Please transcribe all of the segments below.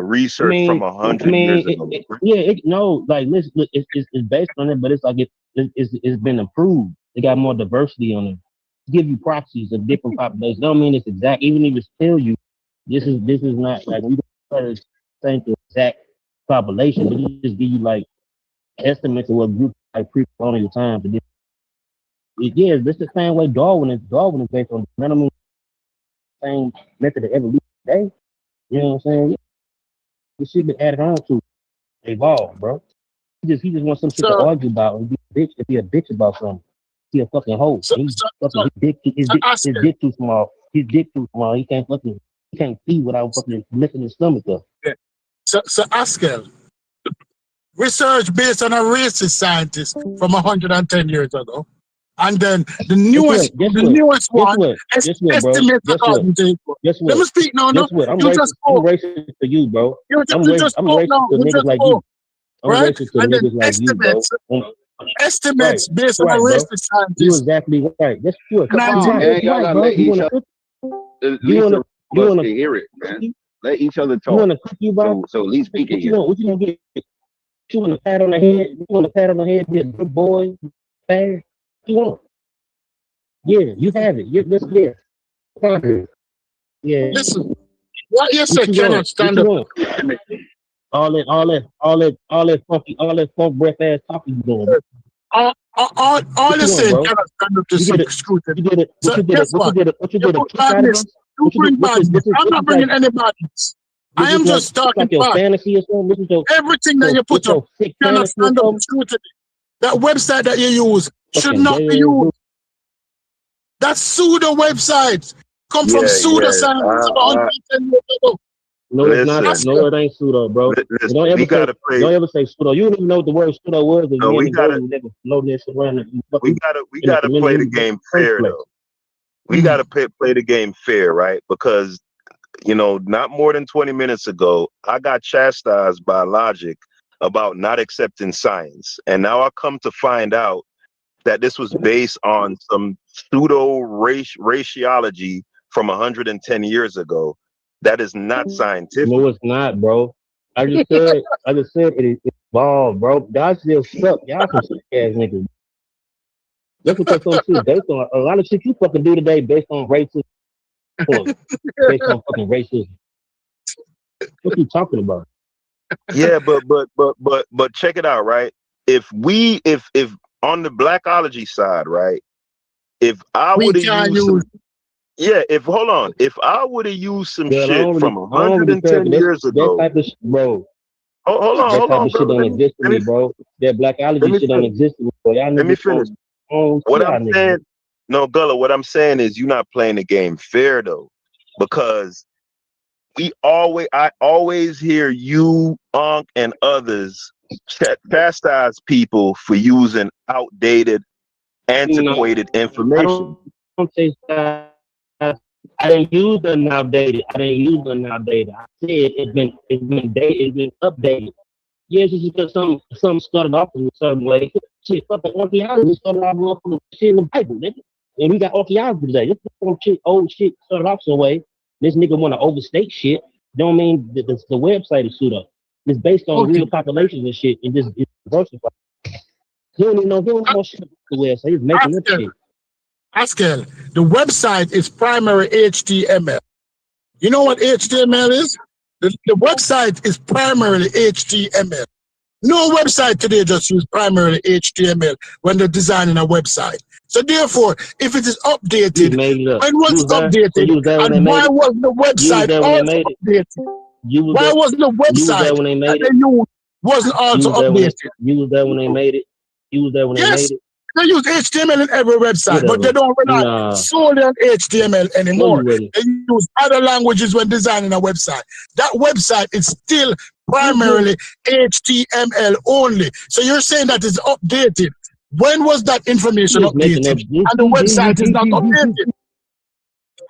research from a I hundred mean, years ago. no, like, listen, look, it's based on it, but it's like it's been improved. They got more diversity on it. Give you proxies of different populations. Don't mean it's exact. Even if it's tell you this is not like we don't think the exact population, but it just give you like estimates of what groups like pre-colonial times. Yeah, it's the same way Darwin is based on the same method of evolution today. You know what I'm saying? Yeah, this shit been added on to evolve, bro. He just wants some shit to So, argue about and be a bitch about something. He a fucking hoe. so, He so, fucking so, his so his Oscar, dick too small. His dick too small. He can't pee without fucking lifting his stomach up. yeah. So Oscar, research based on a racist scientist from 110 years ago. And then the newest one Guess what, bro? estimates Guess what? according to it. Guess Let what? me speak now. No, Guess what? you just I'm spoke. racist to you, bro. You just I'm spoke racist now. to You niggas just like you. spoke, I'm right? racist to And then niggas like you, bro. Right, estimates based on a right, bro. racist You scientist. exactly right. That's true. Come You on, right. man. You Y'all right, gotta bro. let You each wanna other, cook? at You least wanna? the You of us wanna? can hear it, man. Let each other You talk. wanna cook you, bro? So at least we can hear. What you gonna get? You want a pat on the head? You want a pat on the head? Be a good boy, fast. You want? Yeah, you have it. Let's get it. Yeah. Listen, what you What say you cannot want? What stand you up. want? All that funk breath ass talking you doing. All What you you want, saying bro? cannot stand up to You get it. scrutiny. You get it. So guess what? What you You get a put kick out of badness. this? You bring badness. I'm This not is like bringing any badness. I am just talking like your fact. fantasy or something. This is Everything that you put up your sick cannot fantasy or stand up to something. scrutiny. That website that you use should Fucking not be gay ass used. dude. That pseudo website come from Yeah, pseudoscience about 110 years ago. No, it's not. listen, No, it ain't pseudo, bro. listen. We gotta play. Don't ever say pseudo. You don't even know what the word pseudo was. And No, you we ain't go gotta. and never know that shit around the We fucking gotta. We in the gotta play the community. game First fair place. though. We gotta play the game fair, right? Because not more than 20 minutes ago, I got chastised by Logic about not accepting science, and now I come to find out that this was based on some pseudo raciology from 110 years ago. That is not scientific. No, it's not, bro. I just said it evolved, bro. God still suck. Y'all some sick ass niggas. That's what that some shit is based on. A lot of shit you fucking do today based on racism. Based on fucking racism. What you talking about? Yeah, but check it out, right? If on the blackology side, right? If I We would have can used some, use. yeah, if I would have used some Girl, shit from I don't really care. 110 years That ago. type of shit, bro. Hold That type on, of shit brother. don't exist to me, bro. That let blackology me shit don't finish. exist to me, bro. Y'all Let me niggas finish. don't What y'all I'm niggas. saying, no, Gullah, what I'm saying is you're not playing the game fair though, because I always hear you, Unc, and others chastise people for using outdated, antiquated I information. don't say that. I didn't use the outdated. I said it's been updated. Yes, it's because some started off in a certain way. Shit, fucking archaeology started off with shit in the Bible, nigga. And we got archaeology today. This old shit started off some way. This nigga want to overstate shit. Don't mean that the website is pseudo. It's based on Okay. real populations and shit, and just it's diversified. He don't even know shit about the website. He's making up shit. Askel, the website is primary HTML. You know what HTML is? The website is primarily HTML. No website today just use primarily HTML when they're designing a website. So therefore, if it is updated, when was it updated? And why was the website also updated? Why wasn't the website that they used wasn't also updated? You was there when they made it. You was there when they made it. They use HTML in every website, but they don't rely solely on HTML anymore. They use other languages when designing a website. That website is still primarily HTML only. So you're saying that it's updated. When was that information updated? And the website is not updated.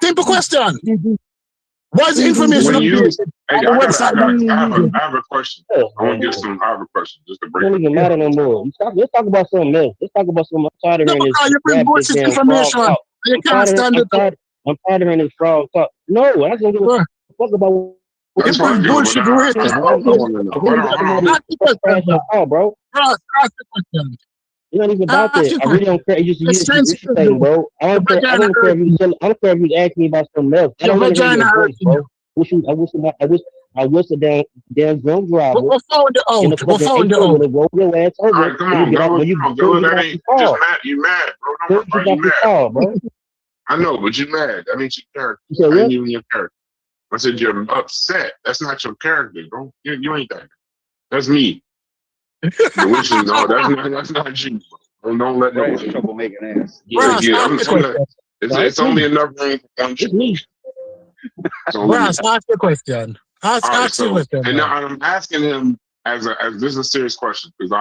Simple question. Was information updated? Hey, I have a question. I want to get some. I have a question just to break. Don't even matter no more. Let's talk about something else. Let's talk about something. I'm tired of hearing this. You bring bullshit information. You can't stand it. I'm tired of hearing this fraud talk. No, I don't give a fuck about That's fine. Yo, bullshit but race. I want to know. Hold on. Ask the question, bro. Oh, bro. Ross, ask the question. You're not even about Ask that. your I really don't care. It's You sensitive, saying, though. bro. I The don't care. I vagina don't care if hurting. I don't care if you ask me about something else. I Your don't want to hear vagina your voice, hurting. bro. I wish a damn drunk driver We found it in a out. We fucking found it 18 out. would have rolled your ass All over right, come when you on, get out Gullah. when you Come on, soon Gullah. as you get That off the ain't you just car. mad. You mad, bro? Don't Soon worry as you about it. get You off the mad. car, bro. I know, but you mad. That ain't your character. You said That ain't what? even your character. I said you're upset. That's not your character, bro. You ain't that. That's me. The witch is no. That's not you, bro. Don't let Right, nobody. troublemaking ass. Brass, Yeah, ask the question. it's only enough room for one It's chick. me. It's only me. Brass, ask the question. All right, Ask the so question, and bro. now I'm asking him as this is a serious question because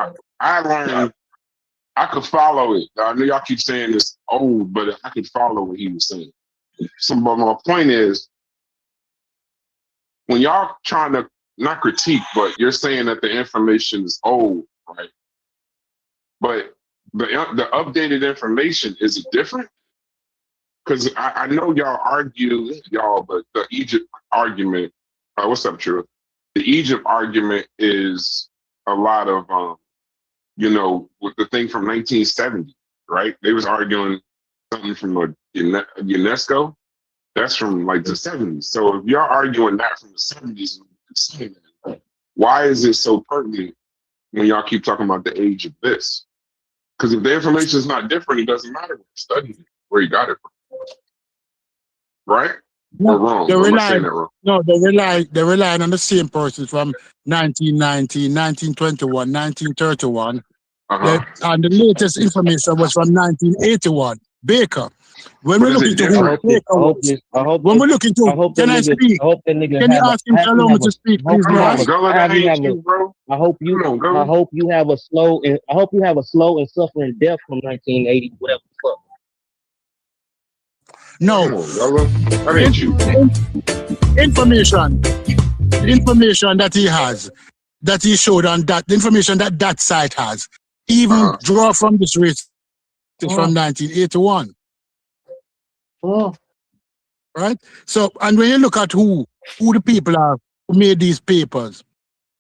I learned I could follow it. I know y'all keep saying it's old, but I could follow what he was saying. So, but my point is, when y'all trying to not critique, but you're saying that the information is old, right? But the updated information, is it different? Because I know y'all argue, but the Egypt argument, what's up, True? The Egypt argument is a lot of, with the thing from 1970, right? They was arguing something from UNESCO. That's from like the 70s. So if you're arguing that from the 70s, why is it so pertinent when y'all keep talking about the age of this? Because if the information is not different, it doesn't matter what you studied it, where you got it from. Right? Or wrong? Or am I saying that wrong? No, they rely on the same persons from 1919, 1921, 1931. And the latest information was from 1981. Baker. When we look into who Baker was, when we look into, can I speak? Can you ask him to allow me to speak, please, Brass? I hope you have a slow and suffering death from 1980, whatever the fuck. No. That ain't you. The information that he has, that he showed on that, the information that site has, even draw from this race is from 1981. Right? So, and when you look at who the people are who made these papers,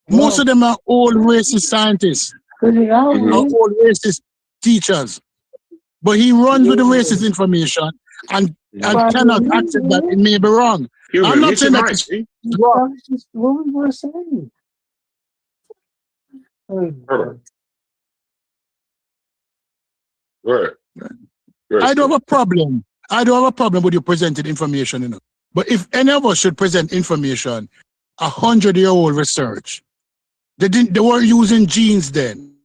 most of them are old racist scientists, or old racist teachers. But he runs with the racist information and cannot accept that it may be wrong. I'm not saying that it's wrong. What we were saying. I don't have a problem. I don't have a problem with you presenting information, you know. But if any of us should present information, 100-year-old research, they weren't using genes then,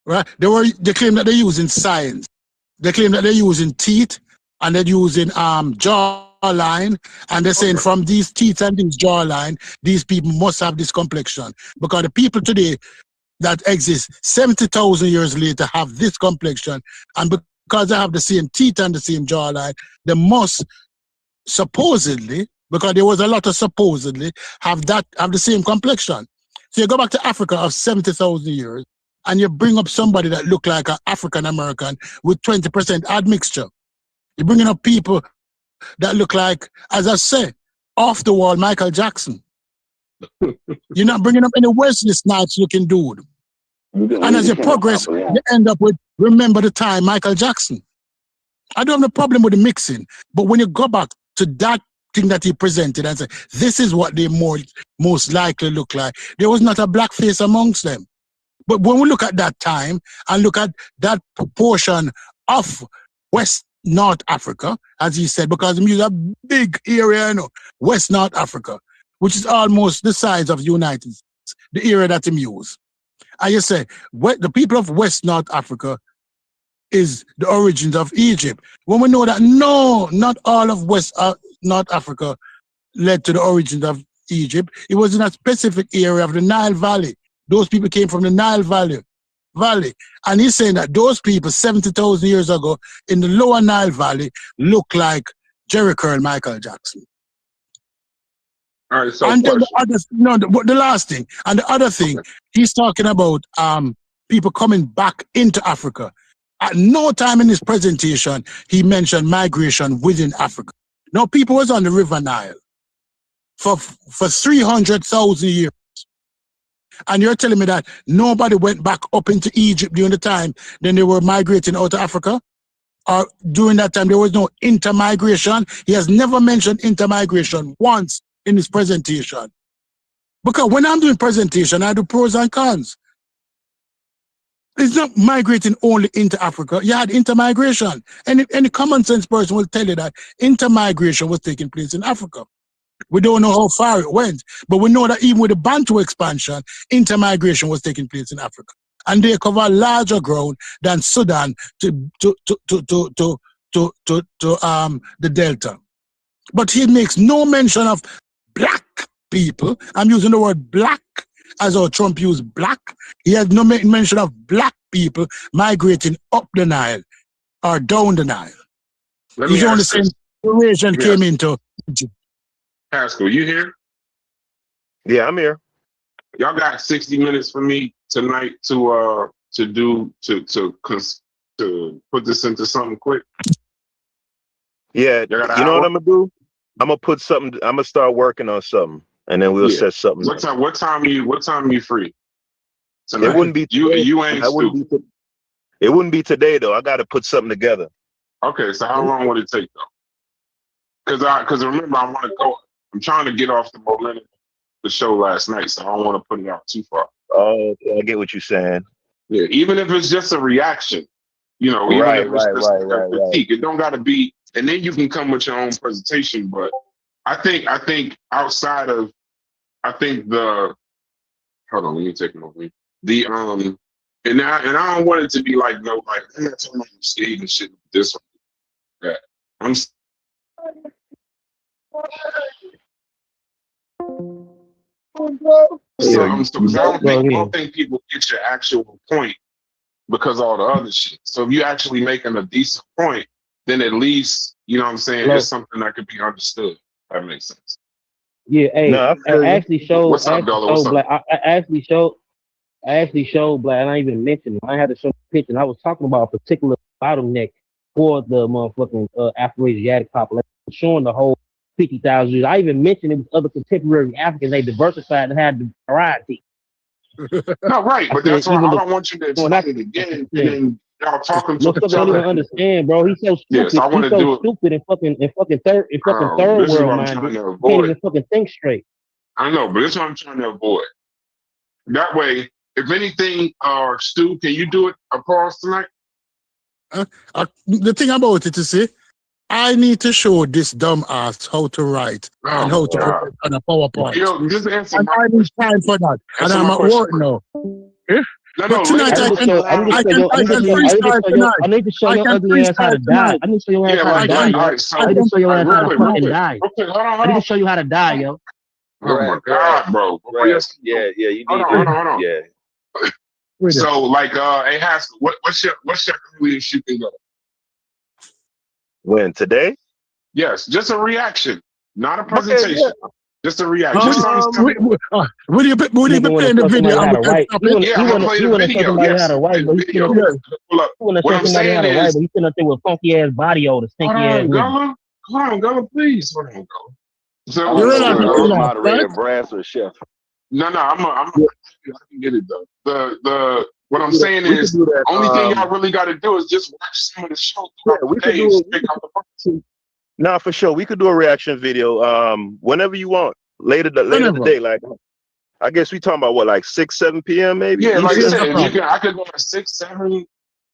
right? They claim that they're using science. They claim that they're using teeth and they're using jawline, and they're saying from these teeth and these jawline, these people must have this complexion because the people today that exist 70,000 years later have this complexion, and because they have the same teeth and the same jawline, they must supposedly, because there was a lot of supposedly, have the same complexion. So you go back to Africa of 70,000 years, and you bring up somebody that look like an African American with 20% admixture. You're bringing up people that look like, as I say, off the wall Michael Jackson. You're not bringing up any Wesley Snipes looking dude. And as you progress, you end up with, remember the time, Michael Jackson. I don't have a problem with the mixing, but when you go back to that thing that he presented and say, this is what they most likely look like, there was not a black face amongst them. But when we look at that time and look at that proportion of West North Africa, as he said, because we use a big area, you know, West North Africa, which is almost the size of the United States, the area that he used. And you say, the people of West North Africa is the origins of Egypt. When we know that, no, not all of West North Africa led to the origins of Egypt. It was in a specific area of the Nile Valley. Those people came from the Nile Valley. And he's saying that those people 70,000 years ago in the lower Nile Valley look like Jerry Curl, Michael Jackson. All right, so and then the last thing, and the other thing, he's talking about people coming back into Africa. At no time in his presentation, he mentioned migration within Africa. No, people was on the River Nile for 300,000 years. And you're telling me that nobody went back up into Egypt during the time then they were migrating out of Africa? Or during that time there was no intermigration? He has never mentioned intermigration once in his presentation. Because when I'm doing presentation, I do pros and cons. It's not migrating only into Africa. You had intermigration. Any common sense person will tell you that intermigration was taking place in Africa. We don't know how far it went, but we know that even with the Bantu expansion, intermigration was taking place in Africa. And they cover larger ground than Sudan to the Delta. But he makes no mention of black people. I'm using the word black as how Trump used black. He has no mention of black people migrating up the Nile or down the Nile. He's only saying Eurasian came into Egypt. Pascal, you here? Yeah, I'm here. Y'all got 60 minutes for me tonight to put this into something quick. Yeah, you know what I'm gonna do? I'm gonna start working on something, and then we'll set something. What time are you free? Tonight? It wouldn't be today. You ain't stupid. It wouldn't be today though. I got to put something together. Okay, so how long would it take though? Because remember, I want to go. I'm trying to get off the momentum of the show last night, so I don't want to put it out too far. Oh, I get what you're saying. Yeah, even if it's just a reaction, even if it's just a critique, it don't got to be. And then you can come with your own presentation. But I think outside of, hold on, let me take it over. And I don't want it to be like I'm not talking about skate and shit. This one, I'm. I don't think people get your actual point because of all the other shit. So if you're actually making a decent point, then at least, you know what I'm saying, it's something that could be understood. That makes sense. Yeah, hey, I actually showed. What's up, Dollar? What's up? I actually showed Black, and I even mentioned it. I had to show the picture, and I was talking about a particular bottleneck for the motherfucking Afro-Asiatic population, showing the whole 50,000 years. I even mentioned it was other contemporary Africans. They diversified and had the variety. No, right, but that's why I don't want you to explain it again. And then y'all talking to each don't other. even understand, bro. He's so stupid. Yes, I want to do it. Stupid and fucking third world minded. Can't even fucking think straight. I know, but this is what I'm trying to avoid. That way, if anything, Stu, can you do it across tonight? The thing about it is, see, I need to show this dumb ass how to write and how to put it on a PowerPoint. Just answer and I need time for that. And I'm at work now. But tonight I can freestyle tonight. I need to show your ugly ass how to die. I need to show your ass how to die, yo. I need to show your ass how to fucking die. I need to show you how to die, yo. Oh my God, bro. Yeah, you need Hold on. Yeah. So, like, hey, Haskell, what's your earliest you can go? When? Today? Yes, just a reaction, not a presentation. Okay, yeah. Just a reaction. Will you be playing the video? You want to show somebody how to write, but you want to show somebody how to write, but you sitting up there with funky ass body odor, stinky ass. Hold on, Gullah, please. Hold on, Gullah. So, moderator, Brass or Chef? No, I can get it though. What I'm saying is, the only thing y'all really got to do is just watch some of the show throughout the day. Nah, for sure. We could do a reaction video whenever you want. Later today. Like, I guess we talking about what, like 6, 7 p.m. maybe? Yeah, like I said, I could go at 6, 7.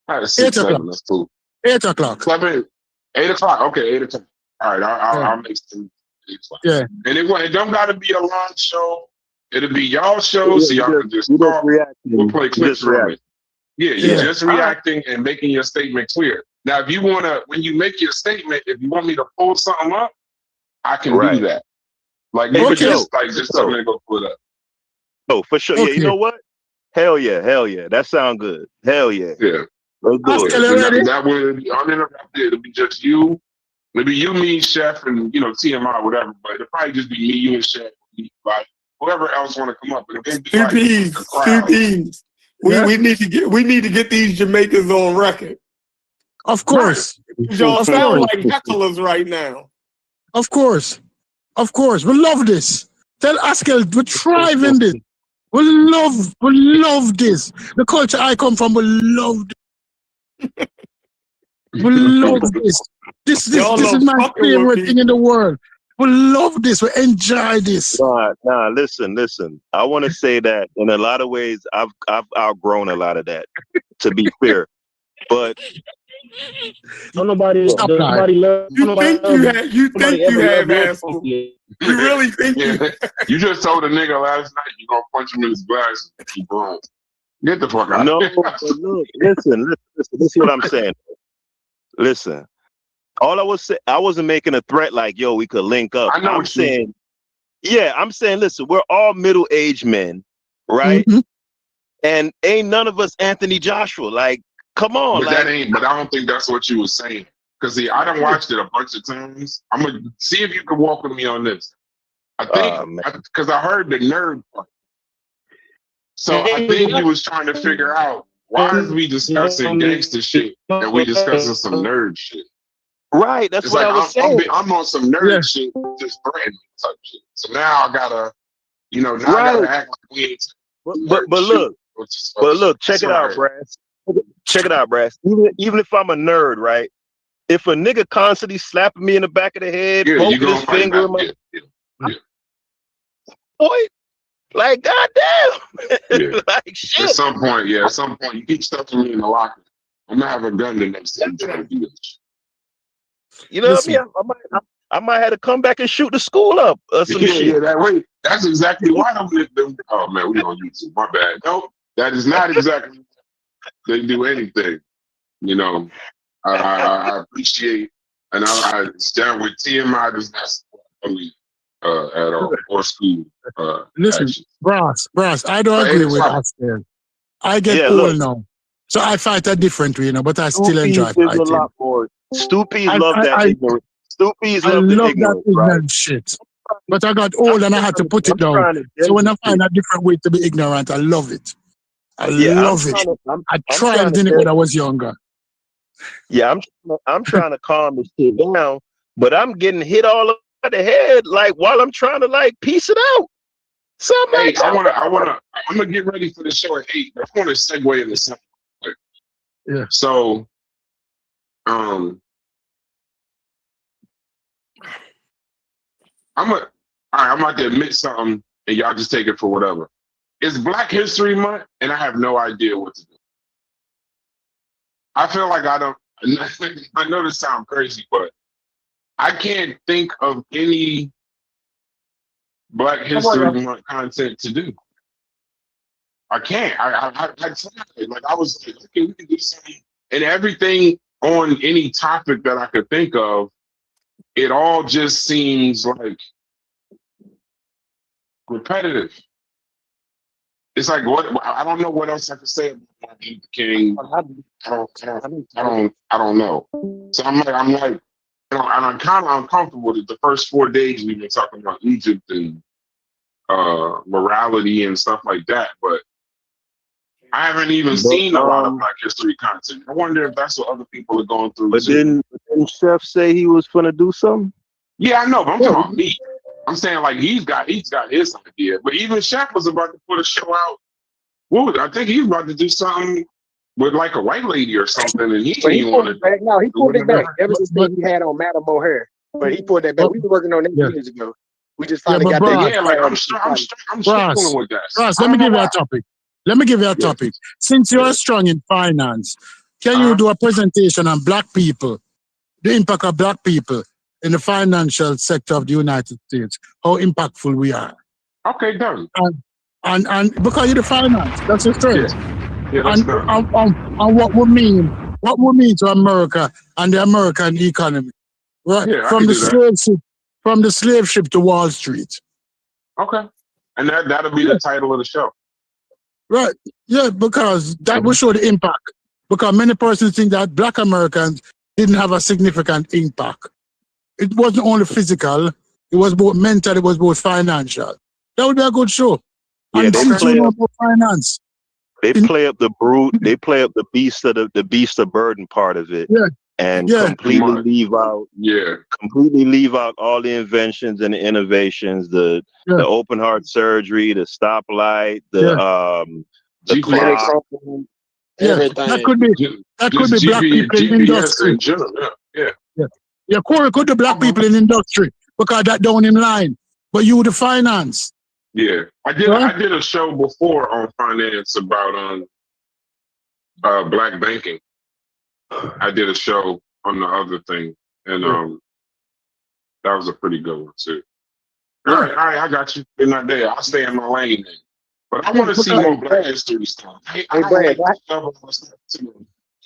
I had 6, 7. That's cool. 8 o'clock. 8 o'clock. Okay, 8 o'clock. All right, I'll make some. Yeah. And it don't got to be a long show. It'll be y'all show, so y'all can just talk. We'll play clips from it. Yeah, you're just reacting and making your statement clear. Now, if you want to, when you make your statement, if you want me to pull something up, I can do that. Like, you could just tell me to go pull it up. Oh, for sure. Yeah, you know what? Hell yeah. That sounds good. Hell yeah. Yeah. Let's do it. That would be uninterrupted. It'll be just you. Maybe you, me, Chef, and TMI, whatever. But it'll probably just be me, you, and Chef. Like, whoever else want to come up. CPs. We need to get these Jamaicans on record. Of course. Y'all sound like hecklers right now. Of course. Of course, we love this. Tell Askel we thrive in this. We love this. The culture I come from, we love this. We love this. This is my favorite thing in the world. We love this. We enjoy this. Nah. Listen. I want to say that in a lot of ways, I've outgrown a lot of that. To be fair, but nobody You think you have asshole. You really think you? You just told a nigga last night you gonna punch him in his glasses. He bronze. Get the fuck out. No, but look, listen. This is what I'm saying. Listen, all I was saying, I wasn't making a threat like, yo, we could link up. I know I'm what you saying, I'm saying, listen, we're all middle-aged men, right? Mhm. And ain't none of us Anthony Joshua. Like, come on. But but I don't think that's what you were saying. Because see, I done watched it a bunch of times. I'm gonna see if you can walk with me on this. I think because I heard the nerd part. So I think he was trying to figure out why is we discussing gangster shit and we discussing some nerd shit. Right, that's It's what like I was saying. I'm on some nerd shit, just threatening type shit. So now I gotta, I gotta act like we ain't. But look, check it out, Brass. Check it out, Brass. Even if I'm a nerd, right? If a nigga constantly slapping me in the back of the head, poking his finger in my boy, like goddamn, like shit. At some point, you keep stuffing me in the locker. I'm gonna have a gun the next time you try to do this. You know what I mean? I might have to come back and shoot the school up or some shit. Yeah, that way. That's exactly why I'm. Oh man, we on YouTube. My bad. No, that is not exactly. They do anything. I appreciate, and I stand with TMI. Does not support police at all or school. Listen, actions. Brass, I don't agree with Askel. I get old now, so I fight a different way, but I still enjoy fighting. Stoopies love that ignorance. Stoopies love the ignorance, that right? shit. But I got old and I had to put it down. So when I find a different way to be ignorant, I love it. I love it. I tried in it when I was younger. Yeah, I'm trying to calm this shit down, but I'm getting hit all over the head like while I'm trying to like piece it out. Hey, I'm gonna get ready for the show at 8. I want to segue into something. Yeah. So, I'm about to admit something, and y'all just take it for whatever. It's Black History Month, and I have no idea what to do. I feel like I don't. I know this sounds crazy, but I can't think of any Black History Month content to do. I can't. I tried. Like I was like, okay, we can do something, and everything on any topic that I could think of, it all just seems like repetitive. It's like what I don't know what else I could say about Martin Luther King. I don't know. So I'm like, and I'm kind of uncomfortable that the first 4 days we've been talking about Egypt and morality and stuff like that, but I haven't even seen a lot of Black History content. I wonder if that's what other people are going through. But didn't Chef say he was gonna do something? Yeah, I know, but I'm talking about me. I'm saying like he's got his idea, but even Chef was about to put a show out. I think he was about to do something with like a white lady or something, and he pulled it back. No, he pulled it back. That was the thing he had on Madam O'Hare, but he pulled that back. We were working on that years ago. We just finally got that. Yeah, like I'm struggling with that. Ross, let me give you a topic. Let me give you a topic. Since you're strong in finance, can you do a presentation on Black people, the impact of Black people in the financial sector of the United States, how impactful we are? Okay, done. And because you're the finance, that's the strength. Yeah, and what we mean to America and the American economy, right? Yeah, from the slave ship to Wall Street. Okay, and that'll be the title of the show. Right. Yeah, because that will show the impact. Because many persons think that Black Americans didn't have a significant impact. It wasn't only physical, it was both mental, it was both financial. That would be a good show. Yeah, and since you know about finance. They play up the brute, they play up the beast of burden part of it. Yeah. and Yeah. completely leave out all the inventions and the innovations, the open heart surgery, the stoplight, the clock. Everything. That could be black people in industry. In general. Yeah. Yeah, Corey could the black people in industry because that down in line. But you the finance. Yeah. I did a show before on finance about black banking. I did a show on the other thing, and that was a pretty good one too. All right, I got you. Good night there. I'll stay in my lane then. But I want to see more Black History stuff. Hey, Brad, I have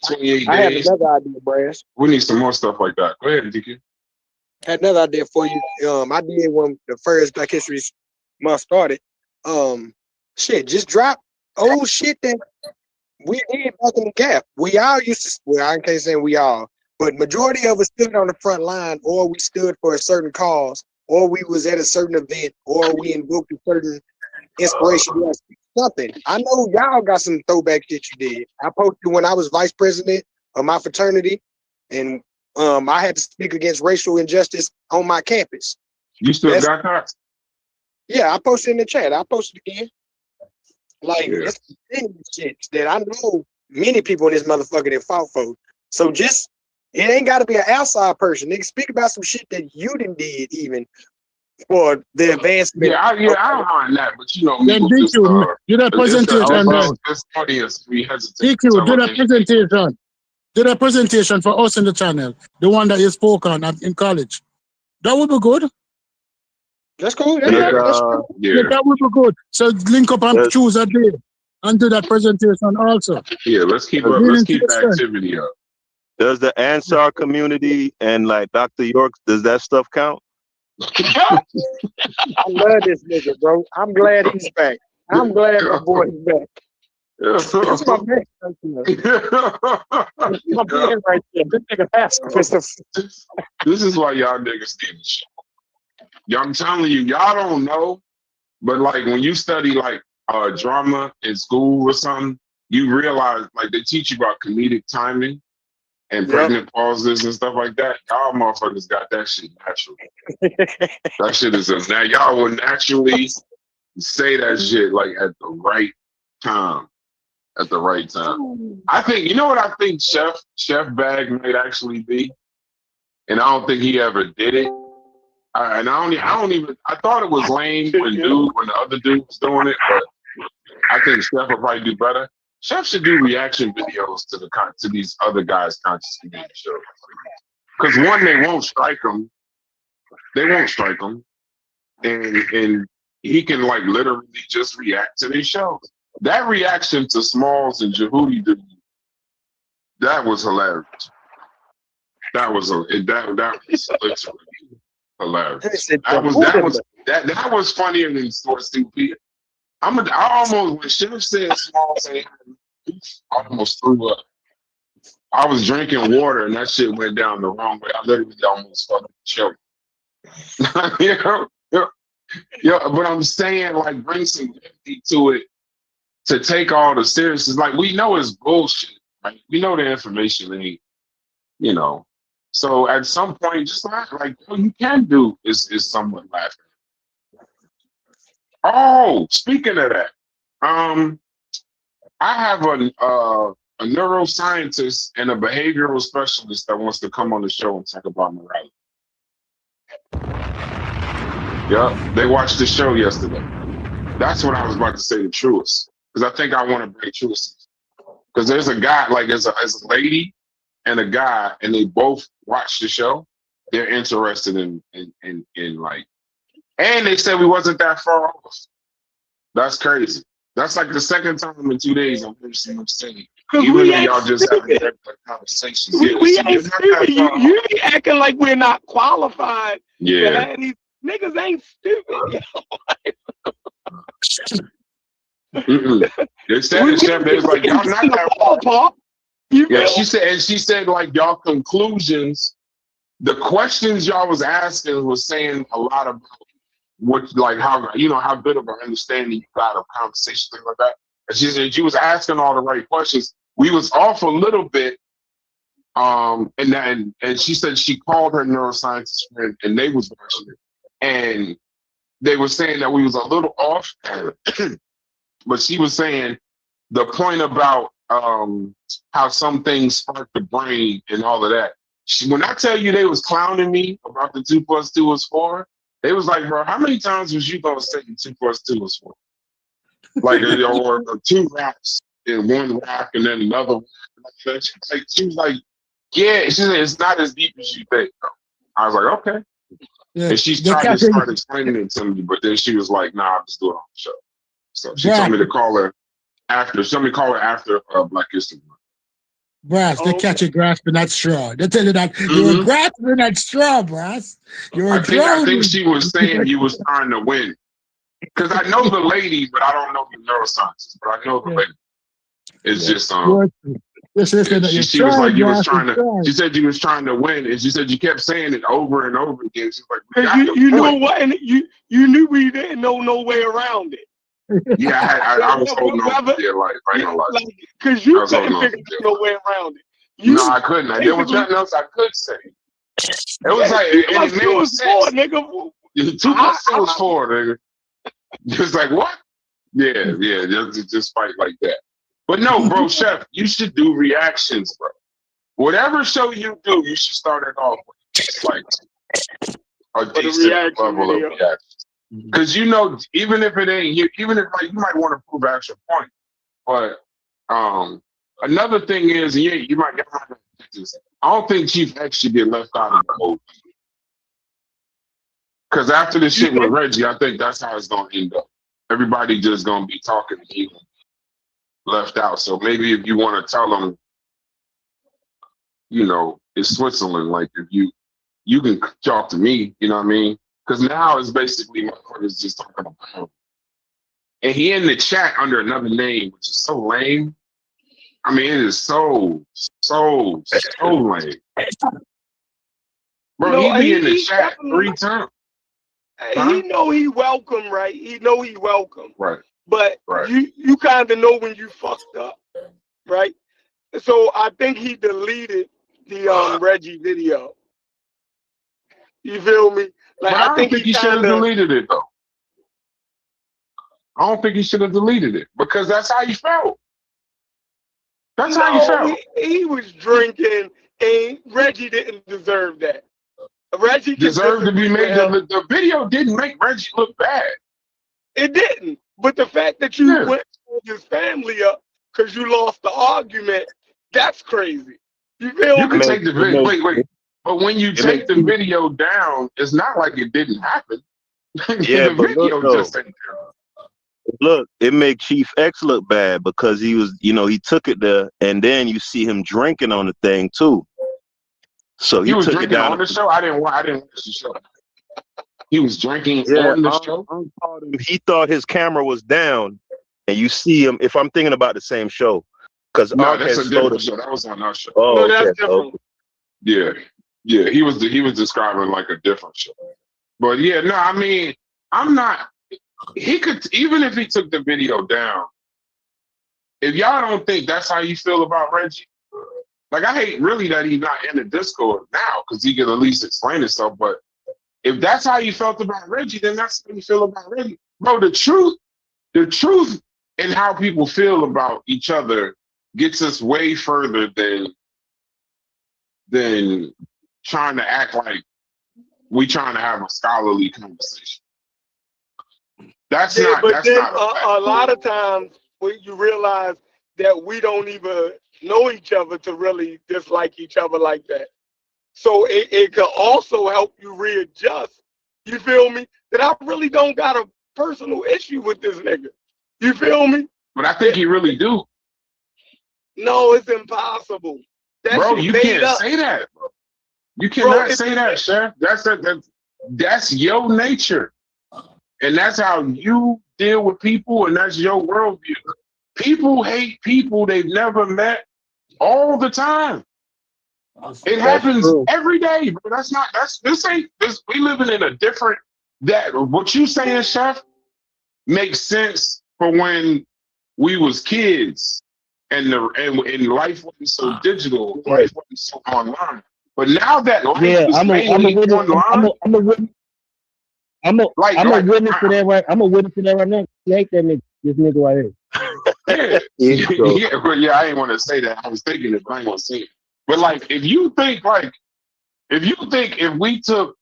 another idea, Brad. We need some more stuff like that. Go ahead, DQ. I had another idea for you. I did when the first Black History Month started. Just drop old shit that we did back in the gap. We all used to, well, I can't say we all, but majority of us stood on the front line, or we stood for a certain cause, or we was at a certain event, or we invoked a certain inspiration. Something. I know y'all got some throwback shit you did. I posted when I was vice president of my fraternity, and I had to speak against racial injustice on my campus. You still got that? Yeah, I posted in the chat. I posted again. It's shit that I know many people in this motherfucker that fought for. So it ain't got to be an outside person. Nigga, speak about some shit that you done did even for the advancement. I don't mind that, but you know, then DQ, do that presentation. This audience, we hesitate. DQ, do that presentation. Do that presentation for us in the channel, the one that you spoke on in college. That would be good. That's cool. That's cool. Yeah, that would be good. So link up and choose a day and do that presentation also. Yeah, let's keep the activity up. Does the Ansar community and like Dr. York, does that stuff count? I love this nigga, bro. I'm glad he's back. I'm glad my boy is back. That's my man right there. This nigga passed. This is why y'all niggas need to show. I'm telling you, y'all don't know, but like when you study like drama in school or something, you realize like they teach you about comedic timing and pregnant pauses and stuff like that. Y'all motherfuckers got that shit naturally. That shit is now y'all will naturally say that shit like at the right time. At the right time. I think, you know what I think Chef Bag might actually be? And I don't think he ever did it. I thought it was lame when the other dude was doing it, but I think Chef will probably do better. Chef should do reaction videos to these other guys' conscious community shows. Because one, they won't strike him. And he can like literally just react to these shows. That reaction to Smalls and Jehudi dude, that was hilarious. That was literally hilarious. That was funnier than Source 2P. When Chef said Smalls, I almost threw up. I was drinking water and that shit went down the wrong way. I literally almost fucking choked. But I'm saying, like, bring some empathy to it, to take all the seriousness. Like, we know it's bullshit, right? We know the information ain't, So at some point, just like all you can do is somewhat laughing. Oh, speaking of that, I have a neuroscientist and a behavioral specialist that wants to come on the show and talk about morality. Yeah, they watched the show yesterday. That's what I was about to say to Truist, because I think I want to bring Truist. Because there's a guy, like there's a lady and a guy, and they both watched the show. They're interested in like, and they said we wasn't that far off. That's crazy. That's like the second time in 2 days I'm hearing someone saying, even though y'all just having regular conversations. We ain't stupid. You be acting like we're not qualified. Yeah. Niggas ain't stupid. They said it, Chef. They was like, y'all not that far. Yeah, she said like y'all conclusions, the questions y'all was asking was saying a lot about what, like how good of an understanding you got of conversation, things like that. And she said she was asking all the right questions. We was off a little bit And she said she called her neuroscientist friend, and they was watching it, and they were saying that we was a little off, but she was saying the point about how some things spark the brain and all of that. When I tell you they was clowning me about the 2 + 2 is 4, they was like, bro, how many times was you gonna say 2 + 2 is 4? Like, or 2 raps in one rap and then another one. She was like, yeah, she said it's not as deep as you think. I was like, okay. Yeah. And she tried to start explaining it to me, but then she was like, nah, I'm just doing it on the show. So she told me to call her after. She told me to call her after Black History Month. Brass, they catch you grasping that straw. They tell you that you were grasping that straw, Brass. I think she was saying you was trying to win. Because I know the lady, but I don't know the neuroscientist. But I know the lady. It's just she was like, you was trying to. She said you was trying to win, and she said you kept saying it over and over again. She's like, you know what? And you knew we didn't know no way around it. Yeah, I was holding on for dear life. I ain't gonna lie. Because you couldn't figure no way around it. No, I couldn't. There was nothing else I could say. It was like, it made sense. Nigga. 2 + 2 was 4, nigga. Just like, what? Yeah, just fight like that. But no, bro, Chef, you should do reactions, bro. Whatever show you do, you should start it off with just like a decent level of reactions. Because even if it ain't you, even if like you might want to prove actual point. But another thing is, you might get I don't think Chief X should get left out of the whole thing. Because after this shit with Reggie, I think that's how it's gonna end up. Everybody just gonna be talking to you left out. So maybe if you want to tell them, it's Switzerland. Like if you can talk to me, you know what I mean? Because now it's basically my is just talking about him. And he in the chat under another name, which is so lame. I mean, it is so lame. Bro, he be in the chat 3 times. He know he welcome, right? He know he welcome. Right. But you kind of know when you fucked up, right? So I think he deleted the Reggie video. You feel me? Like I don't think he should have deleted it though. I don't think he should have deleted it because that's how he felt. That's how he felt. He was drinking, and Reggie didn't deserve that. Reggie deserved to be made. The video didn't make Reggie look bad. It didn't. But the fact that you went with his family up because you lost the argument, that's crazy. You feel me? You can take the video. Wait. But when you take the video down, it's not like it didn't happen. Yeah, the video just ain't there. Look, it made Chief X look bad because he was, he took it there, and then you see him drinking on the thing too. So he was took drinking it down on the show. I didn't watch the show. He was drinking on the show. He thought his camera was down, and you see him. If I'm thinking about the same show, because no, that's a different show. That was on our show. Oh, no, that's different. Yeah. He was describing like a different show. But yeah, no, I mean, I'm not. He could, even if he took the video down. If y'all don't think that's how you feel about Reggie, like I hate really that he's not in the Discord now because he can at least explain himself. But if that's how you felt about Reggie, then that's how you feel about Reggie, bro. The truth and how people feel about each other gets us way further than trying to act like we trying to have a scholarly conversation. That's not a lot of times when you realize that we don't even know each other to really dislike each other like that. So it could also help you readjust. You feel me? That I really don't got a personal issue with this nigga. You feel me? But I think he really do. No, it's impossible. Bro, you can't say that, bro. You cannot say that, Chef. That's your nature. And that's how you deal with people, and that's your worldview. People hate people they've never met all the time. It happens every day, bro. We living in a different, what you saying, Chef, makes sense for when we was kids and life wasn't so digital, life wasn't so online. But now that life Yeah, is I'm a mainly witness. online, I'm a witness. I'm a witness to that right. I'm a witness to that right now. You hate that nigga, this nigga right here. yeah, I didn't want to say that. I was thinking it, but I ain't want to say it. But like, if you think if we took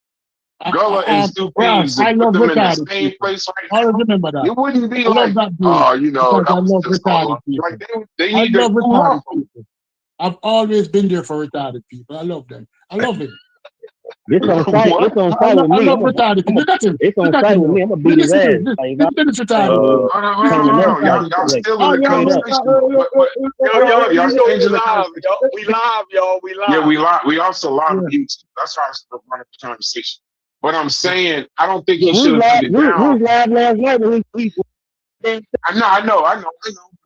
Gullah and Stu Peas and put them in the same place right Always now, remember that. it wouldn't be I love like, that dude. oh, you know, Because I that was love just retarded people. like they I need to love cool retarded off. people. I've always been there for retarded people. I love them. I love him. This on site. This on I site with me. love retarded people. Look at him. It's on Look at site him. with me. I'm gonna beat his ass. Like, This retarded. Hold on. Y'all still in the conversation. Y'all changing the live. conversation. We live, y'all. We live. Yeah, we live. We also live on YouTube. That's why I started running the conversation. But I'm saying, I don't think he should have took it down. We live last night when we I know.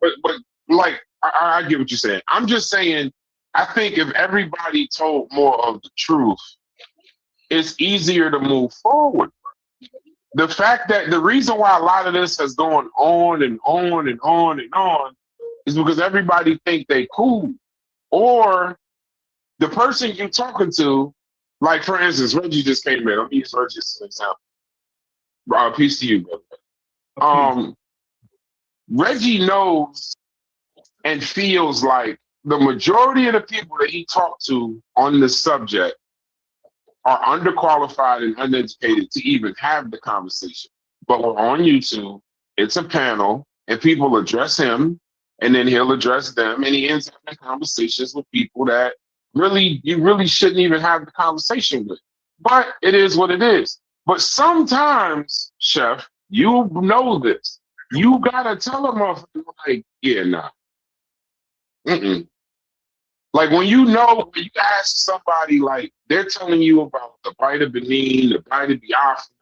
But like, I get what you're saying. I'm just saying, I think if everybody told more of the truth, it's easier to move forward. The fact that the reason why a lot of this has gone on and on and on and on is because everybody think they cool, or the person you're talking to, like for instance, Reggie just came in. Let me use Reggie as an example. Peace to you, brother. Reggie knows and feels like the majority of the people that he talked to on this subject are underqualified and uneducated to even have the conversation. But we're on YouTube, it's a panel, and people address him, and then he'll address them, and he ends up in conversations with people that you really shouldn't even have the conversation with. But it is what it is. But sometimes, Chef, you know this. You gotta tell them off like, yeah, nah. Like when you ask somebody, like they're telling you about the Bite of Benin, the Bite of Biafra,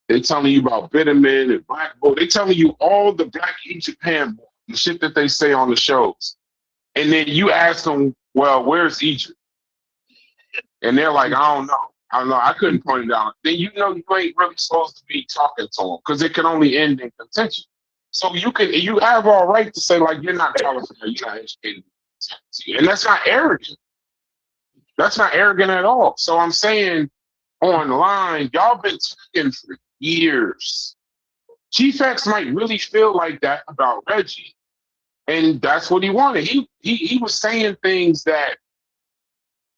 they're telling you about Bitterman and Black Bull, they're telling you all the Black Eat Japan, the shit that they say on the shows. And then you ask them, well, where's Egypt? And they're like, I don't know. I couldn't point it out. Then you know you ain't really supposed to be talking to them because it can only end in contention. So you have all right to say, like, you're not qualified, you're not educated. And that's not arrogant. That's not arrogant at all. So I'm saying online, y'all been talking for years. Chief X might really feel like that about Reggie. And that's what he wanted. He was saying things that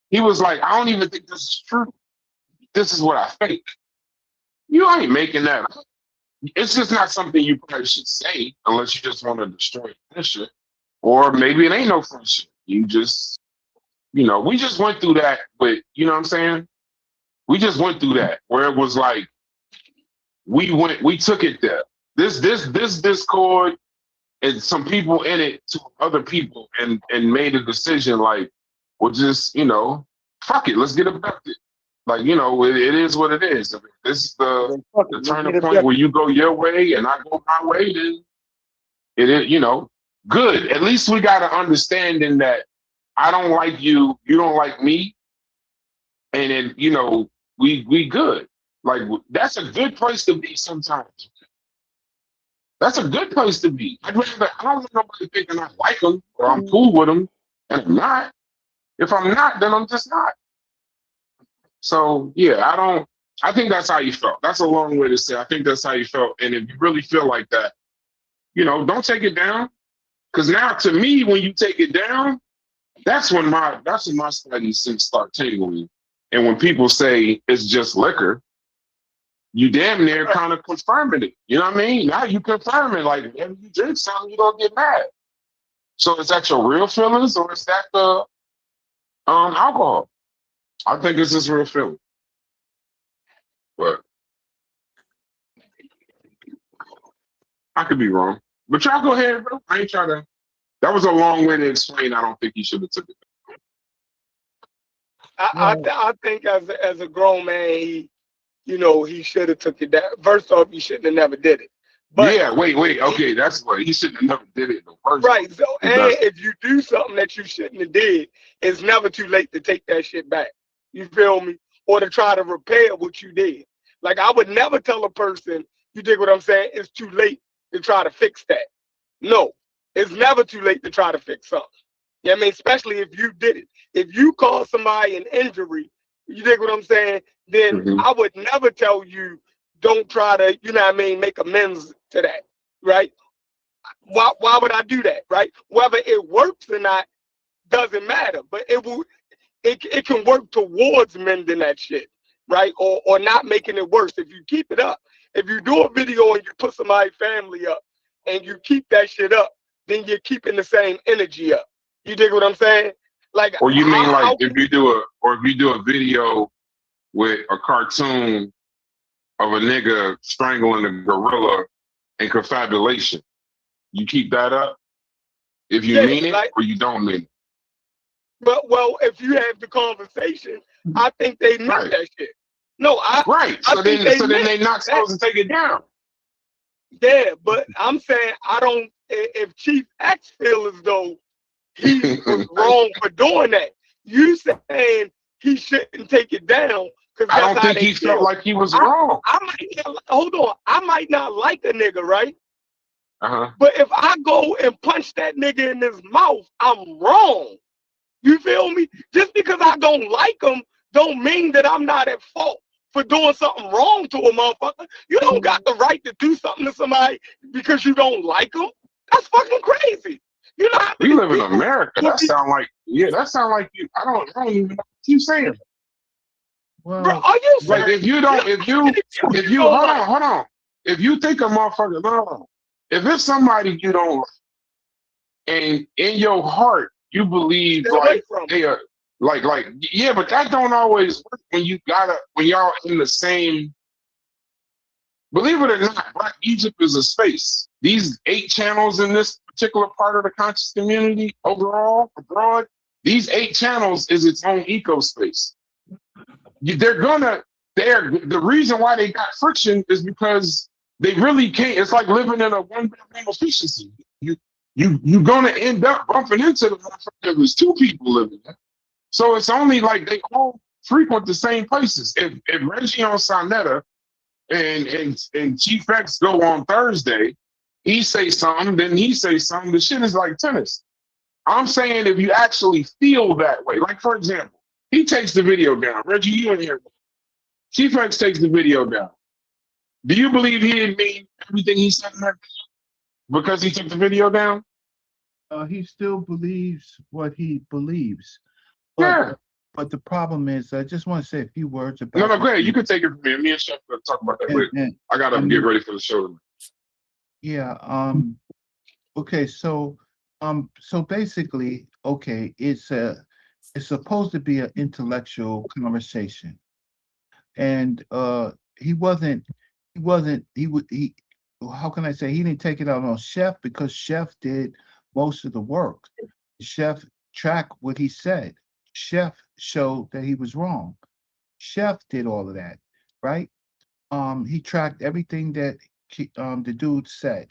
he was like, I don't even think this is true. This is what I think. You ain't making that up. It's just not something you probably should say unless you just want to destroy friendship. Or maybe it ain't no friendship. You just, we just went through that, but you know what I'm saying? We just went through that where it was like, we took it there. This Discord and some people in it to other people and made a decision like, well, just, fuck it, let's get abducted. Like, it is what it is. If this is the turning point where you go your way and I go my way, then it is, good. At least we got an understanding that I don't like you, you don't like me, and then we good. Like that's a good place to be sometimes. That's a good place to be. I don't want nobody thinking I like them or I'm cool with them, and I'm not. If I'm not, then I'm just not. So yeah, I think that's how you felt. That's a long way to say. I think that's how you felt. And if you really feel like that, don't take it down. Because now, to me, when you take it down, that's when my spidey sense start tingling. And when people say it's just liquor, you damn near kind of confirming it. You know what I mean? Now you confirm it. Like, if you drink something, you don't get mad. So is that your real feelings or is that the alcohol? I think it's just real feeling. But I could be wrong. But y'all go ahead, bro. I ain't trying to. That was a long way to explain. I don't think he should have took it. I think as a grown man, he should have took it down. First off, he shouldn't have never did it. But yeah, wait. Okay, that's what he shouldn't have never did it in the first right. So, and if you do something that you shouldn't have did, it's never too late to take that shit back. You feel me? Or to try to repair what you did. Like I would never tell a person, you dig what I'm saying? It's too late to try to fix that. No, it's never too late to try to fix something. You know what I mean? Especially if you did it. If you cause somebody an injury, you dig what I'm saying? Then hmm I would never tell you don't try to, you know what I mean, make amends to that, right? Why would I do that, right? Whether it works or not doesn't matter, but it can work towards mending that shit, right? Or not making it worse if you keep it up. If you do a video and you put somebody's family up and you keep that shit up, then you're keeping the same energy up. You dig what I'm saying? Like Or you mean like how if you do a video with a cartoon of a nigga strangling a gorilla and confabulation, you keep that up if you yeah, mean it like or you don't mean it. but well, if you have the conversation, I think they meant Right, that shit. No, right. I So think then, they so then meant they not that. supposed to take it down. Yeah, but I'm saying I don't. If Chief X feel as though he was wrong for doing that, you saying he shouldn't take it down because I that's don't how think they he felt feel. like he was I wrong. I might hold on. I might not like a nigga, right? Uh-huh. But if I go and punch that nigga in his mouth, I'm wrong. You feel me? Just because I don't like him, don't mean that I'm not at fault for doing something wrong to a motherfucker. You don't got the right to do something to somebody because you don't like them. That's fucking crazy. You know how We many live in people America. would That be, sound like you. I don't even know what you saying. bro? Well, Are you Like serious? if you You don't, know how many people if you you don't like? hold on. If you think a motherfucker, no. If it's somebody you don't like, and in your heart you believe Stay away like from them. they are like yeah, but that don't always work when y'all in the same. Believe it or not, Black Egypt is a space. These 8 channels in this particular part of the conscious community overall, abroad, these 8 channels is its own ecospace. They're the reason why they got friction is because they really can't. It's like living in a one-bedroom efficiency. You're gonna end up bumping into the motherfucker if there's 2 people living there. So it's only like they all frequent the same places. If Reggie on Sonetta and Chief X go on Thursday, he say something, then he say something. The shit is like tennis. I'm saying if you actually feel that way, like for example, he takes the video down. Reggie, you in here. Chief X takes the video down. Do you believe he didn't mean everything he said in that video because he took the video down? he still believes what he believes, but Yeah. but the problem is, I just want to say a few words No, about go ahead. You can take it from me. Me and Chef will talk about that later. and I gotta and get ready for the show. yeah. Okay. So basically, okay, it's supposed to be an intellectual conversation, and he would he how can I say, he didn't take it out on Chef because Chef did most of the work. Chef tracked what he said. Chef showed that he was wrong. Chef did all of that, right? He tracked everything that the dude said.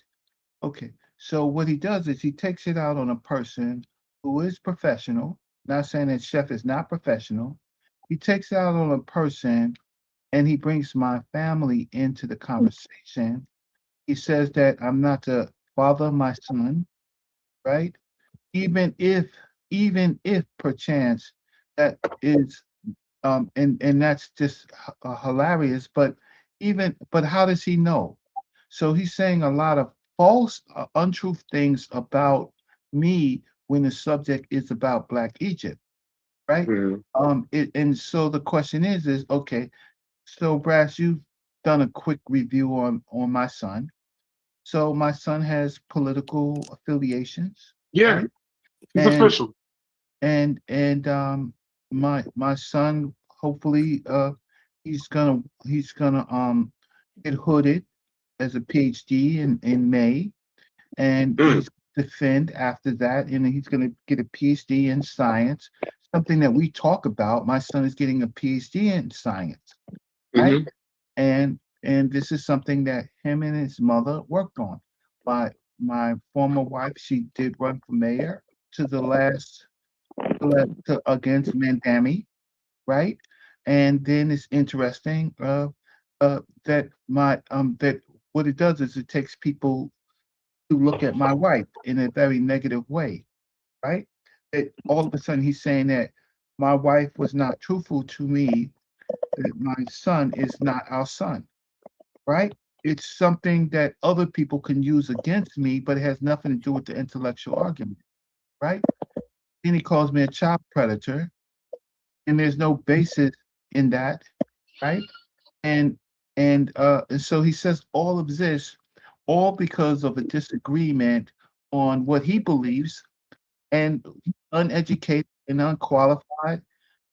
Okay, so what he does is he takes it out on a person who is professional. Not saying that Chef is not professional. He takes it out on a person and he brings my family into the conversation. He says that I'm not to father my son, right? Even if, even if perchance that is, and that's just hilarious. But but how does he know? So he's saying a lot of false, untruth things about me when the subject is about Black Egypt, right? And so the question is okay. So Brass, you've done a quick review on my son. So my son has political affiliations, Yeah, right? it's And official. my son, hopefully, he's gonna get hooded as a PhD in May, and Mm. he's defend after that, and he's gonna get a PhD in science, something that we talk about. My son is getting a PhD in science, right? hmm And this is something that him and his mother worked on. My former wife, she did run for mayor to the last against Mandami, right? And then it's interesting that my that what it does is it takes people to look at my wife in a very negative way, right? That all of a sudden he's saying that my wife was not truthful to me, that my son is not our son, right? It's something that other people can use against me, but it has nothing to do with the intellectual argument, right? Then he calls me a child predator, and there's no basis in that, right? And and so he says all of this, all because of a disagreement on what he believes, and uneducated and unqualified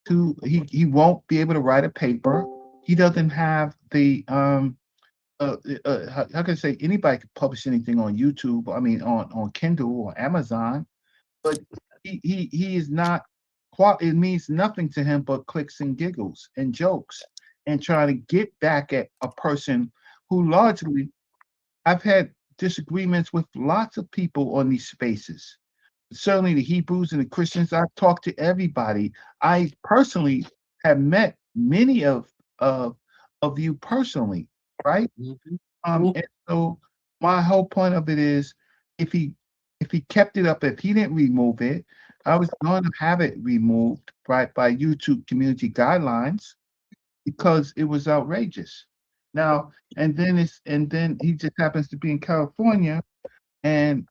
he won't be able to write a paper. He doesn't have the how can I say, anybody can publish anything on YouTube, I mean on Kindle or Amazon, but he is not it means nothing to him but clicks and giggles and jokes and trying to get back at a person who largely I've had disagreements with lots of people on these spaces. Certainly the Hebrews and the Christians, I've talked to everybody. I personally have met many of you personally, right? And so my whole point of it is if he kept it up, if he didn't remove it, I was going to have it removed by YouTube community guidelines because it was outrageous. Now and then he just happens to be in California, and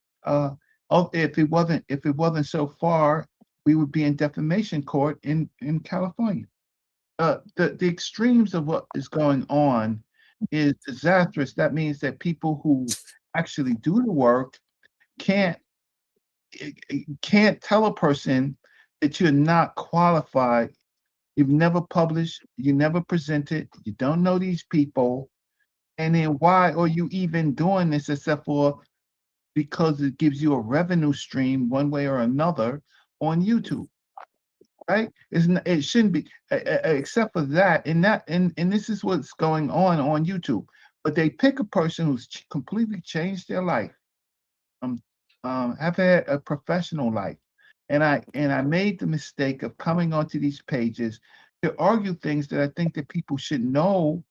if it wasn't so far, we would be in defamation court in California. The extremes of what is going on is disastrous. That means that people who actually do the work can't tell a person that you're not qualified. You've never published, you never presented, you don't know these people, and then why are you even doing this except for because it gives you a revenue stream one way or another on YouTube, right? It shouldn't be, except for that, and this is what's going on YouTube. But they pick a person who's completely changed their life, have had a professional life, and I made the mistake of coming onto these pages to argue things that I think that people should know,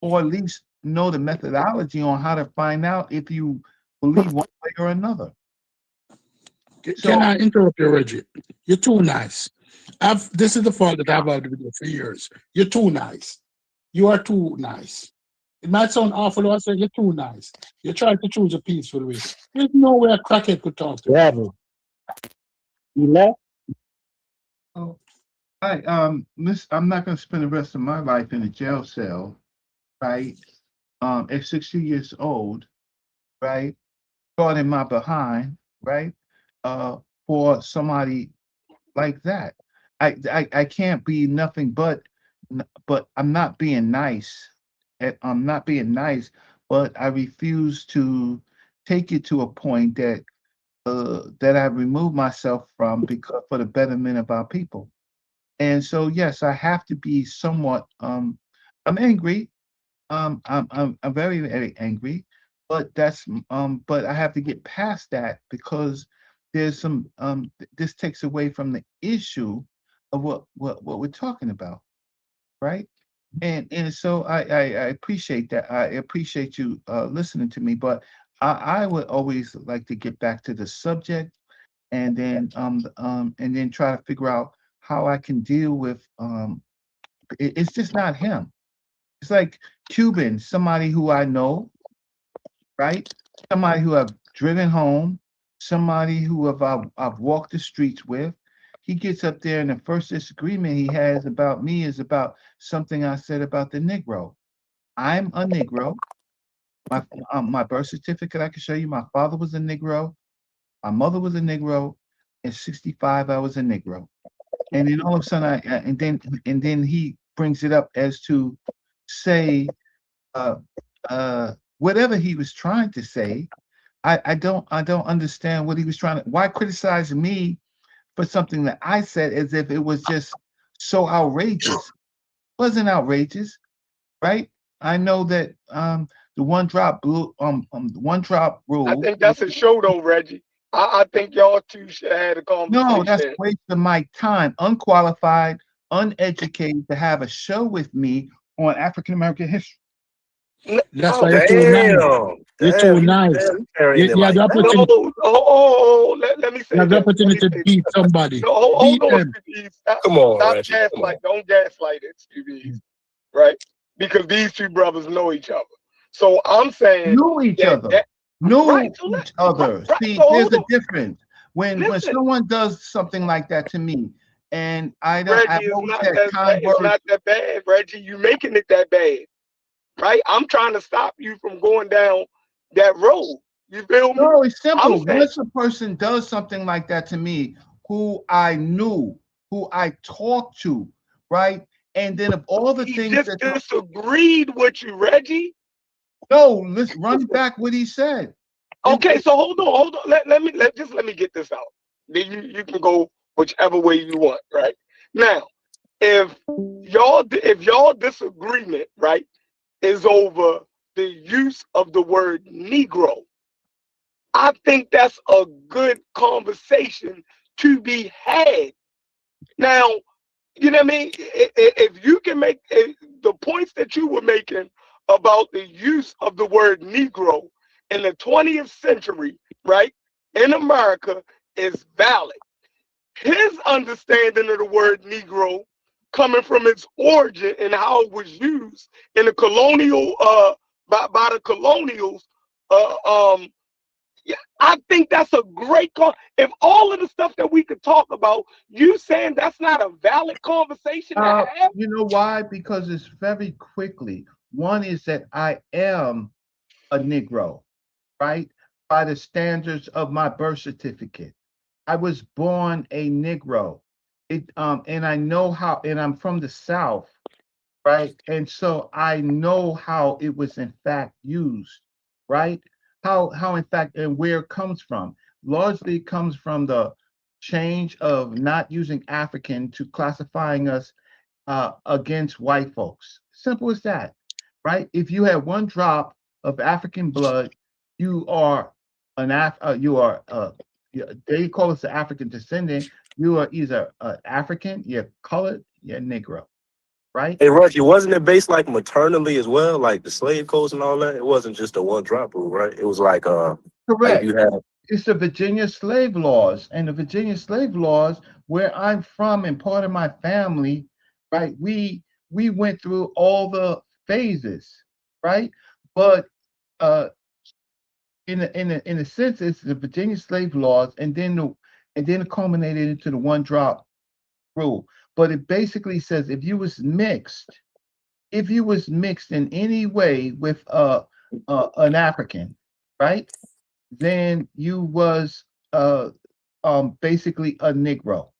or at least know the methodology on how to find out if you believe one way or another. Can I interrupt you, Reggie? You're too nice. This is the fault that I've had with you for years. You're too nice. You are too nice. It might sound awful, but I say you're too nice. You're trying to choose a peaceful way. There's no way a crackhead could talk to you. You left? Oh, I'm not going to spend the rest of my life in a jail cell, right? At 60 years old, right? Caught in my behind, right? For somebody like that. I can't be nothing but I'm not being nice. I'm not being nice, but I refuse to take it to a point that I remove myself from because for the betterment of our people. And so yes, I have to be somewhat I'm angry. I'm very, very angry, but but I have to get past that because there's some this takes away from the issue of what we're talking about, right? And so I appreciate that. I appreciate you listening to me, but I would always like to get back to the subject and then try to figure out how I can deal with it's just not him. It's like Cuban, somebody who I know, right? Somebody who I've driven home, somebody who I've walked the streets with. He gets up there and the first disagreement he has about me is about something I said about the Negro. I'm a Negro. My birth certificate, I can show you. My father was a Negro. My mother was a Negro. At 65, I was a Negro. And then all of a sudden, and then he brings it up as to say whatever he was trying to say. I don't understand what he was trying to. Why criticize me for something that I said as if it was just so outrageous? It wasn't outrageous, right? I know that the one drop rule. I think that's a show though, Reggie. I think y'all two should have had a conversation. No, that's a waste of my time. Unqualified, uneducated to have a show with me on African American history. That's Oh, why you're too nice. Damn. You're Damn. too nice. Carrying You, it you have like the that. opportunity. let me You say have the this. Let me opportunity to say beat this. somebody. No, hold Beat on, them. Stevie. Stop, Come on, stop Reggie. Come on. gaslight. Don't gaslight it, Stevie. Right? Because these two brothers know each other. So I'm saying Knew each that, other. that Knew right. So each other. right. See, So there's hold a on. difference. When Listen, someone does something like that to me, and I've Reggie, it's always not had that kind it's words. not that bad, Reggie. You making it that bad. Right? I'm trying to stop you from going down that road. You feel me? No, it's simple. I'm saying Once a person does something like that to me, who I knew, who I talked to, right? And then of all the he things just that disagreed with you, Reggie. no, let's run back what he said. Okay, so hold on. Let me get this out. Then you can go whichever way you want, right? Now, if y'all disagreement, right, is over the use of the word Negro, I think that's a good conversation to be had. Now, you know what I mean? If you can make the points that you were making about the use of the word Negro in the 20th century, right, in America is valid. His understanding of the word Negro coming from its origin and how it was used in the colonial by the colonials yeah, I think that's a great call. If all of the stuff that we could talk about, you saying that's not a valid conversation to have? You know why? Because it's very quickly. One is that I am a Negro, right? By the standards of my birth certificate. I was born a Negro. And I know how, and I'm from the South, right? And so I know how it was in fact used, right? How in fact and where it comes from. Largely it comes from the change of not using African to classifying us against white folks. Simple as that, right? If you have one drop of African blood, you are they call us the African descendant. You are either African, you're colored, you're Negro, right? Hey, Reggie, wasn't it based like maternally as well, like the slave codes and all that? It wasn't just a one drop rule, right? It was like if Correct. you had It's the Virginia slave laws, and the Virginia slave laws, where I'm from and part of my family, right? We went through all the phases, right? But uh, in a sense, it's the Virginia slave laws, and then it culminated into the one drop rule. But it basically says if you was mixed in any way with an African, right? Then you was basically a Negro,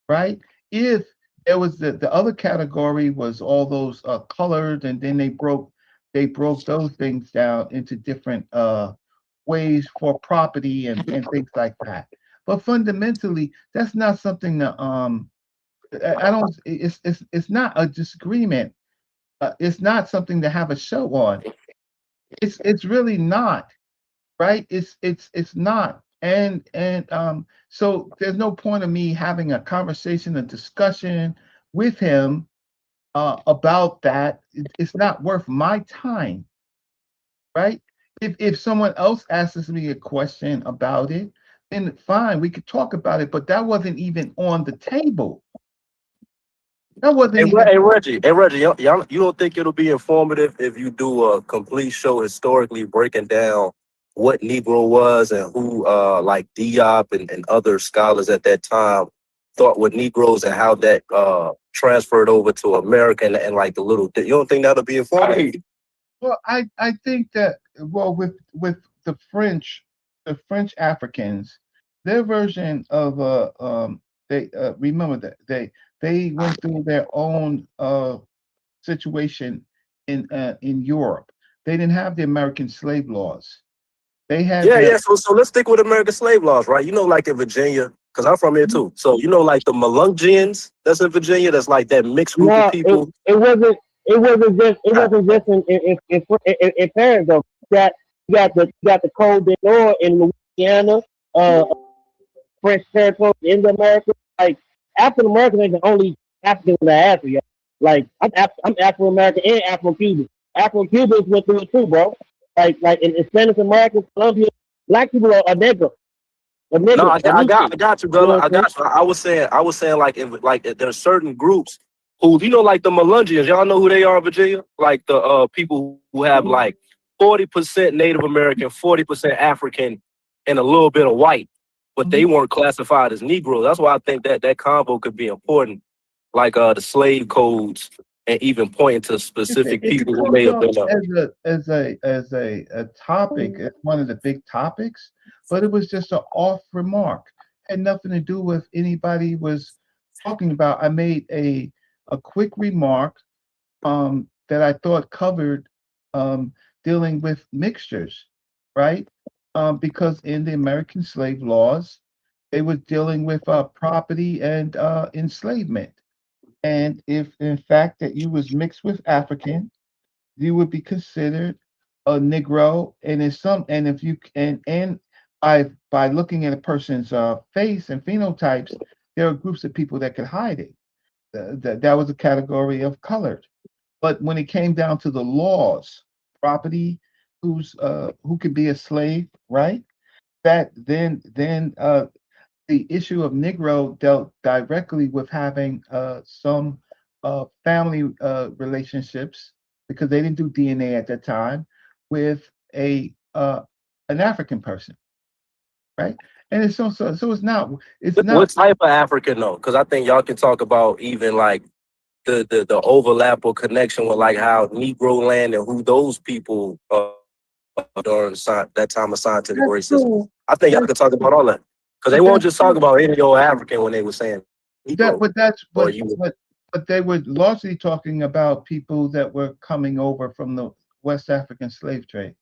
right? If there was the other category was all those colored, and then they broke those things down into different ways for property and things like that. But fundamentally, that's not something that I don't. It's not a disagreement. It's not something to have a show on. It's really not, right? It's not. And so there's no point of me having a conversation, a discussion with him about that. It's not worth my time, right? If someone else asks me a question about it, then fine, we could talk about it. But that wasn't even on the table. That wasn't even. Hey Reggie, y'all, you don't think it'll be informative if you do a complete show historically breaking down what Negro was and who like Diop and other scholars at that time thought were Negroes and how that transferred over to America and like the little you don't think that'll be informative? Well, I think that with the French Africans, their version of they remember that they went through their own situation in Europe. They didn't have the American slave laws. They had Yeah, their yeah. So let's stick with American slave laws, right? You know, like in Virginia, because I'm from here too. So you know, like the Melungeons that's in Virginia, that's like that mixed group of No, people. it wasn't just in Paris though. You got the Code du Nord in Louisiana, French territory in America. Like African American ain't the only African that I have here. Like I'm Afro American and Afro Cuban. Afro-Cubans went through it too, bro. Like in Spanish Americans, Colombia, black people are nigger. A No, nigger, a I Lucy. got you, You know brother. what I I'm saying? got you. I was saying, like there are certain groups who, like the Melungeons. Y'all know who they are in Virginia? Like the people who have like 40% Native American, 40% African, and a little bit of white, but they weren't classified as Negro. That's why I think that combo could be important, like the slave codes, and even pointing to specific It people who comes may have up been. as a topic, as one of the big topics, but it was just an off remark. Had nothing to do with anybody was talking about. I made a quick remark that I thought covered dealing with mixtures, right? Because in the American slave laws, they were dealing with property and enslavement. And if in fact that you was mixed with African, you would be considered a Negro. And if you and by looking at a person's face and phenotypes, there are groups of people that could hide it. That was a category of colored. But when it came down to the laws, property, who could be a slave, right? That then the issue of Negro dealt directly with having some family relationships because they didn't do DNA at that time with an African person, right? And it's so it's What not type of African though? Because I think y'all can talk about even like the overlap or connection with like how Negro land and who those people during that time of scientific that's racism. true. I think y'all That's could talk about all that because they but won't that's just talk true. about any old African when they were saying That Negro but that's or you. but they were largely talking about people that were coming over from the West African slave trade.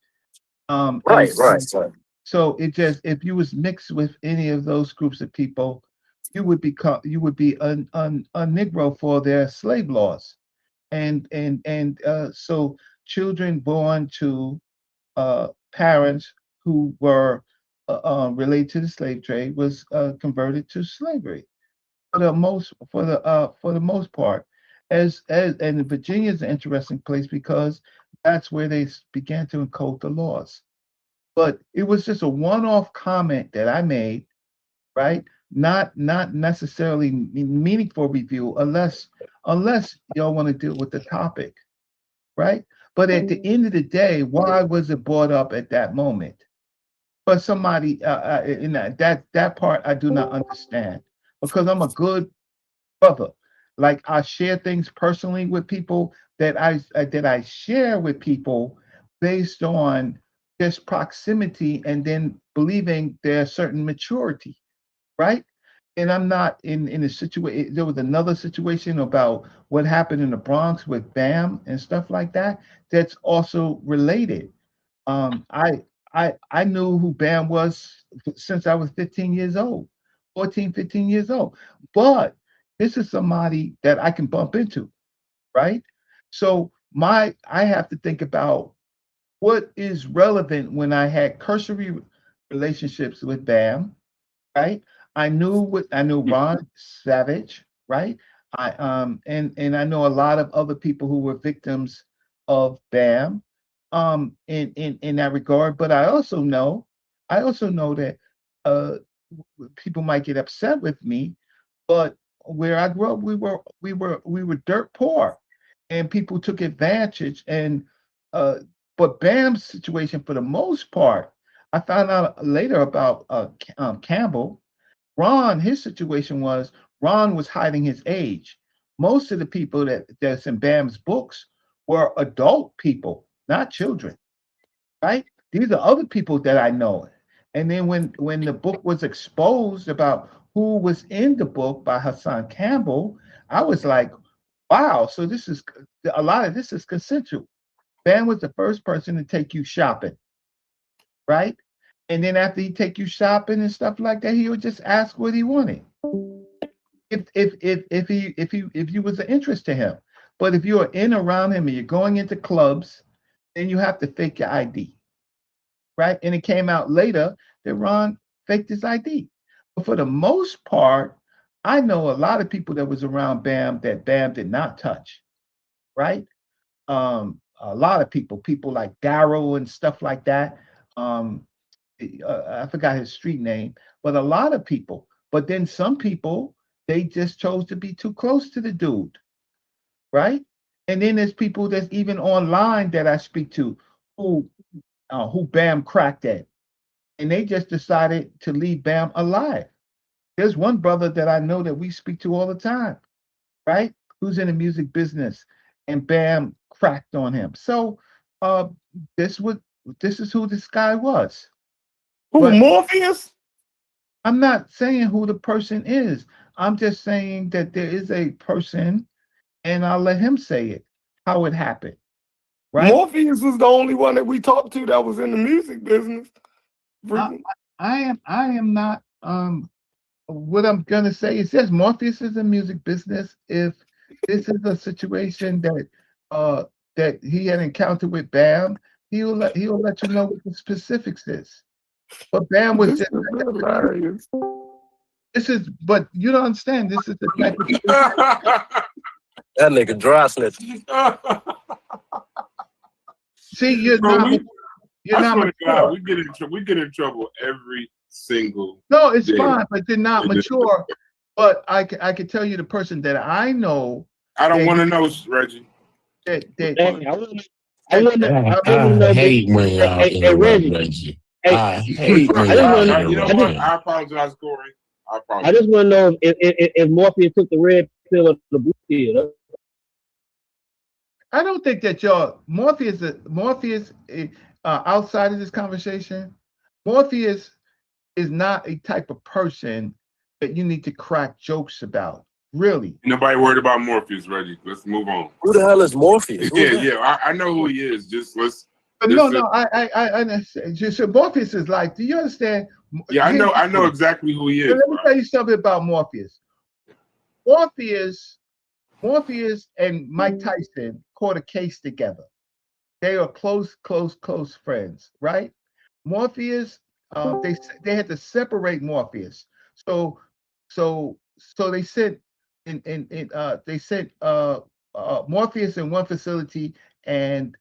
Right, right, And right. so it just if you was mixed with any of those groups of people, you would be a Negro for their slave laws. And so children born to parents who were related to the slave trade was converted to slavery for the most part. As and Virginia is an interesting place because that's where they began to encode the laws. But it was just a one-off comment that I made, right? Not necessarily meaningful review unless y'all want to deal with the topic, right? But at the end of the day, why was it brought up at that moment? But somebody in that part I do not understand because I'm a good brother. Like I share things personally with people that I share with people based on just proximity and then believing there's certain maturity, right? And I'm not in a situation. There was another situation about what happened in the Bronx with Bam and stuff like that. That's also related. Um, I I knew who Bam was since I was 15 years old, 14, 15 years old. But this is somebody that I can bump into, right? So I have to think about what is relevant when I had cursory relationships with Bam, right? I knew Ron Savage, right? And I know a lot of other people who were victims of BAM in that regard. But I also know that uh people might get upset with me, but where I grew up, we were dirt poor, and people took advantage. And uh, but Bam's situation, for the most part, I found out later about Campbell. Ron, his situation was Ron was hiding his age. Most of the people that's in Bam's books were adult people, not children, right? These are other people that I know. And then when the book was exposed about who was in the book by Hassan Campbell, I was like, wow, so this is a lot of this is consensual. Bam was the first person to take you shopping, right? And then after he take you shopping and stuff like that, he would just ask what he wanted. If you was an interest to him. But if you are in around him and you're going into clubs, then you have to fake your ID, right? And it came out later that Ron faked his ID. But for the most part, I know a lot of people that was around Bam that Bam did not touch, right? a lot of people like Darrow and stuff like that. I forgot his street name, but a lot of people. But then some people, they just chose to be too close to the dude, right? And then there's people that's even online that I speak to who Bam cracked at, and they just decided to leave Bam alive. There's one brother that I know that we speak to all the time, right? Who's in the music business, and Bam cracked on him. So this is who this guy was. Who, But Morpheus? I'm not saying who the person is. I'm just saying that there is a person, and I'll let him say it, how it happened. Right? Morpheus was the only one that we talked to that was in the music business. I am not. What I'm gonna say is yes, Morpheus is in music business. If this is a situation that he had encountered with Bam, he'll let you know what the specifics is. But Bam was just hilarious. This is, but you don't understand. This is the type of that nigga dry snitch. See, you're Bro, not. You're not mature. We get in trouble every single. No, it's day. fine, but they're not mature. But I can tell you the person that I know. I don't want to know, Reggie. I hate when y'all interrupt Reggie. I hate when y'all interrupt. You know what? I apologize, Corey. I just want to know if Morpheus took the red pill or the blue pill. I don't think that Morpheus outside of this conversation, Morpheus is not a type of person that you need to crack jokes about. Really. Nobody worried about Morpheus, Reggie. Let's move on. Who the hell is Morpheus? I know who he is. I understand. So Morpheus is like, do you understand? Yeah, I know exactly who he is. Let me tell you something about Morpheus. Morpheus and Mike Tyson caught a case together. They are close friends, right? Morpheus, they had to separate Morpheus. So they sent Morpheus in one facility and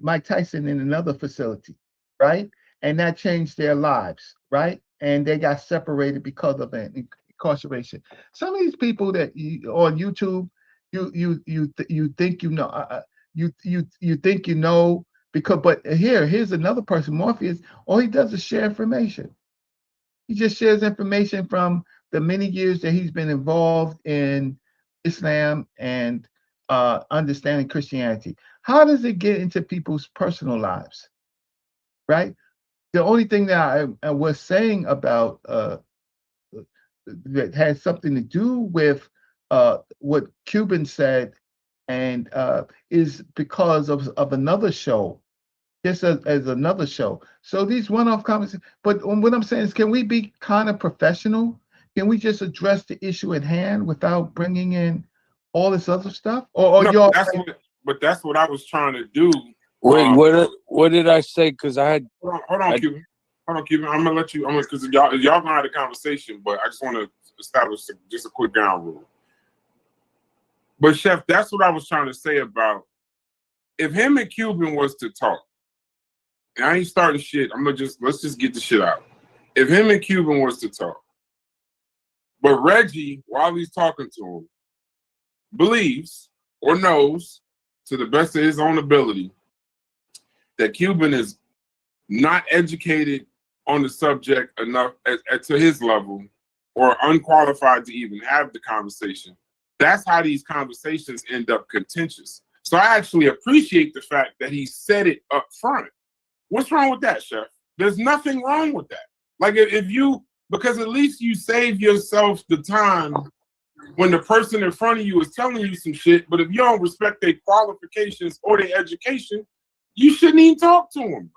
Mike Tyson in another facility, right? And that changed their lives, right? And they got separated because of an incarceration. Some of these people that on YouTube, you think you know, you think you know, because but here's another person, Morpheus. All he does is share information. He just shares information from the many years that he's been involved in Islam and understanding Christianity. How does it get into people's personal lives, right? The only thing that I was saying about that has something to do with what Cuban said, and is because of another show, just as another show. So these one-off comments, but what I'm saying is, can we be kind of professional? Can we just address the issue at hand without bringing in all this other stuff? That's what I was trying to do. Wait, what did I say? Because I had. Hold on, Cuban. I'm gonna let you. Because y'all gonna have a conversation, but I just want to establish just a quick ground rule. But Chef, that's what I was trying to say about if him and Cuban was to talk. And I ain't starting shit. Let's just get the shit out. If him and Cuban was to talk, but Reggie, while he's talking to him, believes or knows to the best of his own ability that Cuban is not educated on the subject enough to his level or unqualified to even have the conversation. That's how these conversations end up contentious. So I actually appreciate the fact that he said it up front. What's wrong with that, Chef? There's nothing wrong with that. Like because at least you save yourself the time when the person in front of you is telling you some shit, but if you don't respect their qualifications or their education, you shouldn't even talk to them,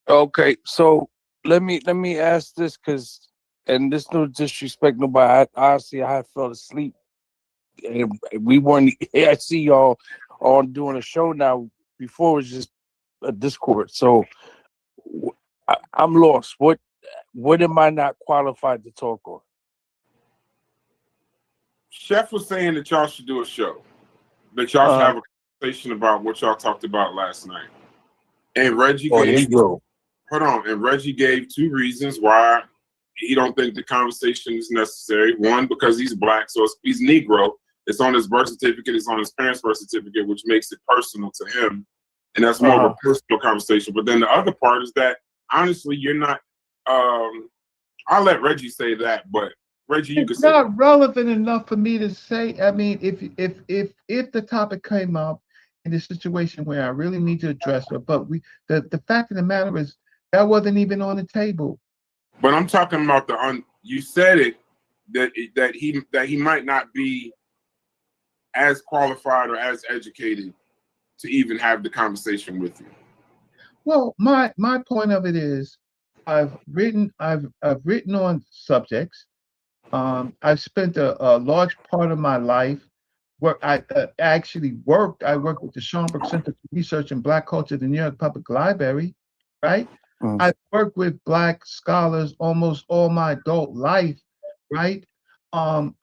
bro. Okay, so let me ask this, and this no disrespect nobody. Honestly, I had fell asleep. And we weren't. I see y'all on doing a show now. Before it was just a Discord. So I'm lost. What am I not qualified to talk on? Chef was saying that y'all should do a show. But y'all should have a conversation about what y'all talked about last night. And Reggie Negro. Hold on. And Reggie gave 2 reasons why he don't think the conversation is necessary. One, because he's black, so he's Negro. It's on his birth certificate. It's on his parents' birth certificate, which makes it personal to him. And that's more of a personal conversation. But then the other part is that, honestly, you're not I'll let Reggie say that, but Reggie, you can say it's not relevant enough for me to say. I mean, if the topic came up in a situation where I really need to address it, but the fact of the matter is that wasn't even on the table. But I'm talking about you said it that he might not be as qualified or as educated to even have the conversation with you. Well, my point of it is, I've written on subjects. I've spent a large part of my life where I worked with the Schomburg Center for Research in Black Culture at the New York Public Library, right? I've worked with Black scholars almost all my adult life, right? In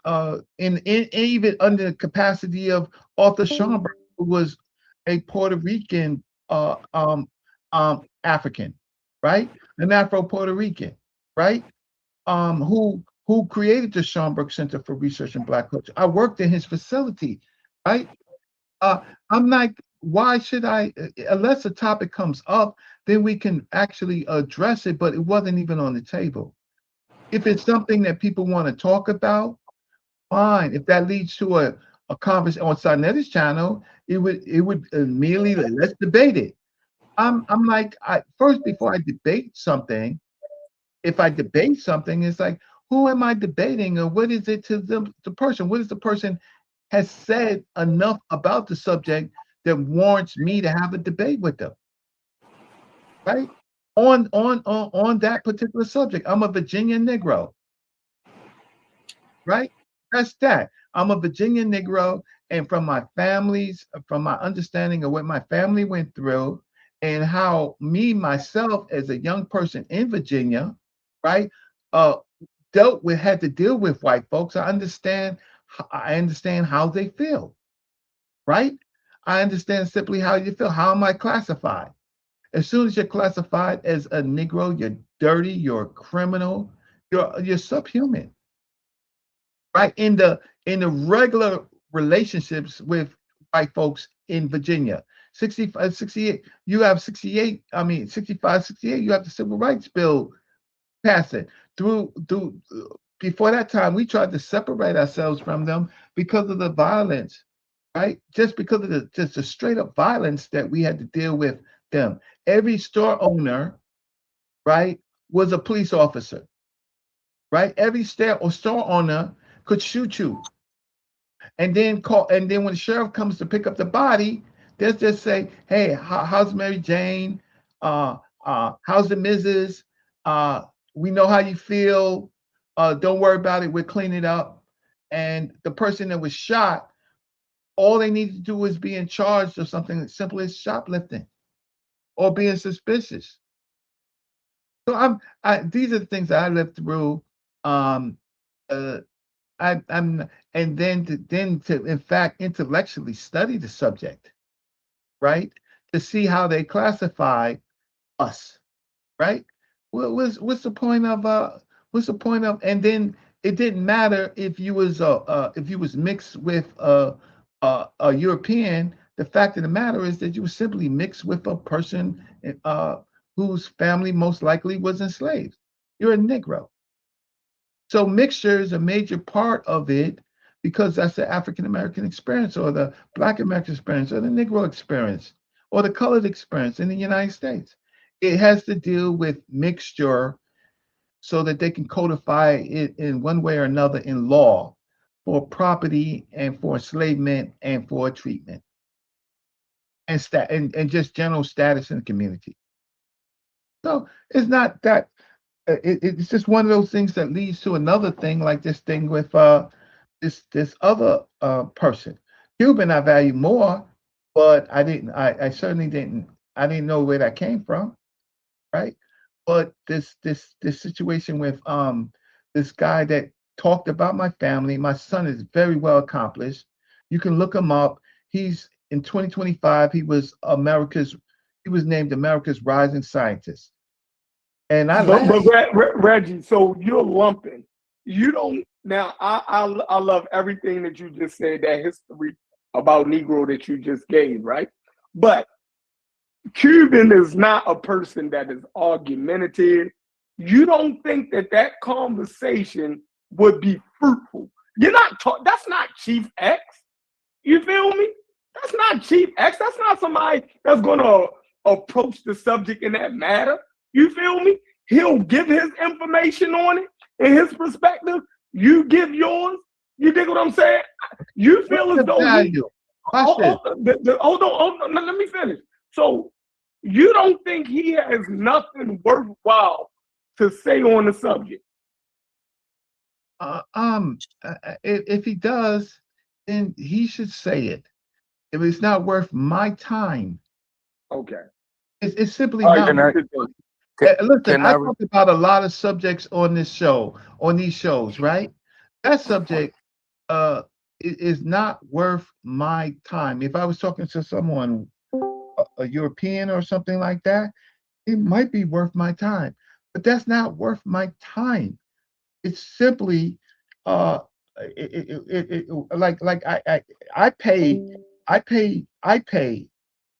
even under the capacity of Arthur Schomburg, who was a Puerto Rican African, right? An Afro-Puerto Rican, right? Who created the Schomburg Center for Research in Black Culture. I worked in his facility, right? I'm like, why should I, unless a topic comes up, then we can actually address it, but it wasn't even on the table. If it's something that people want to talk about, fine. If that leads to a conversation on Sarnetti's channel, it would immediately, let's debate it. I'm like, first, before I debate something, if I debate something, it's like, who am I debating, or what is it to the person? What is the person has said enough about the subject that warrants me to have a debate with them, right? On that particular subject. I'm a Virginia Negro, right? That's that. I'm a Virginia Negro, and from my understanding of what my family went through, and how myself as a young person in Virginia, right, had to deal with white folks. I understand how they feel, right? I understand simply how you feel. How am I classified? As soon as you're classified as a Negro, you're dirty, you're a criminal, you're subhuman, right? In the regular relationships with white folks in Virginia. 65, 68, you have 68, 65, 68, you have the Civil Rights Bill passing. Before that time, we tried to separate ourselves from them because of the violence, right? Just because of the straight up violence that we had to deal with them. Every store owner, right, was a police officer, right? Every store owner could shoot you. And then when the sheriff comes to pick up the body, they'll just say, hey, how's Mary Jane? How's the Mrs.? We know how you feel. Don't worry about it. We'll clean it up. And the person that was shot, all they need to do is be in charge of something as simple as shoplifting or being suspicious. So these are the things that I lived through. And then to in fact intellectually study the subject, right? To see how they classify us, right? What's the point of and then it didn't matter if you was mixed with a European. The fact of the matter is that you were simply mixed with a person whose family most likely was enslaved. You're a Negro. So mixture is a major part of it, because that's the African American experience, or the Black American experience, or the Negro experience, or the colored experience in the United States. It has to deal with mixture so that they can codify it in one way or another in law for property and for enslavement and for treatment and just general status in the community. So it's not that it's just one of those things that leads to another thing, like this thing with this other person. Cuban I value more, but I certainly didn't know where that came from, right? But this situation with this guy that talked about my family. My son is very well accomplished. You can look him up. he's in 2025. He was named America's Rising Scientist. And I but Reggie, so you're lumping. You don't now. I love everything that you just said. That history about Negro that you just gave, right? But Cuban is not a person that is argumentative. You don't think that conversation would be fruitful? You're not. That's not Chief X. You feel me? That's not Chief X. That's not somebody that's gonna approach the subject in that matter. You feel me? He'll give his information on it and his perspective. You give yours. You dig what I'm saying? You feel as though hold on. Let me finish. So you don't think he has nothing worthwhile to say on the subject? If he does, then he should say it. If it's not worth my time, okay. It's simply not. Listen, I talked about a lot of subjects on this show, on these shows, right? That subject is not worth my time. If I was talking to someone, a European or something like that, it might be worth my time, but that's not worth my time. It's simply like I pay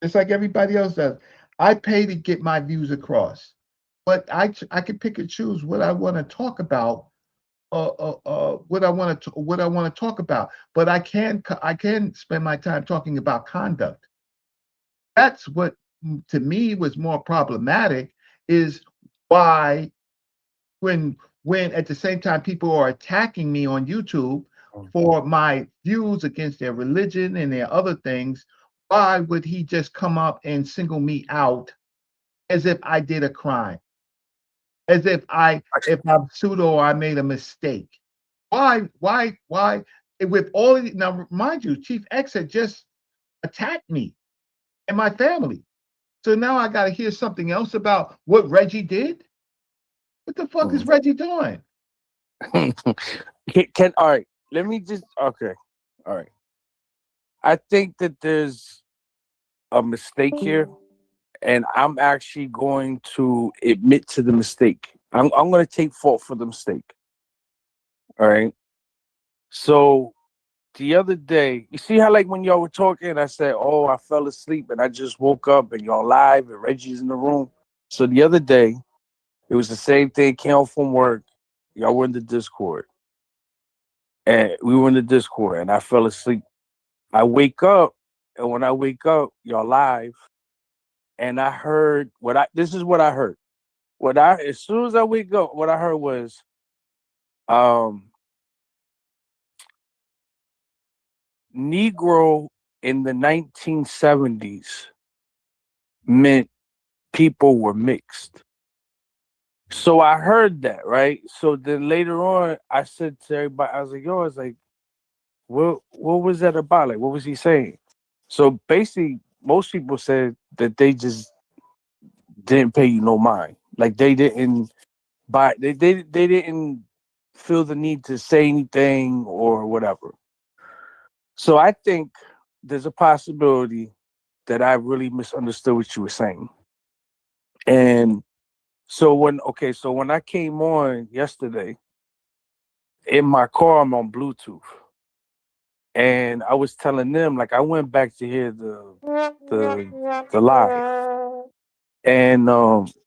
just like everybody else does. I pay to get my views across, but I can pick and choose what I want to talk about, what I want to talk about. But I can spend my time talking about conduct. That's what to me was more problematic. Is why when at the same time people are attacking me on YouTube for my views against their religion and their other things, why would he just come up and single me out as if I did a crime? As if I'm pseudo or I made a mistake. Why? With all of now, mind you, Chief X had just attacked me and my family. So now I got to hear something else about what Reggie did. What the fuck is Reggie doing? All right. Let me just okay. All right. I think that there's a mistake here, and I'm actually going to admit to the mistake. I'm going to take fault for the mistake. All right. So the other day, you see how like when y'all were talking, I said, "Oh, I fell asleep and I just woke up and y'all live and Reggie's in the room." So the other day, it was the same thing. Came home from work. Y'all were in the Discord. And we were in the Discord and I fell asleep. I wake up, and when I wake up, y'all live. And I heard this is what I heard. As soon as I wake up, what I heard was Negro in the 1970s meant people were mixed. So I heard that, right? So then later on, I said to everybody, I was like, yo, it's like, what was that about? Like, what was he saying? So basically, most people said that they just didn't pay you no mind. Like they didn't they didn't feel the need to say anything or whatever. So I think there's a possibility that I really misunderstood what you were saying. And so when I came on yesterday, in my car, I'm on Bluetooth. And I was telling them, like, I went back to hear the live. And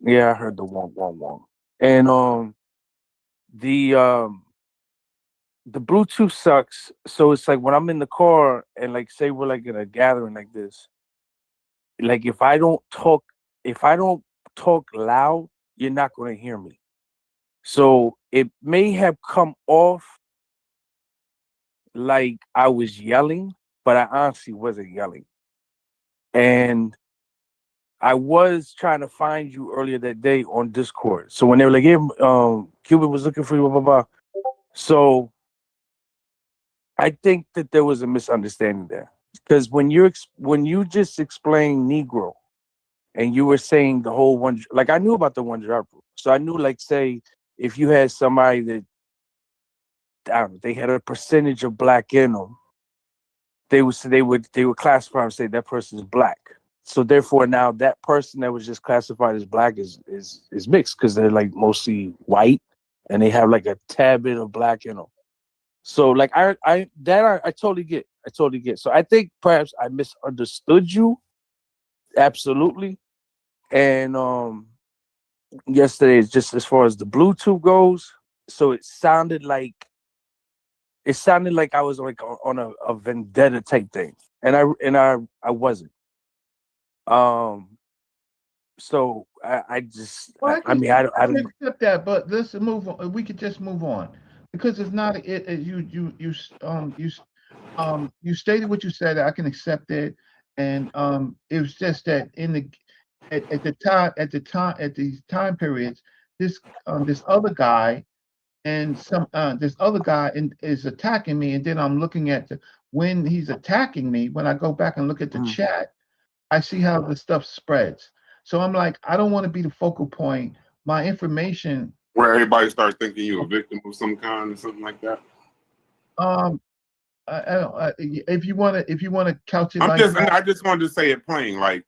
yeah, I heard the wong. And the Bluetooth sucks. So it's like when I'm in the car and like say we're like in a gathering like this, like if I don't talk loud, you're not gonna hear me. So it may have come off like I was yelling, but I honestly wasn't yelling. And I was trying to find you earlier that day on Discord. So when they were like, "Yeah, Cuban was looking for you," blah blah blah. So I think that there was a misunderstanding there, because when you just explained Negro, and you were saying the whole one, like I knew about the one drop rule, so I knew, like, say if you had somebody that I don't know, they had a percentage of black in them, they would classify and say that person is black. So therefore now that person that was just classified as black is mixed because they're like mostly white and they have like a tad bit of black in them. So like I totally get. I totally get. So I think perhaps I misunderstood you. Absolutely. And yesterday, just as far as the Bluetooth goes, so it sounded like I was like on a vendetta type thing, and I wasn't. So I just Well, I mean I don't accept that, but let's move on. We could just move on because it's not you stated what you said. I can accept it, and it was just that at these time periods, this other guy and this other guy is attacking me, and then I'm looking at when he's attacking me. When I go back and look at the chat, I see how the stuff spreads. So I'm like, I don't want to be the focal point. My information. Where everybody starts thinking you're a victim of some kind or something like that. If you want to couch it I just wanted to say it plain. Like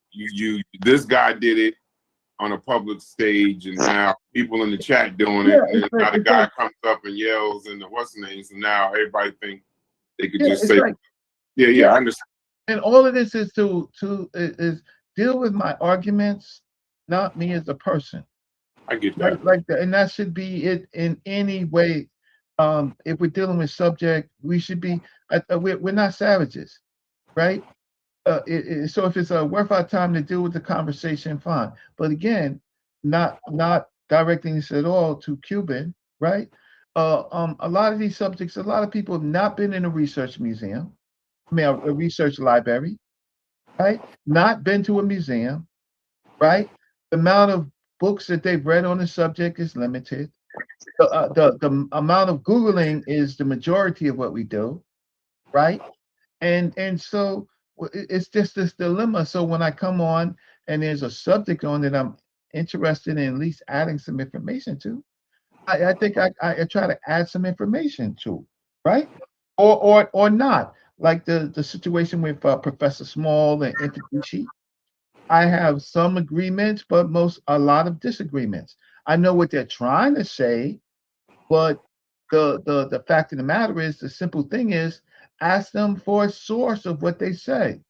this guy did it on a public stage, and now people in the chat doing it. And now the guy comes up and yells and what's the name? So now everybody think they could just say, I understand. And all of this is to deal with my arguments, not me as a person. I get that. Like that, and that should be it in any way. If we're dealing with subject, we should be. We're not savages, right? So if it's worth our time to deal with the conversation, fine. But again, not directing this at all to Cuban, right? A lot of these subjects, a lot of people have not been in a research museum. I mean, a research library, right? Not been to a museum, right? The amount of books that they've read on the subject is limited. The amount of Googling is the majority of what we do, right? And so it's just this dilemma. So when I come on and there's a subject on that I'm interested in at least adding some information to, I think I try to add some information to, right? Or not. Like the situation with Professor Small and Introducci. I have some agreements, but a lot of disagreements. I know what they're trying to say, but the fact of the matter is, the simple thing is, ask them for a source of what they say.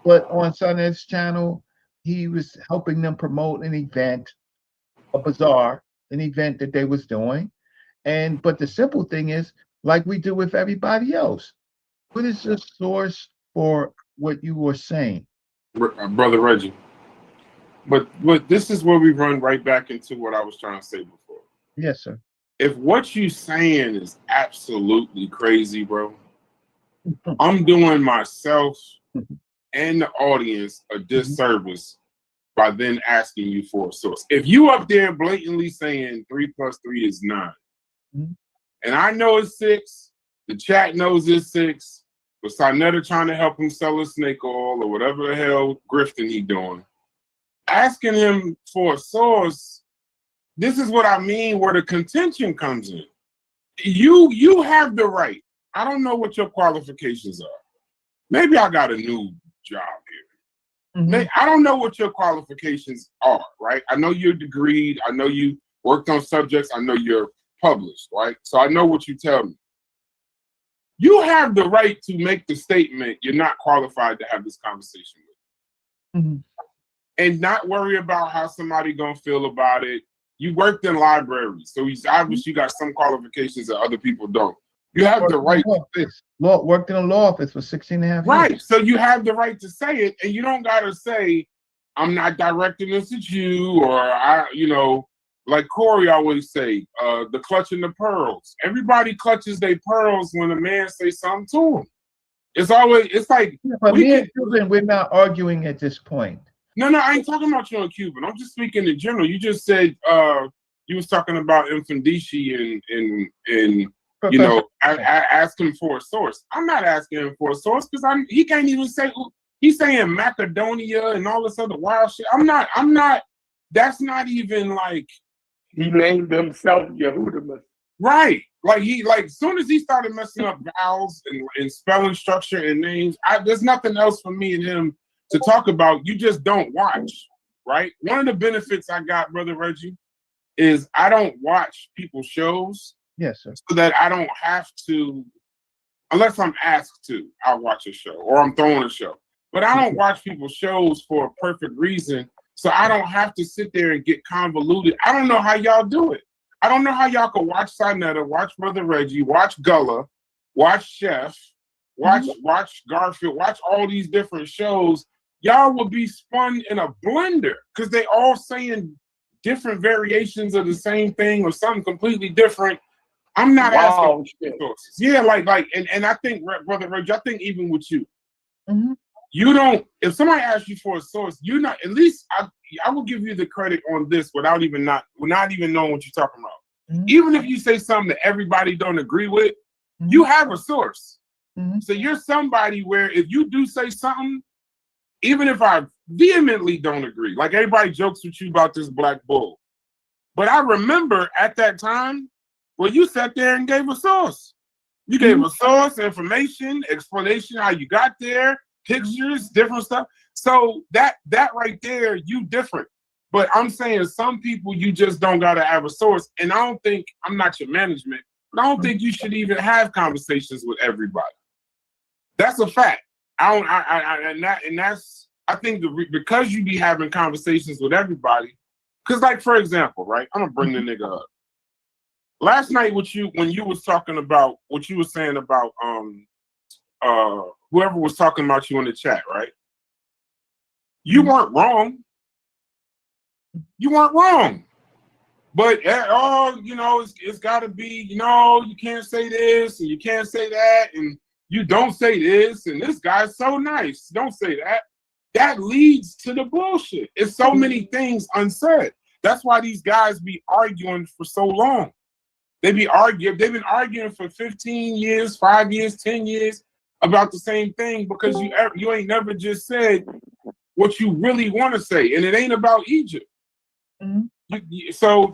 But on Sonet's channel, he was helping them promote an event, a bazaar, an event that they was doing. But the simple thing is, like we do with everybody else, what is the source for what you were saying? Brother Reggie. But this is where we run right back into what I was trying to say before. Yes, sir. If what you saying is absolutely crazy, bro, I'm doing myself and the audience a disservice by then asking you for a source. If you up there blatantly saying 3 + 3 is 9, and I know it's 6, the chat knows it's 6, but Sonetta trying to help him sell his snake oil or whatever the hell grifting he doing, asking him for a source, this is what I mean where the contention comes in. You have the right. I don't know what your qualifications are. Maybe I got a new job here. I don't know what your qualifications are, right? I know you're degreed. I know you worked on subjects. I know you're published, right? So I know what you tell me. You have the right to make the statement you're not qualified to have this conversation with. And not worry about how somebody gonna feel about it. You worked in libraries, so he's obviously got some qualifications that other people don't. You have the right to say it. Worked in a law office for 16.5 years. Right, so you have the right to say it, and you don't gotta say, I'm not directing this at you, or like Corey always say, the clutching the pearls. Everybody clutches their pearls when a man says something to them. It's like but me and Cuban, we're not arguing at this point. No, I ain't talking about you and Cuban. I'm just speaking in general. You just said you was talking about Infandici and ask him for a source. I'm not asking him for a source because he can't even say he's saying Macedonia and all this other wild shit. I'm not. That's not even like he named himself Yehudimus. Right. Like soon as he started messing up vowels and spelling structure and names, there's nothing else for me and him to talk about. You just don't watch, right? One of the benefits I got, Brother Reggie, is I don't watch people's shows. Yes, sir. So that I don't have to, unless I'm asked to, I'll watch a show or I'm throwing a show. But I don't watch people's shows for a perfect reason. So I don't have to sit there and get convoluted. I don't know how y'all do it. I don't know how y'all can watch Sinetta, watch Brother Reggie, watch Gullah, watch Chef, watch Garfield, watch all these different shows. Y'all will be spun in a blender because they all saying different variations of the same thing or something completely different. I'm not asking sources. Yeah, and I think, Brother Reggie, I think even with you, you don't, if somebody asks you for a source, you're not, at least I will give you the credit on this without even not knowing what you're talking about. Even if you say something that everybody don't agree with, you have a source. So you're somebody where if you do say something, even if I vehemently don't agree, like everybody jokes with you about this black bull. But I remember at that time, well, you sat there and gave a source. You gave a source, information, explanation, how you got there, pictures, different stuff. So that right there, you different. But I'm saying some people you just don't gotta have a source. And I don't think, I'm not your management, but I don't think you should even have conversations with everybody. That's a fact. I think because you be having conversations with everybody, because like for example, right? I'm gonna bring the nigga up. Last night, when you was talking about what you were saying about whoever was talking about you in the chat, right? You weren't wrong. You weren't wrong. But it's got to be, you can't say this and you can't say that and you don't say this and this guy's so nice. Don't say that. That leads to the bullshit. It's so many things unsaid. That's why these guys be arguing for so long. They've been arguing for 15 years, 5 years, 10 years about the same thing because you ain't never just said what you really want to say, and it ain't about Egypt. So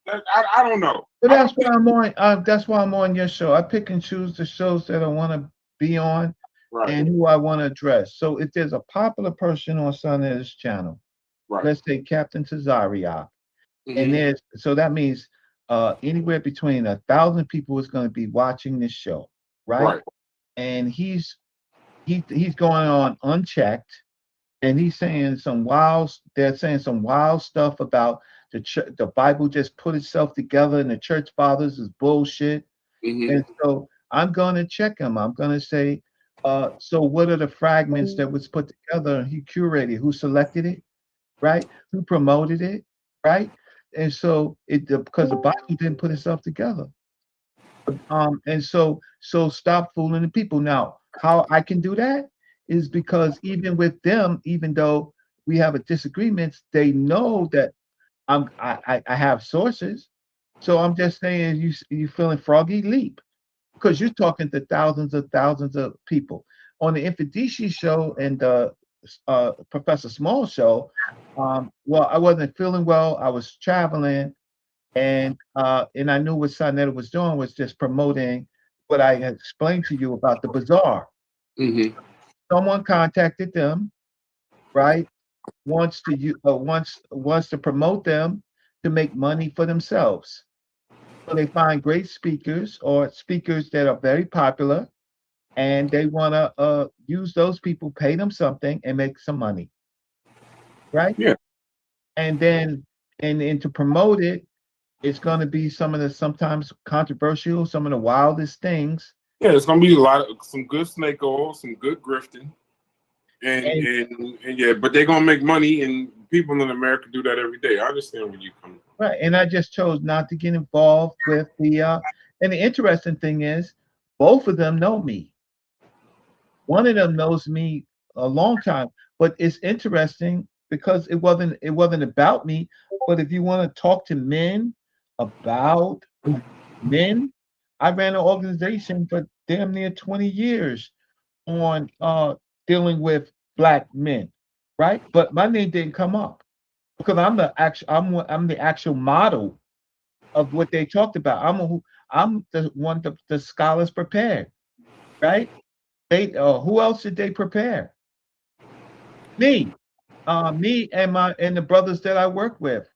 I don't know. But that's why I'm on. That's why I'm on your show. I pick and choose the shows that I want to be on, and who I want to address. So if there's a popular person on Sundays channel, let's say Captain Tazariak, and so that means anywhere between 1,000 people is going to be watching this show, right? And he's going on unchecked, and he's saying they're saying some wild stuff about the Bible just put itself together and the church fathers is bullshit. And so I'm going to check him. I'm going to say, so what are the fragments that was put together? He curated, who selected it, right? Who promoted it, right? And so because the Bible didn't put itself together. And so stop fooling the people. Now, how I can do that is because even with them, even though we have a disagreement, they know that I have sources. So I'm just saying you feeling froggy leap because you're talking to thousands of people. On the Infidisi show and the Professor Small show, well, I wasn't feeling well. I was traveling, and I knew what Sinetta was doing was just promoting what I had explained to you about the bazaar. Someone contacted them, right? Wants to promote them to make money for themselves. So they find great speakers or speakers that are very popular, and they want to use those people, pay them something, and make some money, right? Yeah. And then and to promote it, it's going to be sometimes controversial, some of the wildest things. Yeah, it's going to be some good snake oil, some good grifting. And yeah, but they're gonna make money, and people in America do that every day. I understand where you come from. Right, and I just chose not to get involved with the. And the interesting thing is, both of them know me. One of them knows me a long time, but it's interesting because it wasn't about me. But if you want to talk to men about men, I ran an organization for damn near 20 years on dealing with Black men, right? But my name didn't come up because I'm the actual model of what they talked about. I'm the one the scholars prepared, right? They who else did they prepare? Me. Me and the brothers that I work with.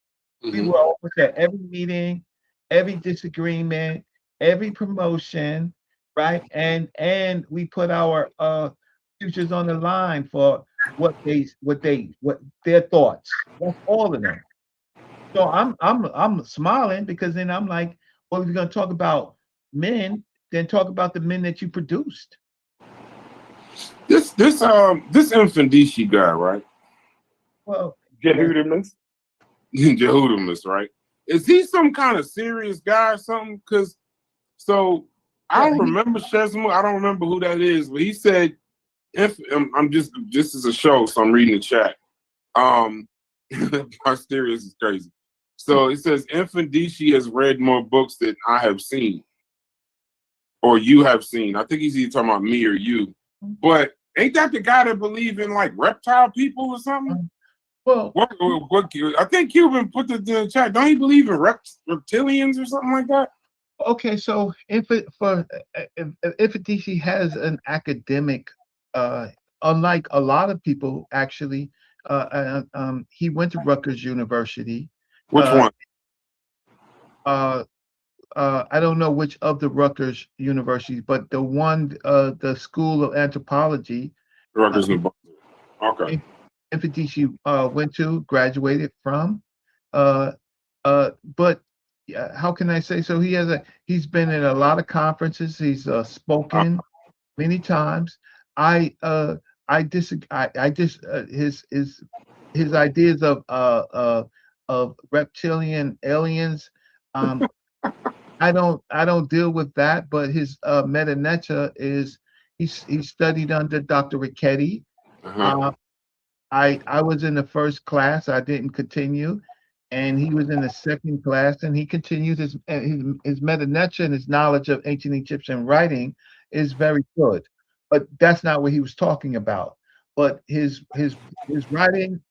We were always at every meeting, every disagreement, every promotion, right? And we put our futures on the line for what their thoughts. That's all of them. So I'm smiling because then I'm like, well, if you're gonna talk about men, then talk about the men that you produced. This Infandishi guy, right? Well, Jehudimus. Jehudimus, right? Is he some kind of serious guy or something? Because I don't remember Shesma. I don't remember who that is, but he said, "If I'm just this is a show, so I'm reading the chat." Mysterious is crazy. So it says Infandishi has read more books than I have seen, or you have seen. I think he's either talking about me or you. But ain't that the guy that believe in like reptile people or something? Well, what I think Cuban put this in the chat. Don't he believe in reptilians or something like that? Okay, so Infandishi has an academic, unlike a lot of people actually. He went to Rutgers University. Which one? I don't know which of the Rutgers universities, but the one, the School of Anthropology. Rutgers New Brunswick. Okay. Infandishi went to, graduated from, but how can I say so? He's been in a lot of conferences. He's spoken many times. His ideas of reptilian aliens. I don't deal with that, but his meta necha is he studied under Dr. Richetti. I was in the first class. I didn't continue, and he was in the second class, and he continued his meta necha and his knowledge of ancient Egyptian writing is very good. But that's not what he was talking about. But his writing.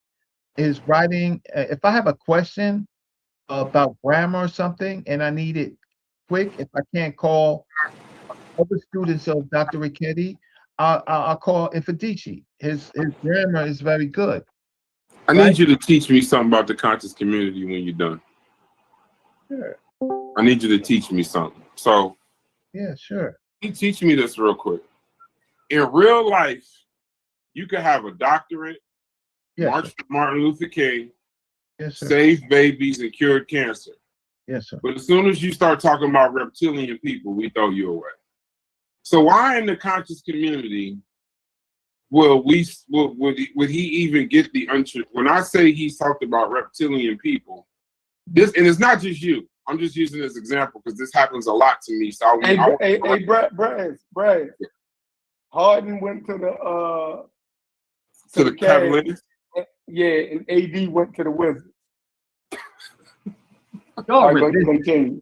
If I have a question about grammar or something, and I need it quick, if I can't call other students of Dr. Richetti, I'll call Infandishi. His grammar is very good. I need you to teach me something about the conscious community when you're done. Sure. I need you to teach me something. So, yeah, sure. Can you teach me this real quick? In real life, you can have a doctorate, march for Martin Luther King, saved babies, and cured cancer. Yes, sir. But as soon as you start talking about reptilian people, we throw you away. So why in the conscious community would he even get the untruth? When I say he's talked about reptilian people, and it's not just you. I'm just using this example because this happens a lot to me. So Brad. Harden went to the Cavaliers. Yeah, and AD went to the Wizards. Y'all are religious.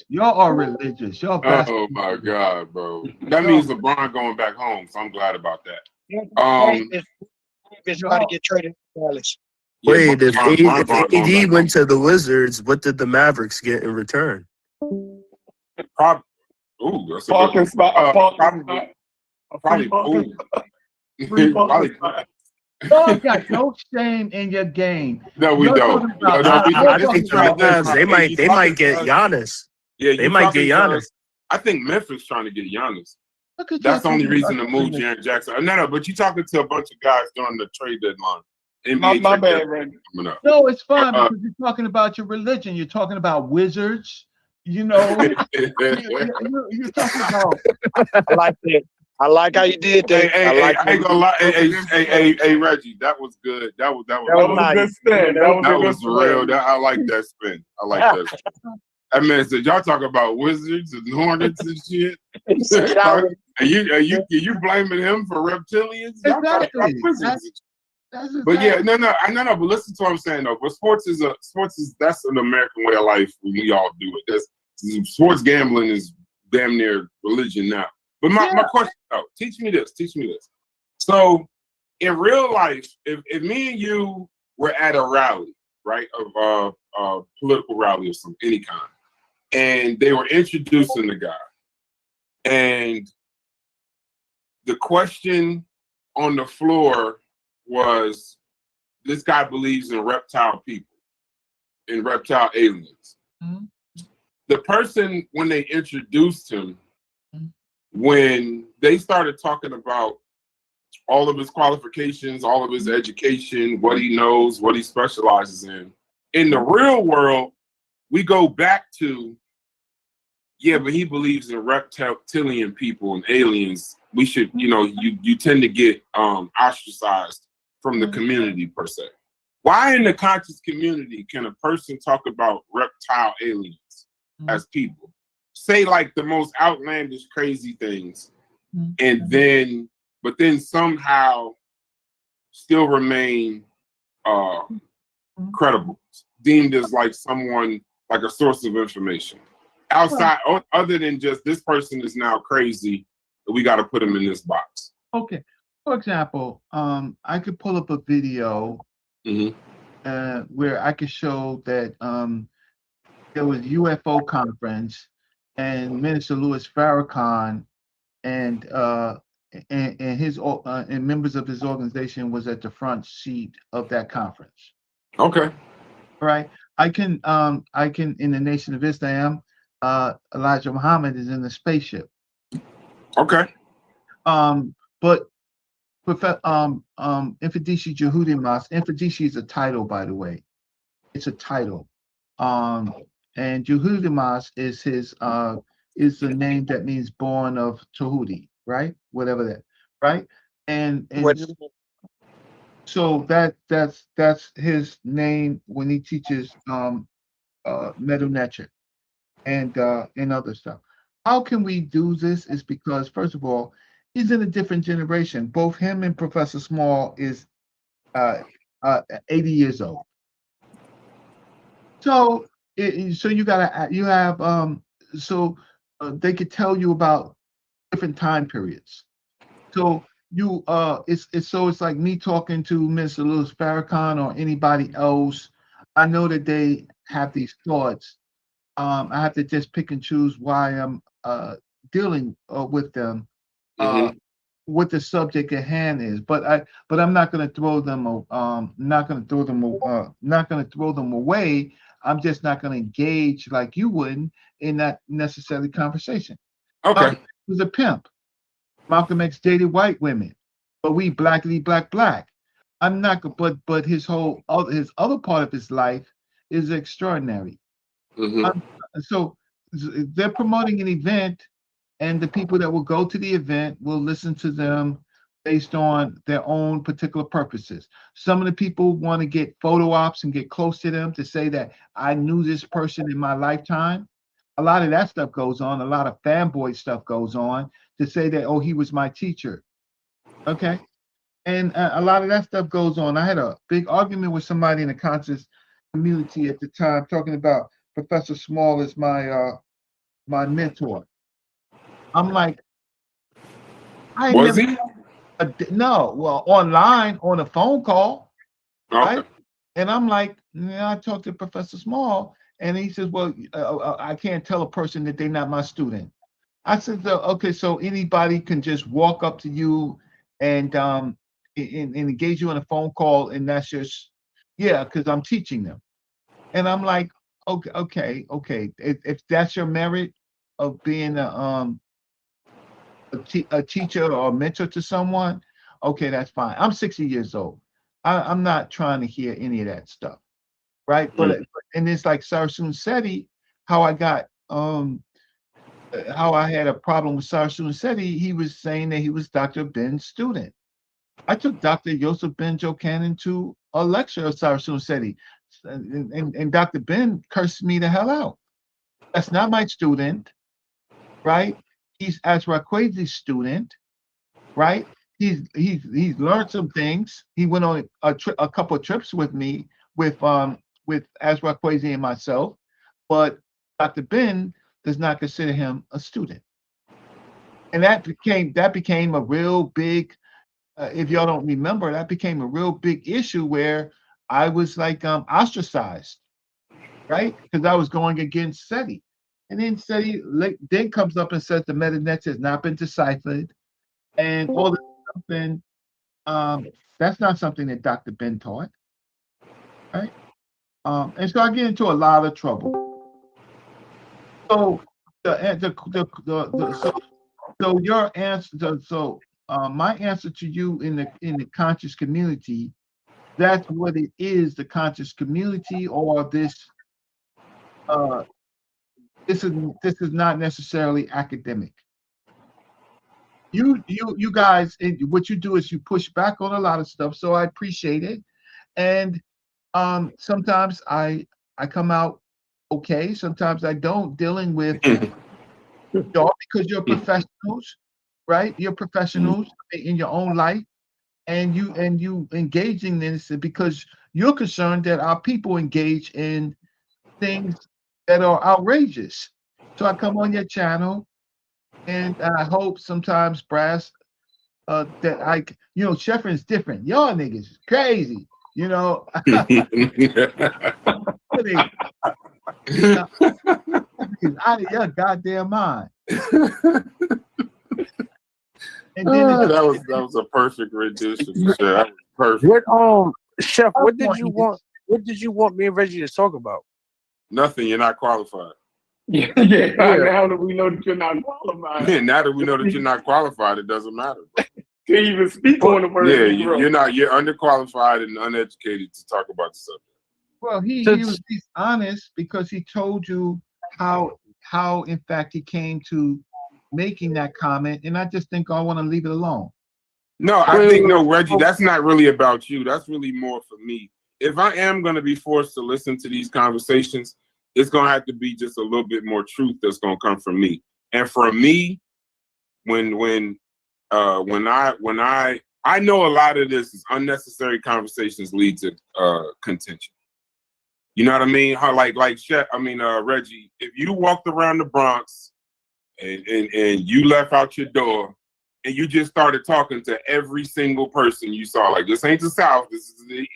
Y'all are religious. Y'all oh my God, bro. That means LeBron going back home, so I'm glad about that. It's about to get traded to Dallas. Wait, if AD went to the Wizards, what did the Mavericks get in return? Probably. Ooh, that's a parking good spot. Probably. Y'all got no shame in your game. No, we don't. I think they might get Giannis. Yeah, they might get Giannis. I think Memphis trying to get Giannis. That's the only reason to move Jaren Jackson. No, but you're talking to a bunch of guys during the trade deadline. My bad, Randy. No, it's fine because you're talking about your religion. You're talking about wizards. You know, you're talking about. I like that. I like how you did that. I ain't gonna lie. Hey, Reggie, that was good. That was a good spin. That was real. I like that spin. I like that. That man said, y'all talk about wizards and hornets and shit. and you blaming him for reptilians? Exactly. But yeah, no. But listen to what I'm saying though. But sports is that's an American way of life. We all do it. Sports gambling is damn near religion now. But my question, teach me this. So in real life, if me and you were at a rally, right, of political rally of some any kind, and they were introducing the guy, and the question on the floor was, this guy believes in reptile people, in reptile aliens. Mm-hmm. The person, when they introduced him, Mm-hmm. when they started talking about all of his qualifications, all of his education, what he knows, what he specializes in the real world, we go back to, yeah, but he believes in reptilian people and aliens. We should, you tend to get ostracized from the community per se. Why in the conscious community can a person talk about reptile aliens as people? Say like the most outlandish, crazy things, and then, but then somehow still remain credible, deemed as like someone, like a source of information. Outside, other than just this person is now crazy, we got to put him in this box. Okay. For example, I could pull up a video where I could show that there was UFO conference and Minister Louis Farrakhan and his and members of his organization was at the front seat of that conference. Okay. Right. I can in the Nation of Islam, Elijah Muhammad is in the spaceship. Okay. But Infadishi Jehudi Mas, Infadishi is a title, by the way. It's a title. And Jehudi Mas is his is the name that means born of Tahuti, right? Whatever that, right? And so that's his name when he teaches Medu Neter and other stuff. How can we do this? Is because first of all, he's in a different generation. Both him and Professor Small is 80 years old. So you have they could tell you about different time periods. So it's like me talking to Mr. Louis Farrakhan or anybody else. I know that they have these thoughts. I have to just pick and choose why I'm dealing with them, what the subject at hand is. But I'm not going to throw them. Not going to throw them away. I'm just not going to engage like you wouldn't in that necessary conversation. Okay. Malcolm was a pimp. Malcolm X dated white women, but we black. I'm not. But his other part of his life is extraordinary. So they're promoting an event, and the people that will go to the event will listen to them based on their own particular purposes. Some of the people want to get photo ops and get close to them to say that I knew this person in my lifetime. A lot of that stuff goes on. A lot of fanboy stuff goes on to say that, oh, he was my teacher. Okay. And a lot of that stuff goes on. I had a big argument with somebody in the conscious community at the time talking about Professor Small as my mentor. I'm like, no, well, online on a phone call, right? And I'm like, I talked to Professor Small, and he says, well, I can't tell a person that they're not my student. I said, okay, so anybody can just walk up to you and engage you in a phone call, and that's just, yeah, because I'm teaching them. And I'm like, okay. If that's your merit of being a teacher or a mentor to someone, okay, that's fine. I'm 60 years old. I'm not trying to hear any of that stuff, right? But and it's like Sarasun Seti, how I had a problem with Sarasun Seti. He was saying that he was Dr. Ben's student. I took Dr. Yosef Ben Jokanan to a lecture of Sarasun Seti, and Dr. Ben cursed me the hell out. That's not my student, right? He's Azra Kwesi's student, right? He's learned some things. He went on a couple of trips with me, with Azra Kwesi and myself, but Dr. Ben does not consider him a student. And that became a real big, if y'all don't remember, that became a real big issue where I was like ostracized, right? Because I was going against SETI. And then SETI then comes up and says the MetaNet has not been deciphered and all this stuff. And that's not something that Dr. Ben taught, right? And so I get into a lot of trouble. So so your answer, my answer to you in the conscious community, that's what it is, the conscious community, or this is not necessarily academic. You guys, what you do is you push back on a lot of stuff, so I appreciate it. And sometimes I come out okay, sometimes I don't, dealing with y'all, because you're professionals, right? You're professionals in your own life, and you engaging in this because you're concerned that our people engage in things that are outrageous. So I come on your channel, and I hope sometimes, Brass, that Sheffrin's different. Y'all niggas is crazy, out of your goddamn mind. And then that was a perfect rendition. That was perfect. What Chef, what did you want me and Reggie to talk about? Nothing. You're not qualified. Yeah. Now that we know that you're not qualified. Yeah, now that we know that you're not qualified, it doesn't matter. Can't even speak on the word. Yeah, you're underqualified and uneducated to talk about the subject. Well, he's honest because he told you how in fact he came to making that comment, and I just think I want to leave it alone. No, I think Reggie, that's not really about you. That's really more for me. If I am going to be forced to listen to these conversations, it's going to have to be just a little bit more truth that's going to come from me. And for me, when I know a lot of this is unnecessary conversations lead to contention. You know what I mean? How Reggie, if you walked around the Bronx and you left out your door and you just started talking to every single person you saw, like this ain't the South, this is the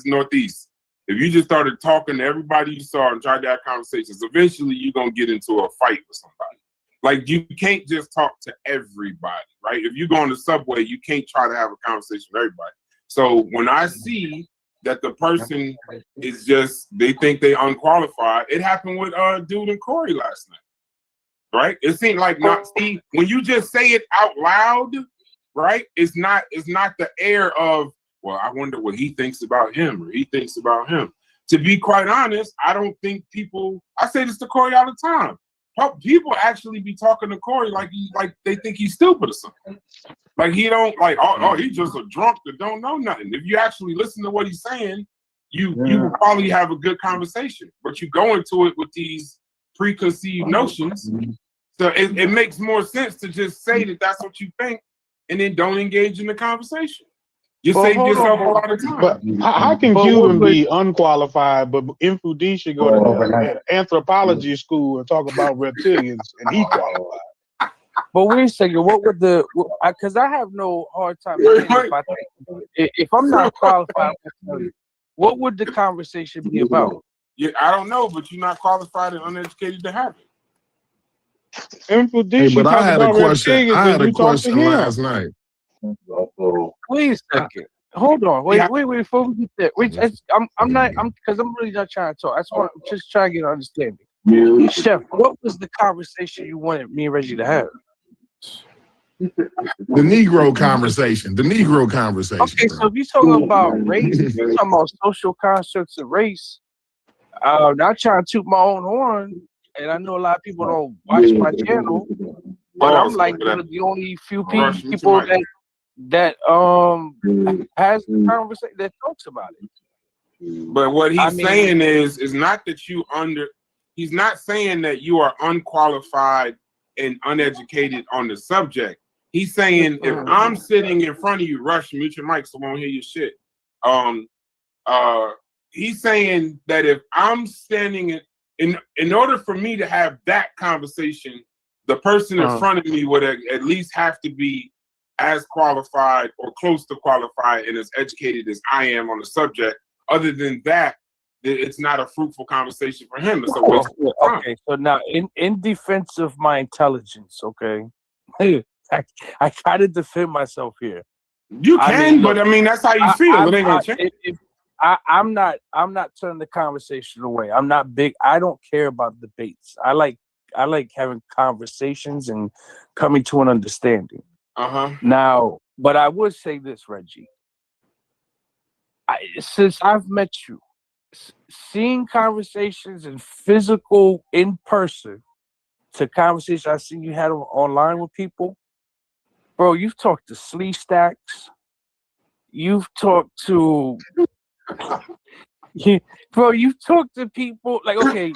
Northeast. If you just started talking to everybody you saw and tried to have conversations, eventually you're gonna get into a fight with somebody. Like, you can't just talk to everybody, right? If you go on the subway, you can't try to have a conversation with everybody. So when I see that the person is they think they unqualified, it happened with Dude and Corey last night, right? It seemed like when you just say it out loud, right? It's not the air of, well, I wonder what he thinks about him or he thinks about him. To be quite honest, I don't think I say this to Corey all the time. People actually be talking to Corey like they think he's stupid or something. Like he don't he's just a drunk that don't know nothing. If you actually listen to what he's saying, you will probably have a good conversation. But you go into it with these preconceived notions. So it makes more sense to just say that that's what you think and then don't engage in the conversation. You save yourself a lot of time. But how can Cuban be unqualified, but Infudi should go to anthropology school and talk about reptilians, and he qualified? But wait a second, what would because I have no hard time if I'm not qualified, what would the conversation be about? Yeah, I don't know, but you're not qualified and uneducated to have it. Infudi, but I had a question. I had a question last night. Wait a second. Hold on. Wait. Before we get there, I'm really not trying to talk. I just trying to get an understanding. Chef, what was the conversation you wanted me and Reggie to have? The Negro conversation. Okay, so if you're talking about race, you're talking about social constructs of race. Not trying to toot my own horn, and I know a lot of people don't watch my channel, but I'm like one of the only few people that has the conversation that talks about it. But what he's saying is not that he's not saying that you are unqualified and uneducated on the subject. He's saying if I'm sitting in front of you, Rush, mute your mic so I won't hear your shit. He's saying that if I'm standing in order for me to have that conversation, the person in front of me would at least have to be as qualified or close to qualified and as educated as I am on the subject. other than that, it's not a fruitful conversation for him. It's a waste of time. Okay, so now in defense of my intelligence, okay, I try to defend myself here. You can, but I mean that's how you feel. It ain't gonna change. I'm not turning the conversation away. I'm not big. I don't care about debates. I like having conversations and coming to an understanding. Now, but I would say this, Reggie. Since I've met you, seeing conversations in physical, in person, to conversations I see you had online with people, bro, you've talked to Slee Stacks. You've talked to, bro. You've talked to people like, okay,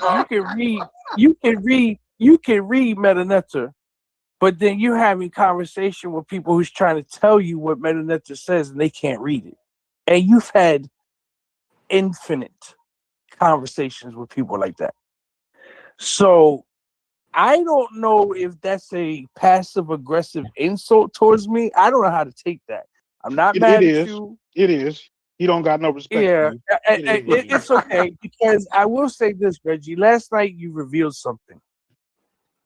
you can read Metanetta, but then you're having conversation with people who's trying to tell you what Metanetta says and they can't read it. And you've had infinite conversations with people like that. So I don't know if that's a passive aggressive insult towards me. I don't know how to take that. I'm not mad at you. It is. He don't got no respect. Yeah, it's okay, because I will say this, Reggie. Last night you revealed something.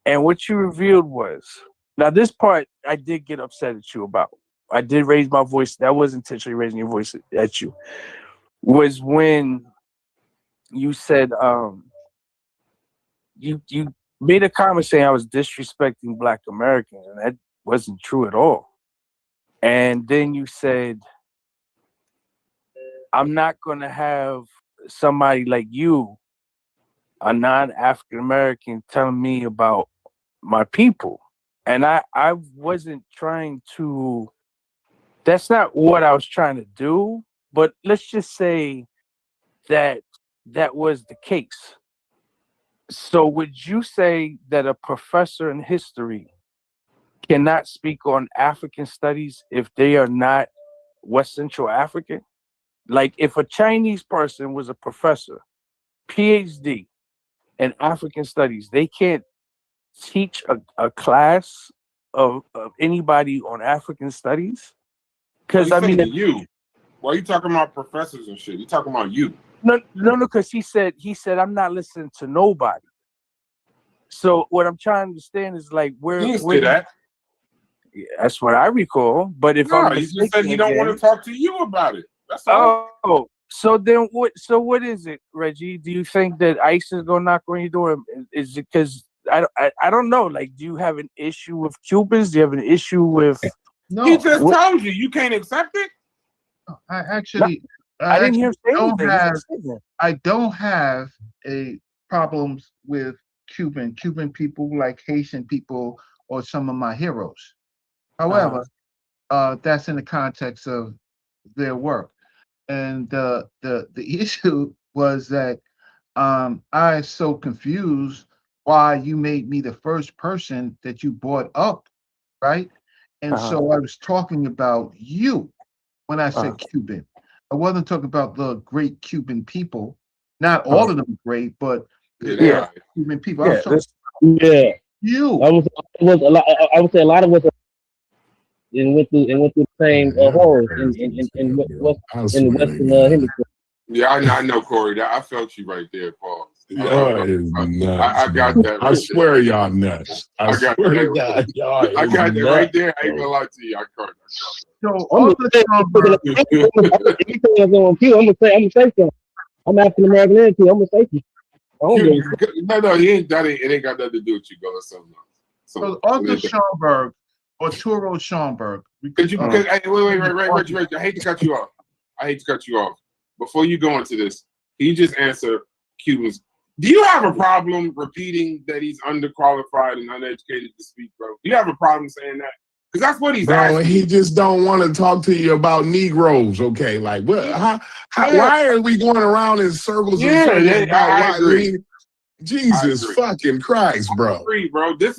And what you revealed was, now this part I did get upset at you about. I did raise my voice. That was intentionally raising your voice at you. Was when you said you made a comment saying I was disrespecting Black Americans, and that wasn't true at all. And then you said, I'm not going to have somebody like you, a non-African American, telling me about my people. And I wasn't trying to, that's not what I was trying to do, but let's just say that that was the case. So would you say that a professor in history cannot speak on African studies if they are not West Central African? Like if a Chinese person was a professor, PhD in African studies, they can't teach a class of anybody on African studies? Because I mean, you. Why are you talking about professors and shit? You talking about you? No, because he said I'm not listening to nobody. So what I'm trying to understand is like where. He didn't say that. Yeah, that's what I recall. But if no, he just said he don't want to talk to you about it. That's all. Oh, so then what? So what is it, Reggie? Do you think that ICE is gonna knock on your door? Is it because I don't know? Like, do you have an issue with Cubans? Do you have an issue with? No, he just told you you can't accept it. I didn't hear him say anything. I don't have a problems with Cuban people like Haitian people or some of my heroes. However, that's in the context of their work. And the issue was that I so confused why you made me the first person that you brought up, right? And so I was talking about you when I said Cuban. I wasn't talking about the great Cuban people. Not all of them are great, but Cuban people. You. I would say a lot of us and went through the same horrors in the Western Hemisphere. Yeah, I know, Corey. I felt you right there, Paul. Y'all is nuts. I got that. I swear y'all nuts. I swear to God, y'all I got that right there. I ain't gonna lie to you. I caught that. So I'm gonna say something. I'm African American and too. I'm gonna say something. No, it ain't got nothing to do with you, go or something. So Arthur Schomburg or Turo Schomburg. Wait, Reggie, I hate to cut you off. Before you go into this, can you just answer Cubans? Do you have a problem repeating that he's underqualified and uneducated to speak, bro? Do you have a problem saying that? Because that's what he's asking. He just don't want to talk to you about Negroes, okay? Like, what? Why are we going around in circles? I agree. Jesus fucking Christ, bro. I agree, bro. I'm bringing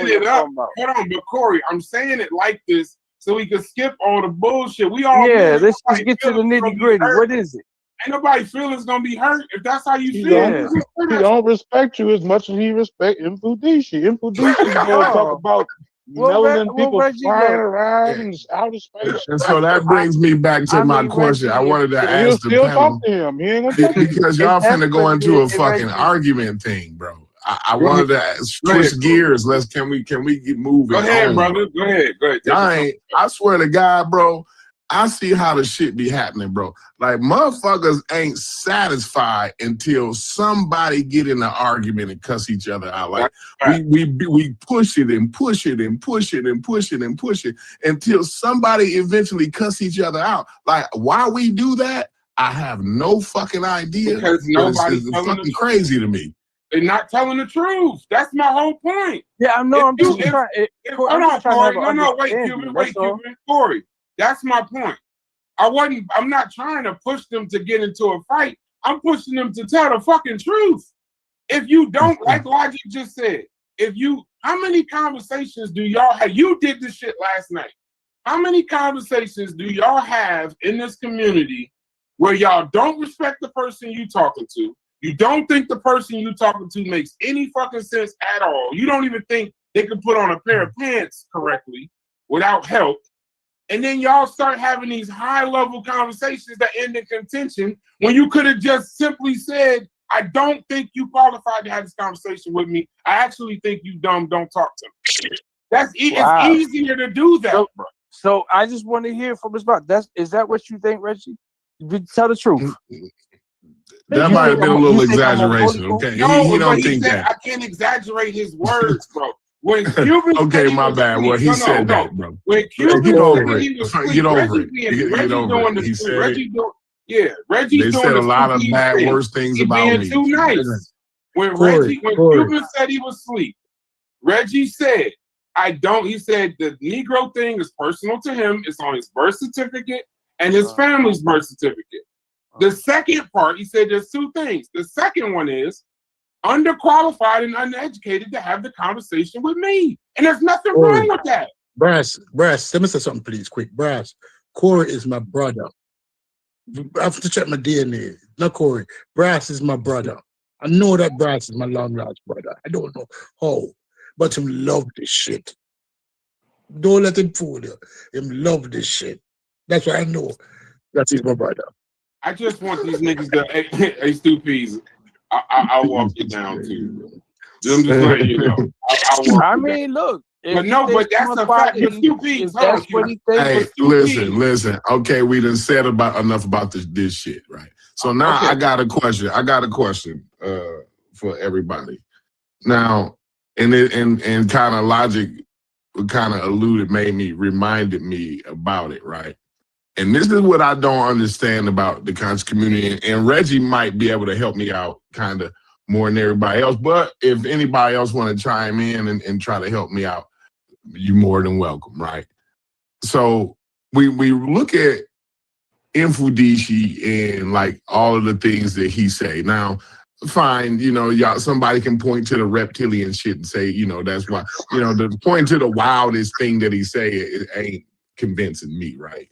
it up. Hold on, but Corey, I'm saying it like this so we can skip all the bullshit. Let's just get to the nitty gritty. What is it? Ain't nobody feel it's gonna be hurt if that's how you feel. He don't respect you as much as he respect Mfudishi. Mfudishi is gonna talk about Melanin people Reggie, flying look, around in outer space. And so that brings me back to I my mean, question. I Reggie, wanted to He'll ask the still talk panel to him. He ain't gonna touch him. because if y'all that's finna go what into a it, fucking Reggie, argument thing, bro. I Go ahead. wanted to Go ahead, switch Corey. gears. Can we get moving Go ahead, on, brother. bro? Go ahead. Go ahead. Take your time. I swear to God, bro, I see how the shit be happening, bro. Like motherfuckers ain't satisfied until somebody get in an argument and cuss each other out. Like Right. we push it and push it and push it and push it and push it until somebody eventually cuss each other out. Like why we do that, I have no fucking idea. Because But nobody's it's telling the fucking truth. crazy to me. They're not telling the truth. That's my whole point. yeah, I know. If you, Hold hold I'm on, just trying to have Corey. an No, wait, understanding. Cuban. That's Wait, all. Cuban. Corey. That's my point. I'm not trying to push them to get into a fight. I'm pushing them to tell the fucking truth. If you don't, like Logic just said, how many conversations do y'all have? You did this shit last night. How many conversations do y'all have in this community where y'all don't respect the person you talking to? You don't think the person you talking to makes any fucking sense at all. You don't even think they could put on a pair of pants correctly without help. And then y'all start having these high-level conversations that end in contention when you could have just simply said, I don't think you qualified to have this conversation with me. I actually think you dumb, don't talk to me. Wow. It's easier to do that, bro. So I just want to hear from his mouth. Is that what you think, Reggie? Tell the truth. That might have been a little exaggeration. Okay, No, he don't but think said, that. I can't exaggerate his words, bro. When Cuban Okay, said he my was bad. asleep- Well, he no, said no. that, bro. When Cuban Get said over he it. was asleep, Get over Reggie it. being, Get Reggie over doing it. the He stupid. said Reggie doing, yeah, Reggie they doing said the a lot of stupid bad, thing. worse things He about being me. too nice. When Corey, Cuban said he was asleep, Reggie said, he said the Negro thing is personal to him. It's on his birth certificate and his family's birth certificate. The second part, he said there's two things. The second one is underqualified and uneducated to have the conversation with me. And there's nothing wrong with that. Brass, let me say something, please, quick. Brass, Corey is my brother. I have to check my DNA. Not Corey. Brass is my brother. I know that Brass is my long lost brother. I don't know how, but him love this shit. Don't let him fool you. Him love this shit. That's what I know. That is my brother. I just want these niggas to, hey, Stupies, I'll walk you down too. I'm just letting you know. I'll walk you down. Look. But no, but that's a fact. But Stupies, That's what he thinks. Hey, listen. Okay, we done said enough about this shit, right? So now Okay. I got a question. For everybody. Now, and kind of Logic kind of reminded me about it, right? And this is what I don't understand about the conscious community. And Reggie might be able to help me out kind of more than everybody else. But if anybody else want to chime in and try to help me out, you're more than welcome, right? So we look at Mfudishi and like all of the things that he say. Now, fine, y'all, somebody can point to the reptilian shit and say, that's why, the point to the wildest thing that he say, it ain't convincing me, right?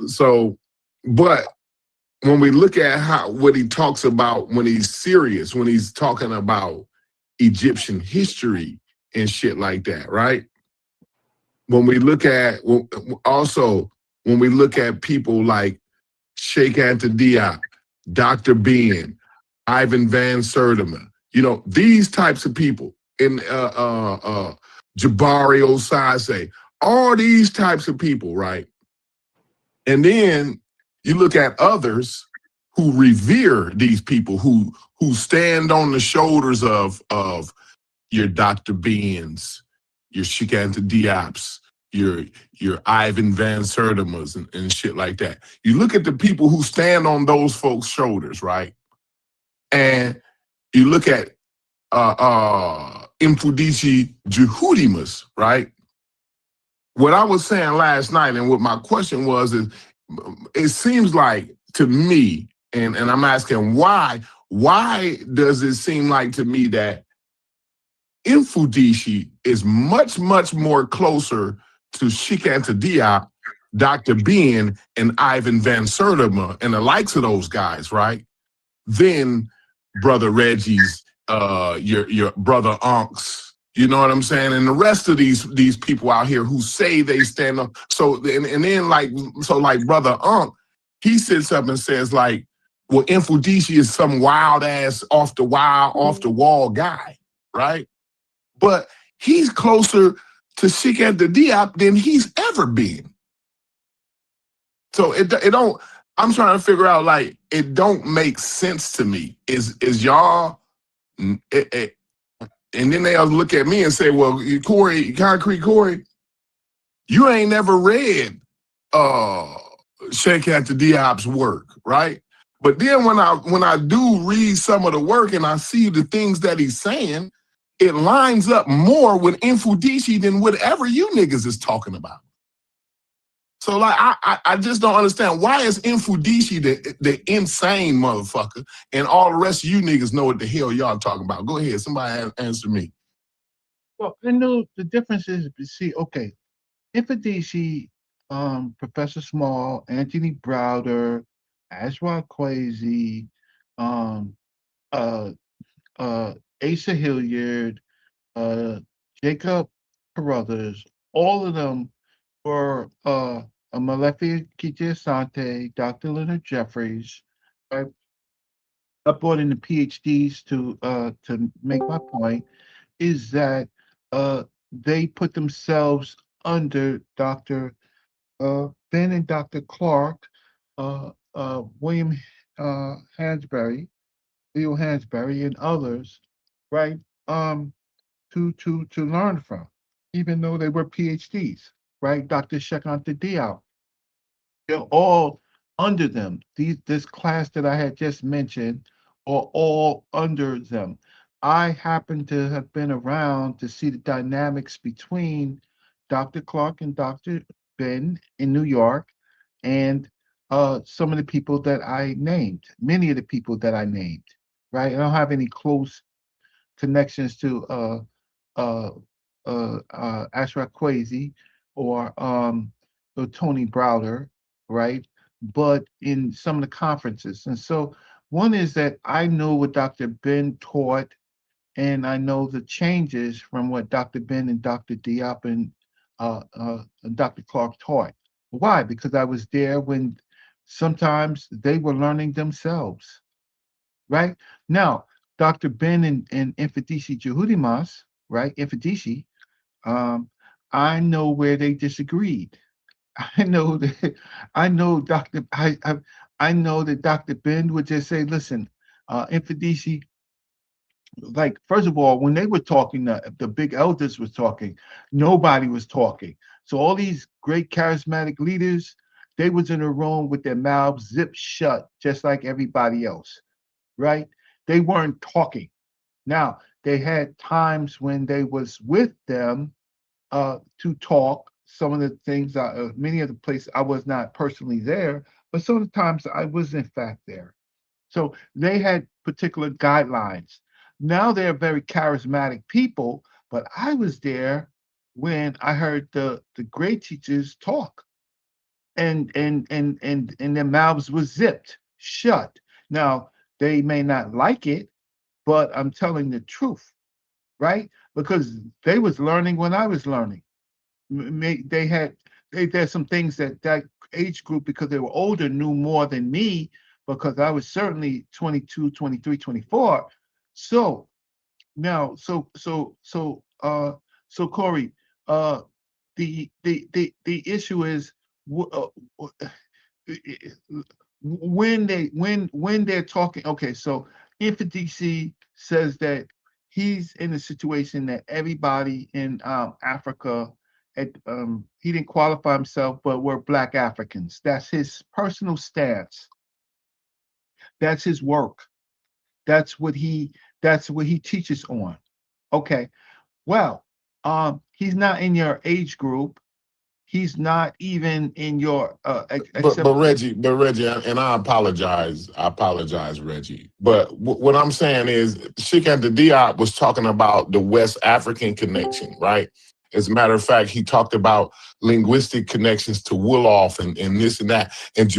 So, but when we look at what he talks about when he's serious, when he's talking about Egyptian history and shit like that, right? When we look at people like Sheikh Anta Diop, Dr. Ben, Ivan Van Sertima, these types of people, and Jabari Osase, all these types of people, right? And then you look at others who revere these people, who stand on the shoulders of your Dr. Ben's, your Sheikh Anta Diop's, your Ivan Van Sertima's and shit like that. You look at the people who stand on those folks' shoulders, right? And you look at Mfudishi Jehudimus, right? What I was saying last night and what my question was is, it seems like to me, and I'm asking why does it seem like to me that Mfudishi is much, much more closer to Sheikh Anta Diop, Dr. Ben, and Ivan Van Sertima and the likes of those guys, right? Than Brother Reggie's, your brother Unc's, You know what I'm saying? And the rest of these people out here who say they stand up. So and then like Brother Unc, he sits up and says like, well, Infudisi is some wild ass off the wall guy, right? But he's closer to Sheikh Anta Diop than he's ever been. So it don't. I'm trying to figure out like it don't make sense to me. Is y'all? And then they'll look at me and say, well, Corey, Concrete Corey, you ain't never read Sheikh Anta Diop's work, right? But then when I do read some of the work and I see the things that he's saying, it lines up more with Infudisi than whatever you niggas is talking about. So like I just don't understand, why is Infudisi the insane motherfucker and all the rest of you niggas know what the hell y'all talking about? Go ahead, somebody answer me. Well, I know the difference is, see, okay, Infudisi, Professor Small, Anthony Browder, Ashra Kwesi, Asa Hilliard, Jacob Carruthers, all of them were Malefi Kiti Asante, Dr. Leonard Jeffries. I brought in the PhDs to make my point, is that they put themselves under Dr. Ben and Dr. Clark, William Hansberry, Leo Hansberry, and others, right? To learn from, even though they were PhDs, right? Dr. Sheikh Anta Diop, they're all under them. This class that I had just mentioned are all under them. I happen to have been around to see the dynamics between Dr. Clark and Dr. Ben in New York, and some of the people that I named, many of the people that I named, right? I don't have any close connections to Ashra Kwesi or Tony Browder, right? But in some of the conferences. And so one is that I know what Dr. Ben taught, and I know the changes from what Dr. Ben and Dr. Diop and Dr. Clark taught. Why? Because I was there when sometimes they were learning themselves, right? Now, Dr. Ben and Infudisi Jahudimas, right? Infudisi, I know where they disagreed. I know that I know that Dr. Ben would just say, listen, Infudisi, like, first of all, when they were talking, the big elders was talking, nobody was talking. So all these great charismatic leaders, they was in a room with their mouths zipped shut, just like everybody else, right? They weren't talking. Now, they had times when they was with them to talk. Some of the things, many of the places I was not personally there, but some of the times I was in fact there. So they had particular guidelines. Now they're very charismatic people, but I was there when I heard the great teachers talk, and their mouths were zipped shut. Now they may not like it, but I'm telling the truth, right? Because they was learning when I was learning. They had some things that age group, because they were older, knew more than me, because I was certainly 22, 23, 24. So now, so Corey, the issue is when they're talking. Okay, so Infudisi says that he's in a situation that everybody in Africa, he didn't qualify himself, but we're Black Africans. That's his personal stance. That's his work. That's what he teaches on. Okay. Well, he's not in your age group. He's not even in your But Reggie, and I apologize, Reggie. But what I'm saying is, Sheikh Anta Diop was talking about the West African connection, right? As a matter of fact, he talked about linguistic connections to Wolof and this and that. And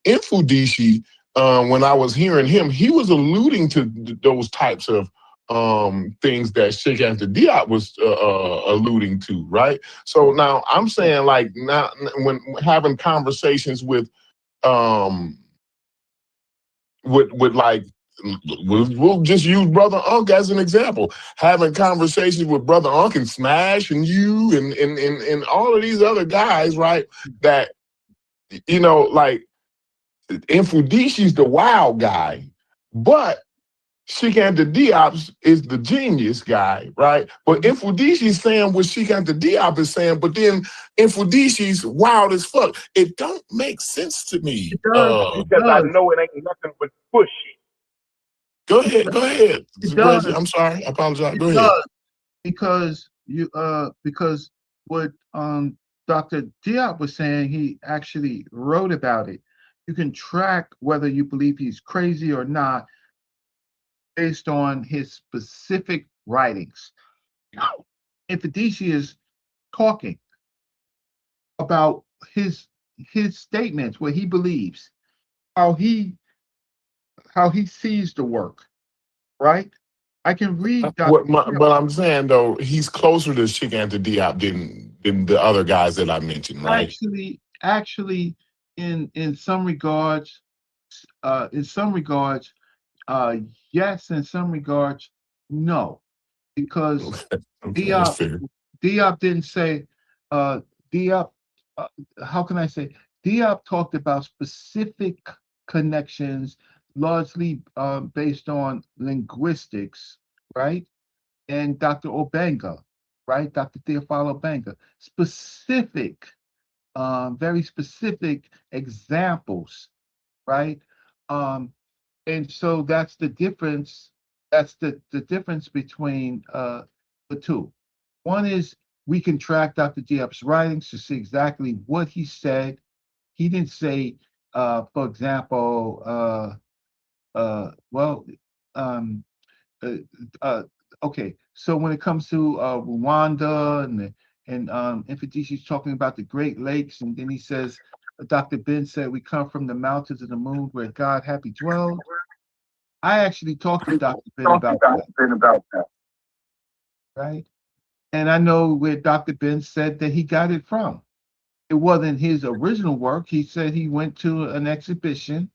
Infudisi, when I was hearing him, he was alluding to those types of things that Sheikh Anta Diop was alluding to, right? So now I'm saying, like, now when having conversations with like, we'll just use Brother Unk as an example. Having conversations with Brother Unk and Smash and you and all of these other guys, right? That, you know, like, Infudishi's the wild guy, but Sheikh Anta Diop is the genius guy, right? But Infudishi's saying what Sheikh Anta Diop is saying, but then Infudishi's wild as fuck. It don't make sense to me. Because I know it ain't nothing but push. Go ahead, It Reggie. does. I'm sorry, I apologize. Go It ahead. does. Because what Dr. Diop was saying, he actually wrote about it. You can track whether you believe he's crazy or not based on his specific writings. Infedici is talking about his statements, what he believes, how he sees the work, right? I can read Dr. But I'm saying, though, he's closer to Sheikh Anta Diop than the other guys that I mentioned, right? Actually, in some regards, yes. In some regards, no, because Diop didn't say. Diop, how can I say? Diop talked about specific connections, largely based on linguistics, right? And Dr. Obenga, right? Dr. Theophilo Obenga, specific, very specific examples, right? And so that's the difference. That's the difference between the two. One is we can track Dr. Diop's writings to see exactly what he said. He didn't say, for example, okay. So when it comes to Rwanda and Infedici's talking about the Great Lakes, and then he says, Dr. Ben said, we come from the mountains of the moon where God happy dwells. I actually talked to Dr. Ben about that. Right? And I know where Dr. Ben said that he got it from. It wasn't his original work. He said he went to an exhibition,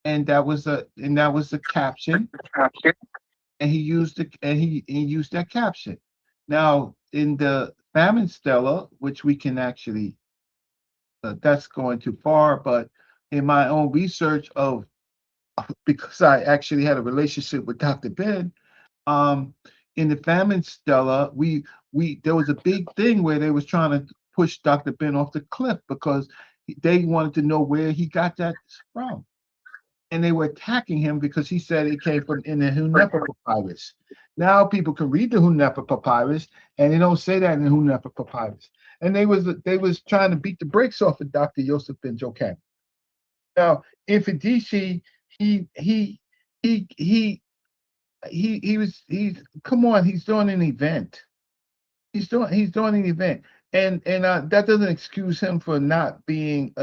and that was a caption. And he used he used that caption. Now in the Famine Stella, which we can actually, that's going too far, but in my own research because I actually had a relationship with Dr. Ben, in the Famine Stella, there was a big thing where they was trying to push Dr. Ben off the cliff because they wanted to know where he got that from. And they were attacking him because he said it came from in the Huneppa Papyrus. Now people can read the Huneppa Papyrus, and they don't say that in the Huneppa Papyrus. And they was trying to beat the brakes off of Dr. Yosef Ben Joachim. Now, Infedici, he's come on, he's doing an event. He's doing an event, and that doesn't excuse him for not being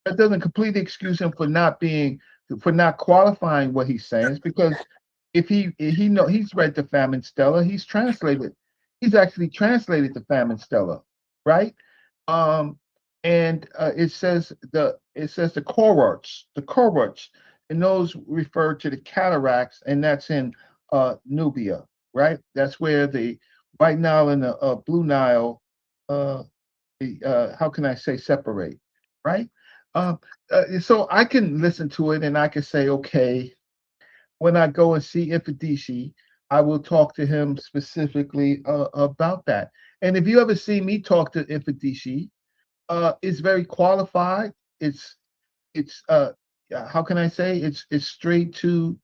that doesn't completely excuse him for not qualifying what he's saying. It's because if he he's read the Famine Stella, he's actually translated the Famine Stella, right? And it says the Kororts, and those refer to the cataracts, and that's in Nubia, right? That's where the White Nile and the Blue Nile, how can I say, separate, right? So I can listen to it and I can say, okay, when I go and see Infedici, I will talk to him specifically about that. And if you ever see me talk to Infedici, it's very qualified. It's how can I say, it's straight to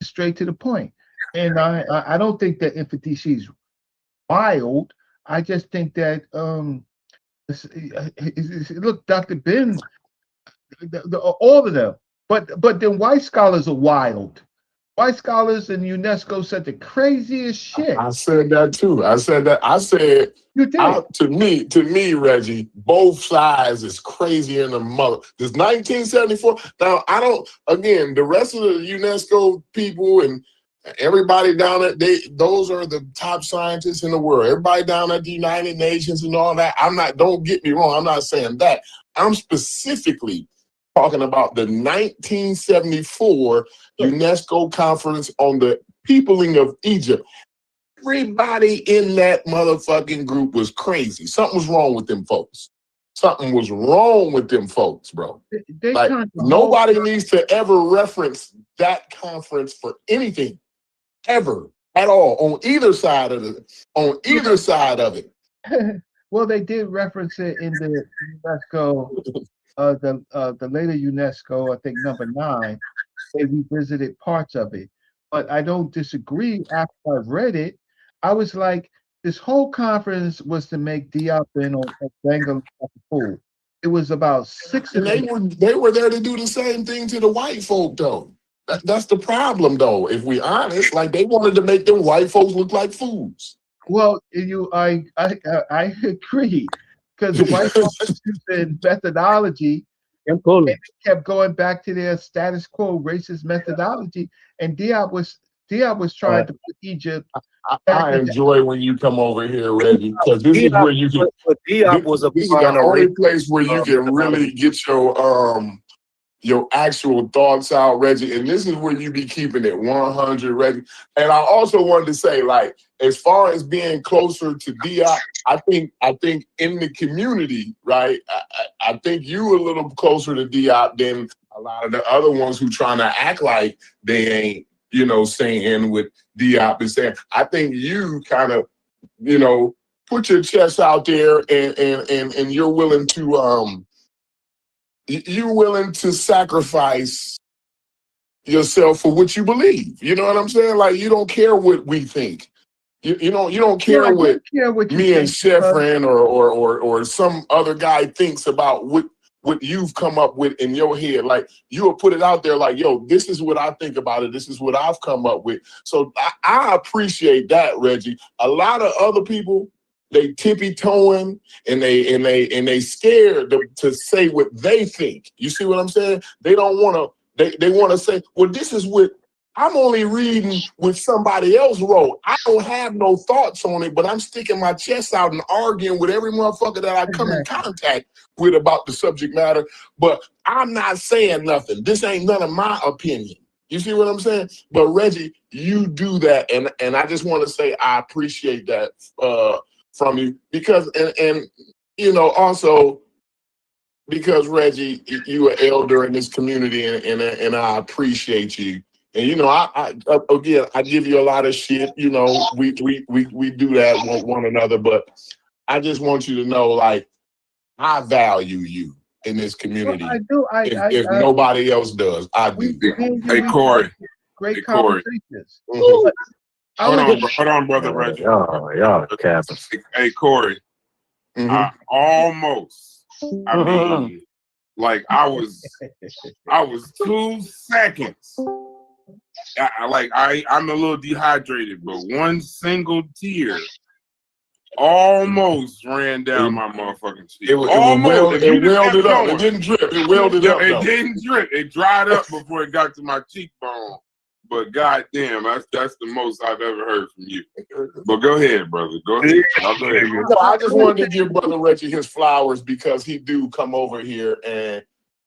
the point. And I don't think that Infedici is wild. I just think that look, Dr. Ben, all of them, but then white scholars are wild. White scholars and UNESCO said the craziest shit. I said that too. I said you did. To me, Reggie, both sides is crazy in the mother. This 1974. Now I don't. Again, the rest of the UNESCO people and Everybody down at those are the top scientists in the world. Everybody down at the United Nations and all that. Don't get me wrong, I'm not saying that. I'm specifically talking about the 1974 UNESCO conference on the peopling of Egypt. Everybody in that motherfucking group was crazy. Something was wrong with them folks. Something was wrong with them folks, bro. They Like, turned the nobody needs to ever reference that conference for anything, ever, at all, on either side of it. Well, they did reference it in the UNESCO, the later UNESCO, I think number 9. They revisited parts of it, but I don't disagree. After I read it, I was like, this whole conference was to make Diop and Bangalore a fool. It was about 6 of And them. they were there to do the same thing to the white folk, though. That's the problem, though. If we honest, like, they wanted to make them white folks look like fools. Well, I agree, because the white folks using methodology and kept going back to their status quo racist methodology, and Diop was trying to put Egypt. I enjoy when you come over here, Reggie, because this is where you can. Diop was This is the only place where you can really get your actual thoughts out, Reggie. And this is where you be keeping it 100, Reggie. And I also wanted to say, like, as far as being closer to Diop, I think in the community, right? I think you a little closer to Diop than a lot of the other ones who trying to act like they ain't, saying with Diop and saying. I think you kind of, put your chest out there and you're willing to sacrifice yourself for what you believe. You know what I'm saying? Like, you don't care what we think. You don't care what me and Sheffrin or some other guy thinks about what you've come up with in your head. Like, you will put it out there like, yo, this is what I think about it. This is what I've come up with. So I appreciate that, Reggie. A lot of other people, they tippy-toeing and they scared to say what they think. You see what I'm saying? They don't want to. They want to say, well, this is what I'm only reading what somebody else wrote. I don't have no thoughts on it, but I'm sticking my chest out and arguing with every motherfucker that I come in contact with about the subject matter. But I'm not saying nothing. This ain't none of my opinion. You see what I'm saying? But Reggie, you do that, and I just want to say I appreciate that from you because and also because Reggie, you are elder in this community, and I appreciate you. And I again, I give you a lot of shit. We do that with one another, but I just want you to know, like, I value you in this community. Well, I do. If nobody else does, I do. Hey, Corey. Great Corey. conversations. Hold on, brother Reggie. Y'all Captain. Hey, Corey. I almost. I mean, like, I was 2 seconds. I'm a little dehydrated, but one single tear almost ran down my motherfucking cheek. It welled it up. It didn't drip. It welded up. It didn't drip. It dried up before it got to my cheekbone. But goddamn, that's the most I've ever heard from you. But go ahead, brother. Go ahead. No, I just wanted to give Brother Reggie his flowers because he do come over here and,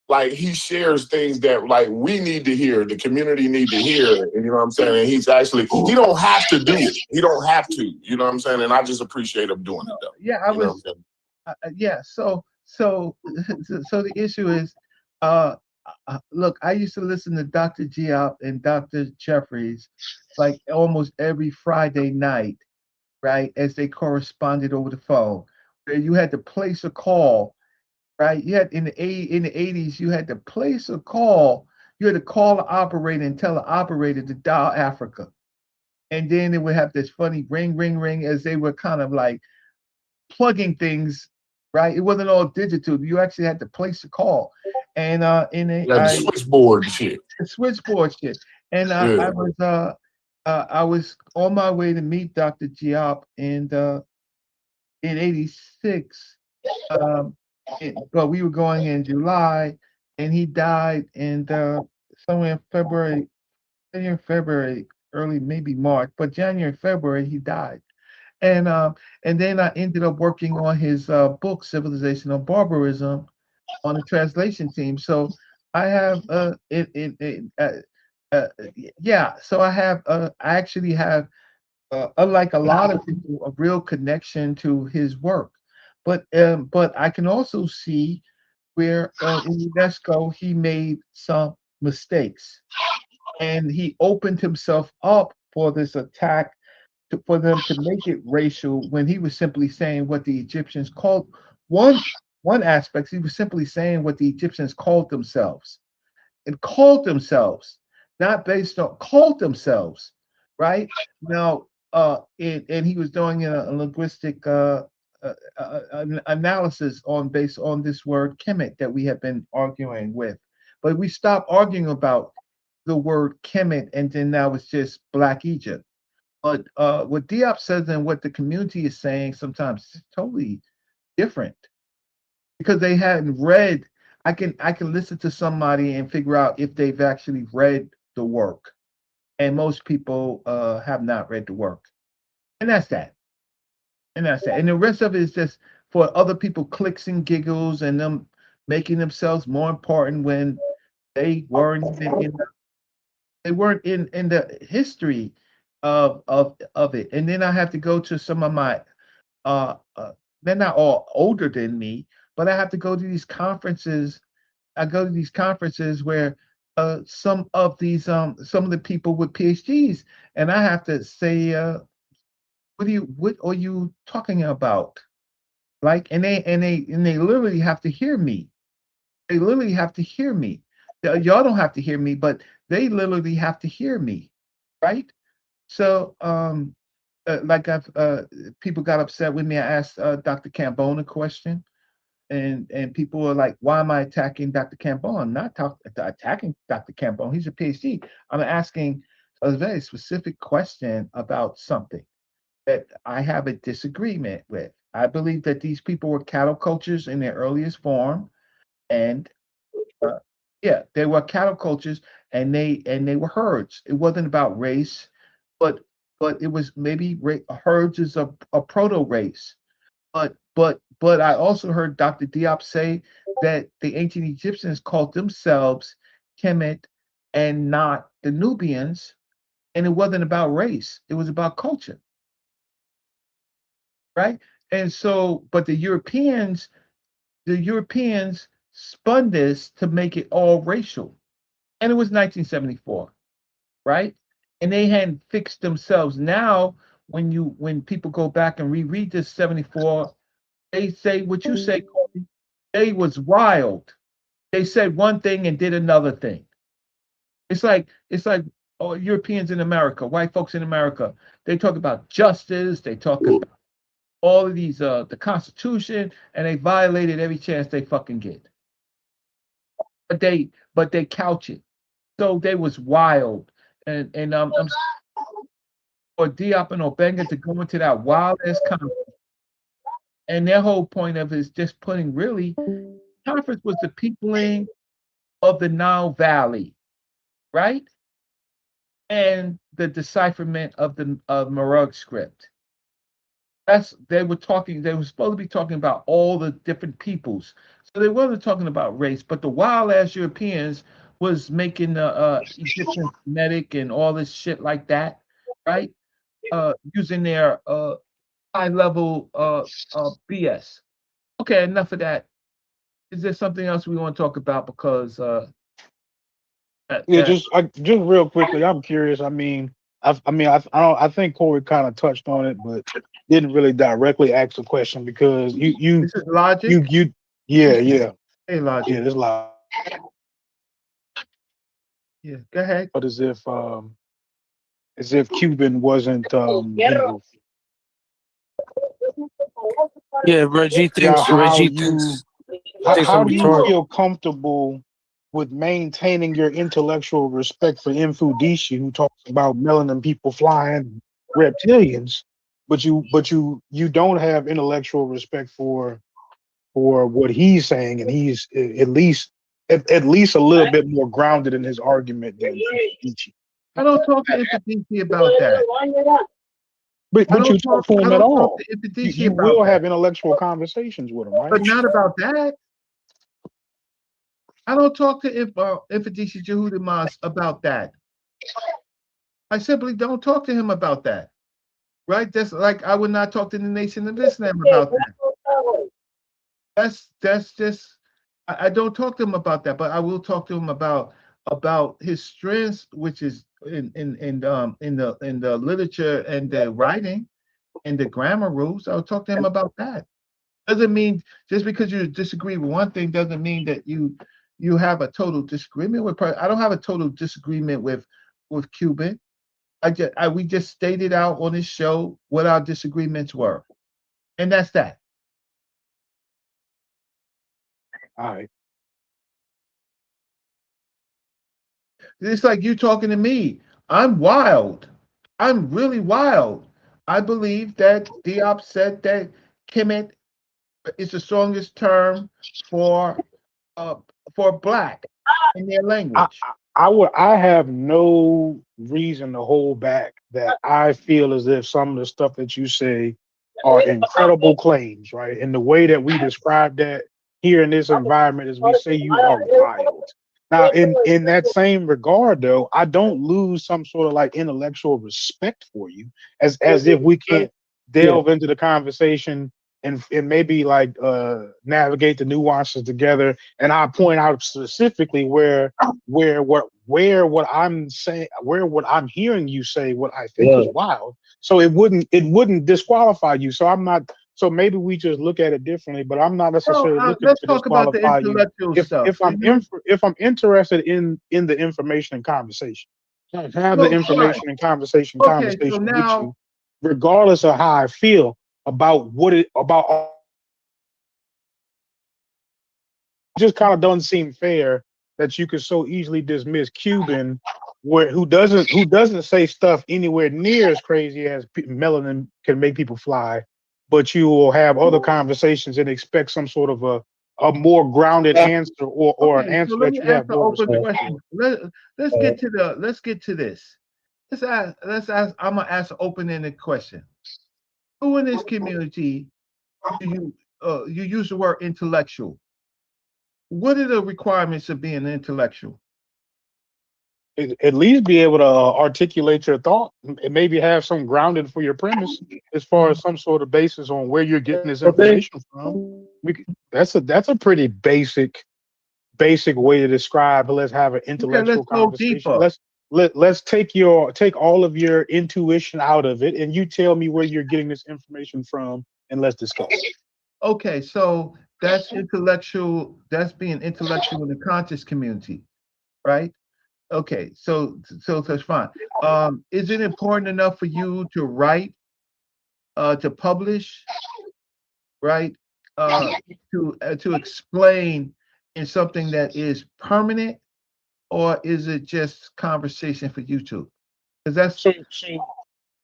like, he shares things that, like, we need to hear, the community need to hear, and you know what I'm saying? And he's actually, he don't have to do it. He don't have to, you know what I'm saying? And I just appreciate him doing it, though. Yeah, So the issue is, look, I used to listen to Dr. Diop and Dr. Jeffries like almost every Friday night, right, as they corresponded over the phone, where you had to place a call. Right, you had in the 80s, you had to place a call. You had to call the operator and tell the operator to dial Africa, and then it would have this funny ring, ring, ring as they were kind of like plugging things. Right, it wasn't all digital. You actually had to place a call, and switchboard shit. Switchboard shit, and I was on my way to meet Dr. Diop in '86. But we were going in July, and he died in somewhere in February early, maybe March, but January, February, he died. And then I ended up working on his book, Civilization of Barbarism, on the translation team. So I have yeah. So I actually have unlike a lot of people, a real connection to his work. But I can also see where in UNESCO he made some mistakes, and he opened himself up for this attack for them to make it racial when he was simply saying what the Egyptians called one one aspect. He was simply saying what the Egyptians called themselves and called themselves, not based on called themselves, right? Now, and he was doing a linguistic analysis on based on this word Kemet that we have been arguing with, but we stopped arguing about the word Kemet, and then now it's just Black Egypt. But what Diop says and what the community is saying sometimes is totally different because they hadn't read. I can listen to somebody and figure out if they've actually read the work, and most people have not read the work, and that's that, and that's that, and the rest of it is just for other people clicks and giggles and them making themselves more important when they weren't even they weren't in the history of it. And then I have to go to some of my they're not all older than me, but I have to go to these conferences. I go to these conferences where some of the people with PhDs, and I have to say, what are you talking about? Like, and they literally have to hear me. They literally have to hear me. Y'all don't have to hear me, but they literally have to hear me, right? So, like people got upset with me. I asked Dr. Cambone a question, and people are like, "Why am I attacking Dr. Cambone? I'm not attacking Dr. Cambone. He's a PhD. I'm asking a very specific question about something that I have a disagreement with. I believe that these people were cattle cultures in their earliest form, and uh, yeah, they were cattle cultures, and they were herds. It wasn't about race, but it was maybe herds is a proto race. But I also heard Dr. Diop say that the ancient Egyptians called themselves Kemet and not the Nubians, and it wasn't about race; it was about culture, right? And so, but the Europeans spun this to make it all racial, and it was 1974, right? And they hadn't fixed themselves. Now, when people go back and reread this 74, they say what you say, Corey. They was wild. They said one thing and did another thing. It's like oh, Europeans in America, white folks in America. They talk about justice. They talk about all of these the Constitution, and they violated every chance they fucking get. But they couch it. So they was wild, and I'm for Diop and Obenga to go into that wild ass conference, and their whole point of it is just putting really conference was the peopling of the Nile Valley, right? And the decipherment of the Marug script. They were talking. They were supposed to be talking about all the different peoples, so they wasn't talking about race. But the wild ass Europeans was making the Egyptian Semitic and all this shit like that, right? Using their high level BS. Okay, enough of that. Is there something else we want to talk about? Because Yeah, just real quickly, I'm curious. I think Corey kind of touched on it, but didn't really directly ask the question because this is logic. Yeah. Hey, logic. Yeah, there's a lot. Yeah, go ahead. But as if Cuban wasn't Yeah, Reggie thinks. How do you feel comfortable with maintaining your intellectual respect for Mfudishi, who talks about melanin people flying reptilians, but you don't have intellectual respect for what he's saying, and he's at least a little bit more grounded in his argument than Mfudishi. I don't talk to Ifedisi about that. But you talk to him at all. You will have intellectual conversations with him, right? But not about that. I don't talk to Ifedisi Jehudi Mas about that. I simply don't talk to him about that. Right? That's like I would not talk to the Nation of Islam about that. That's just I don't talk to him about that, but I will talk to him about his strengths, which is in the literature and the writing and the grammar rules. I'll talk to him about that. Doesn't mean just because you disagree with one thing doesn't mean that you have a total disagreement with. I don't have a total disagreement with Cuban. We just stated out on this show what our disagreements were, and that's that. All right. It's like you talking to me. I'm wild. I'm really wild. I believe that Diop said that Kemet is the strongest term for black in their language. I have no reason to hold back that I feel as if some of the stuff that you say are incredible claims, right? And the way that we describe that here in this environment is we say you are wild. Now, in that same regard, though, I don't lose some sort of like intellectual respect for you, as if we can't delve into the conversation and maybe like navigate the nuances together. And I point out specifically where what I'm saying, where what I'm hearing you say, what I think is wild. So it wouldn't disqualify you. So I'm not. So maybe we just look at it differently, but I'm not necessarily looking to disqualify you. If I'm interested in the information and conversation, have the information and conversation with you, regardless of how I feel about just kind of doesn't seem fair that you could so easily dismiss Cuban, who doesn't say stuff anywhere near as crazy as melanin can make people fly, but you will have other conversations and expect some sort of a more grounded answer or an answer that you have more respect for. Let's get to this. Let's ask. I'm gonna ask an open-ended question. Who in this community do you use the word intellectual? What are the requirements of being an intellectual? At least be able to articulate your thought and maybe have some grounding for your premise as far as some sort of basis on where you're getting this information from. That's a pretty basic way to describe. Let's have an intellectual conversation. Let's take all of your intuition out of it, and you tell me where you're getting this information from, and let's discuss. Okay, so that's intellectual. That's being intellectual in the conscious community, right? Okay, so that's fine. Is it important enough for you to write, to publish, right? To explain in something that is permanent, or is it just conversation for YouTube? Because that's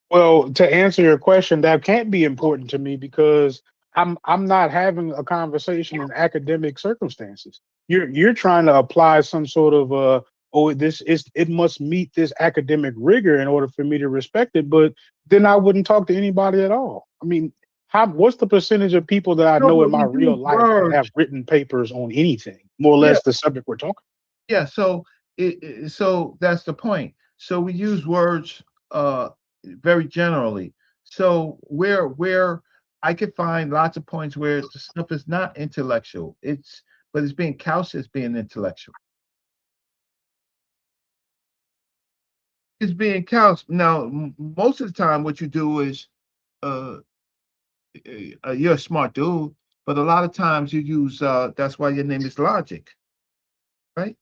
well, to answer your question, that can't be important to me because I'm not having a conversation in academic circumstances. You're trying to apply some sort of it must meet this academic rigor in order for me to respect it, but then I wouldn't talk to anybody at all. I mean, what's the percentage of people that I know in my real life that have written papers on anything, more or less the subject we're talking? Yeah, so so that's the point. So we use words very generally. So where I could find lots of points where the stuff is not intellectual. But it's being couched as being intellectual. It's being couched. Now, most of the time, what you do is you're a smart dude, but a lot of times you use that's why your name is Logic, right?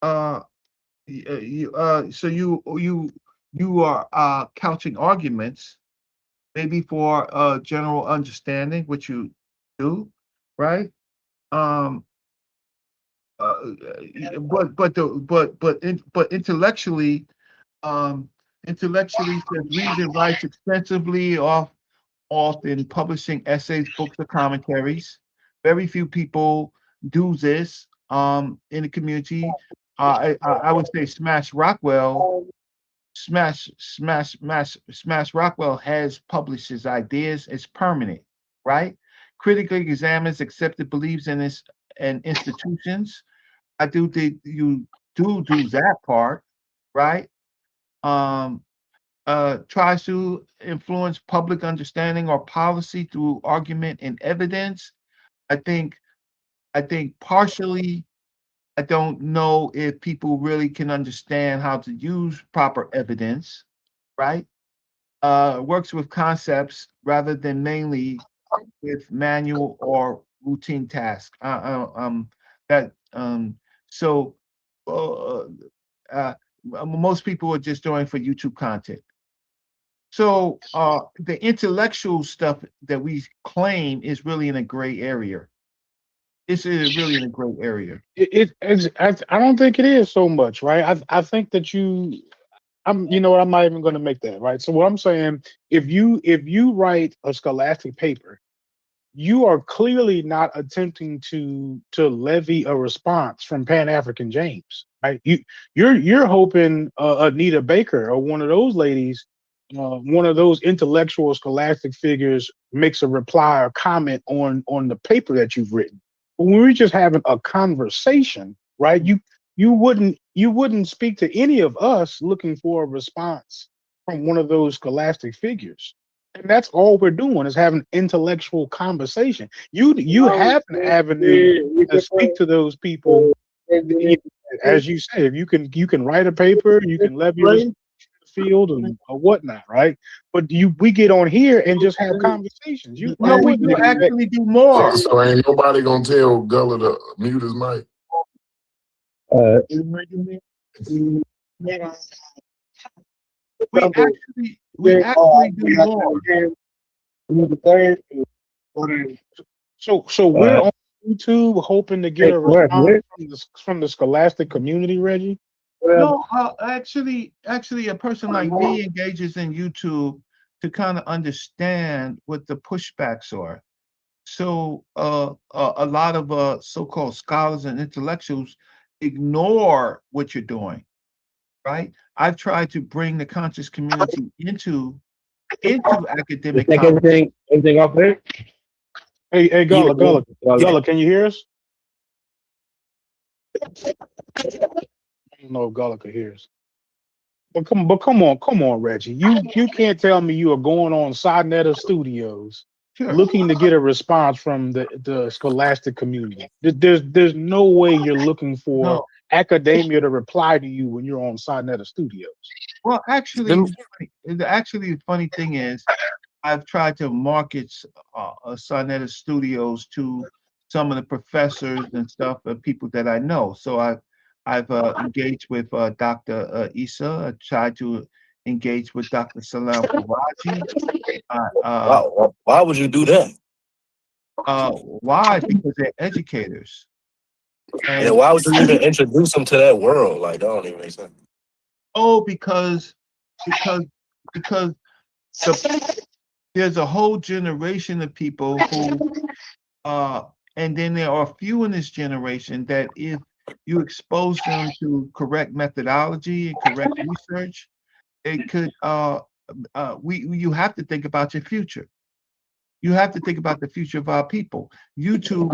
So you are couching arguments, maybe for general understanding, which you do, right? But intellectually, says reads and writes extensively, often publishing essays, books, or commentaries. Very few people do this in the community. I would say Smash Rockwell Smash Rockwell has published his ideas. It's permanent, right? Critically examines, accepted, believes in this and institutions. I do think you do that part, right? Um, tries to influence public understanding or policy through argument and evidence. I think partially, I don't know if people really can understand how to use proper evidence, right? Works with concepts rather than mainly with manual or routine tasks. That so uh, uh, most people are just doing for YouTube content. So the intellectual stuff that we claim is really in a gray area. It's really in a gray area. I don't think it is so much, right? I think that you know what, I'm not even going to make that, right? So what I'm saying, if you write a scholastic paper, you are clearly not attempting to levy a response from Pan African James, right? You're hoping Anita Baker or one of those ladies, one of those intellectual scholastic figures makes a reply or comment on the paper that you've written. But when we're just having a conversation, right? You wouldn't speak to any of us looking for a response from one of those scholastic figures. And that's all we're doing is having intellectual conversation. You have an avenue to speak to those people. As you say, if you can write a paper, you can levy the field or whatnot, right? But we get on here and just have conversations. We do actually do more. So ain't nobody gonna tell Gullah to mute his mic. We actually do more. So we're on YouTube hoping to get a response from the scholastic community, Reggie. No, actually, a person like me engages in YouTube to kind of understand what the pushbacks are. So a lot of so-called scholars and intellectuals ignore what you're doing, right? I've tried to bring the conscious community into academic. Everything off there. Hey, Gullah, can you hear us? I don't know if Gullah can hear us. But come on, Reggie. You can't tell me you are going on Sonetta Studios looking to get a response from the scholastic community. There's no way you're looking for academia to reply to you when you're on Sonetta Studios. Well, actually, the funny thing is, I've tried to market Sonetta Studios to some of the professors and stuff, people that I know. So I've engaged with Dr. Issa. I tried to engage with Dr. Salam Faraji. Why would you do that? Why? Because they're educators. And why would you even introduce them to that world? Like, that don't even make sense. Oh, because there's a whole generation of people who, and then there are a few in this generation that if you expose them to correct methodology and correct research, it could, you have to think about your future. You have to think about the future of our people. YouTube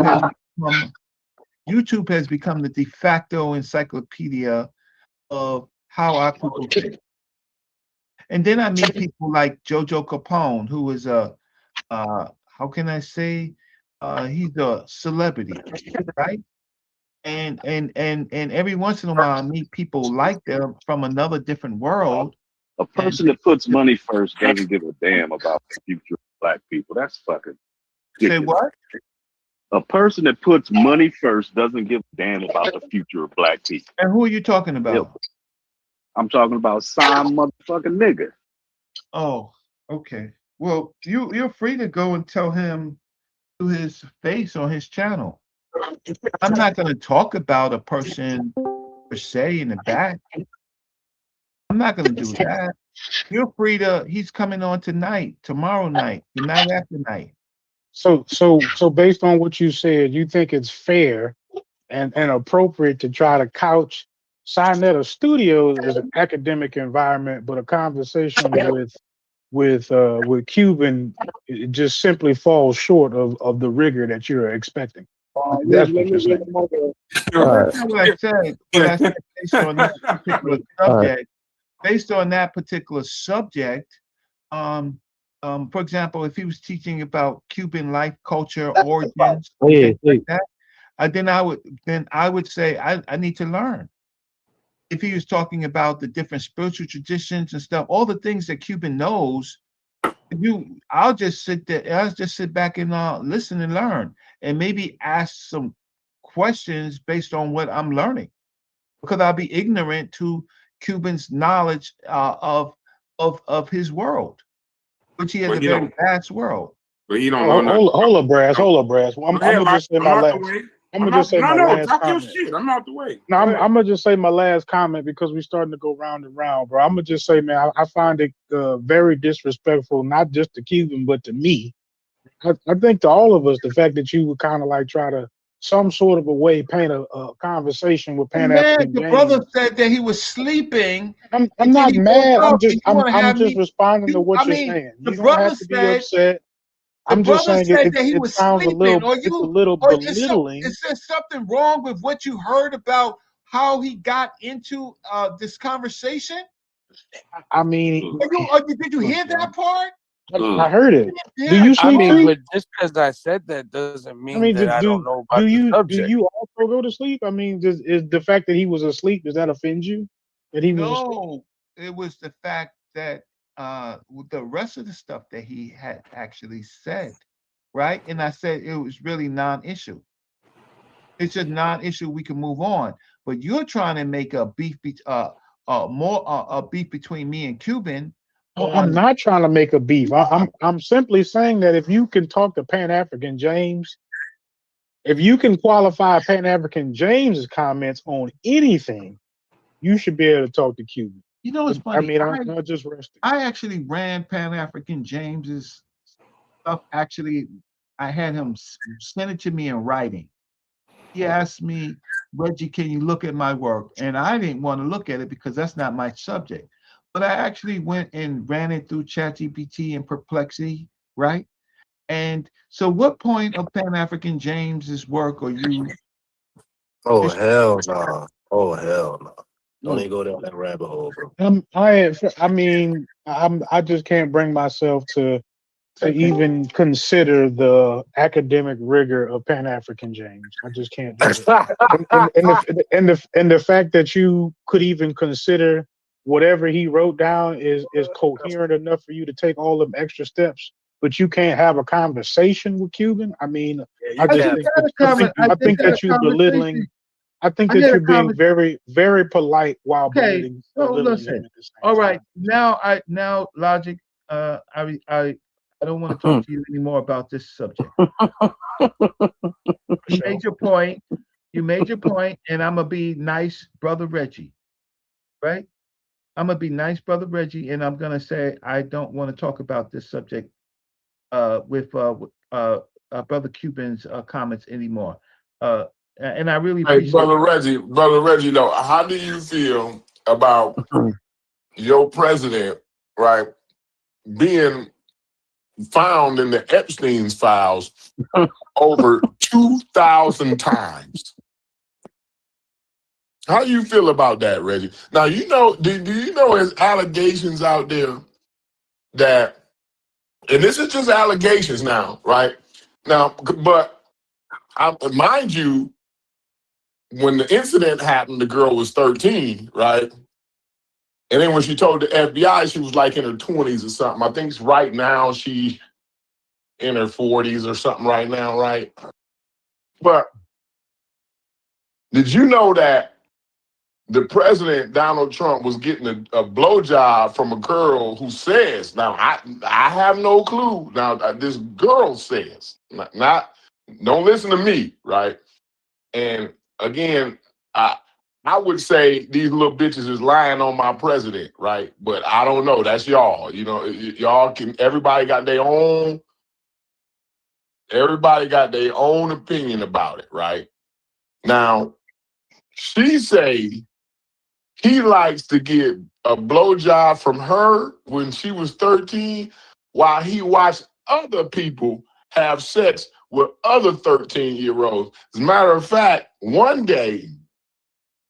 has become the de facto encyclopedia of how our people think. And then I meet people like Jojo Capone, who is how can I say, he's a celebrity, right? And every once in a while I meet people like them from another different world. A person that puts money first doesn't give a damn about the future of Black people. That's fucking ridiculous. Say what? A person that puts money first doesn't give a damn about the future of Black people. And who are you talking about? I'm talking about some motherfucking nigga. Oh, okay. Well, you're free to go and tell him to his face on his channel. I'm not going to talk about a person per se in the back. I'm not going to do that. You're free to. He's coming on tonight, tomorrow night, the night after night. So based on what you said, you think it's fair and appropriate to try to couch Sinetta Studios is an academic environment, but a conversation with Cuban, it just simply falls short of the rigor that you're expecting. That's what you're saying. That's not what I said. But I said based on that particular subject, for example, if he was teaching about Cuban life, culture, origins, things like that, then I would say I need to learn. If he was talking about the different spiritual traditions and stuff, all the things that Cuban knows, I'll just sit back and listen and learn, and maybe ask some questions based on what I'm learning, because I'll be ignorant to Cuban's knowledge of his world, which he has a very vast world. But he don't know nothing. Hold up, Brass. I'm gonna just say my last. I'm gonna just say my last talk your comment. shit. I'm out the way. No, I'm gonna just say my last comment because we're starting to go round and round, bro. I'm gonna just say, man, I find it very disrespectful, not just to Cuban, but to me. I think to all of us, the fact that you would kind of like try to some sort of a way paint a conversation with Pan African The James. brother said that he was sleeping. I'm not mad. I'm just responding to what you're saying. You don't have to be upset. I'm just saying it sounds a little belittling. Is there something wrong with what you heard about how he got into this conversation? I mean, did you hear that part? I heard it. Yeah. Do you sleep? But just because I said that doesn't mean that I don't know about the subject. Do you also go to sleep? I mean, is the fact that he was asleep, does that offend you? That he was asleep? No, it was the fact that with the rest of the stuff that he had actually said, right? And I said it was really non-issue. It's a non-issue. We can move on. But you're trying to make a beef, a beef between me and Cuban. I'm not trying to make a beef. I'm simply saying that if you can talk to Pan African James, if you can qualify Pan African James's comments on anything, you should be able to talk to Cuban. You know, it's funny. I mean, I'm not just resting. I actually ran Pan African James's stuff. Actually, I had him send it to me in writing. He asked me, Reggie, can you look at my work? And I didn't want to look at it because that's not my subject. But I actually went and ran it through ChatGPT and Perplexity, right? And so what point of Pan African James's work are you? Oh, hell no. Oh, hell no. Don't even go down that rabbit hole, bro. I just can't bring myself to even consider the academic rigor of Pan African James. I just can't do it. and the fact that you could even consider whatever he wrote down is coherent enough for you to take all them extra steps, but you can't have a conversation with Cuban. I mean, I think that you're belittling. I think that you're being very, very polite while belittling him at the same all right, time. Now, Logic. I don't want to talk to you anymore about this subject. You made your point. And I'm gonna be nice, brother Reggie. Right? I'm gonna be nice, brother Reggie, and I'm gonna say I don't want to talk about this subject with brother Cuban's comments anymore. And I really appreciate brother Reggie, though, how do you feel about your president, right, being found in the Epstein's files over 2,000 times? How do you feel about that, Reggie? Now, do you know there's allegations out there that, and this is just allegations now, right? Now, but mind you, when the incident happened, the girl was 13, right? And then when she told the FBI, she was like in her 20s or something. I think right now she in her 40s or something right now, right? But did you know that the president, Donald Trump, was getting a blowjob from a girl who says, now I have no clue. Now this girl says, not don't listen to me, right? And again, I would say these little bitches is lying on my president, right? But I don't know. That's y'all. You know, y'all can. Everybody got their own opinion about it, right? Now, she say He likes to get a blowjob from her when she was 13, while he watched other people have sex with other 13-year-olds. As a matter of fact, one day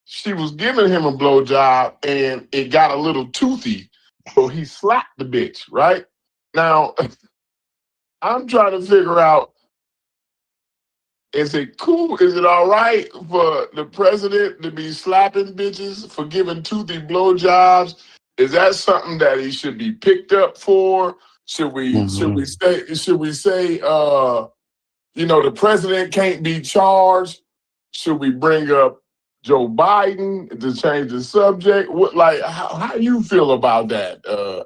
she was giving him a blowjob and it got a little toothy, so he slapped the bitch, right? Now, I'm trying to figure out, is it cool? Is it all right for the president to be slapping bitches for giving toothy blowjobs? Is that something that he should be picked up for? Should we say the president can't be charged? Should we bring up Joe Biden to change the subject? How you feel about that?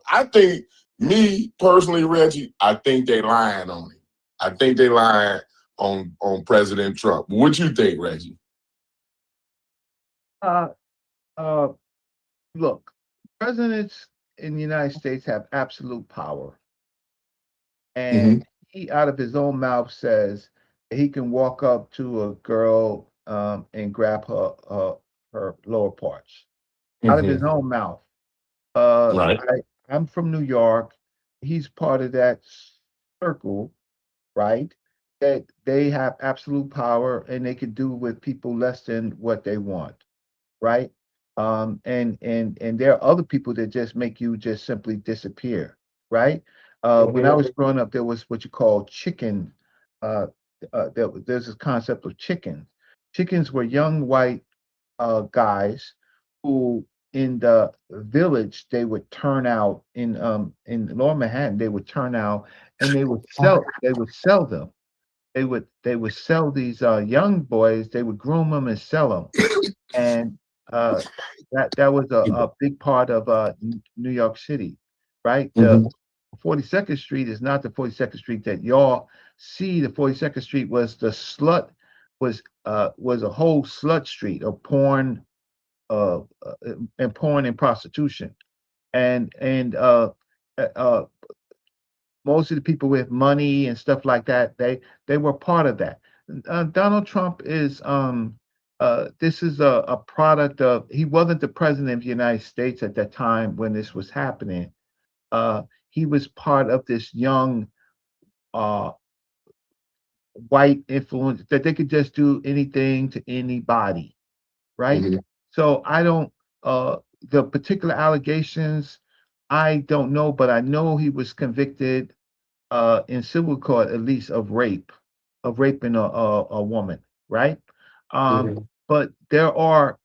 I think, me personally, Reggie, I think they lying on him. I think they lying on President Trump. What you think, Reggie? Look, presidents in the United States have absolute power. And he, out of his own mouth, says that he can walk up to a girl and grab her lower parts. Out of his own mouth. Right. I'm from New York. He's part of that circle, right? That they have absolute power and they can do with people less than what they want, right? And there are other people that just make you just simply disappear, right? When I was growing up, there was what you call chicken. There's this concept of chickens. Chickens were young white guys who, in the village, they would turn out in Lower Manhattan. They would turn out and they would sell. They would sell them. They would sell these young boys. They would groom them and sell them, and that was a big part of New York City, right? The 42nd Street is not the 42nd Street that y'all see. The 42nd Street was the slut, was a whole slut street of porn, and porn and prostitution, and most of the people with money and stuff like that, they were part of that. Donald Trump is this is a product of, he wasn't the president of the United States at that time when this was happening. He was part of this young white influence that they could just do anything to anybody, right? So I don't the particular allegations, I don't know, but I know he was convicted in civil court, at least, of raping a woman, right? But there are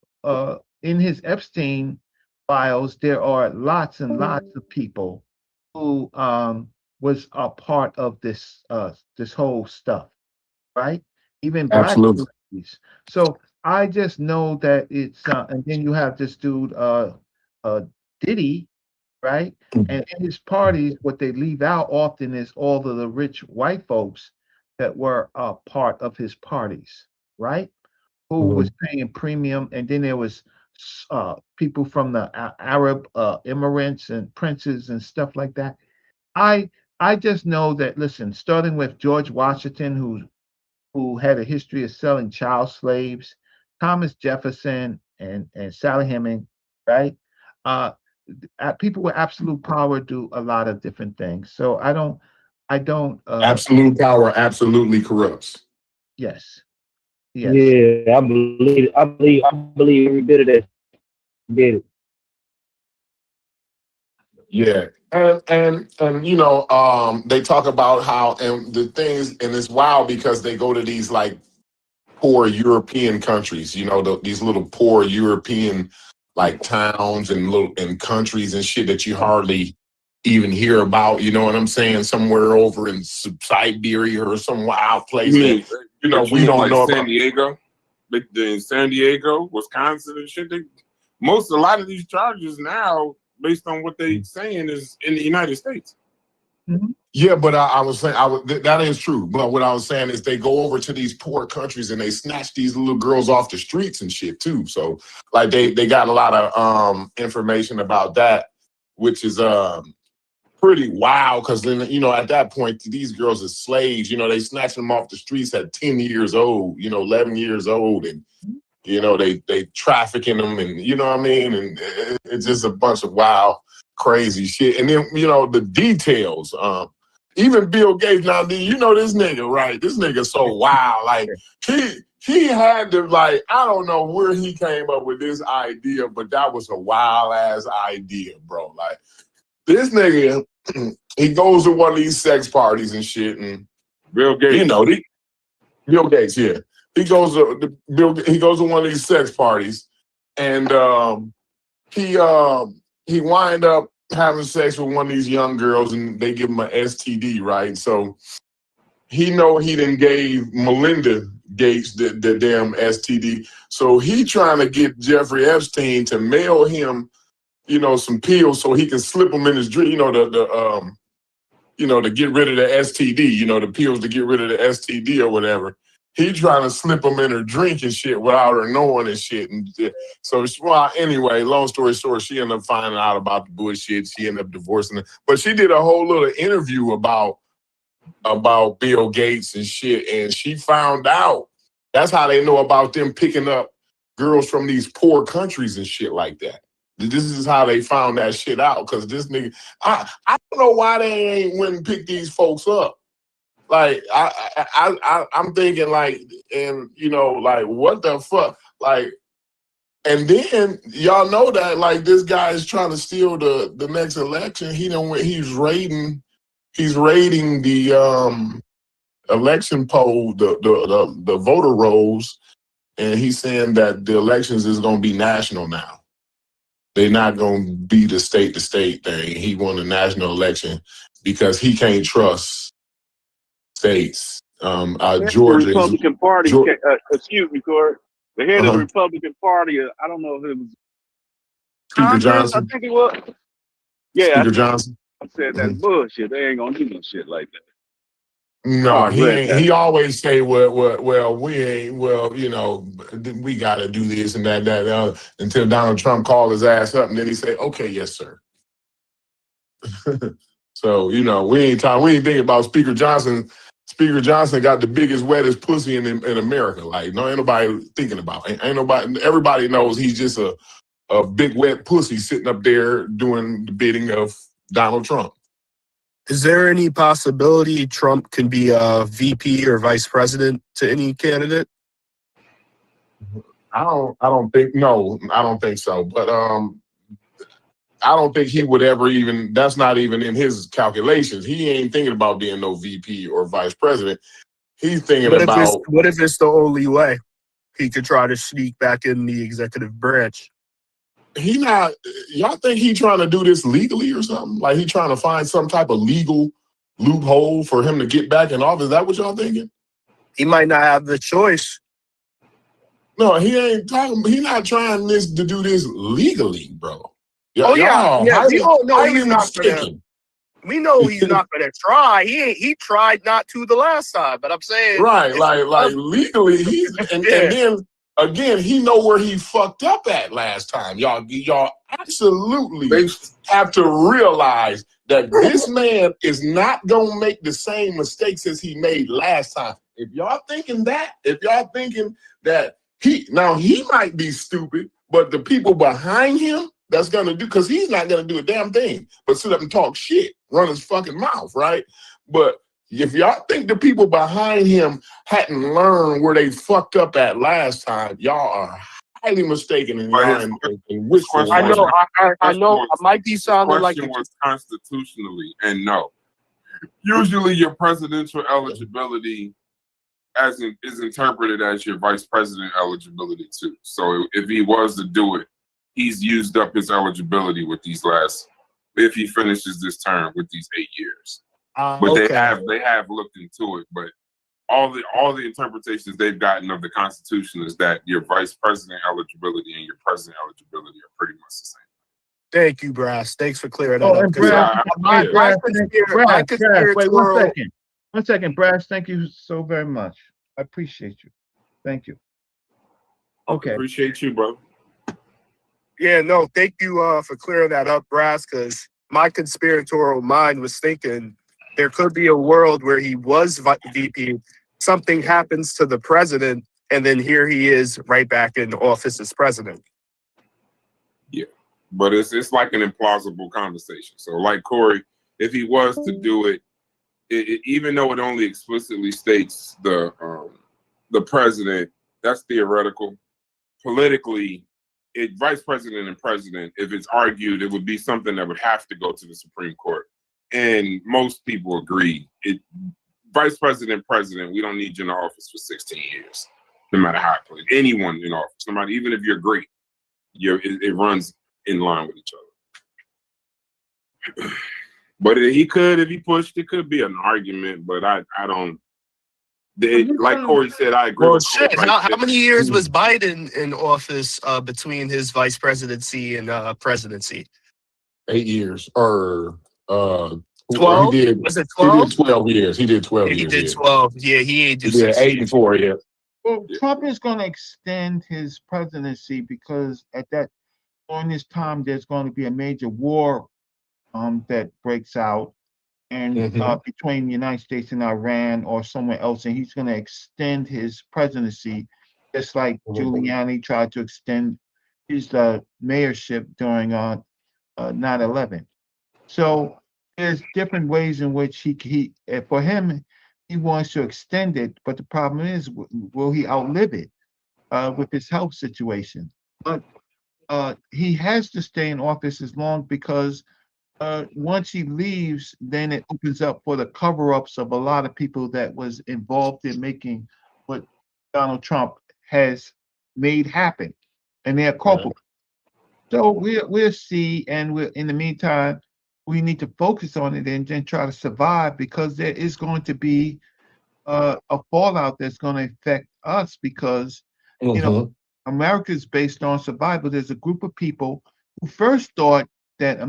in his Epstein files, there are lots and lots of people who was a part of this this whole stuff, right? Even black celebrities. So I just know that it's and then you have this dude Diddy, right? And in his parties, what they leave out often is all of the rich white folks that were part of his parties, right? Who was paying premium, and then there was people from the Arab Emirates and princes and stuff like that. I just know that, listen, starting with George Washington, who had a history of selling child slaves, Thomas Jefferson and Sally Hemings, right? People with absolute power do a lot of different things. So I don't. Absolute power absolutely corrupts. Yes. Yeah, I believe every bit of that. Did it. Yeah. And they talk about how, and the things, and it's wild because they go to these like poor European countries, these little poor European like towns and countries and shit that you hardly even hear about, you know what I'm saying? Somewhere over in Siberia or some wild place we don't like know San about. Diego, in San Diego, Wisconsin, and shit. A lot of these charges now, based on what they saying, is in the United States. Yeah, but I was saying that is true. But what I was saying is they go over to these poor countries and they snatch these little girls off the streets and shit too. So like they got a lot of information about that, which is pretty wild, because then at that point these girls are slaves. They snatch them off the streets at 10 years old, 11 years old, and You know, they trafficking them, and you know what I mean, and it's just a bunch of wild, crazy shit. And then you know the details. Even Bill Gates. Now, you know this nigga, right? This nigga so wild. Like he had to, like, I don't know where he came up with this idea, but that was a wild ass idea, bro. Like this nigga, he goes to one of these sex parties and shit, and Bill Gates. you know, Bill Gates, yeah. He goes to one of these sex parties, and he wind up having sex with one of these young girls, and they give him an STD, right? So he know he done gave Melinda Gates the damn STD. So he trying to get Jeffrey Epstein to mail him, you know, some pills so he can slip them in his drink. You know, to get rid of the STD. You know, the pills to get rid of the STD or whatever. He trying to slip them in her drink and shit without her knowing and shit. And so, well, anyway, long story short, she ended up finding out about the bullshit. She ended up divorcing him. But she did a whole little interview about Bill Gates and shit. And she found out. That's how they know about them picking up girls from these poor countries and shit like that. This is how they found that shit out. Because this nigga, I don't know why they ain't went and picked these folks up. Like I'm thinking like, and you know, like what the fuck, like, and then y'all know that like this guy is trying to steal the next election. He's raiding the election poll, the voter rolls, and he's saying that the elections is gonna be national now. They're not gonna be the state to state thing. He won a national election because he can't trust states. Georgia, the Republican Party. Excuse me, Corey. The head of the Republican Party. I don't know if it was Speaker Johnson. I think it was. Yeah, Speaker Johnson. I said that's bullshit. They ain't gonna do no shit like that. No, he ain't. He always say, well, we ain't. Well, you know, we got to do this and that, until Donald Trump called his ass up, and then he say, okay, yes, sir. So you know, we ain't thinking about Speaker Johnson. Speaker Johnson got the biggest, wettest pussy in America. Like, no, ain't nobody thinking about it. Ain't nobody. Everybody knows he's just a big, wet pussy sitting up there doing the bidding of Donald Trump. Is there any possibility Trump can be a VP or vice president to any candidate? I don't think so. But I don't think he would ever even, that's not even in his calculations. He ain't thinking about being no VP or vice president. He's thinking what if it's the only way he could try to sneak back in the executive branch? Y'all think he trying to do this legally or something? Like he trying to find some type of legal loophole for him to get back in office? Is that what y'all thinking? He might not have the choice. No, he not trying to do this legally, bro. We all know he's not gonna. We know he's not gonna try. He tried not to the last time, but I'm saying right, like legally, and then again, he know where he fucked up at last time. Y'all absolutely have to realize that this man is not gonna make the same mistakes as he made last time. If y'all thinking that he might be stupid, but the people behind him that's gonna do, because he's not gonna do a damn thing but sit up and talk shit, run his fucking mouth, right? But if y'all think the people behind him hadn't learned where they fucked up at last time, y'all are highly mistaken in wishful. I know. I might be sounding like it was constitutionally, and no. Usually, your presidential eligibility is interpreted as your vice president eligibility too. So if he was to do it, he's used up his eligibility with these if he finishes this term with these 8 years. But they have looked into it. But all the interpretations they've gotten of the Constitution is that your vice president eligibility and your president eligibility are pretty much the same. Thank you, Brass. Thanks for clearing that up. Wait 1 second. 1 second, Brass. Thank you so very much. I appreciate you. Thank you. Okay. Appreciate you, bro. Yeah, no, thank you for clearing that up, Brass, because my conspiratorial mind was thinking there could be a world where he was VP, something happens to the president, and then here he is right back in office as president. Yeah, but it's like an implausible conversation. So, like Corey, if he was to do it, even though it only explicitly states the president, that's theoretical. Politically, vice president and president, if it's argued, it would be something that would have to go to the Supreme Court. And most people agree. Vice president, president, we don't need you in office for 16 years, no matter how it plays. Anyone in office, somebody, even if you're great, it runs in line with each other. But he could, if he pushed, it could be an argument, but I don't. Like Corey said, I agree. Well, shit. How many years was Biden in office between his vice presidency and presidency? 8 years or 12? Was it 12? He did 12 years. He did 12 years. He did 12. Yeah, he ain't do 8 and 4. Yeah. Well, Trump is going to extend his presidency because during this time there's going to be a major war that breaks out and between the United States and Iran or somewhere else, and he's going to extend his presidency just like Giuliani tried to extend his mayorship during 9/11. So there's different ways in which he for him, he wants to extend it, but the problem is, will he outlive it with his health situation? But he has to stay in office as long because once he leaves, then it opens up for the cover-ups of a lot of people that was involved in making what Donald Trump has made happen, and they're culpable. So we'll see, and in the meantime, we need to focus on it and then try to survive, because there is going to be a fallout that's going to affect us, because you know, America is based on survival. There's a group of people who first thought that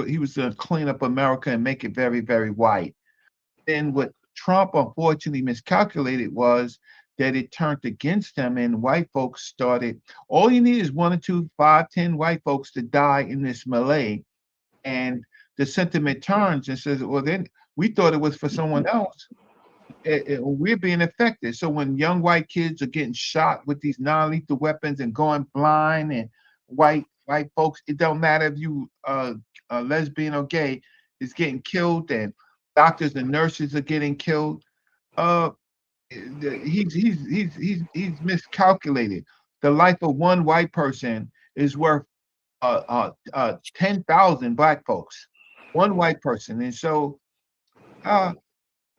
he was going to clean up America and make it very, very white. And what Trump unfortunately miscalculated was that it turned against him, and white folks started. All you need is 1 or 2, 5, 10 white folks to die in this melee, and the sentiment turns and says, well, then we thought it was for someone else. We're being affected. So when young white kids are getting shot with these non-lethal weapons and going blind, and white folks, it don't matter if you lesbian or gay, is getting killed, and doctors and nurses are getting killed. He's miscalculated. The life of one white person is worth 10,000 black folks. One white person. And so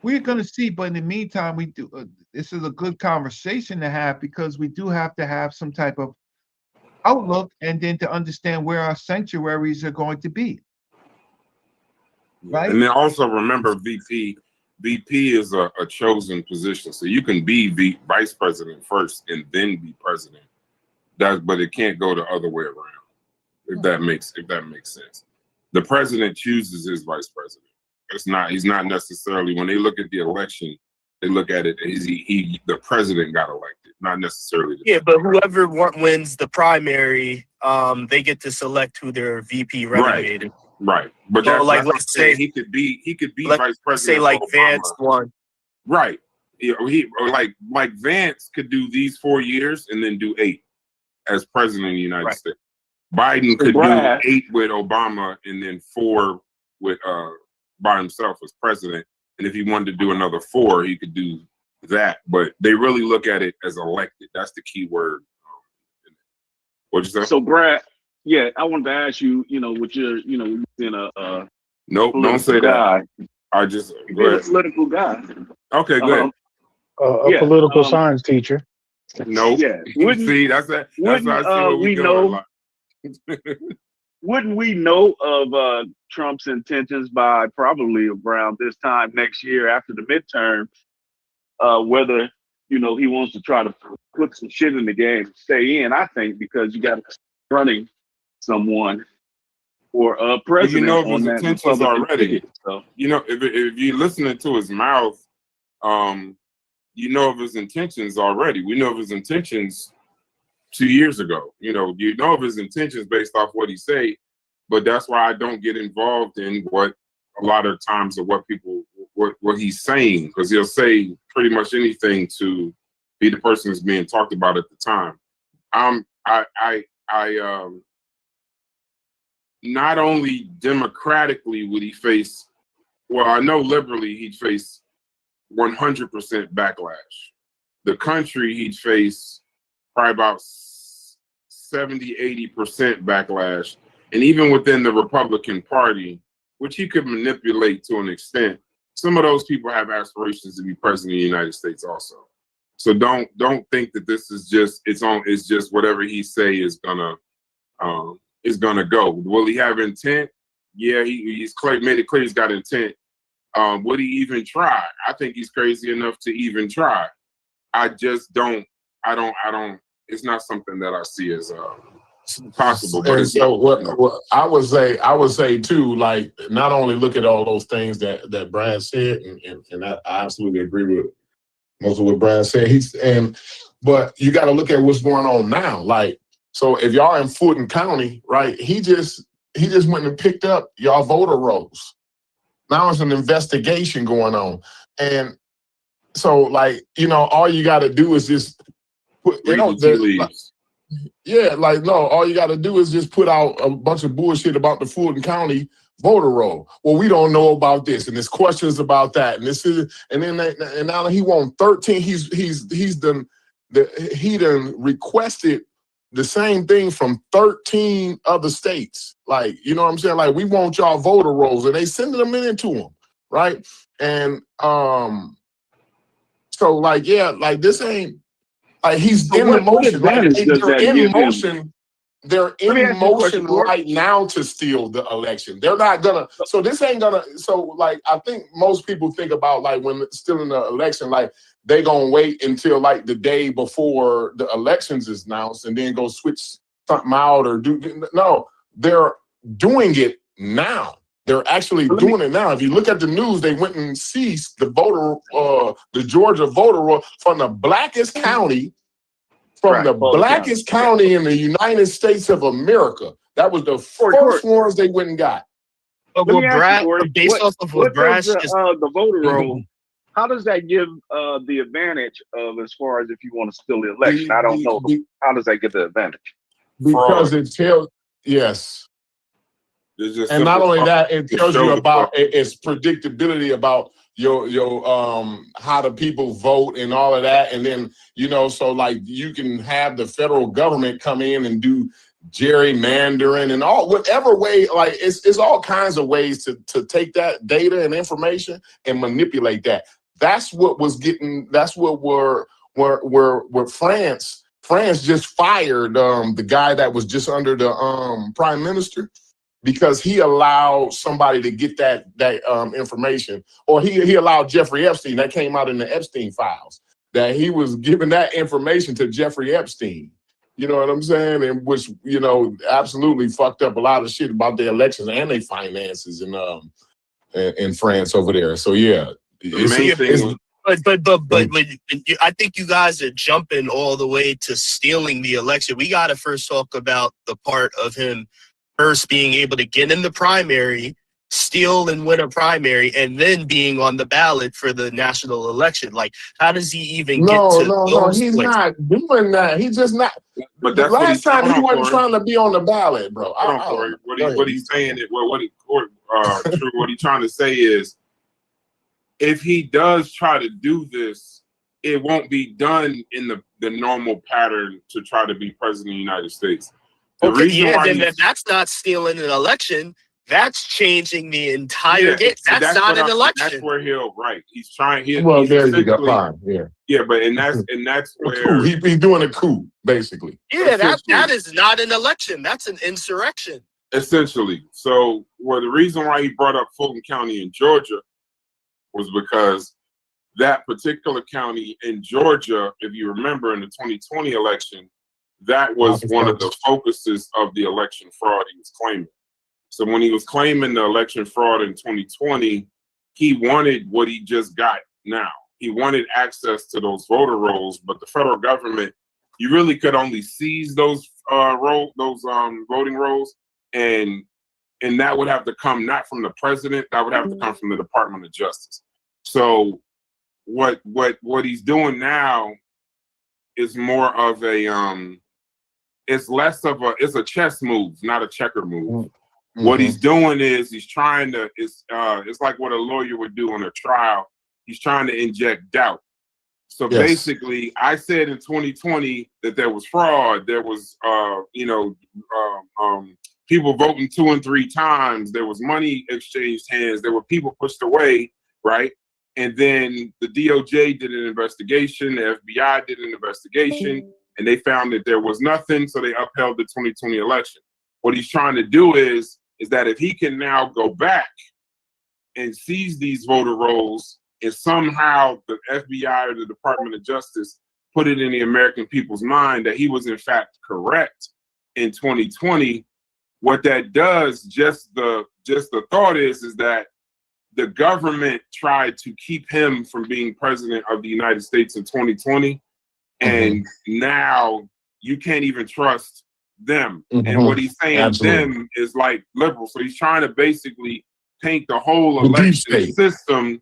we're going to see, but in the meantime, we do. This is a good conversation to have, because we do have to have some type of outlook, and then to understand where our sanctuaries are going to be. Right. And then also remember, VP is a chosen position, so you can be vice president first and then be president. But it can't go the other way around. If that makes sense. The president chooses his vice president. He's not necessarily, when they look at the election, they look at it as the president got elected, not necessarily. But whoever wins the primary, they get to select who their VP relegated. Right. But so, that's let's say he could be vice president. Say like Vance won. Right. He like Vance could do these 4 years and then do 8 as president of the United States. Biden could do 8 with Obama and then 4 with by himself as president. And if he wanted to do another 4, he could do that. But they really look at it as elected. That's the key word. What'd you say? So Brad, yeah, I wanted to ask you, with your, being a nope, don't say guy. that. I just you're a political guy. Okay, go ahead. A political science teacher. Nope. Yeah. See, that's what I see. We know. Wouldn't we know of Trump's intentions by probably around this time next year after the midterms, whether he wants to try to put some shit in the game, stay in? I think because you got running someone for president. Well, his intentions already. So. If you're listening to his mouth, you know of his intentions already. We know of his intentions 2 years ago. You know of his intentions based off what he say, but that's why I don't get involved in what a lot of times of what he's saying, because he'll say pretty much anything to be the person that's being talked about at the time. Not only democratically would he face, well, I know liberally he'd face 100% backlash. The country he'd face probably about 70-80% backlash. And even within the Republican Party, which he could manipulate to an extent, some of those people have aspirations to be president of the United States also. So don't think that this is just it's just whatever he say is gonna go. Will he have intent? Yeah, he's made it clear he's got intent. Would he even try? I think he's crazy enough to even try. I just don't. It's not something that I see as possible. But And so what I would say too, like, not only look at all those things that Brad said, and I absolutely agree with most of what Brad said. But you got to look at what's going on now. Like, so if y'all in Fulton County, right? He just went and picked up y'all voter rolls. Now it's an investigation going on, and so, like, you know, all you got to do is just put, you know, all you got to do is just put out a bunch of bullshit about the Fulton County voter roll. Well, we don't know about this, and there's questions about that, and this is, and then and now he won 13. He done requested the same thing from 13 other states. Like, you know what I'm saying? Like, we want y'all voter rolls, and they sending them into him, right? And so, like, yeah, like, this ain't, like, he's in the motion. Like, they're in motion right now to steal the election. They're not gonna, so this ain't gonna, so, like, I think most people think about, like, when stealing the election, like, they gonna wait until, like, the day before the elections is announced and then go switch something out or no, they're doing it now. They're actually doing it now. If you look at the news, they went and seized the Georgia voter roll from the blackest county, county in the United States of America. That was the first ones they went and got. But based off of what Brad just the voter roll, how does that give the advantage of, as far as if you want to steal the election? I don't know. How does that get the advantage? Because it tells, yes. And not only that, it tells you about its predictability about your how the people vote and all of that. And then, you know, so, like, you can have the federal government come in and do gerrymandering and whatever way, like, it's all kinds of ways to take that data and information and manipulate that. That's what France just fired the guy that was just under the prime minister, because he allowed somebody to get that information, or he allowed Jeffrey Epstein. That came out in the Epstein files, that he was giving that information to Jeffrey Epstein. You know what I'm saying? And which, you know, absolutely fucked up a lot of shit about their elections and their finances in France over there. So yeah, But I think you guys are jumping all the way to stealing the election. We got to first talk about the part of him first being able to get in the primary, steal and win a primary, and then being on the ballot for the national election. Like, how does he even get to those he's places? not doing that. He's just not. But the last time he wasn't trying to be on the ballot, bro. What he's saying is, what he's trying to say is, if he does try to do this, it won't be done in the normal pattern to try to be president of the United States. That's not stealing an election. That's changing the entire game. That's not an election. That's where he's trying. There you go. Fine. Yeah. Yeah, but that's where he's doing a coup, basically. Yeah, that is not an election. That's an insurrection. Essentially. So, the reason why he brought up Fulton County in Georgia was because that particular county in Georgia, if you remember, in the 2020 election, that was one of the focuses of the election fraud he was claiming. So when he was claiming the election fraud in 2020, he wanted what he just got now. He wanted access to those voter rolls, but the federal government, you really could only seize those voting rolls, and that would have to come not from the president, that would have to come from the Department of Justice. So what he's doing now is more of a it's less of it's a chess move, not a checker move. What he's doing is he's trying to it's like what a lawyer would do on a trial. He's trying to inject doubt. So basically, I said in 2020 that there was fraud. There was people voting 2 and 3 times. There was money exchanged hands. There were people pushed away, right? And then the DOJ did an investigation. The FBI did an investigation, and they found that there was nothing. So they upheld the 2020 election. What he's trying to do is that if he can now go back and seize these voter rolls, and somehow the FBI or the Department of Justice put it in the American people's mind that he was in fact correct in 2020, what that does, just the thought is that the government tried to keep him from being president of the United States in 2020, and now you can't even trust them. And what he's saying them is like liberal. So he's trying to basically paint the whole election system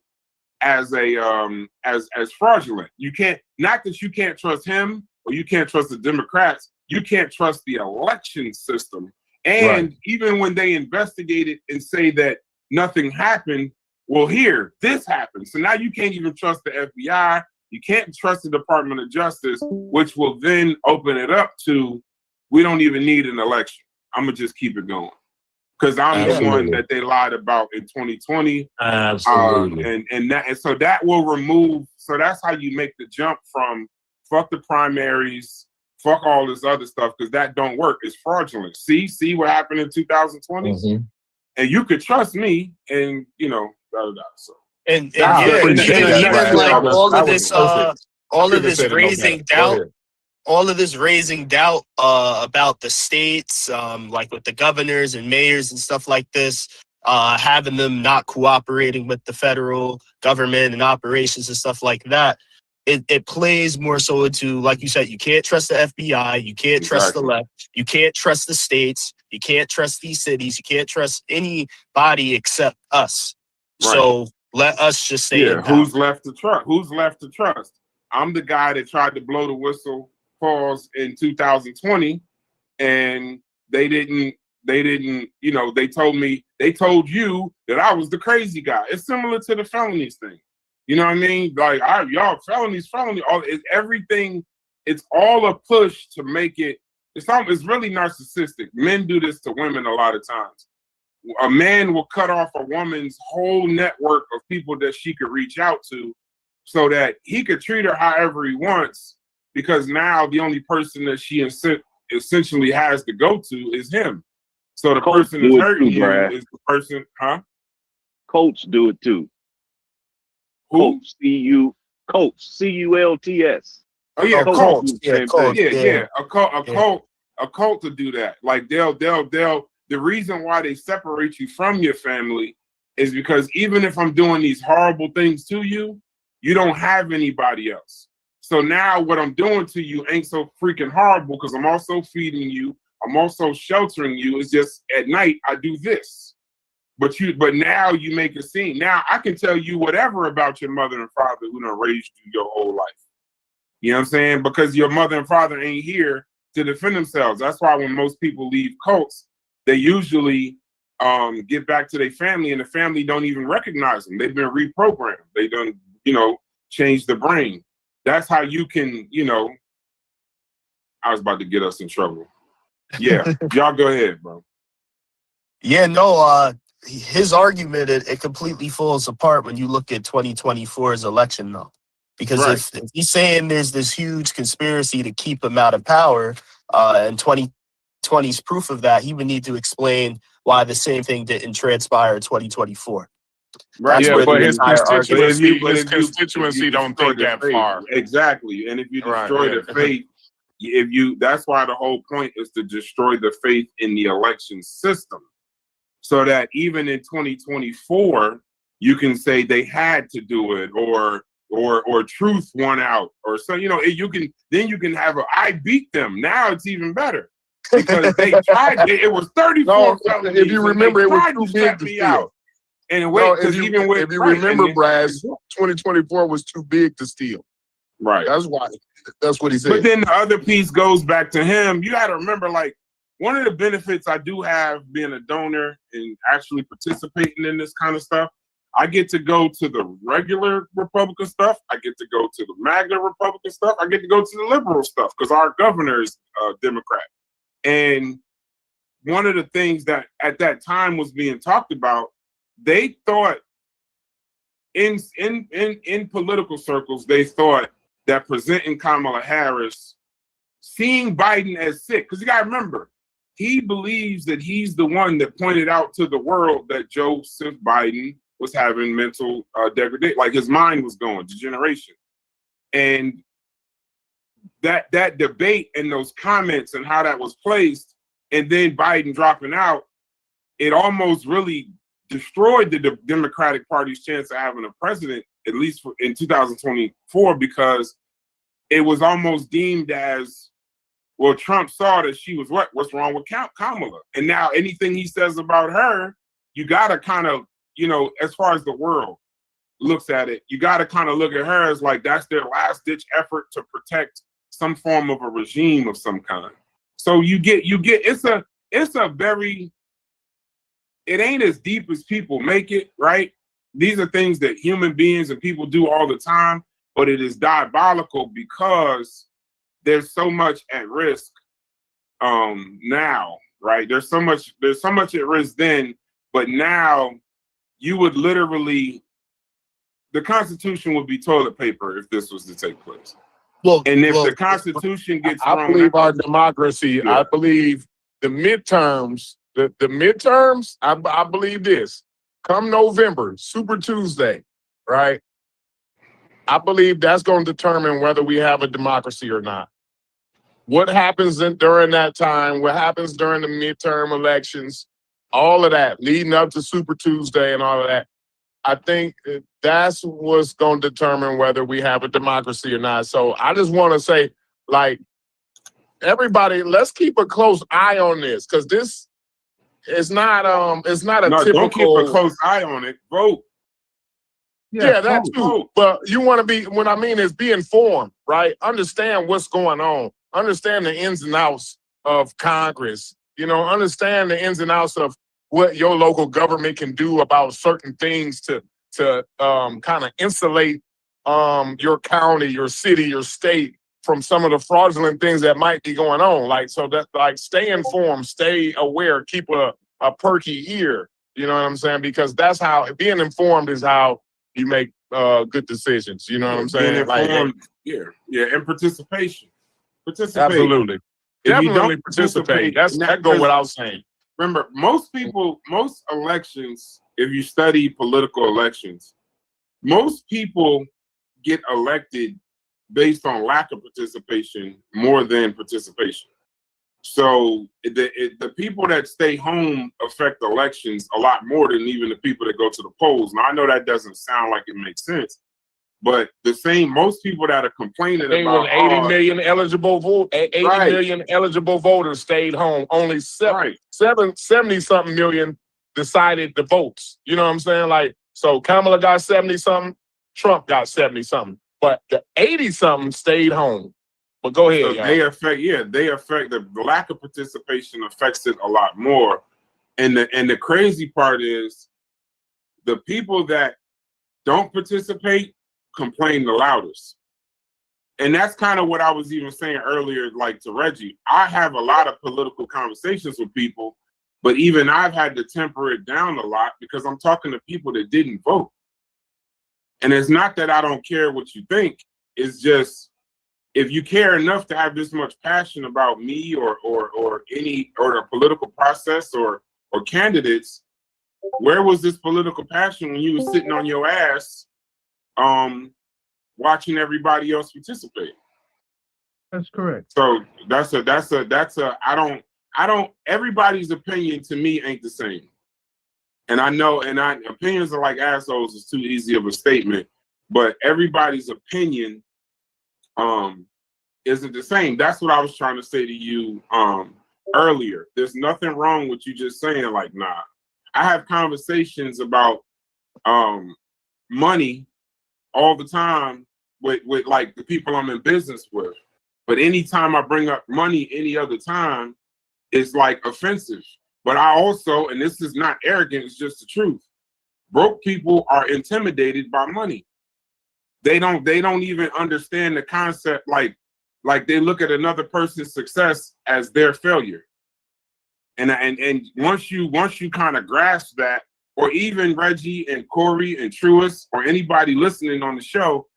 as a as fraudulent. You can't, not that you can't trust him or you can't trust the Democrats, you can't trust the election system. And even when they investigate it and say that nothing happened, well, here, this happened. So now you can't even trust the FBI. You can't trust the Department of Justice, which will then open it up to, we don't even need an election. I'm going to just keep it going. Because I'm the one that they lied about in 2020. Absolutely. And so that will remove, so that's how you make the jump from fuck the primaries, fuck all this other stuff, because that don't work. It's fraudulent. See what happened in 2020? And you could trust me, and so. And even like all of this raising doubt. All of this raising doubt about the states, like with the governors and mayors and stuff like this, having them not cooperating with the federal government and operations and stuff like that, it plays more so into, like you said, you can't trust the FBI, you can't trust the left, you can't trust the states, you can't trust these cities, you can't trust anybody except us. So let us just say who's left to trust? Who's left to trust? I'm the guy that tried to blow the whistle in 2020, and they didn't, they told you that I was the crazy guy. It's similar to the felonies thing. You know what I mean? Like, y'all, felony, everything, it's all a push to make it, it's really narcissistic. Men do this to women a lot of times. A man will cut off a woman's whole network of people that she could reach out to so that he could treat her however he wants, because now the only person that she essentially has to go to is him. So the person that's hurting you is the person, Colts do it too. Who? Colts, C-U-L-T-S. Oh yeah, Colts. A cult to do that. Like they'll the reason why they separate you from your family is because even if I'm doing these horrible things to you, you don't have anybody else. So now what I'm doing to you ain't so freaking horrible because I'm also feeding you. I'm also sheltering you. It's just at night I do this. But now you make a scene. Now I can tell you whatever about your mother and father who done raised you your whole life. You know what I'm saying? Because your mother and father ain't here to defend themselves. That's why when most people leave cults, they usually get back to their family and the family don't even recognize them. They've been reprogrammed. They done, changed the brain. That's how you can, I was about to get us in trouble. Yeah, y'all go ahead, bro. Yeah, no, his argument, it completely falls apart when you look at 2024's election, though. Because if he's saying there's this huge conspiracy to keep him out of power, and 2020's proof of that, he would need to explain why the same thing didn't transpire in 2024. Right. Yeah, but his constituency don't think that far. Exactly. And if you destroy the faith, that's why the whole point is to destroy the faith in the election system. So that even in 2024, you can say they had to do it or truth won out or so, you can have I beat them. Now it's even better. Because they tried it was 34 felonies. If you remember, it was too big to steal. And if you remember, Brad, 2024 was too big to steal. Right. That's why That's what he said. But then the other piece goes back to him. You got to remember, like, one of the benefits I do have being a donor and actually participating in this kind of stuff, I get to go to the regular Republican stuff. I get to go to the MAGA Republican stuff. I get to go to the liberal stuff because our governor is Democrat. And one of the things that at that time was being talked about, they thought in political circles, they thought that presenting Kamala Harris, seeing Biden as sick, because you got to remember, he believes that he's the one that pointed out to the world that Joseph Biden was having mental degradation, like his mind was going, degeneration. And that debate and those comments and how that was placed, and then Biden dropping out, it almost really destroyed the Democratic Party's chance of having a president, at least in 2024, because it was almost deemed as, well, Trump saw that she was what's wrong with Kamala? And now anything he says about her, you got to kind of, you know, as far as the world looks at it, you got to kind of look at her as like that's their last ditch effort to protect some form of a regime of some kind. So you get it's a very, it ain't as deep as people make it, right? These are things that human beings and people do all the time, but it is diabolical because there's so much at risk now, right? There's so much at risk then, but now you would literally, the Constitution would be toilet paper if this was to take place. And if the Constitution gets I believe our democracy, yeah. I believe the midterms, the midterms, I believe this. Come November, Super Tuesday, right? I believe that's going to determine whether we have a democracy or not. What happens during that time, what happens during the midterm elections, all of that, leading up to Super Tuesday and all of that, I think that's what's going to determine whether we have a democracy or not. So I just want to say, like, everybody, let's keep a close eye on this, because this is not typical. Don't keep a close eye on it. Vote. Yeah, that too. Vote. But you want to be, what I mean is be informed, right? Understand what's going on. Understand the ins and outs of Congress. You know, understand the ins and outs of what your local government can do about certain things to kind of insulate your county, your city, your state from some of the fraudulent things that might be going on. Like, so that, like, stay informed, stay aware, keep a perky ear. You know what I'm saying? Because that's how, being informed is how you make good decisions. You know what I'm saying? Informed, like, yeah, and participation. Absolutely. Definitely participate. That go without saying. Remember, most elections, if you study political elections, most people get elected based on lack of participation more than participation. So the people that stay home affect elections a lot more than even the people that go to the polls. Now, I know that doesn't sound like it makes sense, but most people that are complaining about 80 million eligible million eligible voters stayed home. Only 70-something million decided to vote. You know what I'm saying? Like, so Kamala got 70-something, Trump got 70-something, but the 80-something stayed home. But go ahead. So they affect the lack of participation affects it a lot more. And the crazy part is the people that don't participate complain the loudest. And that's kind of what I was even saying earlier, like to Reggie. I have a lot of political conversations with people, but even I've had to temper it down a lot because I'm talking to people that didn't vote. And it's not that I don't care what you think. It's just, if you care enough to have this much passion about me or the political process or candidates, where was this political passion when you were sitting on your ass watching everybody else participate? That's correct. So I don't everybody's opinion to me ain't the same. And I know, opinions are like assholes is too easy of a statement, but everybody's opinion isn't the same. That's what I was trying to say to you earlier. There's nothing wrong with you just saying, like, nah. I have conversations about money all the time with like the people I'm in business with. But anytime I bring up money any other time, it's like offensive. But I also, and this is not arrogant, it's just the truth. Broke people are intimidated by money. They don't even understand the concept. Like they look at another person's success as their failure. And once you kind of grasp that, or even Reggie and Corey and Truist or anybody listening on the show,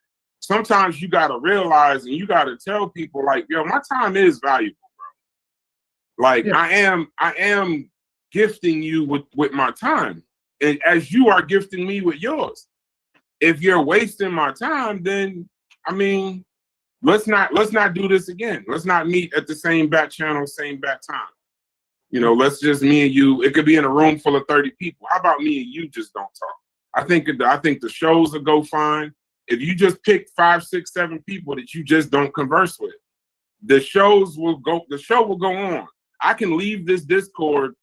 sometimes you got to realize and you got to tell people like, yo, my time is valuable, bro. Like yeah. I am gifting you with my time, and as you are gifting me with yours. If you're wasting my time, then I mean, let's not do this again. Let's not meet at the same back channel, same back time. You know, let's just me and you. It could be in a room full of 30 people. How about me and you just don't talk? I think the shows will go fine. If you just pick 5, 6, 7 people that you just don't converse with, the show will go on. I can leave this Discord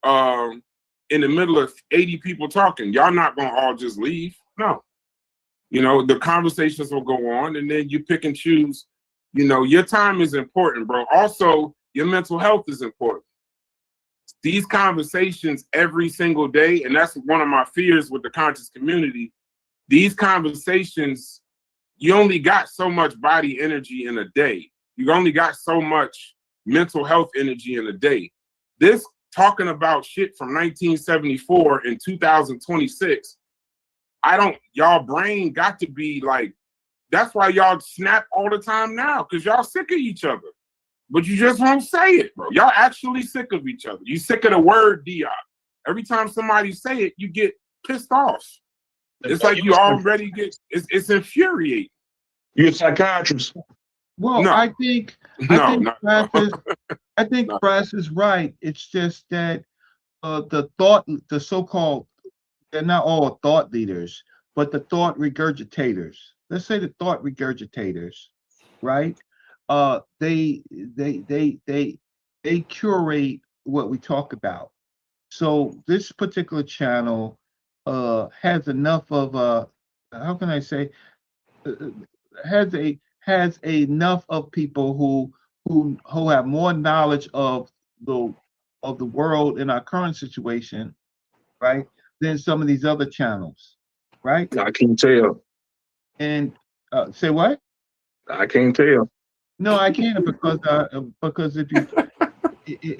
in the middle of 80 people talking. Y'all not gonna all just leave. No. You know, the conversations will go on, and then you pick and choose. You know, your time is important, bro. Also, your mental health is important. These conversations every single day, and that's one of my fears with the conscious community. These conversations, you only got so much body energy in a day. You only got so much mental health energy in a day. This talking about shit from 1974 in 2026, y'all brain got to be like, that's why y'all snap all the time now, because y'all sick of each other. But you just won't say it, bro. Y'all actually sick of each other. You sick of the word Diop. Every time somebody say it, you get pissed off. It's like you already get, it's infuriating. You're a psychiatrist. Well, No. I think Brass is right. It's just that the so-called, they're not all thought leaders, but the thought regurgitators. Let's say the thought regurgitators, right? They curate what we talk about. So this particular channel has enough of how can I say, has enough of people who have more knowledge of the world in our current situation, right, than some of these other channels, right? I can't tell. And say what? I can't tell. No, I can't because if you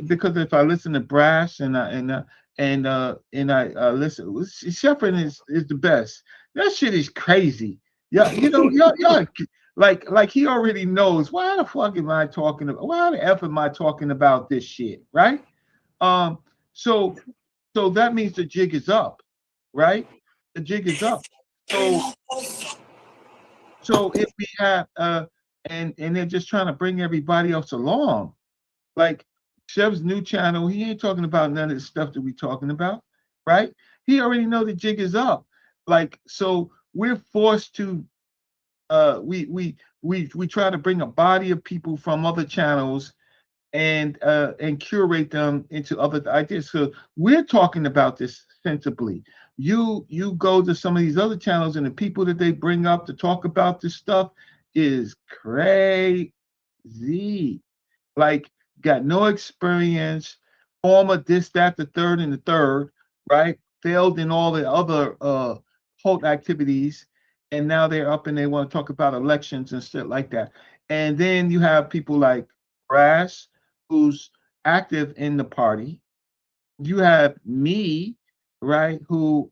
because if I listen to Brass and I listen, Shepherd is the best. That shit is crazy. Yeah, you know, y'all like he already knows why the fuck am I talking about? Why the F am I talking about this shit, right? So that means the jig is up, right? The jig is up. So if we have and they're just trying to bring everybody else along, like Chev's new channel, he ain't talking about none of the stuff that we talking about, right? He already know the jig is up. Like, so we're forced to we try to bring a body of people from other channels and curate them into other ideas. So we're talking about this sensibly. You go to some of these other channels and the people that they bring up to talk about this stuff is crazy. Like, got no experience, former this, that, the third, and the third, right? Failed in all the other cult activities, and now they're up and they want to talk about elections and shit like that. And then you have people like Brass, who's active in the party. You have me, right, who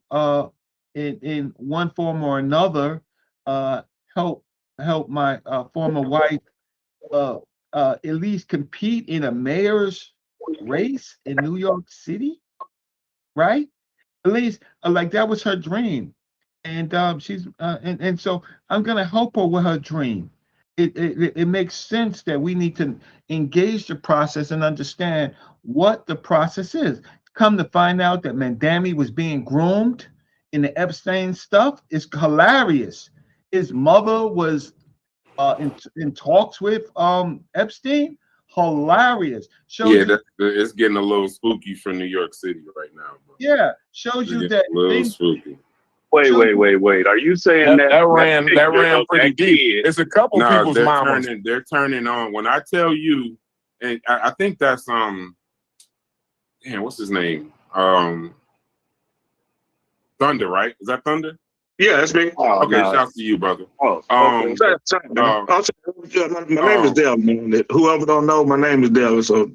in one form or another help my former wife at least compete in a mayor's race in New York City, right? At least like that was her dream, and she's and so I'm gonna help her with her dream. It makes sense that we need to engage the process and understand what the process is. Come to find out that Mandami was being groomed in the Epstein stuff is hilarious. His mother was in talks with Epstein. Hilarious. Yeah, it's getting a little spooky for New York City right now. Bro. Yeah, shows you that spooky. Wait. Are you saying that ran picture pretty that deep. kid? It's a couple No, people's mamas. they're turning on. When I tell you, and I think that's damn, what's his name? Thunder, right? Is that Thunder? Yeah, that's me. Okay, shouts to you, brother. My name is Devin. Whoever don't know, my name is Devin. So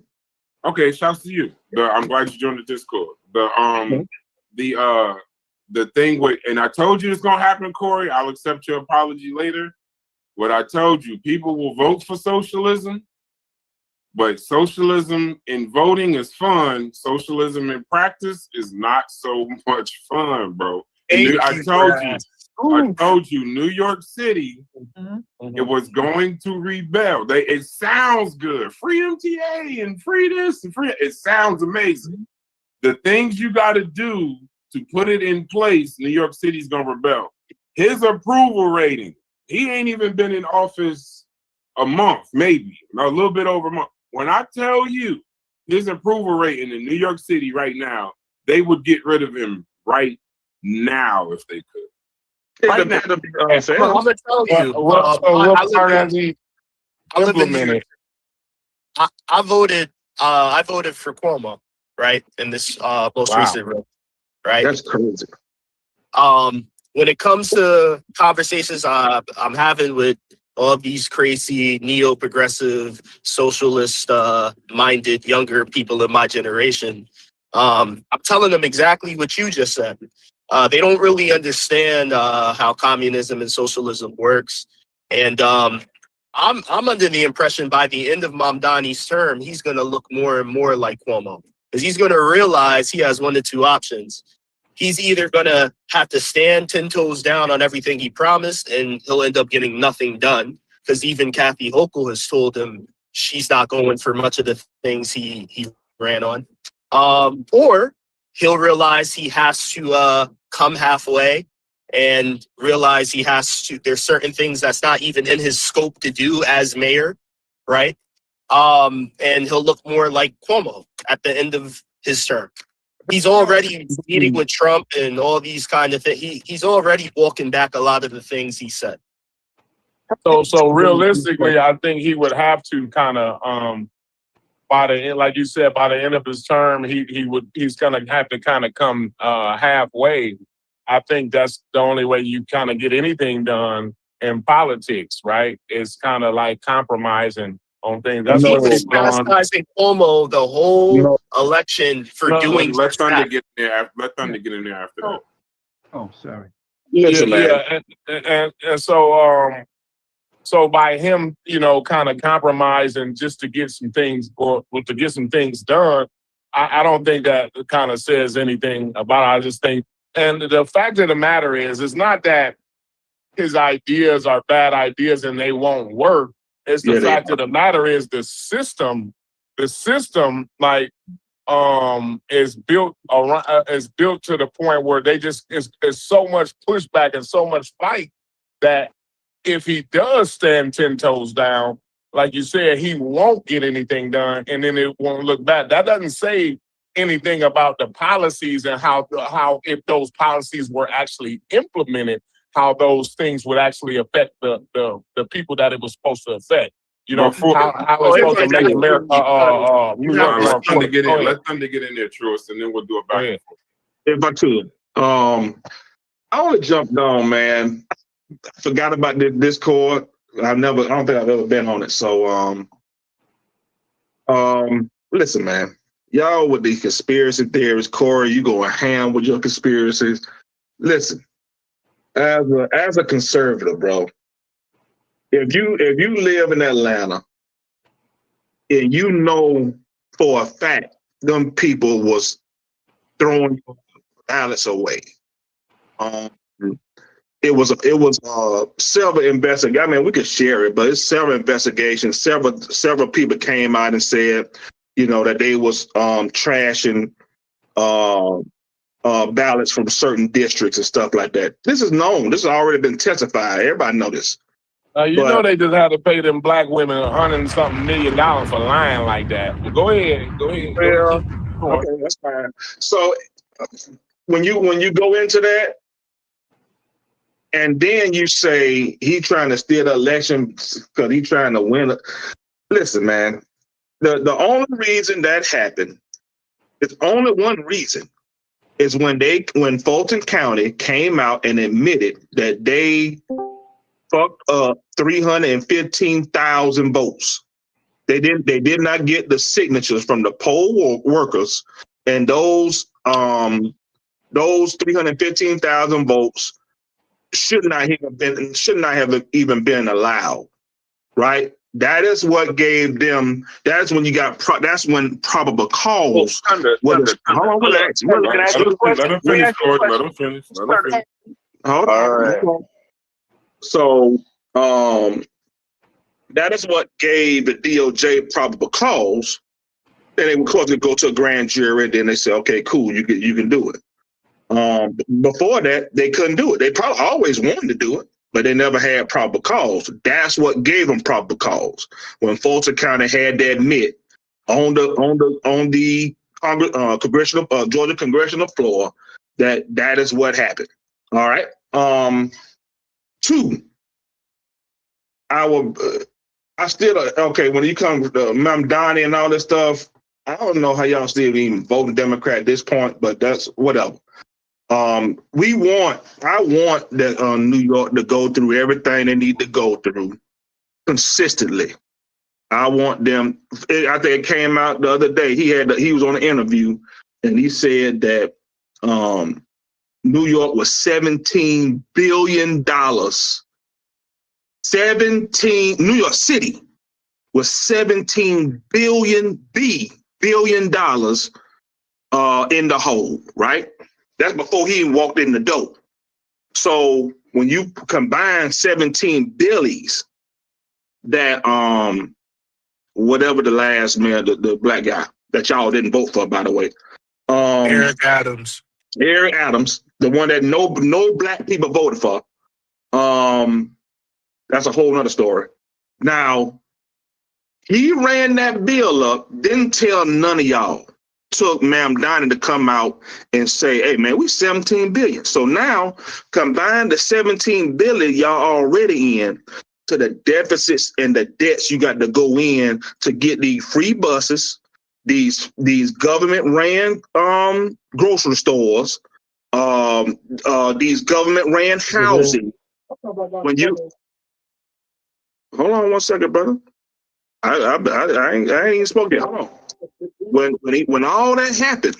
okay, shouts to you. I'm glad you joined the Discord. The thing with, and I told you it's gonna happen, Corey. I'll accept your apology later. What I told you, people will vote for socialism, but socialism in voting is fun. Socialism in practice is not so much fun, bro. I told you, New York City, it was going to rebel. It sounds good. Free MTA and free this and free. It sounds amazing. The things you got to do to put it in place, New York City's gonna rebel. His approval rating, he ain't even been in office a month, maybe a little bit over a month. When I tell you his approval rating in New York City right now, they would get rid of him right now if they could. Right now. I'm gonna tell you. I voted for Cuomo, right, in this most recent vote, right? That's crazy. When it comes to conversations I'm having with all these crazy neo-progressive, socialist minded younger people in my generation, I'm telling them exactly what you just said. They don't really understand how communism and socialism works. And I'm under the impression by the end of Mamdani's term, he's going to look more and more like Cuomo, because he's going to realize he has one of two options. He's either going to have to stand 10 toes down on everything he promised, and he'll end up getting nothing done, because even Kathy Hochul has told him she's not going for much of the things he ran on. Or he'll realize he has to come halfway and realize there's certain things that's not even in his scope to do as mayor, right? And he'll look more like Cuomo at the end of his term. He's already meeting with Trump and all these kind of things. He's already walking back a lot of the things he said. So realistically, I think he would have to kind of by the end, like you said, by the end of his term, he's gonna have to kind of come halfway. I think that's the only way you kind of get anything done in politics, right? It's kind of like compromising on things. That's what he's chastising Cuomo the whole election for doing. Let Thunder get in there. Let Thunder get in there after that. Oh, sorry. And so by him, kind of compromising just to get some things done, I don't think that kind of says anything about it. I just think, and the fact of the matter is, it's not that his ideas are bad ideas and they won't work. It's the fact of the matter is the system like is built to the point where they just is so much pushback and so much fight that if he does stand 10 toes down, like you said, he won't get anything done, and then it won't look bad. That doesn't say anything about the policies and how if those policies were actually implemented, how those things would actually affect the people that it was supposed to affect. How it's supposed to make America. Let Thunder get in. Let Thunder get in there, Truist, and then we'll do it back and forth. If I could, I want to jump on, man. I forgot about the Discord. I don't think I've ever been on it. So, listen, man. Y'all with these conspiracy theories, Corey, you going ham with your conspiracies. Listen, as a conservative, bro, if you live in Atlanta and you know for a fact them people was throwing ballots away, it was several investigations. I mean, we could share it, but it's several investigations. Several people came out and said, that they was trashing ballots from certain districts and stuff like that. This is known. This has already been testified. Everybody know this. They just had to pay them black women $100-something million for lying like that. But go ahead. Well, okay, that's fine. So when you go into that, and then you say he trying to steal the election because he trying to win. Listen, man, the only reason that happened, it's only one reason, is when Fulton County came out and admitted that they fucked up 315,000 votes. They did not get the signatures from the poll workers, and those 315,000 votes should not have even been allowed, right? That is what gave them. That's when you got. That's when probable cause. Hold on, relax. Let him finish, Corey. Let him finish. Hold on. So, that is what gave the DOJ probable cause. Then they would go to a grand jury, and then they say, "Okay, cool, you can do it." Before that, they couldn't do it. They probably always wanted to do it, but they never had probable cause. That's what gave them probable cause. When Fulton County had to admit on the congressional Georgia congressional floor that is what happened. All right. Two. I still okay when you come to Ma'am Donnie and all this stuff. I don't know how y'all still even voting Democrat at this point, but that's whatever. I want that New York to go through everything they need to go through consistently. I want them. I think it came out the other day. He was on an interview and he said that New York was $17 billion. New York City was $17 billion in the hole, right? That's before he even walked in the door. So when you combine 17 billies, that whatever the last man, the black guy that y'all didn't vote for, by the way, Eric Adams, the one that no black people voted for. That's a whole nother story. Now, he ran that bill up, didn't tell none of y'all. Took Ma'am Donnie to come out and say, hey, man, we 17 billion. So now combine the 17 billion y'all already in to the deficits and the debts you got to go in to get these free buses, these government ran grocery stores, these government ran housing. When you hold on one second, brother. I ain't even spoke yet. Hold on. When all that happened,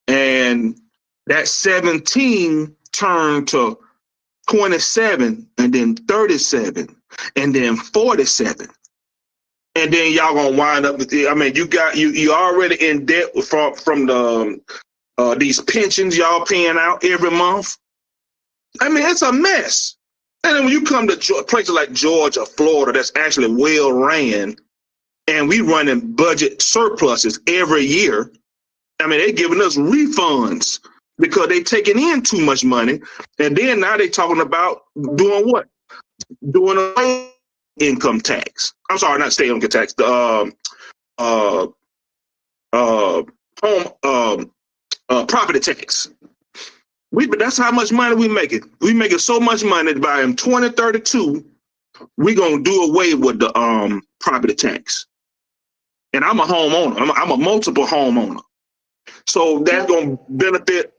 and that 17 turned to 27, and then 37, and then 47, and then y'all gonna wind up with the. I mean, you already in debt from the these pensions y'all paying out every month. I mean, it's a mess. And then when you come to places like Georgia, Florida, that's actually well ran, and we running budget surpluses every year. I mean, they giving us refunds because they taking in too much money. And then now they talking about doing what? Doing a income tax. I'm sorry, not state income tax. The property tax. That's how much money we making. We making so much money by in 2032, we gonna do away with the property tax. And I'm a homeowner. I'm a multiple homeowner. So that's gonna benefit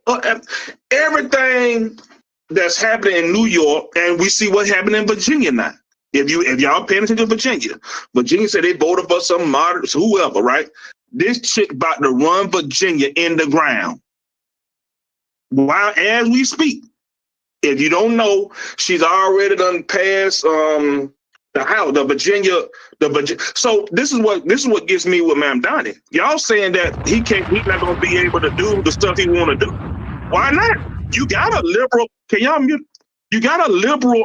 everything that's happening in New York, and we see what happened in Virginia now. If y'all paying attention to Virginia said they voted for some moderates, whoever, right? This chick about to run Virginia in the ground. While as we speak, if you don't know, she's already done passed the House, the Virginia. So this is what gets me with Ma'am Donnie. Y'all saying that he's not gonna be able to do the stuff he want to do. Why not? You got a liberal. Can y'all mute? You got a liberal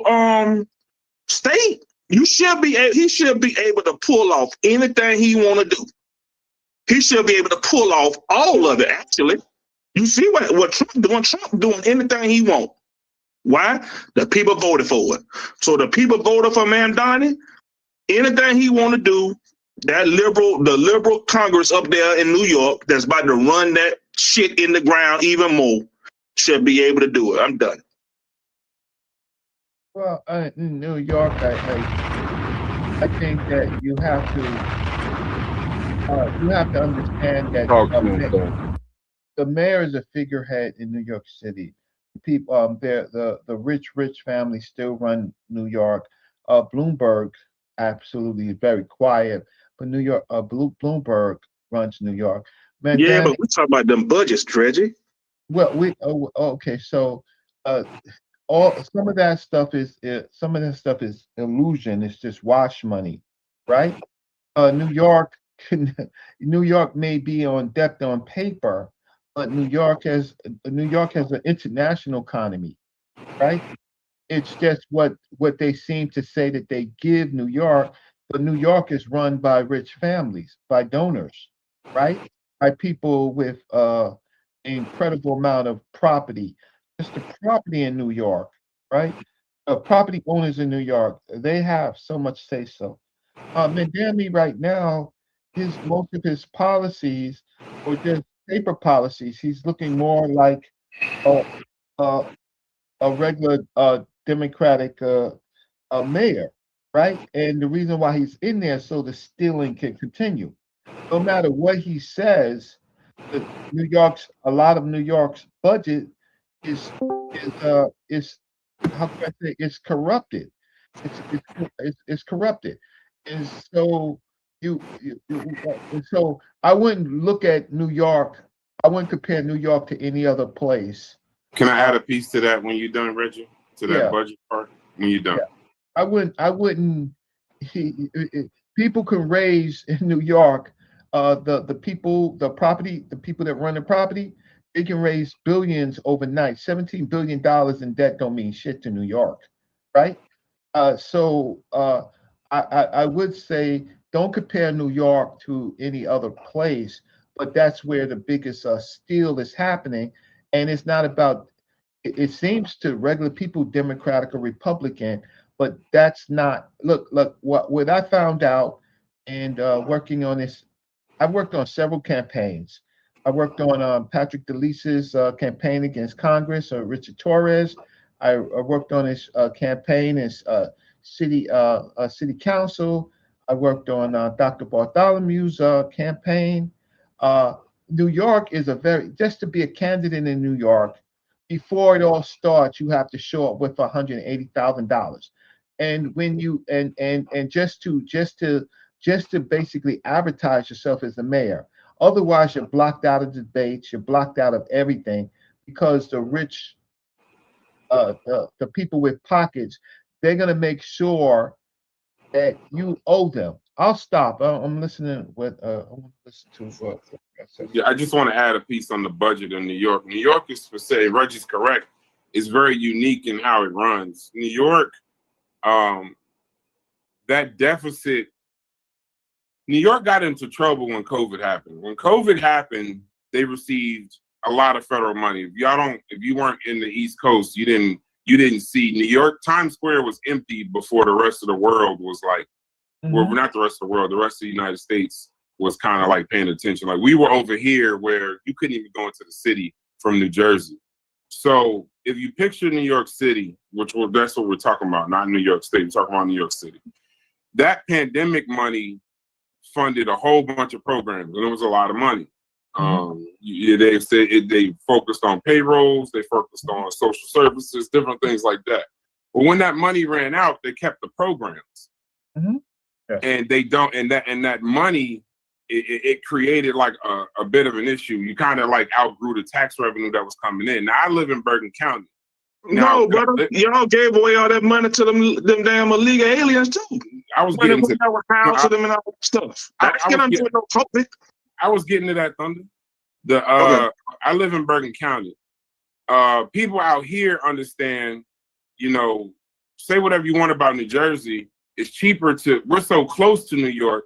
state. He should be able to pull off anything he want to do. He should be able to pull off all of it. Actually, you see what Trump doing? Trump doing anything he want. Why? The people voted for it. So the people voted for Ma'am Donnie. Anything he want to do, the liberal Congress up there in New York that's about to run that shit in the ground even more should be able to do it. I'm done. Well, in New York, I think that you have to understand that Talk to him, son. the mayor is a figurehead in New York City. People, the rich families still run New York. Bloomberg absolutely is very quiet, but New York, Bloomberg runs New York. Man, Yeah, but we talk about them budgets, Dredgy. well, okay, so all some of that stuff is illusion. It's just wash money, right? New York, New York may be on depth on paper, but New York has an international economy, right? It's just what they seem to say that they give New York, but New York is run by rich families, by donors, right? By people with incredible amount of property. Just the property in New York, right? Property owners in New York, they have so much say so. Mandami right now, most of his policies or just paper policies, he's looking more like a, a, a regular Democratic mayor, right? And the reason why he's in there so the stealing can continue. No matter what he says, a lot of New York's budget is how can I say it's corrupted. It's corrupted, and so and so I wouldn't look at New York. I wouldn't compare New York to any other place. Can I add a piece to that when you're done, Reggie? To that Yeah. budget part when you're done. Yeah. I wouldn't. People can raise in New York. The people that run the property, they can raise billions overnight. $17 billion in debt don't mean shit to New York, right? I would say don't compare New York to any other place, but that's where the biggest steal is happening, and it's not about. It seems to regular people, Democratic or Republican, but that's not. Look, what I found out and working on this, I've worked on several campaigns. I worked on Patrick DeLisa's campaign against Congress, Richard Torres. I worked on his campaign as city council. I worked on Dr. Bartholomew's campaign. New York is just to be a candidate in New York, before it all starts, you have to show up with $180,000. And when you and just to basically advertise yourself as the mayor. Otherwise, you're blocked out of debates, you're blocked out of everything because the rich, the people with pockets, they're gonna make sure that you owe them. I'll stop. I'm listening. I want to listen to. Yeah, I just want to add a piece on the budget in New York. New York is, for say, Reggie's correct, is very unique in how it runs. New York, that deficit. New York got into trouble when COVID happened. When COVID happened, they received a lot of federal money. If you weren't in the East Coast, you didn't see New York. Times Square was empty before the rest of the world was like, well, not the rest of the world, the rest of the United States was kind of like paying attention. Like we were over here where you couldn't even go into the city from New Jersey. So if you picture New York City, that's what we're talking about, not New York State, we're talking about New York City. That pandemic money funded a whole bunch of programs, and it was a lot of money. They focused on payrolls, they focused on social services, different things like that. But when that money ran out, they kept the programs, and they don't. And that money, it created like a bit of an issue. You kind of like outgrew the tax revenue that was coming in. Now I live in Bergen County. No, brother, y'all gave away all that money to them damn illegal aliens too. I was getting to them and all that stuff. I was getting to that, Thunder. I live in Bergen County. People out here understand, say whatever you want about New Jersey. It's cheaper we're so close to New York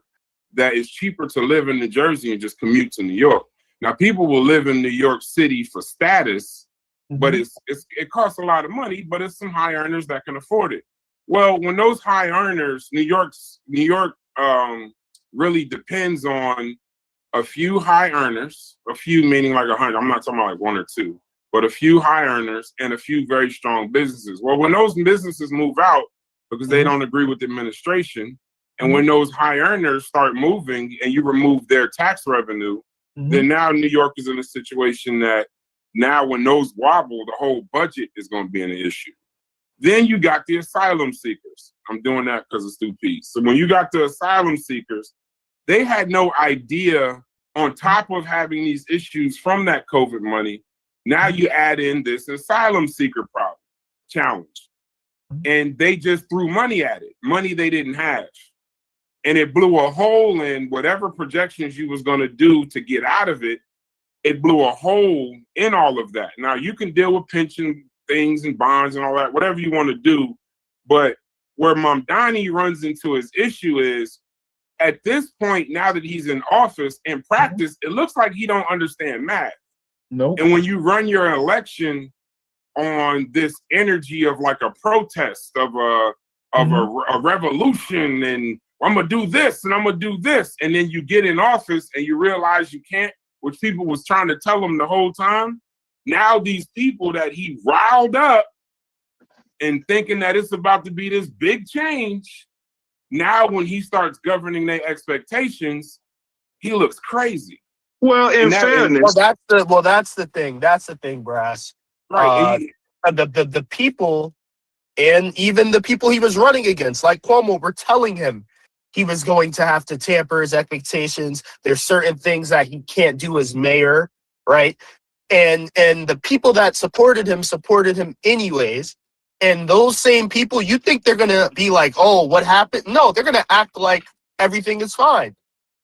that it's cheaper to live in New Jersey and just commute to New York. Now, people will live in New York City for status, but it costs a lot of money, but it's some high earners that can afford it. Well, when those high earners, New York really depends on a few high earners, a few meaning like 100. I'm not talking about like one or two, but a few high earners and a few very strong businesses. Well, when those businesses move out because they don't agree with the administration, and when those high earners start moving and you remove their tax revenue, then now New York is in a situation that now when those wobble, the whole budget is going to be an issue. Then you got the asylum seekers. I'm doing that because it's 2 Ps. So when you got the asylum seekers, they had no idea, on top of having these issues from that COVID money, now you add in this asylum seeker challenge. And they just threw money at it, money they didn't have. And it blew a hole in whatever projections you was going to do to get out of it. It blew a hole in all of that. Now, you can deal with pension things and bonds and all that, whatever you want to do. But where Mamdani runs into his issue is, at this point, now that he's in office, in practice, it looks like he don't understand math. No. And when you run your election on this energy of like a protest, of a revolution, and I'm gonna do this and I'm gonna do this, and then you get in office and you realize you can't, which people was trying to tell him the whole time. Now these people that he riled up and thinking that it's about to be this big change, now when he starts governing their expectations, he looks crazy. Well, in fairness, that's the thing. That's the thing, Brass. Right. The people, and even the people he was running against, like Cuomo, were telling him he was going to have to tamper his expectations. There's certain things that he can't do as mayor, right? And the people that supported him anyways. And those same people, you think they're gonna be like, oh, what happened? No, they're gonna act like everything is fine.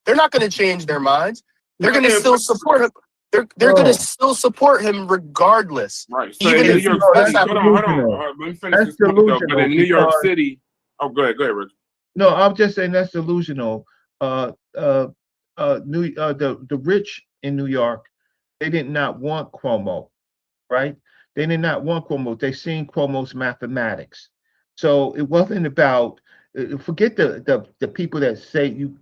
They're not gonna change their minds. They're gonna still support him. They're gonna still support him regardless. Right. So Even in New if York City, hold on. Let me finish this point though. But in New York City, go ahead, Richard. No, I'm just saying that's delusional. The rich in New York, they did not want Cuomo, right? They did not want Cuomo. They seen Cuomo's mathematics. So it wasn't about, forget the people that say you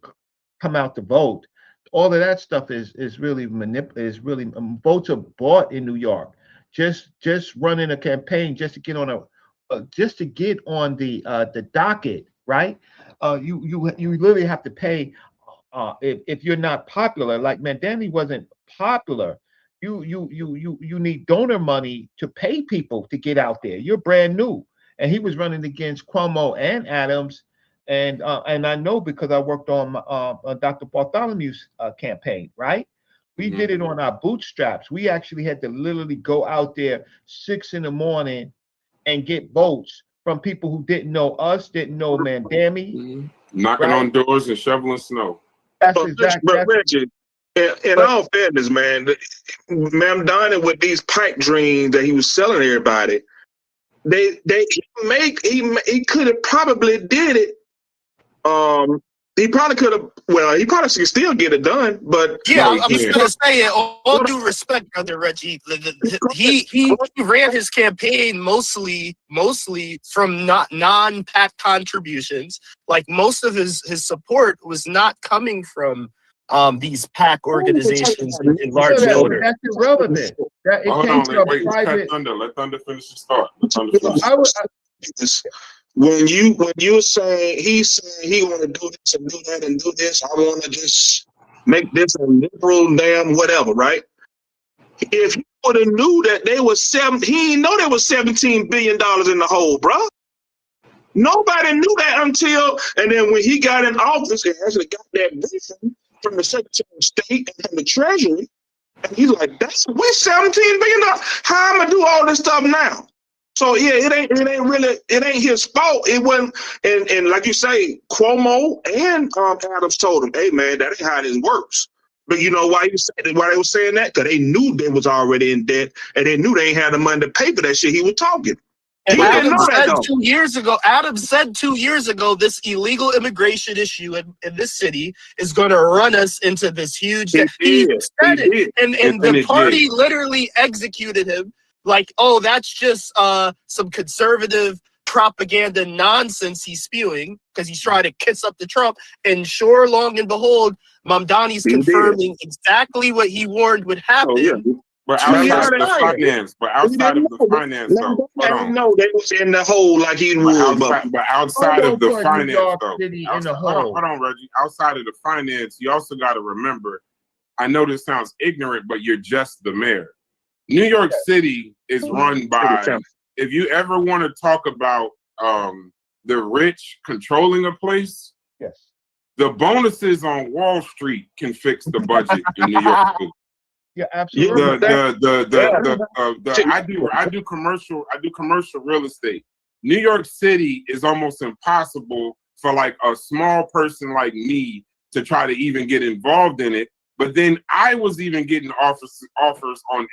come out to vote. All of that stuff is really votes are bought in New York. Just running a campaign just to get on the docket, right? You literally have to pay if you're not popular. Like Mamdani wasn't popular. You need donor money to pay people to get out there. You're brand new, and he was running against Cuomo and Adams, and I know because I worked on Dr. Bartholomew's campaign. Right, we did it on our bootstraps. We actually had to literally go out there 6 a.m. and get votes from people who didn't know us, didn't know Mamdani, knocking on doors and shoveling snow. That's exactly. But Richard, in all fairness, man, Mamdani with these pipe dreams that he was selling everybody, he could have probably did it. He probably could have. Well, he probably could still get it done, but yeah, I was gonna say it. All due respect, brother Reggie, he ran his campaign mostly from non-PAC contributions. Like most of his support was not coming from these PAC organizations in large donors. That's irrelevant. Hold on, wait, let Thunder finish his thought. When you're saying he's saying he want to do this and do that and do this, I want to just make this a liberal damn whatever, right? If he would have knew that they was he didn't know there was $17 billion in the hole, bro. Nobody knew that until, and then when he got in office, he actually got that briefing from the Secretary of State and from the Treasury, and he's like, we're $17 billion. How am I do all this stuff now? So yeah, it ain't his fault. It wasn't, and like you say, Cuomo and Adams told him, "Hey man, that ain't how this works." But you know why they were saying that? Because they knew they was already in debt, and they knew they ain't had the money to pay for that shit he was talking. And Adams said 2 years ago, this illegal immigration issue in this city is going to run us into this huge. He said it, and the party literally executed him. Like, oh, that's just some conservative propaganda nonsense he's spewing because he's trying to kiss up to Trump. And sure, long and behold, Mamdani's confirming exactly what he warned would happen. But Now, outside that's of the fine. finance, Let though, hold him on. know they was in the hole like he was, But outside of the finance, though, City in the hold on, Reggie. Outside of the finance, you also got to remember. I know this sounds ignorant, but you're just the mayor. New York City is run by. If you ever want to talk about the rich controlling a place, yes, the bonuses on Wall Street can fix the budget in New York City. Yeah, absolutely. I do commercial real estate. New York City is almost impossible for like a small person like me to try to even get involved in it. But then I was even getting offers on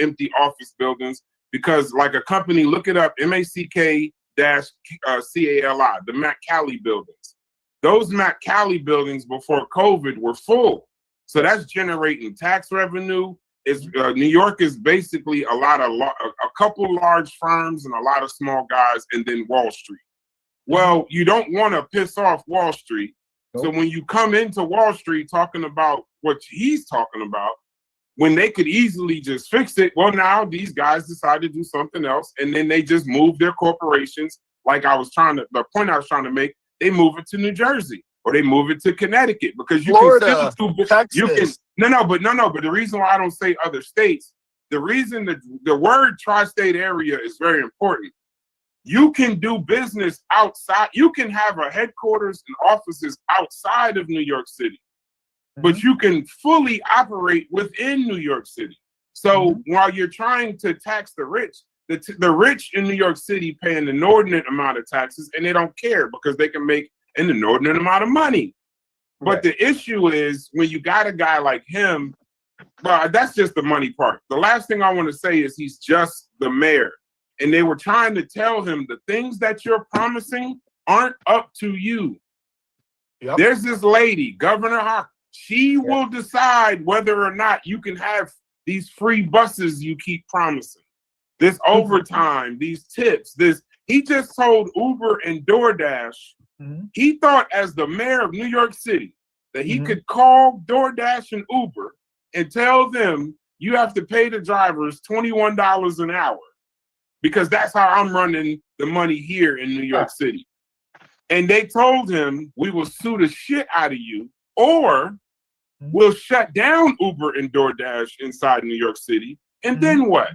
empty office buildings because like a company, look it up, MACK-CALI, the Mack-Cali buildings. Those Mack-Cali buildings before COVID were full. So that's generating tax revenue. New York is basically a couple large firms and a lot of small guys, and then Wall Street. Well, you don't want to piss off Wall Street. Nope. So when you come into Wall Street talking about what he's talking about, when they could easily just fix it, well, now these guys decide to do something else, and then they just move their corporations. Like the point I was trying to make, they move it to New Jersey. Or they move it to Connecticut because you Florida, can still Texas. But the reason why I don't say other states, the reason that the word tri-state area is very important. You can do business outside. You can have a headquarters and offices outside of New York City, but you can fully operate within New York City. So while you're trying to tax the rich, the rich in New York City pay an inordinate amount of taxes, and they don't care because they can make an inordinate amount of money. But the issue is when you got a guy like him, well, that's just the money part. The last thing I want to say is he's just the mayor. And they were trying to tell him the things that you're promising aren't up to you. Yep. There's this lady, Governor Hawk. She will decide whether or not you can have these free buses you keep promising. This overtime, these tips, he just told Uber and DoorDash. He thought as the mayor of New York City that he could call DoorDash and Uber and tell them you have to pay the drivers $21 an hour because that's how I'm running the money here in New York City. And they told him we will sue the shit out of you or we'll shut down Uber and DoorDash inside New York City. And then what?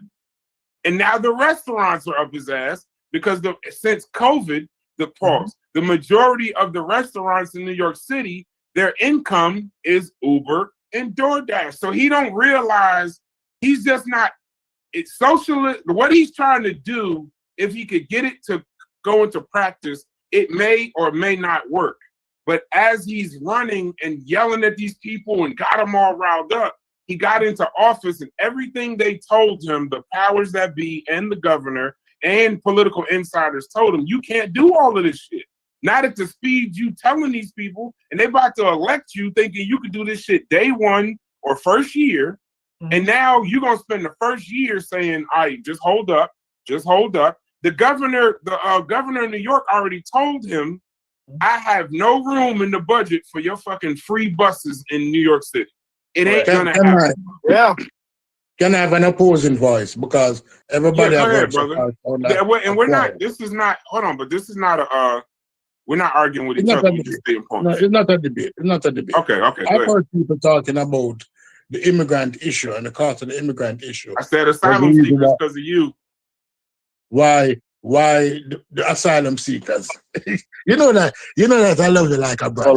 And now the restaurants are up his ass because since COVID, the majority of the restaurants in New York City, their income is Uber and DoorDash. So he don't realize he's just not, it's socialist. What he's trying to do, if he could get it to go into practice, it may or may not work. But as he's running and yelling at these people and got them all riled up, he got into office and everything they told him, the powers that be and the governor and political insiders told him, you can't do all of this shit. Not at the speed you telling these people, and they about to elect you thinking you could do this shit day one or first year. And now you're going to spend the first year saying, all right, just hold up. The governor of New York already told him, I have no room in the budget for your fucking free buses in New York City. It ain't going to happen. Yeah. Can I have an opposing voice? Because everybody go ahead, has brother. And we're not, this is not, hold on, but this is not we're not arguing with each other. No, it's not a debate. Okay. I've heard people talking about the immigrant issue and the cost of the immigrant issue. I said asylum seekers because of you. Why the asylum seekers? you know that I love you like a brother.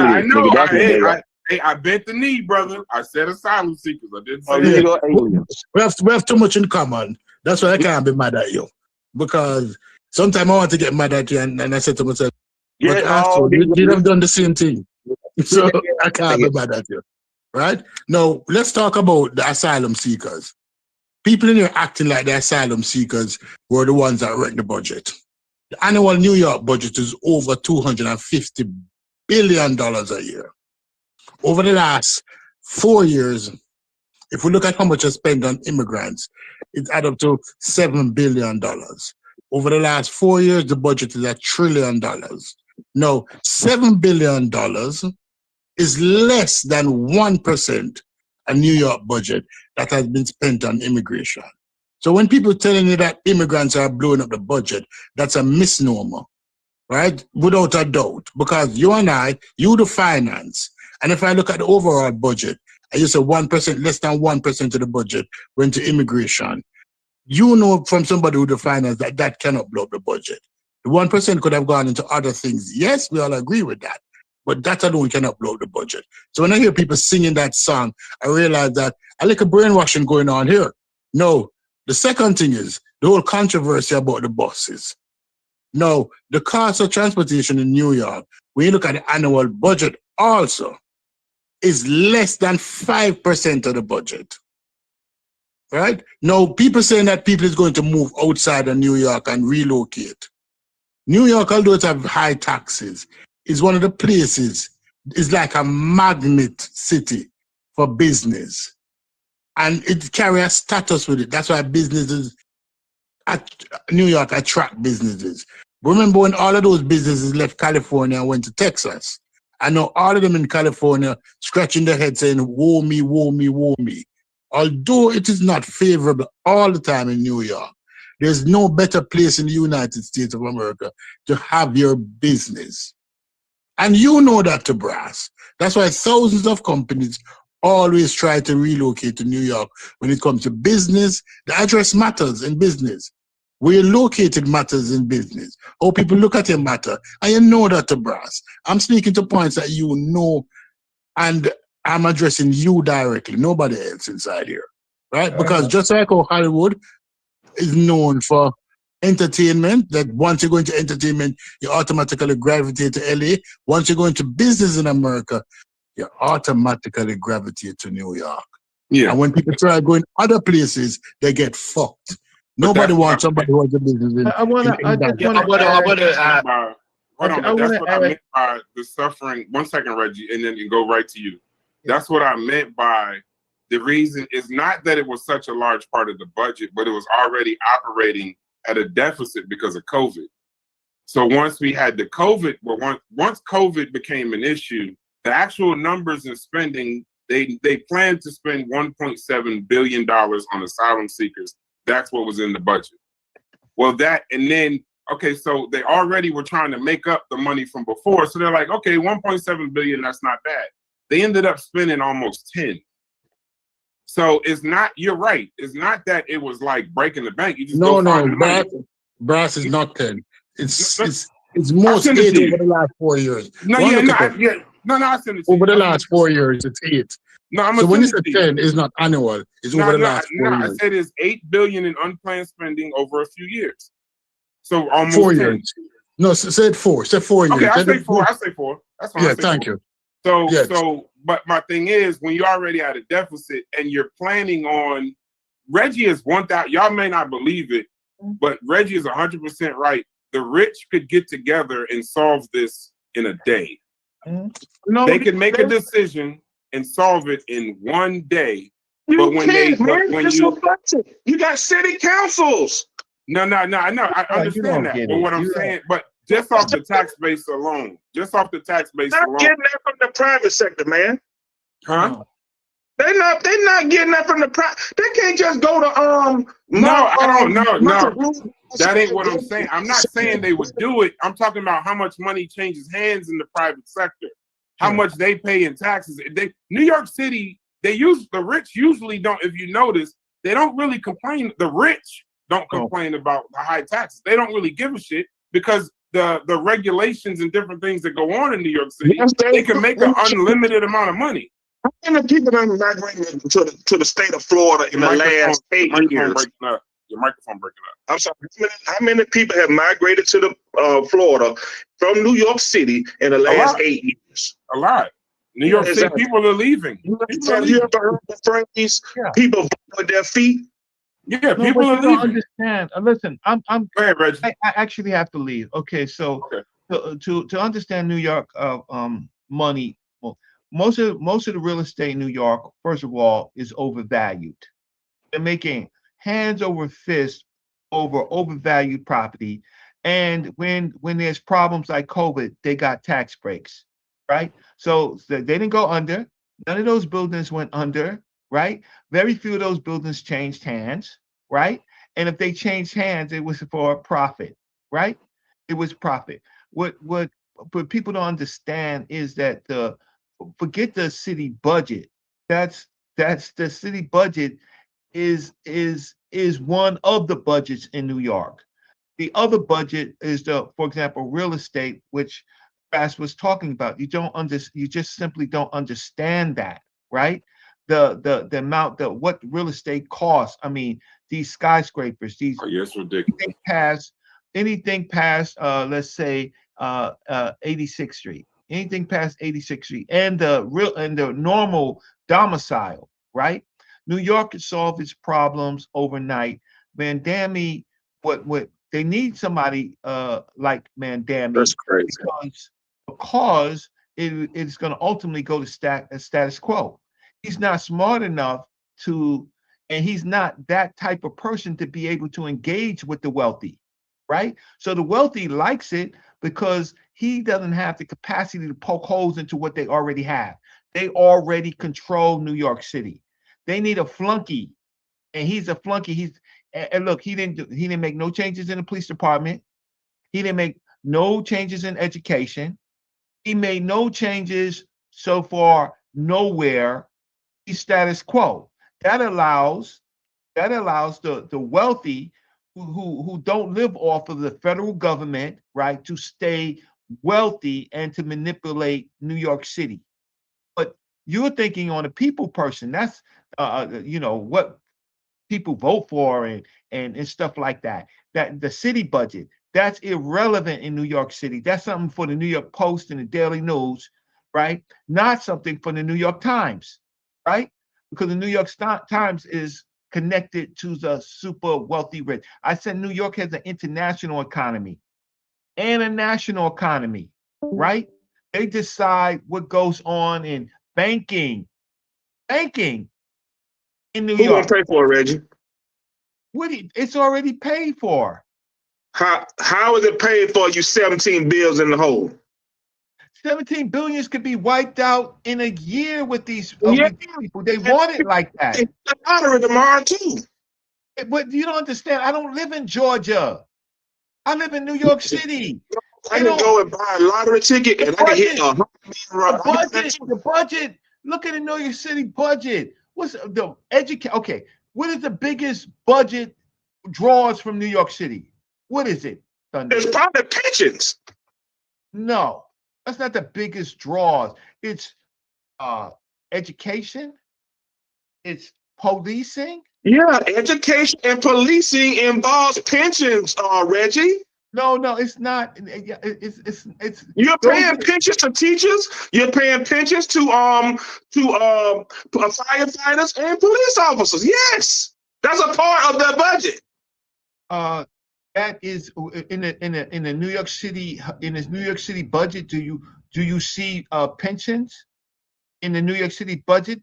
I know. I bent the knee, brother. I said asylum seekers. I didn't say we have too much in common. That's why I can't be mad at you. Because sometimes I want to get mad at you and I said to myself, you have done the same thing. So I can't be mad at you. Right? Now, let's talk about the asylum seekers. People in here acting like the asylum seekers were the ones that wrecked the budget. The annual New York budget is over $250 billion a year. Over the last 4 years, if we look at how much is spent on immigrants, it's add up to $7 billion. Over the last 4 years, the budget is $1 trillion. Now, $7 billion is less than 1% a New York budget that has been spent on immigration. So when people telling you that immigrants are blowing up the budget, that's a misnomer, right? Without a doubt, because you and I, you the finance, and if I look at the overall budget, I use a 1%, less than 1% of the budget went to immigration. You know from somebody who the finance that that cannot blow up the budget. The 1% could have gone into other things. Yes, we all agree with that. But that alone cannot blow up the budget. So when I hear people singing that song, I realize that I like a brainwashing going on here. No, the second thing is the whole controversy about the buses. No, the cost of transportation in New York, when you look at the annual budget also, is less than 5% of the budget. Right? Now, people saying that people is going to move outside of New York and relocate. New York, although it have high taxes, is one of the places, it's like a magnet city for business. And it carries a status with it. That's why businesses at New York attract businesses. Remember when all of those businesses left California and went to Texas? I know all of them in California scratching their head saying, woe me, woe me, woe me. Although it is not favorable all the time in New York, there's no better place in the United States of America to have your business. And you know that to brass. That's why thousands of companies always try to relocate to New York when it comes to business. The address matters in business. Where you're located matters in business. How people look at your matter. And you know that to brass. I'm speaking to points that you know, and I'm addressing you directly, nobody else inside here. Right? Because just like how Hollywood is known for entertainment, that once you go into entertainment, you automatically gravitate to LA. Once you go into business in America, you automatically gravitate to New York. Yeah. And when people try going other places, they get fucked. Nobody wants somebody who has a business in. I want to. I just want to. Hold on, but that's what I meant by the suffering. 1 second, Reggie, and then go right to you. That's what I meant by the reason is not that it was such a large part of the budget, but it was already operating at a deficit because of COVID. So once we had the COVID, well, once COVID became an issue, the actual numbers in spending, they planned to spend $1.7 billion on asylum seekers. That's what was in the budget. Well, and then, okay, so they already were trying to make up the money from before. So they're like, okay, 1.7 billion, that's not bad. They ended up spending almost 10. So it's not, you're right. It's not that it was like breaking the bank. You just brass is not 10. It's most 8 over the last 4 years. I sent it to over the last 4 years, it's 8. No, so when it's a 10, it's not annual. It's over the last 4 years. I said it's $8 billion in unplanned spending over a few years. So almost 4 10. years. No, said 4. Said 4 years. Okay, I say 4. I say 4. That's fine. Yeah, thank you. So, yes. But my thing is, when you're already at a deficit and you're planning on, Reggie is 1,000. Y'all may not believe it, but Reggie is 100% right. The rich could get together and solve this in a day. No, they can make a decision and solve it in one day. You but when you got city councils. No, I know. I understand that. But what I'm saying, but just off the tax base alone, Not getting that from the private sector, man. Huh? They're not getting that from the private. They can't just go to No. That ain't what I'm saying. I'm not saying they would do it. I'm talking about how much money changes hands in the private sector, how much they pay in taxes. New York City, the rich usually don't. If you notice, they don't really complain. The rich don't complain about the high taxes. They don't really give a shit because the regulations and different things that go on in New York City, they can make an unlimited amount of money. How many people have migrated to the state of Florida in the last 8 years? Your microphone breaking up. I'm sorry. How many people have migrated to the Florida from New York City in the last 8 years? A lot. New York City people are leaving. Have you ever heard the phrase "people vote with their feet"? Yeah, people are leaving. Understand? Listen, I'm. Go ahead, Reggie. I actually have to leave. Okay, so to understand New York money, well, most of the real estate in New York, first of all, is overvalued. They're making hands over fist over overvalued property, and when there's problems like COVID, they got tax breaks, right? So they didn't go under. None of those buildings went under. right? Very few of those buildings changed hands, right? And if they changed hands, it was for a profit, right? It was profit. What people don't understand is that forget the city budget. That's the city budget is one of the budgets in New York. The other budget is for example, real estate, which Bass was talking about. You just simply don't understand that, right? The amount what real estate costs. I mean, these skyscrapers, these yes, ridiculous. Anything past let's say 86th Street, anything past 86th Street, and the normal domicile, right? New York could solve its problems overnight. Mandami, what they need somebody like Mandami. That's crazy. Because it's going to ultimately go to status quo. He's not smart enough and he's not that type of person to be able to engage with the wealthy, right? So the wealthy likes it because he doesn't have the capacity to poke holes into what they already have. They already control New York City. They need a flunky, and he's a flunky. And look, he didn't make no changes in the police department. He didn't make no changes in education. He made no changes so far nowhere. He's status quo. That allows the wealthy who don't live off of the federal government, right, to stay wealthy and to manipulate New York City. But you're thinking on a people person. That's what people vote for and stuff like that. That the city budget, that's irrelevant in New York City. That's something for the New York Post and the Daily News, right? Not something for the New York Times, right? Because the New York Times is connected to the super wealthy rich. I said New York has an international economy and a national economy, right? They decide what goes on in banking in New Who York. gonna pay for it, Reggie? It's already paid for. How is it paid for? You 17 bills in the hole. 17 billions could be wiped out in a year with these people. They want it like that. It's lottery tomorrow too. But you don't understand. I don't live in Georgia. I live in New York City. I can go and buy a lottery ticket and I can hit the budget. Look at the New York City budget. What's the Okay, what is the biggest budget draws from New York City? What is it? Thunder? It's probably pensions. No, that's not the biggest draws. It's education. It's policing. Yeah, education and policing involves pensions, Reggie. No, it's not. It's You're paying pensions to teachers. You're paying pensions to firefighters and police officers. Yes, that's a part of their budget. That is in the New York City budget. Do you see pensions in the New York City budget?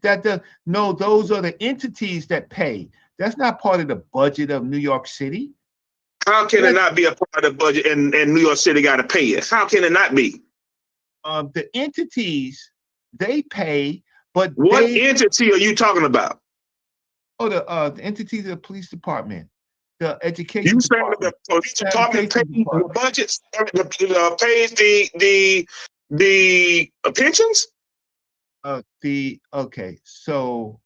No, those are the entities that pay. That's not part of the budget of New York City. How can it not be a part of the budget and New York City got to pay it? How can it not be? The entities, they pay, but what entity are you talking about? Oh, the entities of the police department, the education. You saying the police department pays the budgets, pays the pensions? Okay, so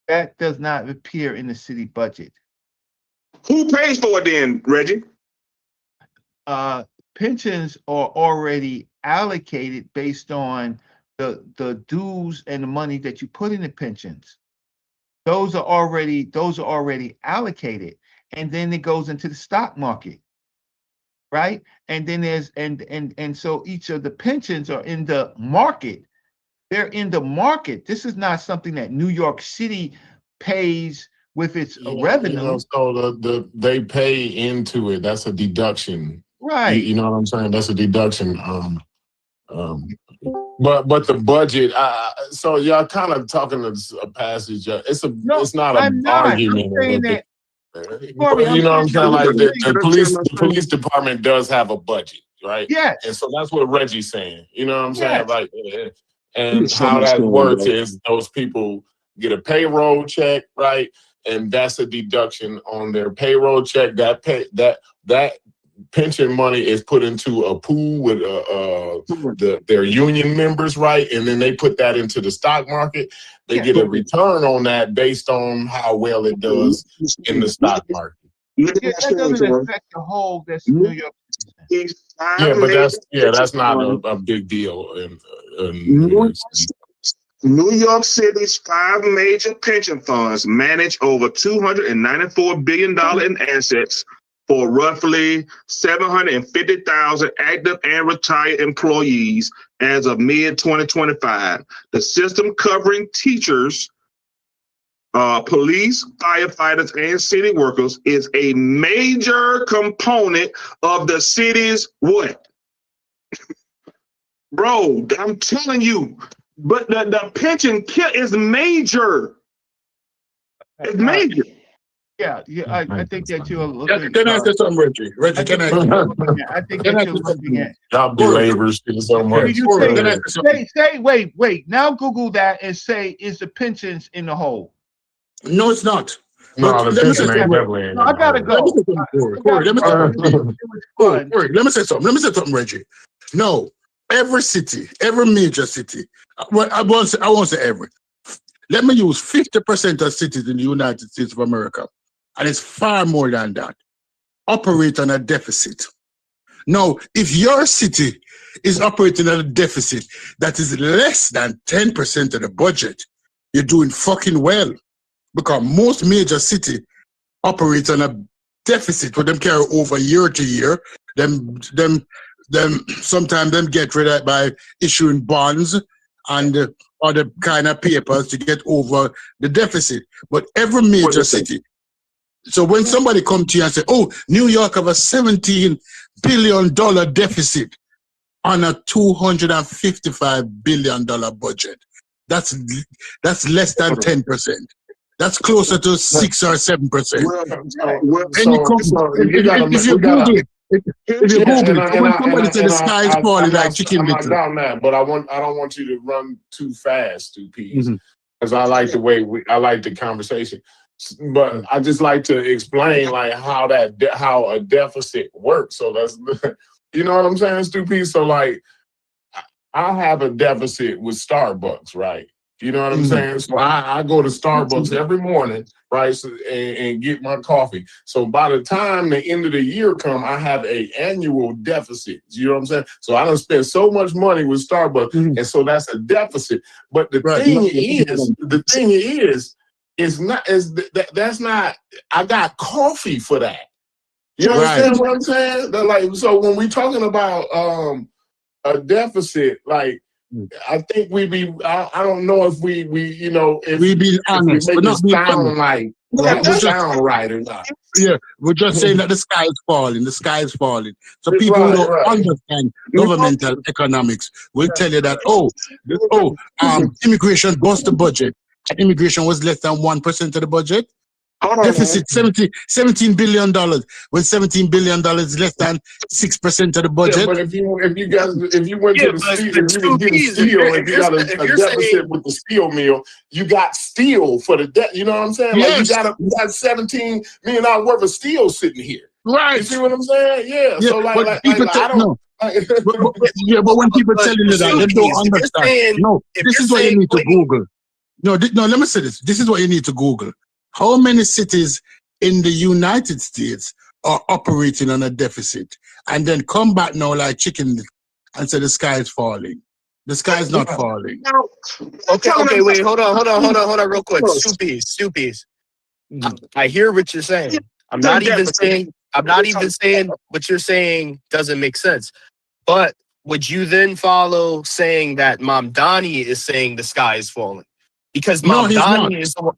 that does not appear in the city budget. Who pays for it then, Reggie? Pensions are already allocated based on the dues and the money that you put in the pensions. Those are already allocated, and then it goes into the stock market, right? And then there's and so each of the pensions are in the market. They're in the market. This is not something that New York City pays with its revenue. So they pay into it. That's a deduction, right? You know what I'm saying? That's a deduction. But the budget. So y'all kind of talking a passage. It's not an argument. You know what I'm saying? Like the police department does have a budget, right? Yes. And so that's what Reggie's saying. You know what I'm saying? Like And how that works is those people get a payroll check, right? And that's a deduction on their payroll check. That pension money is put into a pool with their union members, right? And then they put that into the stock market. They get a return on that based on how well it does in the stock market. That doesn't affect the whole. That's New York. Yeah, but that's not a big deal in New York City. New York City's 5 major pension funds manage over $294 billion in assets for roughly 750,000 active and retired employees as of mid-2025. The system covering teachers, police, firefighters, and city workers is a major component of the city's what? Bro, I'm telling you, but the pension is major. It's major. Yeah, I think that you're looking. Can I say something, Reggie? Reggie, can I? I think that you're looking at. Y'all believers so much. Wait. Now Google that and say, is the pensions in the hole? No, it's not. No, the pension ain't definitely in. No, I gotta go. Corey, let me say something, Reggie. No, every city, every major city. Well, I won't say every. Let me use 50% of cities in the United States of America, and it's far more than that, operate on a deficit. Now, if your city is operating at a deficit that is less than 10% of the budget, you're doing fucking well. Because most major cities operate on a deficit where them carry over year to year. Them sometimes them get rid of it by issuing bonds and other kind of papers to get over the deficit. But every major city. So when somebody come to you and say, "Oh, New York have a $17 billion deficit on a $255 billion budget," that's less than 10%. That's closer to 6 or 7%. If you Google it, when somebody says the sky is falling like chicken little. I'm not down that, but I don't want you to run too fast, 2Ps, because I like the way I like the conversation. But I just like to explain like how a deficit works. So that's you know what I'm saying, 2Ps. So like I have a deficit with Starbucks, right? You know what I'm saying? So I go to Starbucks every morning, right, and get my coffee. So by the time the end of the year come, I have an annual deficit. You know what I'm saying? So I don't spend so much money with Starbucks, and so that's a deficit. But the thing is that's not. I got coffee for that. You understand what I'm saying? Like, so when we're talking about a deficit, like. I think I don't know if we you know, if we be honest, we we're not being honest. Sound right or not. Yeah, we're just saying that the sky is falling. The sky is falling. So people who don't understand governmental economics will tell you that immigration bust the budget. Immigration was less than 1% of the budget. Deficit $17 billion. When $17 billion is less than 6% of the budget. Yeah, but if you went to the steel, if you get steel, if you got a deficit with the steel mill, you got steel for the debt. You know what I'm saying? Yes. Like you got $17 million worth of steel sitting here. Right. You see what I'm saying? Yeah. So like people I don't. But when people tell you that, they don't understand. No, this is what you need to Google. No, let me say this. This is what you need to Google. How many cities in the United States are operating on a deficit? And then come back now like chicken and say the sky is falling. The sky is not falling. Okay, wait, hold on real quick. Stupid. I hear what you're saying. I'm not even saying what you're saying doesn't make sense. But would you then follow saying that Mamdani is saying the sky is falling? Because Mamdani is the one.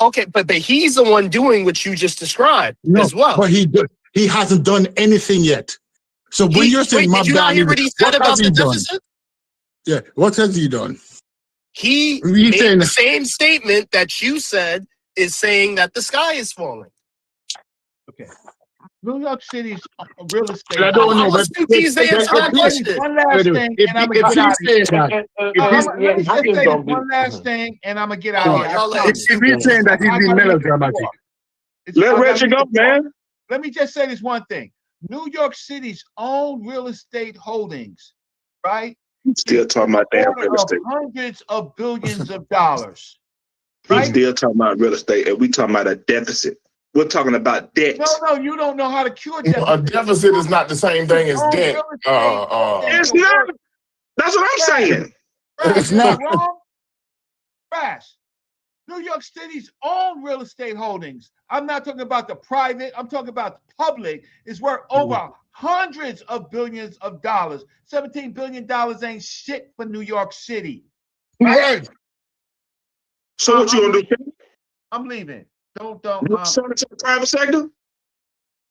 Okay, but he's the one doing what you just described as well. But he hasn't done anything yet. So when you're saying did you not hear what he said about the deficit? Yeah, what has he done? He made the same statement that you said is saying that the sky is falling. Okay. New York City's real estate. I don't know, I'm but confused to answer that question. One last thing, and I'm gonna get out of here. Let me just say this one last thing, and I'm gonna get out of here. Y'all let- if he's saying that he's being melodramatic, Let Reggie go, man. Let me just say this one thing. New York City's own real estate holdings, right? Still talking about damn real estate. Hundreds of billions of dollars. He's still talking about real estate, and we talking about a deficit. We're talking about debt. No, you don't know how to cure deficit. A deficit is not the same thing as debt. It's not. That's what I'm saying. it's not. Wrong. Fast. New York City's own real estate holdings. I'm not talking about the private. I'm talking about the public. Is worth over hundreds of billions of dollars. $17 billion ain't shit for New York City. Right. So what you gonna do? I'm leaving. Don't. Sell it to the private sector?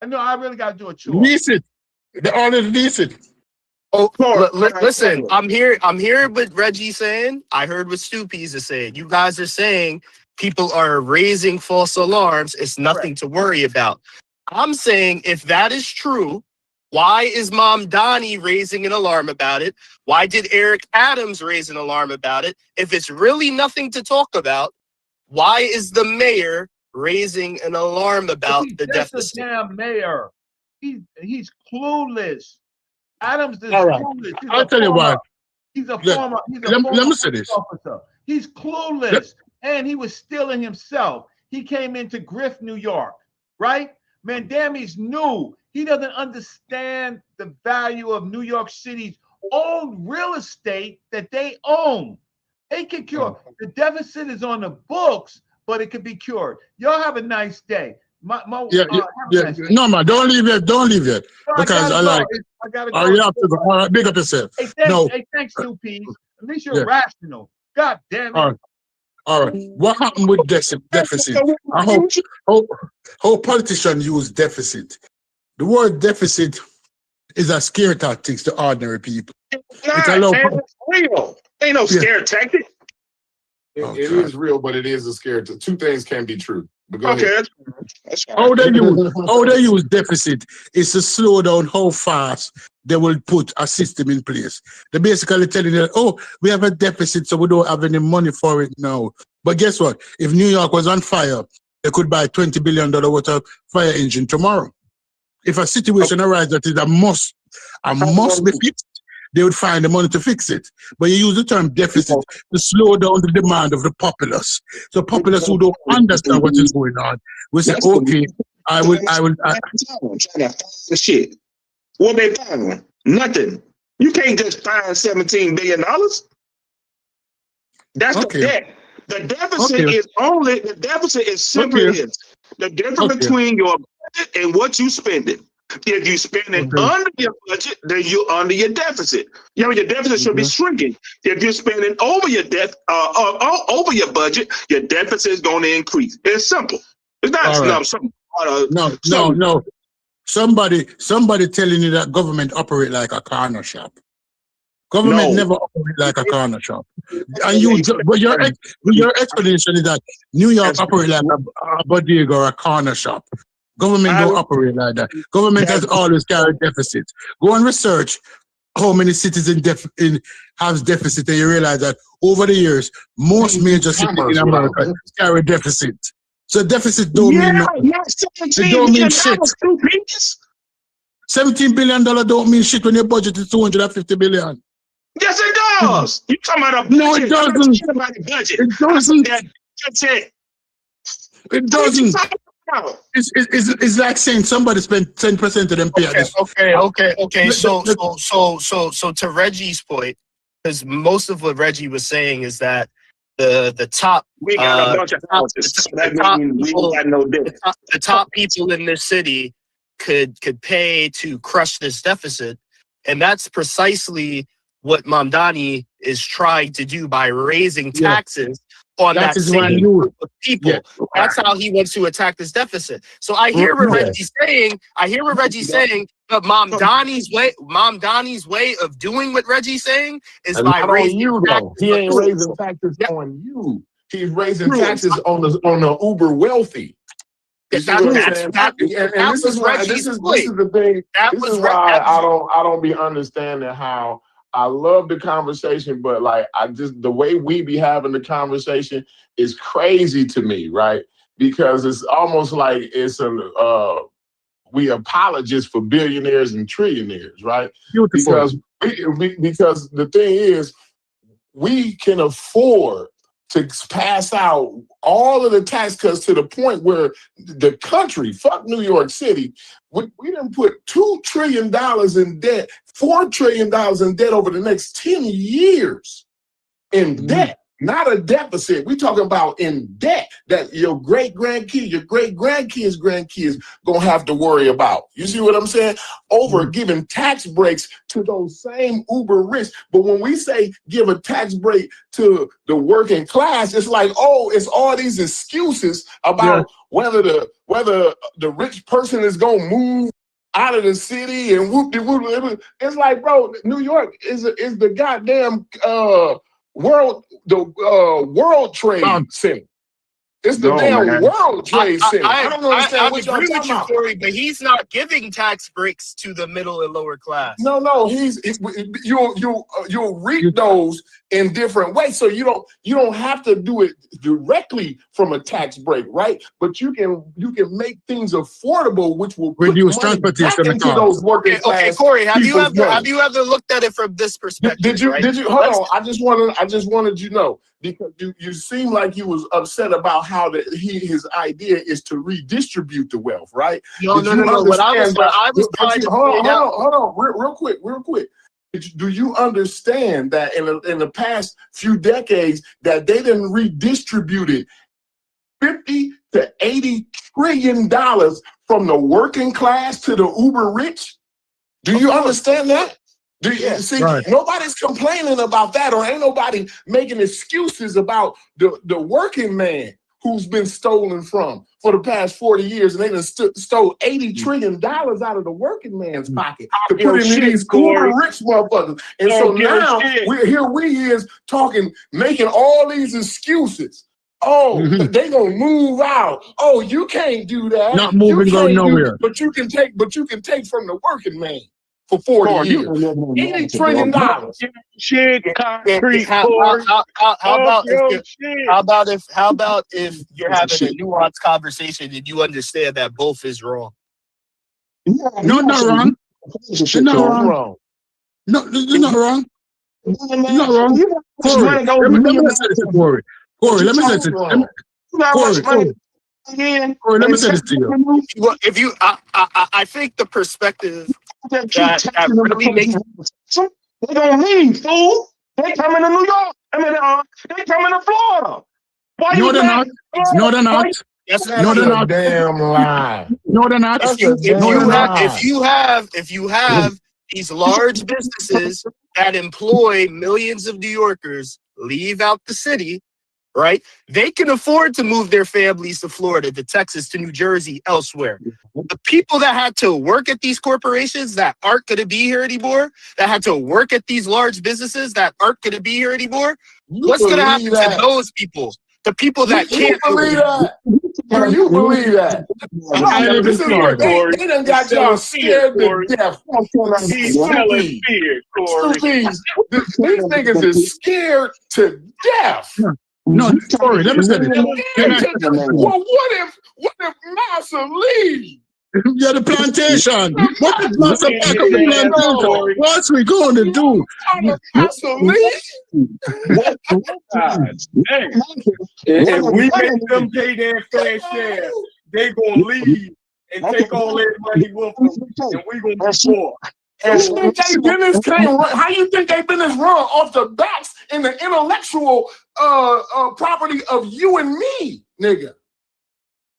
No, I really got to do a chore. Lease it. They already lease it. Oh, listen, I'm here what Reggie's saying. I heard what Stoopies is saying. You guys are saying people are raising false alarms. It's nothing to worry about. I'm saying if that is true, why is Mom Donnie raising an alarm about it? Why did Eric Adams raise an alarm about it? If it's really nothing to talk about, why is the mayor raising an alarm about the deficit? He's a damn mayor. He's clueless. Adams is All right. clueless. I'll tell you what. He's a Let- former. let me say this. Officer. He's clueless, and he was stealing himself. He came into Griff, New York, right? Mandami's new. He doesn't understand the value of New York City's own real estate that they own. They can cure. The deficit is on the books, but it can be cured. Y'all have a nice day. Yeah. No, man, don't leave yet. Don't leave yet. No, Because I gotta like. go. Oh, you have to go. All right, big up yourself. Hey, thanks, No. thanks, two P's. At least you're Yeah. rational. God damn it. All right. All right. What happened with deficit? I hope politicians use deficit. The word deficit is a scare tactics to ordinary people. It's real. Ain't no scare tactic. It is real, but it is a scare. Two things can be true. But go ahead. That's fine. How they use deficit is to slow down how fast they will put a system in place. They're basically telling you, oh, we have a deficit, so we don't have any money for it now. But guess what? If New York was on fire, they could buy $20 billion worth of fire engine tomorrow. If a situation arises that is a must be fixed, they would find the money to fix it. But you use the term deficit to slow down the demand of the populace. So populace who don't understand what is going on will say, okay, I will. Trying to find shit. What they find? Nothing. You can't just find $17 billion. That's the debt. The deficit is simply this. The difference between your budget and what you spending. If you spend it under your budget, then you're under your deficit. Your deficit should be shrinking. If you're spending over your over your budget, your deficit is going to increase. It's simple. It's not something. No. Somebody telling you that government operate like a corner shop. Government never operate like a corner shop. And your explanation is that New York operate like a bodega or a corner shop. Government don't operate like that. Government has always carried deficits. Go and research how many cities has deficit, and you realize that over the years, most major cities in America carry deficit. So deficit don't mean nothing. It don't mean shit. $17 billion don't mean shit when your budget is $250 billion. Yes, it does. You talking about No, it doesn't. It doesn't. It's like saying somebody spent 10% of them pay. Okay. So to Reggie's point, because most of what Reggie was saying is that the top we got a bunch of houses. That means we got no debt. The top people in this city could pay to crush this deficit, and that's precisely what Mamdani is trying to do by raising taxes on that same group of people. Yeah. That's how he wants to attack this deficit. So I hear what Reggie's saying. But Mamdani's way of doing what Reggie's saying is by raising you though. He ain't raising taxes on you. He's raising taxes on the uber wealthy. You see what I'm saying? And this is why this is the thing. This is why I don't be understanding how I love the conversation, but like the way we be having the conversation is crazy to me, right? Because it's almost like it's we apologists for billionaires and trillionaires, right? Beautiful. Because the thing is, we can afford to pass out all of the tax cuts to the point where the country, fuck New York City, we done put $2 trillion in debt, $4 trillion in debt over the next 10 years in debt. Not a deficit. We talking about in debt that your great-grandkids, your great-grandkids' grandkids gonna have to worry about. You see what I'm saying? Over giving tax breaks to those same uber rich. But when we say give a tax break to the working class, it's like, oh, it's all these excuses about whether the rich person is gonna move out of the city and whoop-de-whoop. It's like, bro, New York is the goddamn World Trade Center. It's the damn World Trade Center. I don't understand what y'all talking about. Corey, but he's not giving tax breaks to the middle and lower class. No, you'll reap those in different ways. So you don't have to do it directly from a tax break, right? But you can make things affordable, which will reduce transportation into those working class. Okay, Corey, have you ever looked at it from this perspective? Did you hold on? I just wanted you to know, because you seem like you was upset about how his idea is to redistribute the wealth, right? No. What I was trying to hold on, real quick. Do you understand that in the past few decades that they done redistributed $50 to $80 trillion from the working class to the uber rich? Do you understand that? Nobody's complaining about that, or ain't nobody making excuses about the working man who's been stolen from for the past 40 years, and they done stole $80 trillion out of the working man's pocket to put in these uber rich motherfuckers. And so now we is talking, making all these excuses. Oh, they gonna move out. Oh, you can't do that. Not moving, going nowhere. But you can take from the working man for 40 years. $80 trillion. Shit, concrete. How about if you're having a nuanced conversation and you understand that both is wrong? No, not wrong. You're not wrong. No, you're not wrong. You're not wrong. Corey, let me say this to Corey. Corey, let me say this. Corey, let me say this to you. Well, I think the perspective that really makes they gonna leave, fool. They coming to New York. They coming to Florida. Why no, they're not. No, they're not. No, they're not. Damn lie. No, they're not. If you have these large businesses that employ millions of New Yorkers leave out the city, right? They can afford to move their families to Florida, to Texas, to New Jersey, elsewhere. The people that had to work at these corporations that aren't going to be here anymore, that had to work at these large businesses that aren't going to be here anymore, what's going to happen to those people? The people that can't believe that. Do you believe that? They done got y'all scared to death. These niggas is scared to death. No, Corey, let me say this. Well, what if Massa leave? Yeah, the plantation. What if Massa back up the plantation? What's we going to do? Massa leave? If we make them pay their fair share, they gonna leave and take all their money with them, and we gonna be poor. How you think they business run off the backs and the intellectual property of you and me, nigga?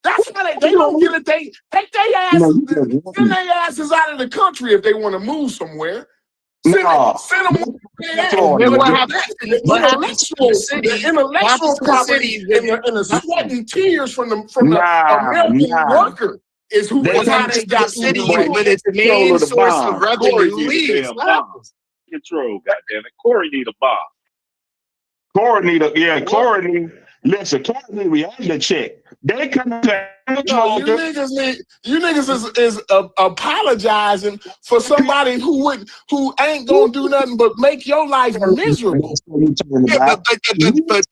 That's how they don't get it. They take their asses out of the country if they want to move somewhere. Send them the intellectual property and the sweat and tears from the American worker is who was how they got city when its main source of revenue leaves. Control, goddammit. Corey need a bomb. Corey need Listen, Kevin, reality check. They come to No, you niggas is apologizing for somebody who ain't gonna do nothing but make your life miserable. Yeah, but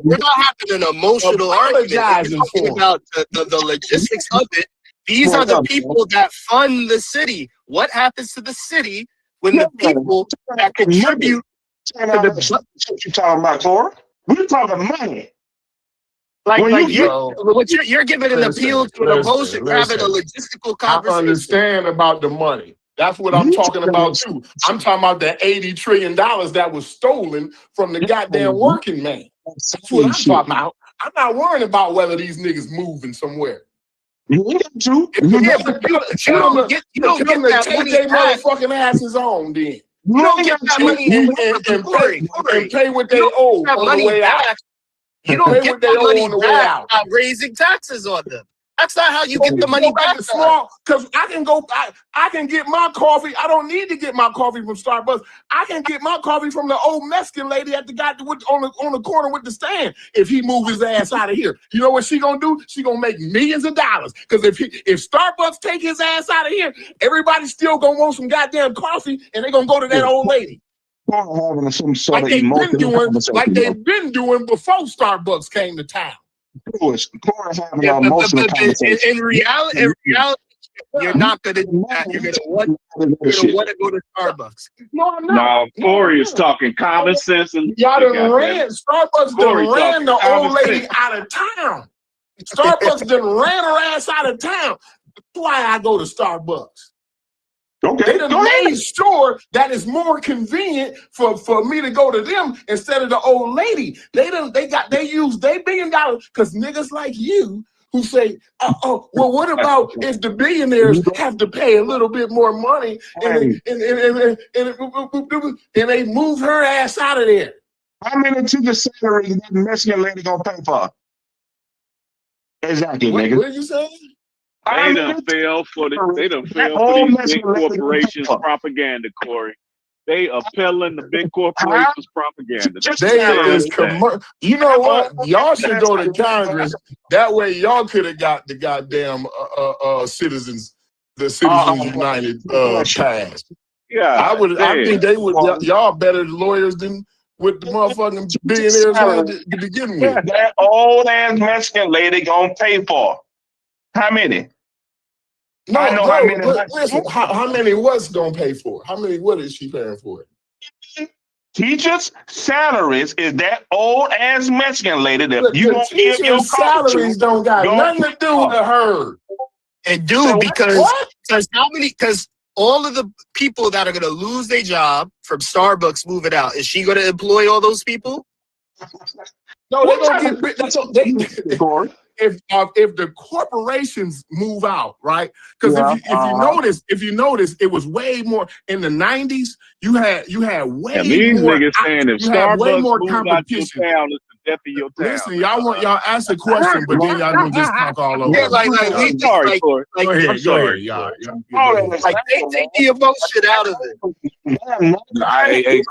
we're not having an emotional argument. We're talking about the logistics of it. These are the people that fund the city. What happens to the city when the people that contribute to the you talking about, Tor? We're talking money. You're giving an appeal to an emotion, having a logistical conversation. I understand about the money. That's what I'm talking about too. I'm talking about the $80 trillion that was stolen from the goddamn working man. That's what I'm talking about. I'm not worrying about whether these niggas moving somewhere. You got to. Yeah, but you don't get that take money their back. motherfucking asses on then. You don't get that money and pay what they owe on the way out. You don't get the money back by raising taxes on them. That's not how you get the money back. Because I can get my coffee. I don't need to get my coffee from Starbucks. I can get my coffee from the old Mexican lady at the guy on the corner with the stand. If he move his ass out of here, you know what she gonna do? She gonna make millions of dollars. Because if Starbucks take his ass out of here, everybody's still gonna want some goddamn coffee, and they gonna go to that old lady. Having some sort Like of they've been doing before Starbucks came to town. Having an emotional conversation. In reality, you're not gonna do that. You're gonna want to go to Starbucks. No, I'm not. No, Corey is talking common sense and y'all done ran. Starbucks done ran the old lady out of town. Starbucks done ran her ass out of town. That's why I go to Starbucks. Okay, they done made sure that it's more convenient for me to go to them instead of the old lady. They use their $1 billion because niggas like you who say, well, what about if the billionaires have to pay a little bit more money and they move her ass out of there? How many ticket salaries that Mexican lady gonna pay for? Exactly, nigga. What did you say? They done failed for these big corporations' propaganda, Corey. They are peddling the big corporations' propaganda. You know what? Y'all should go to Congress. That way, y'all could have got the goddamn Citizens United passed. Yeah, I think they would. Y'all better lawyers than with the motherfucking billionaires to begin with. That old ass Mexican lady gonna pay for. How many? No, I know how many. Listen, how many was gonna pay for it? How many? What is she paying for it? Teachers' salaries is that old ass Mexican lady that you gonna give your salaries don't got nothing to do with her. And because all of the people that are gonna lose their job from Starbucks moving out, is she gonna employ all those people? No, they're gonna get if the corporations move out, right? Because if you notice, it was way more in the 90s. You had way these more. Niggas saying if Starbucks move out your town, it's the death of your town. Listen, y'all ask a question, but then y'all gonna just talk all over. Yeah, I'm sorry, y'all. Take the emotion out of it. Hey,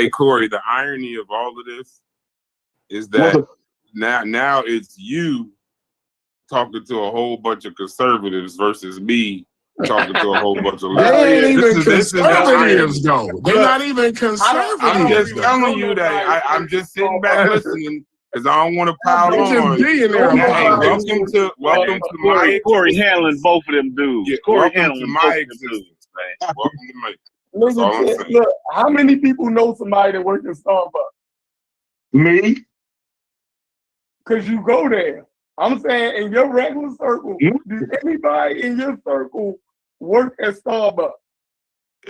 Corey. The irony of all of this is that now it's you talking to a whole bunch of conservatives versus me talking to a whole bunch of liberals. They ain't even conservatives, though. They're not even conservatives. I'm just telling you that. I'm just sitting back listening because I don't want to pile on. Hey, welcome to my Corey handling both of them dudes. Yeah, Corey welcome handling to my existence, man. Welcome to my. Look, how many people know somebody that works at Starbucks? Me? Because you go there. I'm saying in your regular circle, does anybody in your circle work at Starbucks?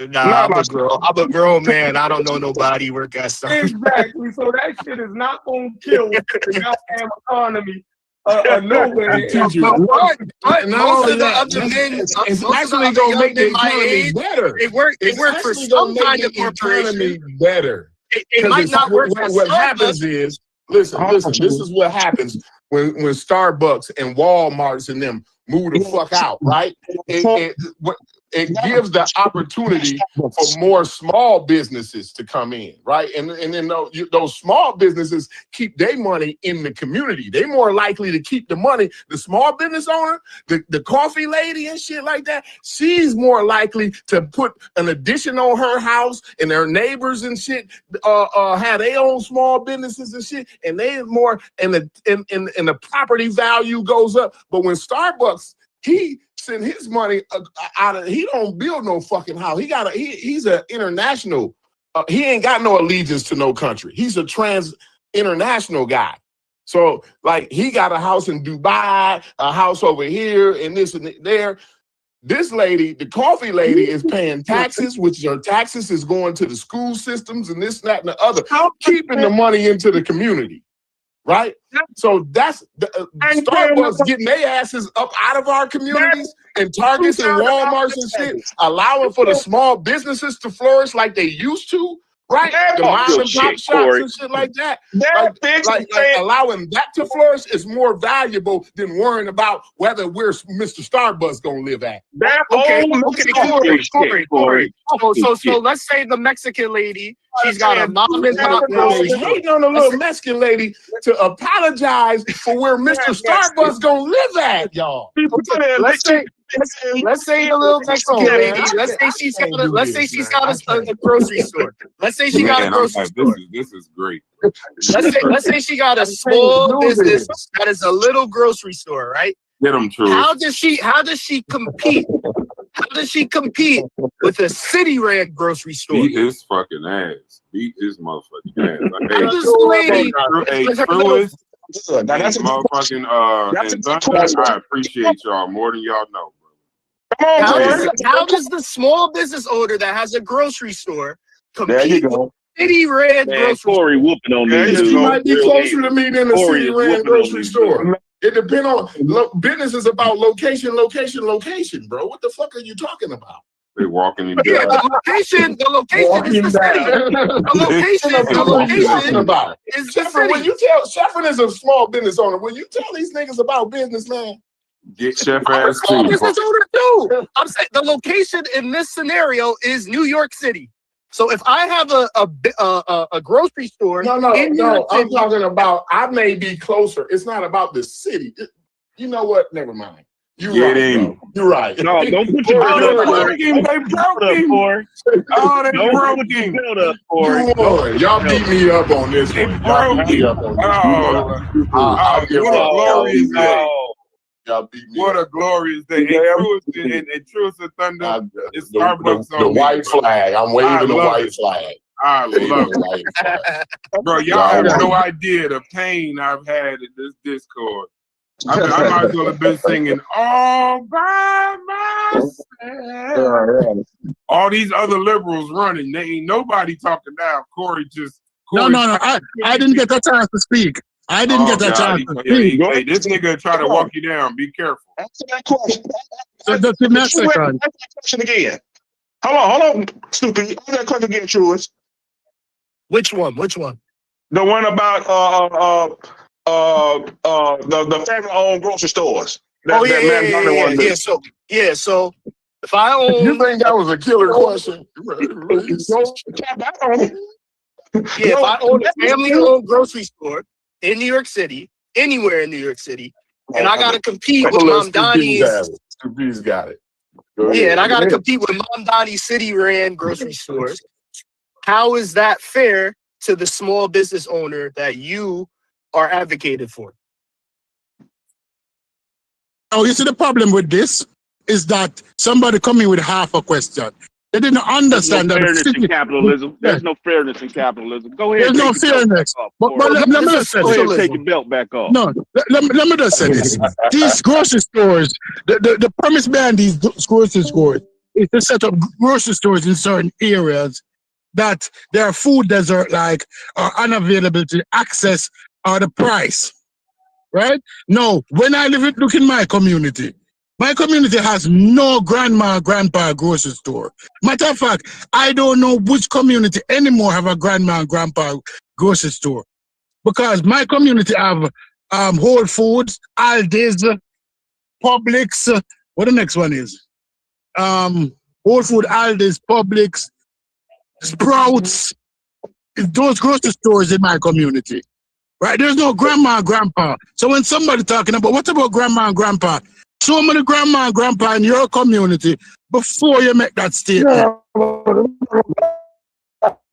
Nah, I'm a grown man. I don't know nobody work at Starbucks. Exactly. So that shit is not going to kill the goddamn economy nowhere. But most of the other men, it's actually going to make the economy better. They work for some kind of corporation. Better. It might not work for what happens is, listen, this is what happens when Starbucks and Walmarts and them move the fuck out, right? it gives the opportunity for more small businesses to come in, right? And then those small businesses keep their money in the community. They're more likely to keep the money. The small business owner, the coffee lady and shit like that, she's more likely to put an addition on her house, and their neighbors and shit have their own small businesses and shit, and they more and the property value goes up. But when Starbucks, he send his money out of, he don't build no fucking house. He's an international. He ain't got no allegiance to no country. He's a international guy. So like he got a house in Dubai, a house over here, and this and there. This lady, the coffee lady, is paying taxes, which her taxes is going to the school systems and this, that, and the other, keeping the money into the community. Right? So that's Starbucks getting their asses up out of our communities and Targets and Walmarts and shit, allowing for the small businesses to flourish like they used to, right? The mom and pop shops and shit like that. Like allowing that to flourish is more valuable than worrying about whether we're Mr. Starbucks gonna live at. Corey. So let's say the Mexican lady, she's got a mom and pop. She's hating on the little Mexican lady to apologize for where Mr. Starbucks gonna live at, y'all. Let's say the little Mexican lady. Let's say she's got a grocery store. Let's say she got a grocery store. This is great. Let's say she got a small business that is a little grocery store, right? Get them true. How does she compete? How does she compete with a city ran grocery store? Beat his fucking ass. Beat his motherfucking ass. How does the lady? That's motherfucking I appreciate y'all more than y'all know. How does the small business owner that has a grocery store compete with city ran grocery store? Corey whooping on me. She might be closer to me than the city ran grocery store. It depends on business is about location, bro. What the fuck are you talking about? They walking in. Yeah, the location is the city. The location about is the Sheffrin, city. when you tell Sheffrin is a small business owner, when you tell these niggas about business, man, get Chef I'm a ass small too. business owner too. I'm saying the location in this scenario is New York City. So if I have a grocery store, no, in New York I'm City, talking about I may be closer. It's not about the city. You know what? Never mind. You're right, bro. You're right. No, don't put your build up, Corey. Y'all beat me up on this one. Y'all beat me up on this one. Y'all beat me What up. a glorious day. And Truest and Thunder is Starbucks The on white flag. I'm waving the love white it. flag. I love The white flag. it. Bro, y'all have no idea the pain I've had in this Discord. I might as well have been singing all by myself. All these other liberals running. They ain't nobody talking now. Corey just... No. I didn't get a chance to speak. I didn't get a chance to speak. Hey, this nigga try to walk you down. Be careful. Answer that question. So that's the next Ask second. that question again. Hold on, stupid. Ask that question again, Truist. Which one? The one about the family-owned grocery stores. So if I own, You think that was a killer question? if I own a family-owned grocery store in New York City, anywhere in New York City, and I gotta compete with Mom Donnie's. Stupi's got it. Yeah, and I gotta compete with Mom Donnie's city ran grocery stores. How is that fair to the small business owner that you are advocated for? Oh, you see the problem with this is that somebody coming with half a question. They didn't understand that. There's no fairness in capitalism. There's no fairness in capitalism. Go ahead. There's no fairness. But let me just say Go ahead, this. take your belt back off. No, let me just say this. These grocery stores, the premise behind these grocery stores is to set up grocery stores in certain areas that their food desert like are unavailable to access or the price. Right? No, when I look in my community has no grandma, grandpa grocery store. Matter of fact, I don't know which community anymore have a grandma and grandpa grocery store. Because my community have Whole Foods, Aldi's, Publix, what the next one is? Whole Food, Aldi's, Publix, Sprouts. It's those grocery stores in my community. Right? There's no grandma and grandpa. So when somebody talking about, what about grandma and grandpa? Show me the grandma and grandpa in your community before you make that statement.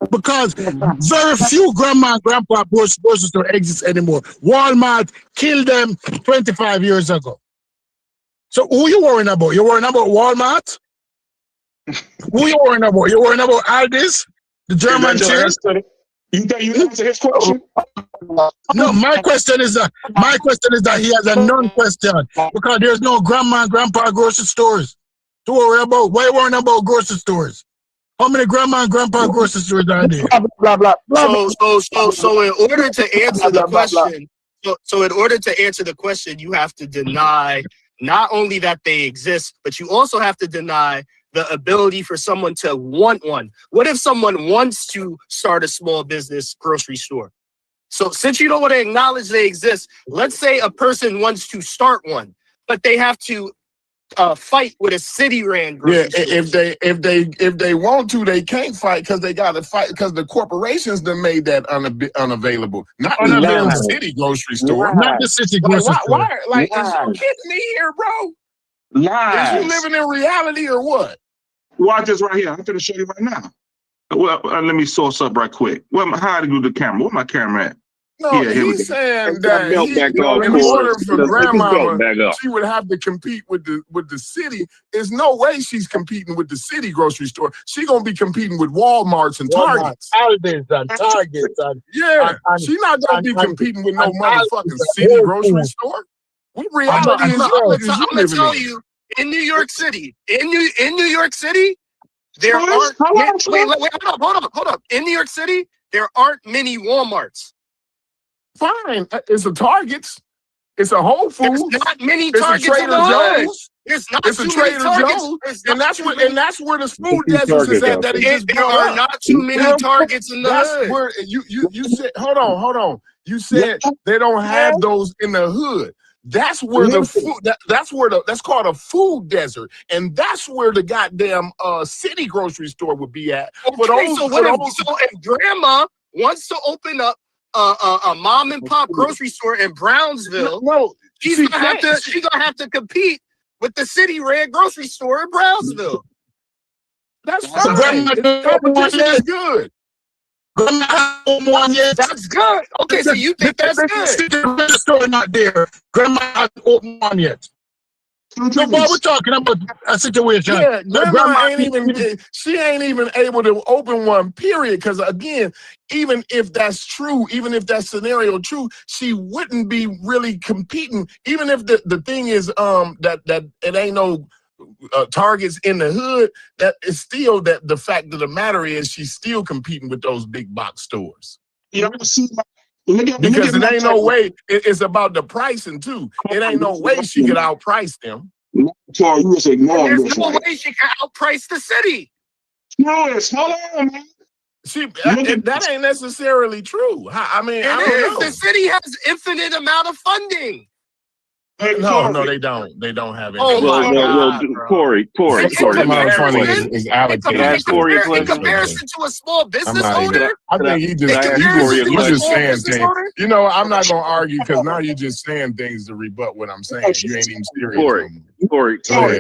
Because very few grandma and grandpa grocery store exist anymore. Walmart killed them 25 years ago. So who you worrying about? You worrying about Walmart? Who you worrying about? You worrying about Aldi's? The German chains? You think you answer his question? No, my question is that he has a non-question because there's no grandma and grandpa grocery stores to worry about. Why are you worrying about grocery stores? How many grandma and grandpa grocery stores are there? So in order to answer the question, so in order to answer the question, you have to deny not only that they exist, but you also have to deny the ability for someone to want one. What if someone wants to start a small business grocery store? So since you don't want to acknowledge they exist, let's say a person wants to start one, but they have to fight with a city ran grocery store. If they want to, they can't fight because they got to fight because the corporations done made that unavailable. Not the city grocery store. Not the city grocery store. Why? Like, is you kidding me here, bro? Lies. Is you living in reality or what? Watch this right here. I'm going to show you right now. Well, let me source up right quick. Well, how to do the camera? Where my camera at? No, Yeah, here we he's go. saying that in order for grandmama, she would have to compete with the city. There's no way she's competing with the city grocery store. She's gonna be competing with Walmarts and Targets. Aldi's and Targets. She's not gonna be competing with no motherfucking city grocery store. What reality is I'm gonna tell you, in New York City, there aren't. Wait, hold up. In New York City, there aren't many Walmarts. Fine, it's a Target's, it's a Whole Foods. There's not many it's Targets a Trader in the hood. Joe's. There's not It's a too many Trader Targets. Joe's, and that's where the food deserts is at. That he just There brought are up. not too many Targets in the That's hood. where you said. Hold on. You said they don't have those in the hood. That's where the food. That's called a food desert, and that's where the goddamn city grocery store would be at. Okay, so if grandma wants to open up a mom and pop grocery store in Brownsville, she's gonna have to compete with the city red grocery store in Brownsville. That's fine. Competition is good. That's good. Okay, so you think that's good? The store not there. Grandma hasn't opened one yet. So while we're talking about a situation, grandma she ain't even able to open one, period. Because again, even if that's true, even if that scenario true, she wouldn't be really competing. Even if the thing is that it ain't no Targets in the hood, that is still that the fact of the matter is she's still competing with those big box stores. Because it ain't no way it's about the pricing too. It ain't no way she could outprice them. There's no way she can outprice the city. No, hold on, man. That ain't necessarily true. I mean, I don't know. The city has infinite amount of funding. No, they don't. They don't have any. Oh my God, Corey. is allocated. In comparison to a small business owner, I think you just saying things. You know, I'm not gonna argue because now you're just saying things to rebut what I'm saying. You ain't even serious. Corey. Can I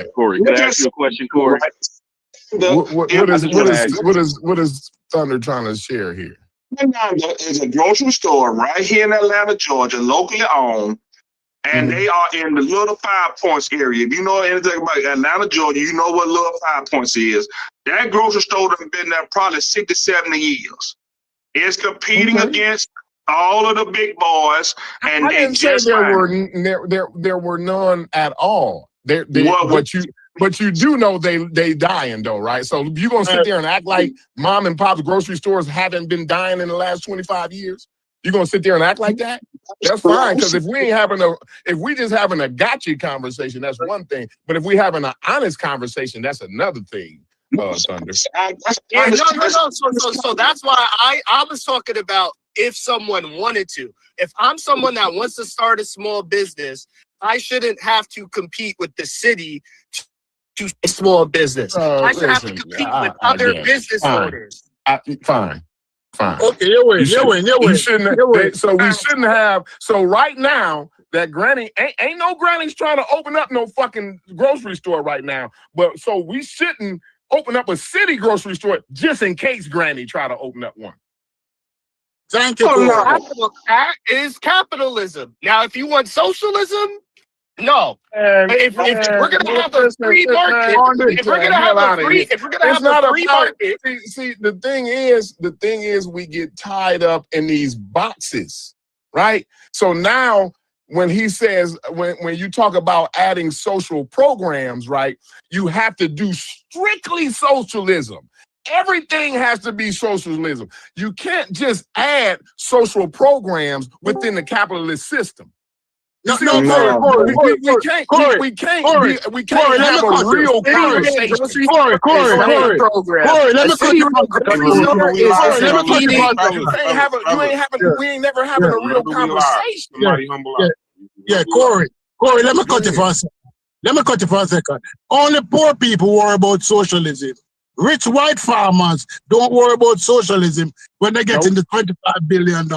ask you a question, Corey? What is Thunder trying to share here? There's a grocery store right here in Atlanta, Georgia, locally owned. And they are in the Little Five Points area. If you know anything about Atlanta, Georgia, you know what Little Five Points is. That grocery store has been there probably 60, 70 years. It's competing against all of the big boys. And I didn't say there were none at all. But you do know they dying though, right? So you gonna sit there and act like mom and pop's grocery stores haven't been dying in the last 25 years? You gonna sit there and act like that? That's fine, because if we just having a gotcha conversation, that's one thing. But if we having an honest conversation, that's another thing. Thunder. Yeah, no. So that's why I was talking about if someone wanted to. If I'm someone that wants to start a small business, I shouldn't have to compete with the city to a small business. I should have to Listen, compete with other yeah, business fine. owners. Fine. Okay, you win. You shouldn't. So we shouldn't have. So right now, that Granny ain't no Granny's trying to open up no fucking grocery store right now. But so we shouldn't open up a city grocery store just in case Granny try to open up one. Thank you. That is capitalism. Now, if you want socialism, no. If we're gonna have a free market, if we're gonna have a free market, see, the thing is, we get tied up in these boxes, right? So now, when he says, when you talk about adding social programs, right, you have to do strictly socialism. Everything has to be socialism. You can't just add social programs within the capitalist system. We can't have a real conversation. Corey, let me cut you off. We ain't never having a real conversation. Yeah, Corey, let me cut you for a second. Only poor people worry about socialism. Rich white farmers don't worry about socialism when they get into $25 billion.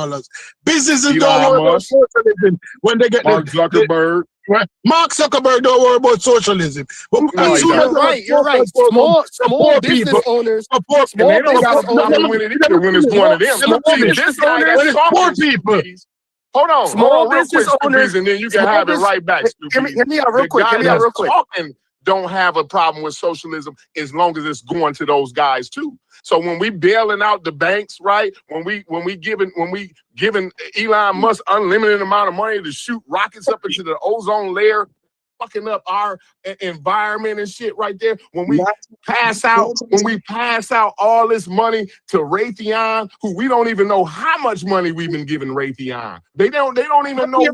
Businesses don't worry about socialism when they get Mark Zuckerberg. Mark Zuckerberg don't worry about socialism. You're right. Small business owners. When it's one of them. Poor people. Hold on. Small business owners, and then you can have it right back. Hear me out real quick. Don't have a problem with socialism as long as it's going to those guys too. So when we bailing out the banks, right? When we giving Elon Musk unlimited amount of money to shoot rockets up into the ozone layer, fucking up our environment and shit right there. When we pass out all this money to Raytheon, who we don't even know how much money we've been giving Raytheon. They don't even know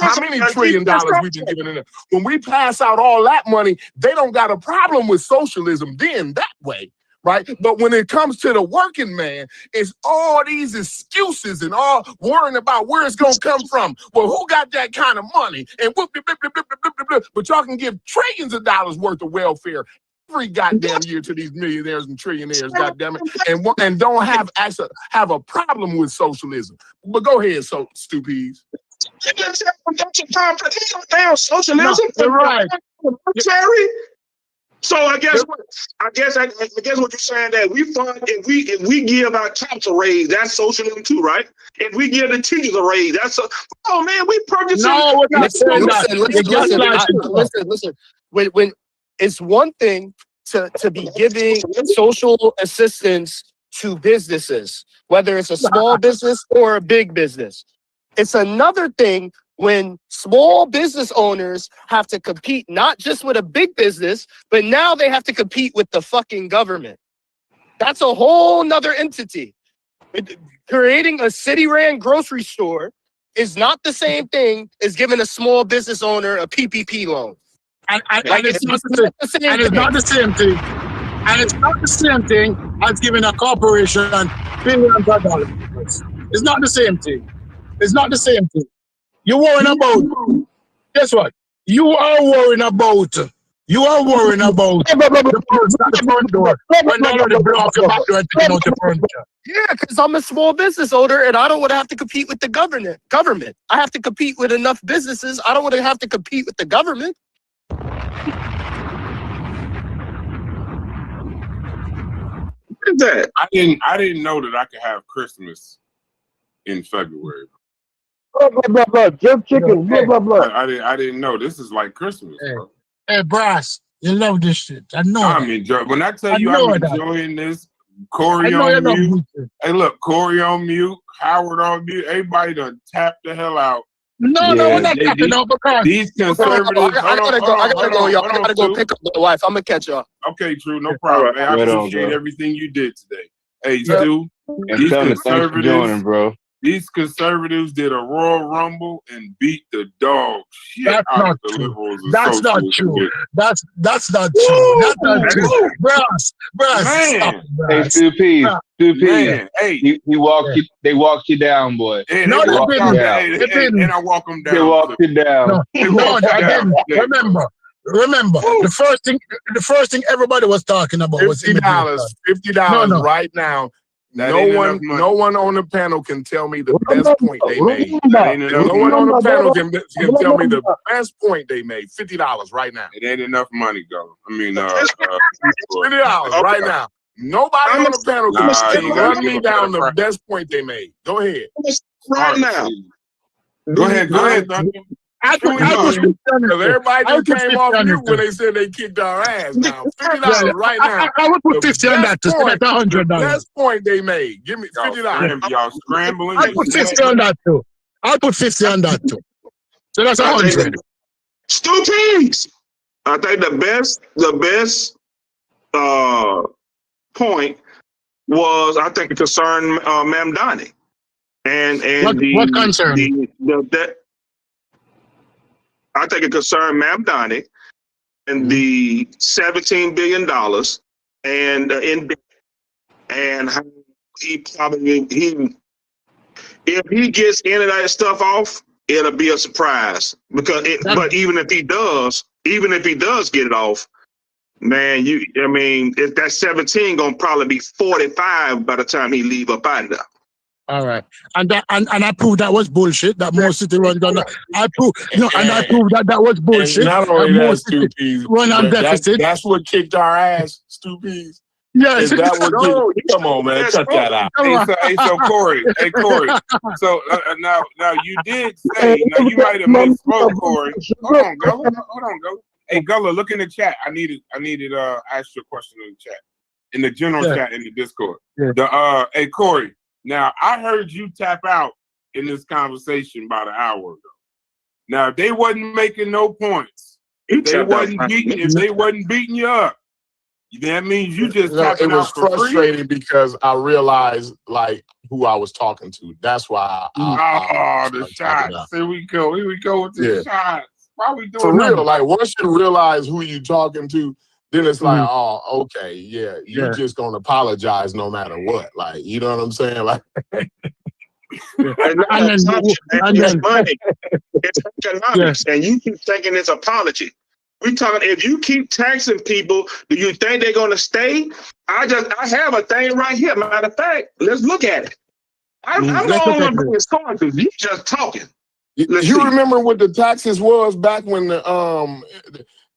how many $1 trillion we've been giving them. When we pass out all that money, they don't got a problem with socialism then that way. Right? But when it comes to the working man, it's all these excuses and all worrying about where it's going to come from. Well, who got that kind of money? And but y'all can give trillions of dollars worth of welfare every goddamn year to these millionaires and trillionaires, goddamn it, and don't have a problem with socialism. But go ahead, Stupides. Damn socialism. No, you're right. So I guess what you're saying that we fund if we give our cops a raise, that's socialism too, right? If we give the teachers a raise, that's we purchase. No, we're not saying that. Listen. When it's one thing to be giving social assistance to businesses, whether it's a small business or a big business. It's another thing when small business owners have to compete not just with a big business, but now they have to compete with the fucking government. That's a whole nother entity. Creating a city-ran grocery store is not the same thing as giving a small business owner a PPP loan. And it's not the same thing. And it's not the same thing as giving a corporation billions of dollars. It's not the same thing. It's not the same thing. You're worrying about, guess what? You are worrying about the person at the front door when they already blow off your back door and taking out the furniture. Yeah, because I'm a small business owner and I don't want to have to compete with the government. I have to compete with enough businesses. I don't want to have to compete with the government. What is that? I didn't know that I could have Christmas in February. Jerk chicken, blah, blah. I didn't know. This is like Christmas, bro. Hey, Brass, you love this shit. I know. When I tell you I'm enjoying this, Corey on mute. Hey, look, Corey on mute, Howard on mute. Everybody done tap the hell out. No, we're not tapping out because these conservatives. I gotta go, y'all. I gotta go pick up my wife. I'm gonna catch y'all. Okay, true, no problem. Hey, I appreciate everything you did today. Hey, Stu, these conservatives, bro. These conservatives did a Royal Rumble and beat the dog shit out of the liberals. That's not true. That's not true. That's not true. Brass. Man. Hey, Stu P. Hey, he walked you. They walked you down, boy. No, they didn't. And I walk them down. They walked you down. No, I didn't. Remember, the first thing everybody was talking about was $50. $50 right now. That No ain't one, enough money. no one on the panel can tell me the best point they made. That ain't enough No one on the money. panel can tell me the best point they made. $50 right now. It ain't enough money, go. I mean, $50 right now. Nobody on the panel can run me down the best point they made. Go ahead. Right now. Go ahead, Thunder. Everybody just came off mute when they said they kicked our ass. Now $50 right now. I would put 50 on that to say that's $100. The best point they made. Give me $50. Y'all scrambling. I'll put 50 on that too. I'll put 50 on that too. So that's 100. Stu Pease. I think the best point was, I think, it concerned Mamdani. And what concern? I think it concerned Mamdani and the $17 billion and how if he gets any of that stuff off, it'll be a surprise but even if he does get it off, man, if that 17 gonna probably be 45 by the time he leave up out of there. All right, and I proved that was bullshit. That Mo City run down. I proved that was bullshit. And not only that, Stu Pease, run on deficit. That's what kicked our ass, Stu Pease. Yes. Is that what come on, man, cut that out. So Corey. So now you did say, now you might have misspoke, Corey. Hold on, go. Hey, Gullah, look in the chat. I needed ask you a question in the chat, in the general chat in the Discord. Yeah. Hey, Corey. Now, I heard you tap out in this conversation about an hour ago. Now, if they wasn't making no points, if they wasn't beating you up, that means you just tapping out for free. It was frustrating because I realized who I was talking to. That's why the shots. Here we go with the shots. Why we doing for real? that? Once you realize who you talking to, then it's like, oh, okay, yeah, you're just gonna apologize no matter what. You know what I'm saying? It's money. It's economics, and you keep thinking it's apology. We talking, if you keep taxing people, do you think they're gonna stay? I have a thing right here. Matter of fact, let's look at it. I'm the only one being scorned because you just talking. You remember what the taxes was back when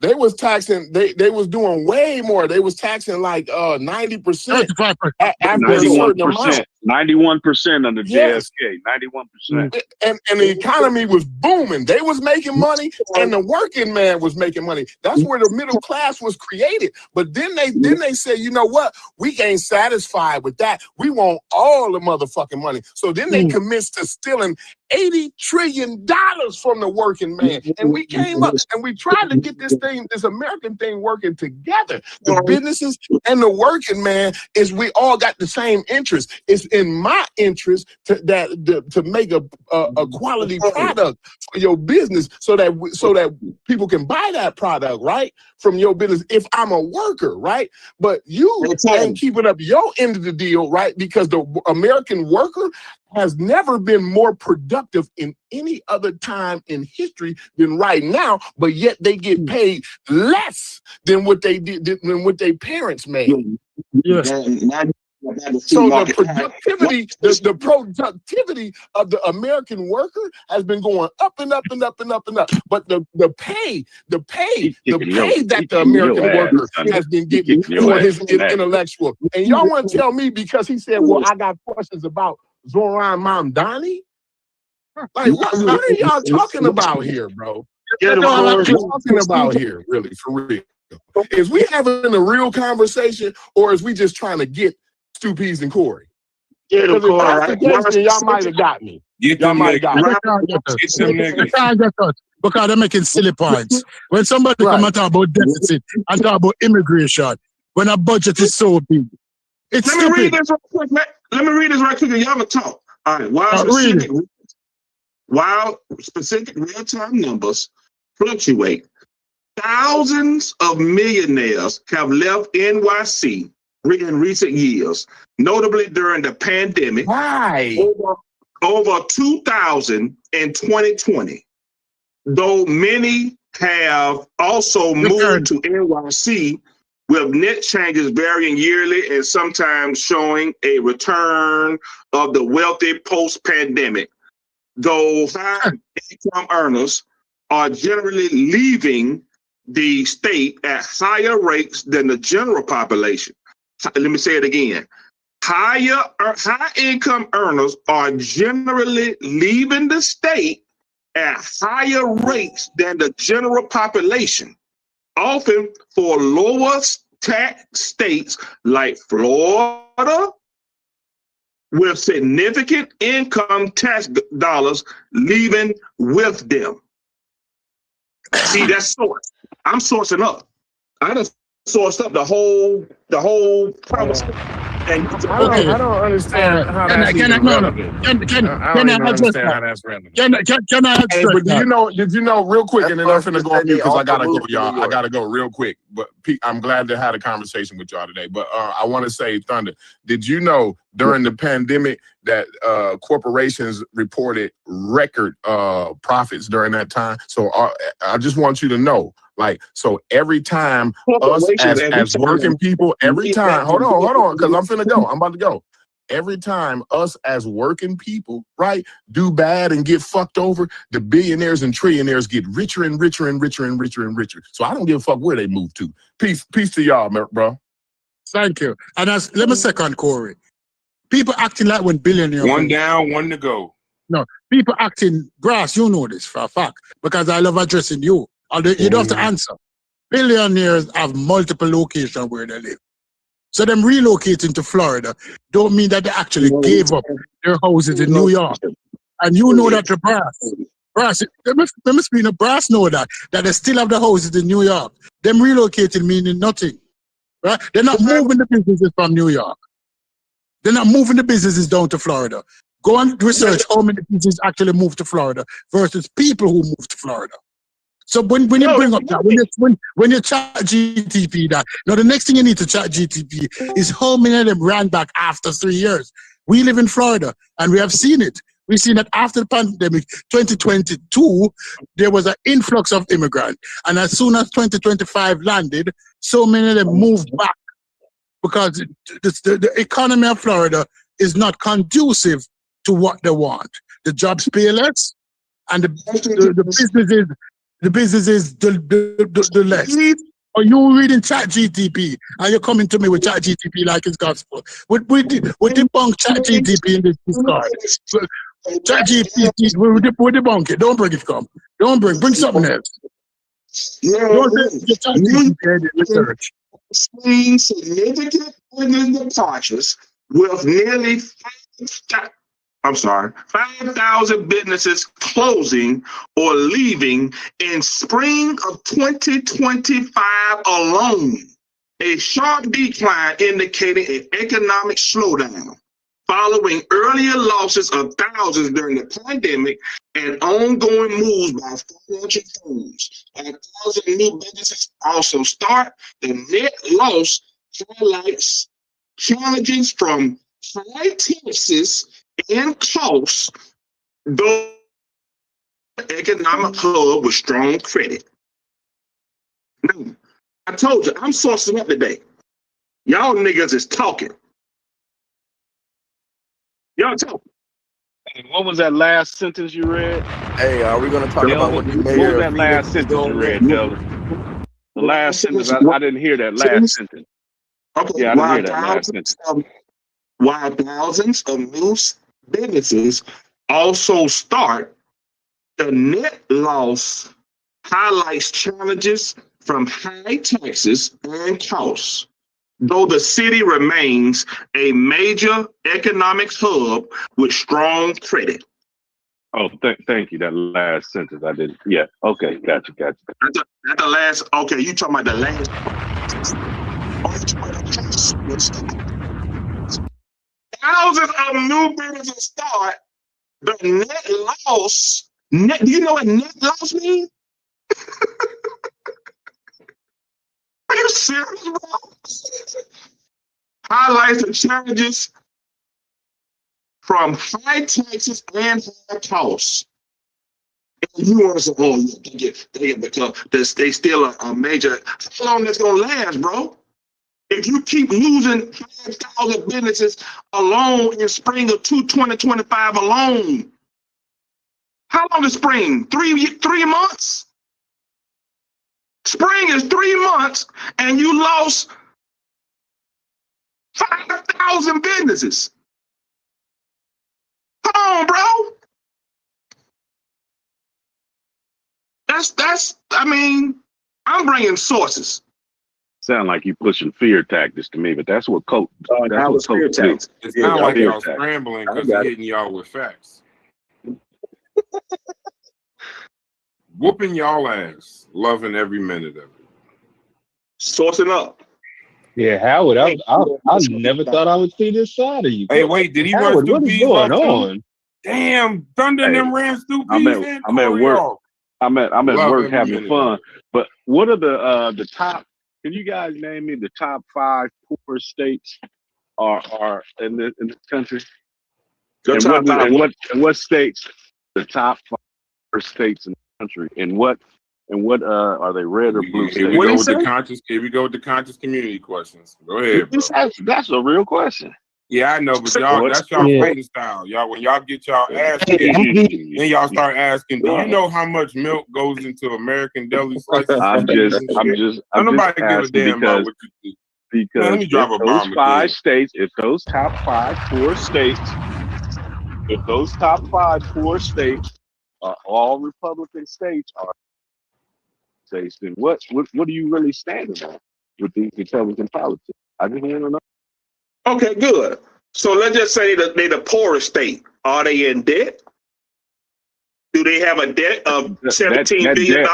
they was taxing, they was doing way more. They was taxing 90% after a certain amount. 91% under Yes. JSK, 91%. And the economy was booming. They was making money and the working man was making money. That's where the middle class was created. But then they said, you know what? We ain't satisfied with that. We want all the motherfucking money. So then they commenced to stealing $80 trillion from the working man. And we came up and we tried to get this American thing working together. The businesses and the working man we all got the same interest. It's in my interest to make a quality product for your business so that people can buy that product, right? From your business if I'm a worker, right? But you ain't keeping up your end of the deal, right? Because the American worker has never been more productive in any other time in history than right now, but yet they get paid less than what they did than what their parents made. Yes. So the productivity of the American worker has been going up and up and up and up and up. But the pay that the American worker has been getting for his intellectual. And y'all want to tell me because he said, well, I got questions about Zoran Mamdani? What are y'all talking about here, bro? What are you talking about here, really, for real? Is we having a real conversation or is we just trying to get Stu Pease and Corey? Because if that's the case, then y'all might have got me. Y'all might have got me. Because they're making silly points. When somebody come and talk about deficit and talk about immigration, when a budget is so big, it's Let me read this real quick, man. Let me read this right quick and y'all can talk. All right. While specific real-time numbers fluctuate, thousands of millionaires have left NYC in recent years, notably during the pandemic. Why? Over 2,000 in 2020, though many have also moved to NYC, with net changes varying yearly and sometimes showing a return of the wealthy post-pandemic. Though high income earners are generally leaving the state at higher rates than the general population. Let me say it again. High income earners are generally leaving the state at higher rates than the general population, often for lower tax states like Florida, with significant income tax dollars leaving with them. See, that's source. I'm sourcing up. I just sourced up the whole premise. And I don't understand how that's even relevant. I don't even understand how that's relevant. Can I address But that? did you know real quick, and then I'm finna go on mute because I gotta go, y'all. I gotta go real quick. But I'm glad to have a conversation with y'all today. But I want to say, Thunder, did you know during the pandemic that corporations reported record profits during that time? So I just want you to know, like, so every time us as working people, every time, hold on, because I'm finna go. I'm about to go. Every time us as working people, right, do bad and get fucked over, the billionaires and trillionaires get richer and richer and richer and richer and richer. So I don't give a fuck where they move to. Peace to y'all, bro. Thank you. And let me second Corey. People acting like when billionaires. One down, one to go. No, people acting brass. You know this for a fact because I love addressing you. Although you don't have to answer. Billionaires have multiple locations where they live. So them relocating to Florida don't mean that they actually gave up their houses in New York. And you know that the brass, they must be in the brass know that they still have the houses in New York. Them relocating meaning nothing. Right? They're not moving the businesses from New York. They're not moving the businesses down to Florida. Go and research how many businesses actually move to Florida versus people who move to Florida. So when you bring up that, when you chat GTP that, now the next thing you need to chat GTP is how many of them ran back after 3 years. We live in Florida and we have seen it. We've seen that after the pandemic, 2022, there was an influx of immigrants. And as soon as 2025 landed, so many of them moved back because the economy of Florida is not conducive to what they want. The jobs pay less and the businesses the less. Or you reading Chat GTP and you're coming to me with Chat GTP like it's gospel. We debunk Chat GTP in this discard. Chat GTP, we debunk it. Don't bring it, come. Don't bring something else. Don't say Chat GTP research. Seeing significant business departures with nearly 5,000 businesses closing or leaving in spring of 2025 alone. A sharp decline indicating an economic slowdown following earlier losses of thousands during the pandemic and ongoing moves by financial firms. 1,000 new businesses also start. The net loss highlights challenges from high taxes and costs, though economic hub with strong credit. Now, I told you, I'm sourcing up today. Y'all niggas is talking. Y'all talking. What was that last sentence you read? Hey, are we going to talk about what the What mayor was that of last Phoenix is sentence you doing read, next? Dylan? The last sentence, I didn't hear that last sentence. Okay, Yeah, I didn't hear that last sentence. While thousands of new businesses also start, the net loss highlights challenges from high taxes and costs, though the city remains a major economic hub with strong credit. Oh, thank you. That last sentence, I didn't. Yeah. Okay. Gotcha. That's the last. Okay, you talking about the last? Thousands of new businesses start, but net loss. Do you know what net loss means? Are you serious, bro? Highlights the challenges from high taxes and high costs, You want to say, oh, yeah, they become this, they still a major. How long that's gonna last, bro? If you keep losing 5,000 businesses alone in spring of 2025 alone, how long is spring? 3 months? Spring is 3 months, and you lost 5,000 businesses. Come on, bro. That's. I mean, I'm bringing sources. Sound like you pushing fear tactics to me, but that's what coach. That's that what was fear coach do. tactics. It's Yeah, kind of like fear y'all tactics. scrambling I because got they're it. hitting y'all with facts. Whooping y'all ass. Loving every minute of it. Sourcing up. Yeah, Howard, I never thought I would see this side of you. Hey, wait, did he run Howard, what is Stu Pease going off too? on? Damn, Thunder and Hey, them ran Stu I'm Pease at and I'm at Corey work. off. I'm at Love work every having minute of fun. it. But what are the top? Can you guys name me the top 5 poorest states are in this country? Your And top five. what states the top 5 poorest states in the country? And what are they red or blue Here we states? What go he with say? the conscious. Here we go with the conscious community questions. Go ahead, bro. That's a real question. Yeah, I know, but y'all, that's y'all fighting style. Y'all, when y'all get y'all ass Hey, kicked, I'm gonna then y'all start asking, do you know how much milk goes into American deli slices? I'm just Nobody give a asking damn about because what you do. Man, let because me drop a bomb again. if those top 5 poor states, if those top 5 poor states are all Republican states states, then what are you really standing on with these Republican politics? I just want to know. Okay, good. So let's just say that they're the poorest state. Are they in debt? Do they have a debt of $17 billion?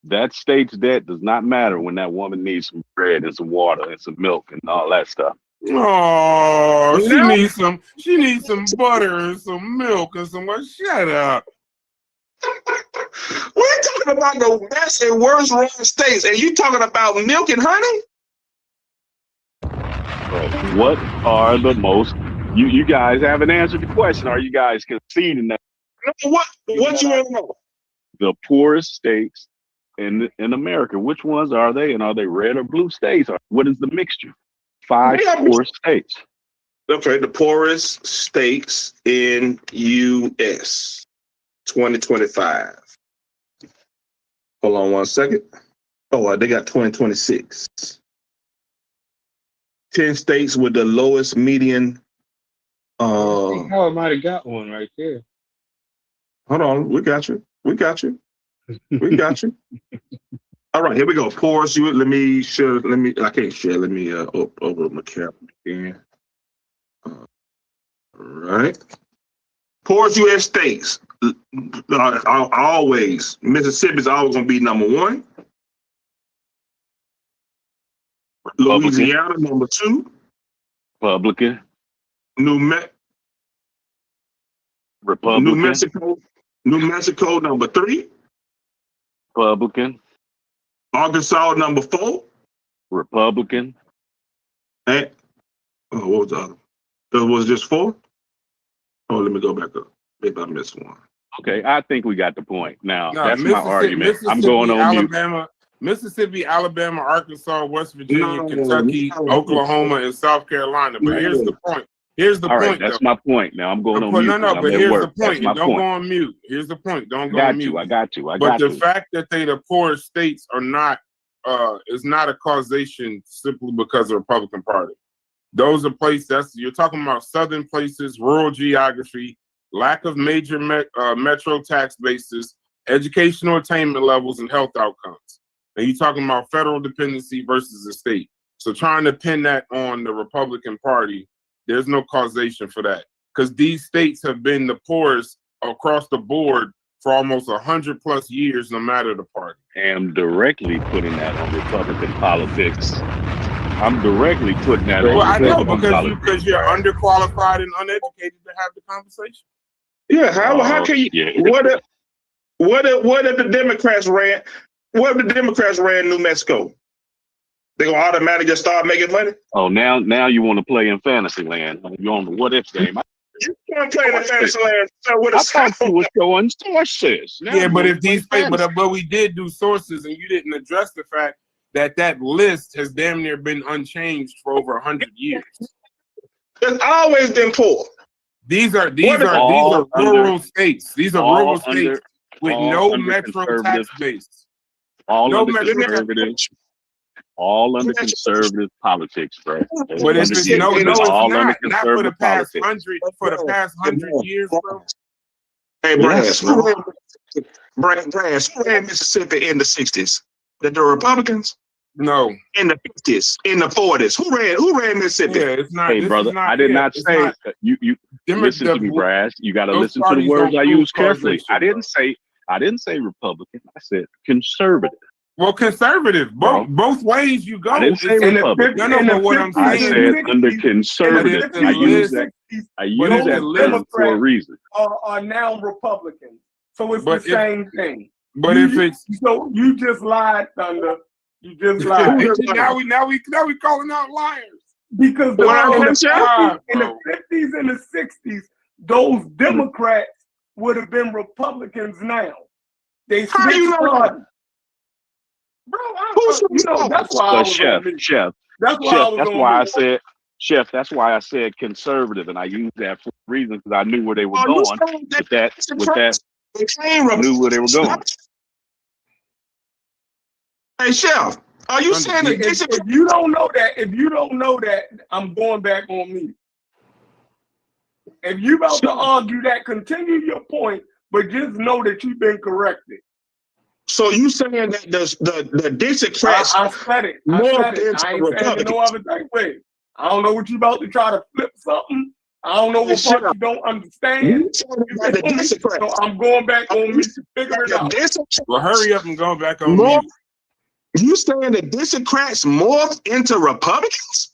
That state's debt does not matter when that woman needs some bread and some water and some milk and all that stuff. Oh, No. she needs some butter and some milk and some what? Shut up. We're talking about the best and worst run states, and you talking about milk and honey? What are the most? You guys haven't answered the question. Are you guys conceding that What you want to know? the poorest states in America, which ones are they, and are they red or blue states? Or what is the mixture? 5 poor states. Okay, the poorest states in U.S. 2025. Hold on 1 second. Oh, they got 2026. 10 states with the lowest median. Howard might have got one right there. Hold on, we got you. We got you. We got you. All right, here we go. Poorest. Let me share. I can't share. Let me open my camera again. All right. Poorest U.S. states. Always. Mississippi's always gonna be number 1. Louisiana number 2. Republican. Republican. New Mexico number 3. Republican. Arkansas number 4. Republican. And what was the other? That was just 4. Oh, let me go back up. Maybe I missed one. Okay, I think we got the point. Now No, that's my argument. I'm Mississippi, going on Alabama, Mississippi, Alabama, Arkansas, West Virginia, Kentucky, Oklahoma, and South Carolina. But here's the point. Here's the All right, point. That's my point. Now I'm going on mute. No, but I'm at here's work. the point. That's my Don't point. go on mute. Here's the point. Don't go got on mute. you. I got you. But the fact that they the poorest states are not is not a causation simply because of the Republican Party. Those are places you're talking about southern places, rural geography, lack of major metro tax bases, educational attainment levels, and health outcomes. And you're talking about federal dependency versus the state. So trying to pin that on the Republican Party, there's no causation for that. Because these states have been the poorest across the board for almost 100+ years, no matter the party. I'm directly putting that on Republican politics. I'm directly putting that on I know Republican politics. because you're underqualified and uneducated to have the conversation. Yeah, how can you? Yeah. What if the Democrats ran? What if the Democrats ran New Mexico? They gonna automatically just start making money? Oh, now you want to play in fantasy land? You're on the what if game. You can't play the fantasy land with I a thought you sound. was showing sources. Now Yeah, you but wanna if these play but fantasy. but we did do sources, and you didn't address the fact that that list has damn near been unchanged for over 100 years. It's always been poor. These are All rural under states. These are all rural under states with all no under metro conservative tax base. all No under metro tax conservative base. all under conservative politics, bro. But if it's no, it's all under not. Not for the conservative past politics. 100 years, bro. Hey, Yes, Brass, who ran Mississippi in the 60s? The Republicans? No. In the 50s, in the 40s. Who ran Mississippi? Yeah, it's not. Hey, This brother, is not. I did Yeah, not it's say not. you listen to me, Brass. You got to Those listen to the parties words don't I prove use carefully. causation, I didn't say Republican. I said conservative. Well, conservative. Both ways you go. I didn't say Republican. No, but what I'm I saying. said under conservative. I use that term for a reason. Are now Republicans. So it's the same thing. But if it's so, you just lied, Thunder. You just lied. now we calling out liars. Because in the bro. 50s and the 60s, those Democrats would have been Republicans now. They How you know party. Bro, that's why I was Chef. That's why That's why I said conservative, and I used that for a reason because I knew where they were going with that. I knew where they were going. Hey, Chef, are you saying that this is... if you don't know that, I'm going back on me. If you about to argue that, continue your point, but just know that you've been corrected. So you saying that the Dixiecrats... I said it. I ain't saying it no other way. I don't know what you about to try to flip something. I don't know what part you don't understand. So I'm going back on me to figure it out. Well, hurry up and go back on me. You saying the Dixiecrats morphed into Republicans?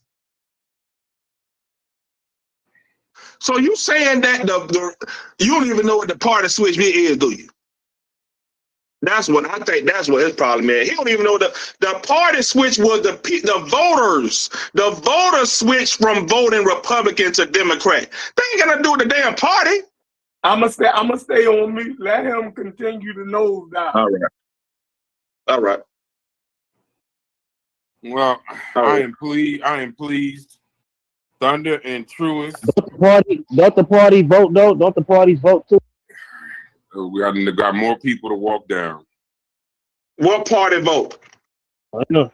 So you saying that you don't even know what the party switch is, do you? That's what I think. That's what his problem is. He don't even know the party switch was the voters. The voters switched from voting Republican to Democrat. They ain't gonna do the damn party. I'ma stay on mute. Let him continue to nose down. All right. Well, I am pleased. Thunder and Truist. Don't the party vote though? Don't the parties vote too? We got more people to walk down. What party vote? I know.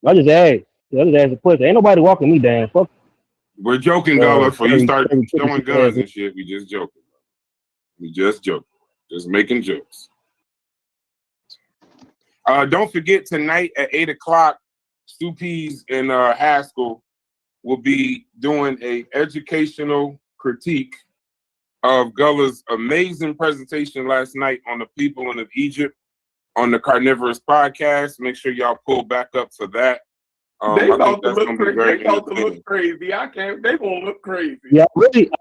I just asked a question. Ain't nobody walking me down. Fuck. We're joking, Gullah. Before you start showing guns and shit, we just joking. We just joking. Just making jokes. Don't forget tonight at 8:00, Stu Pease and Haskell will be doing a educational critique of Gullah's amazing presentation last night on the people of Egypt on the Carnivorous podcast. Make sure y'all pull back up for that. They about to look crazy. I can't. They gonna look crazy. Yeah, I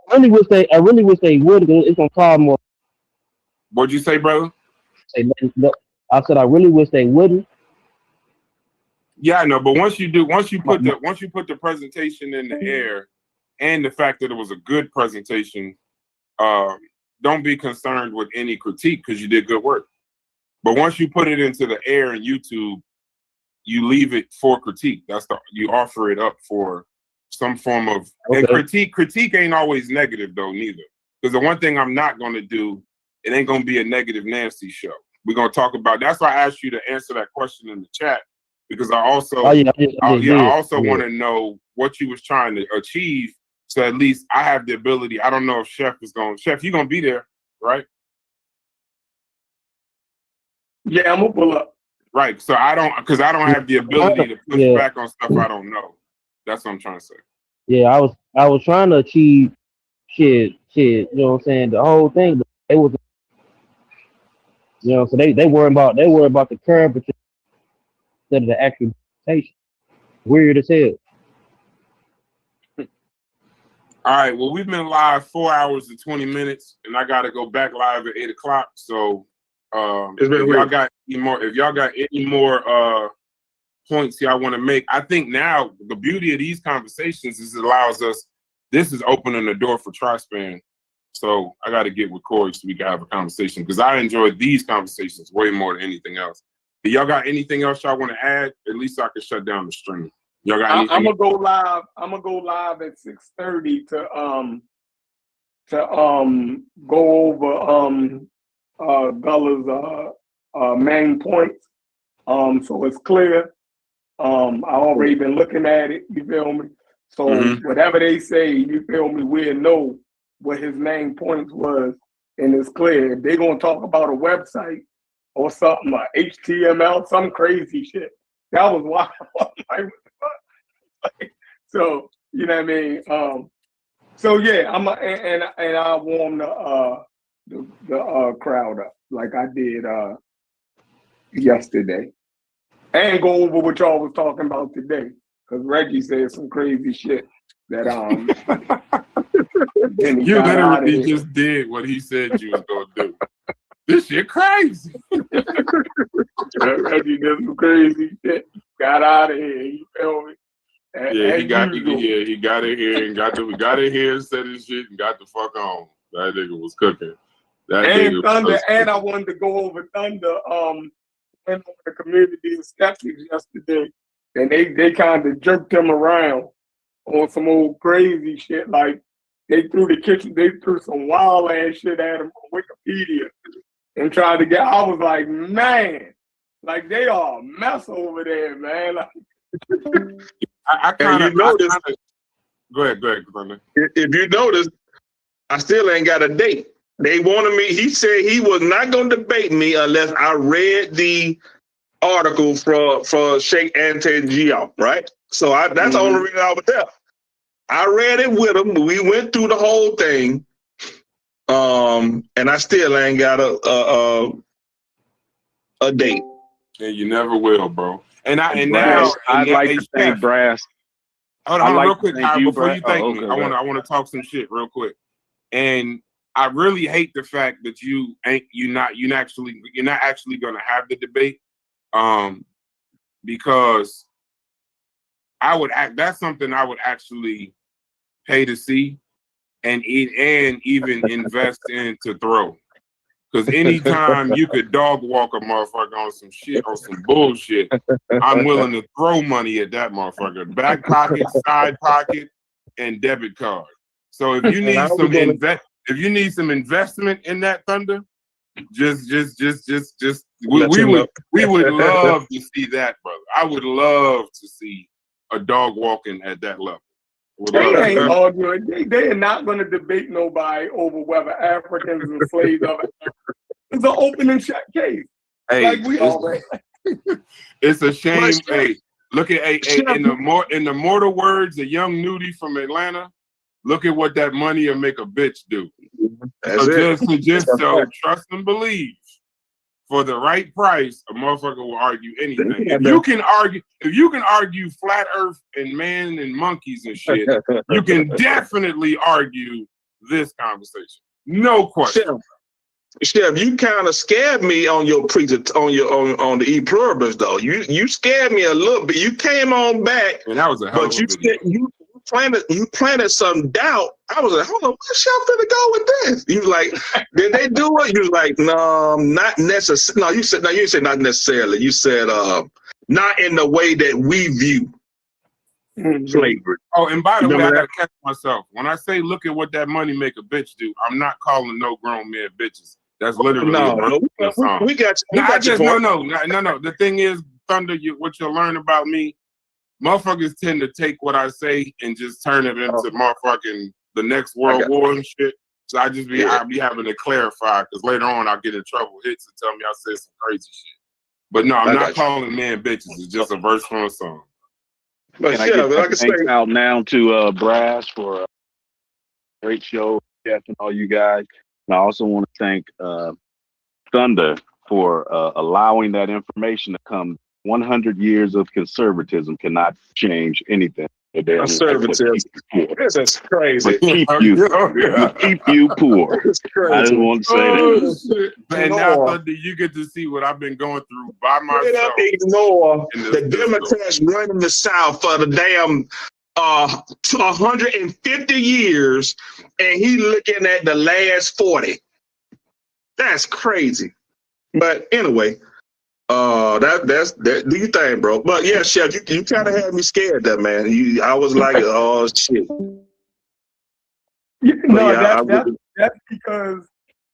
really wish they would. It's gonna cause more. What'd you say, brother? I said I really wish they wouldn't. Yeah, I know, but once you put the presentation in the air, and the fact that it was a good presentation, don't be concerned with any critique because you did good work. But once you put it into the air in YouTube, you leave it for critique. You offer it up for some form of and critique ain't always negative though, neither. Because the one thing I'm not gonna do, it ain't gonna be a negative Nancy show. We're gonna talk about that's why I asked you to answer that question in the chat. Because I also want to know what you was trying to achieve. So at least I have the ability. I don't know if Chef, you're gonna be there, right? Yeah, I'm gonna pull up. Right. So I don't have the ability to push back on stuff I don't know. That's what I'm trying to say. Yeah, I was trying to achieve shit, you know what I'm saying, the whole thing, but it was, you know, so they worry about the curve instead of the actual presentation. Weird as hell. All right, well, we've been live 4 hours and 20 minutes, and I got to go back live at 8:00. So if y'all got any more points y'all want to make, I think now the beauty of these conversations is it allows us this is opening the door for Tri-Span. So I got to get with Corey so we can have a conversation because I enjoy these conversations way more than anything else. Do y'all got anything else y'all want to add? At least I can shut down the stream. Y'all got anything? I'm gonna go live. I'm gonna go live at 6:30 to go over Gulla's main points. So it's clear. I already been looking at it. You feel me? So whatever they say, you feel me, we'll know what his main points was, and it's clear. If they're gonna talk about a website or something like HTML, some crazy shit. That was wild. Like, so you know what I mean. So yeah, and I warm the crowd up like I did yesterday, and go over what y'all was talking about today because Reggie said some crazy shit that you literally just did what he said you was gonna do. This shit crazy. Reggie did some crazy shit. Got out of here. You feel me? He got it here and got it here and said his shit and got the fuck on. That nigga was cooking. And Thunder, and I wanted to go over Thunder. Went over the community of skeptics yesterday, and they kind of jerked him around on some old crazy shit. Like they threw some wild ass shit at him on Wikipedia and tried to get. I was like, man, like they are a mess over there, man. Like, I kind of noticed. Go ahead, Thunder. If you notice, I still ain't got a date. They wanted me. He said he was not going to debate me unless I read the article for Sheikh Ante Gio, right? So that's the only reason I was there. I read it with him. We went through the whole thing, and I still ain't got a date. And you never will, bro. I'd like to thank Brass. Hold on, real quick, Kyle, before you thank me, I want to talk some shit real quick. And I really hate the fact that you're not actually gonna have the debate, because that's something I would actually pay to see and even invest in to throw. Because anytime you could dog walk a motherfucker on some shit, on some bullshit, I'm willing to throw money at that motherfucker. Back pocket, side pocket, and debit card. So if you need some investment in that Thunder, we would love to see that, brother. I would love to see a dog walking at that level. They ain't arguing. They are not going to debate nobody over whether Africans and slaves are. It's an open and shut case. Hey, like we already. It's a shame. Hey, look at in the mortal words of Young Nudie from Atlanta. Look at what that money will make a bitch do. So trust and believe. For the right price, a motherfucker will argue anything. If you can argue flat Earth and man and monkeys and shit, you can definitely argue this conversation. No question. Chef, you kind of scared me on your on the E pluribus though. You scared me a little bit. You came on back, and that was a hell of a video. You planted some doubt. I was like, hold on, where's Chef gonna go with this? You was like, did they do it? You was like, no, not necessarily. No, you didn't say not necessarily. You said not in the way that we view slavery. Oh, and by the way, I gotta catch myself. When I say look at what that money make a bitch do, I'm not calling no grown men bitches. That's literally we got you. No. The thing is, Thunder, what you'll learn about me, motherfuckers tend to take what I say and just turn it into motherfucking the next World War and shit. So I'll be having to clarify because later on I'll get in trouble. Hits and tell me I said some crazy shit. But no, I'm not calling men bitches. It's just a verse from a song. But thanks out now to Brass for a great show, Jeff and all you guys. And I also want to thank Thunder for allowing that information to come. 100 years of conservatism cannot change anything. Conservatism. This is crazy. But keep you poor. I just want to say that. And now, Thunder, you get to see what I've been going through by myself. Ignore the Democrats running the South for the damn to 150 years, and he looking at the last 40. That's crazy. But anyway, that's do you think, bro? But yeah, Chef, you kind of had me scared, that man. I was like, oh shit. No, that's because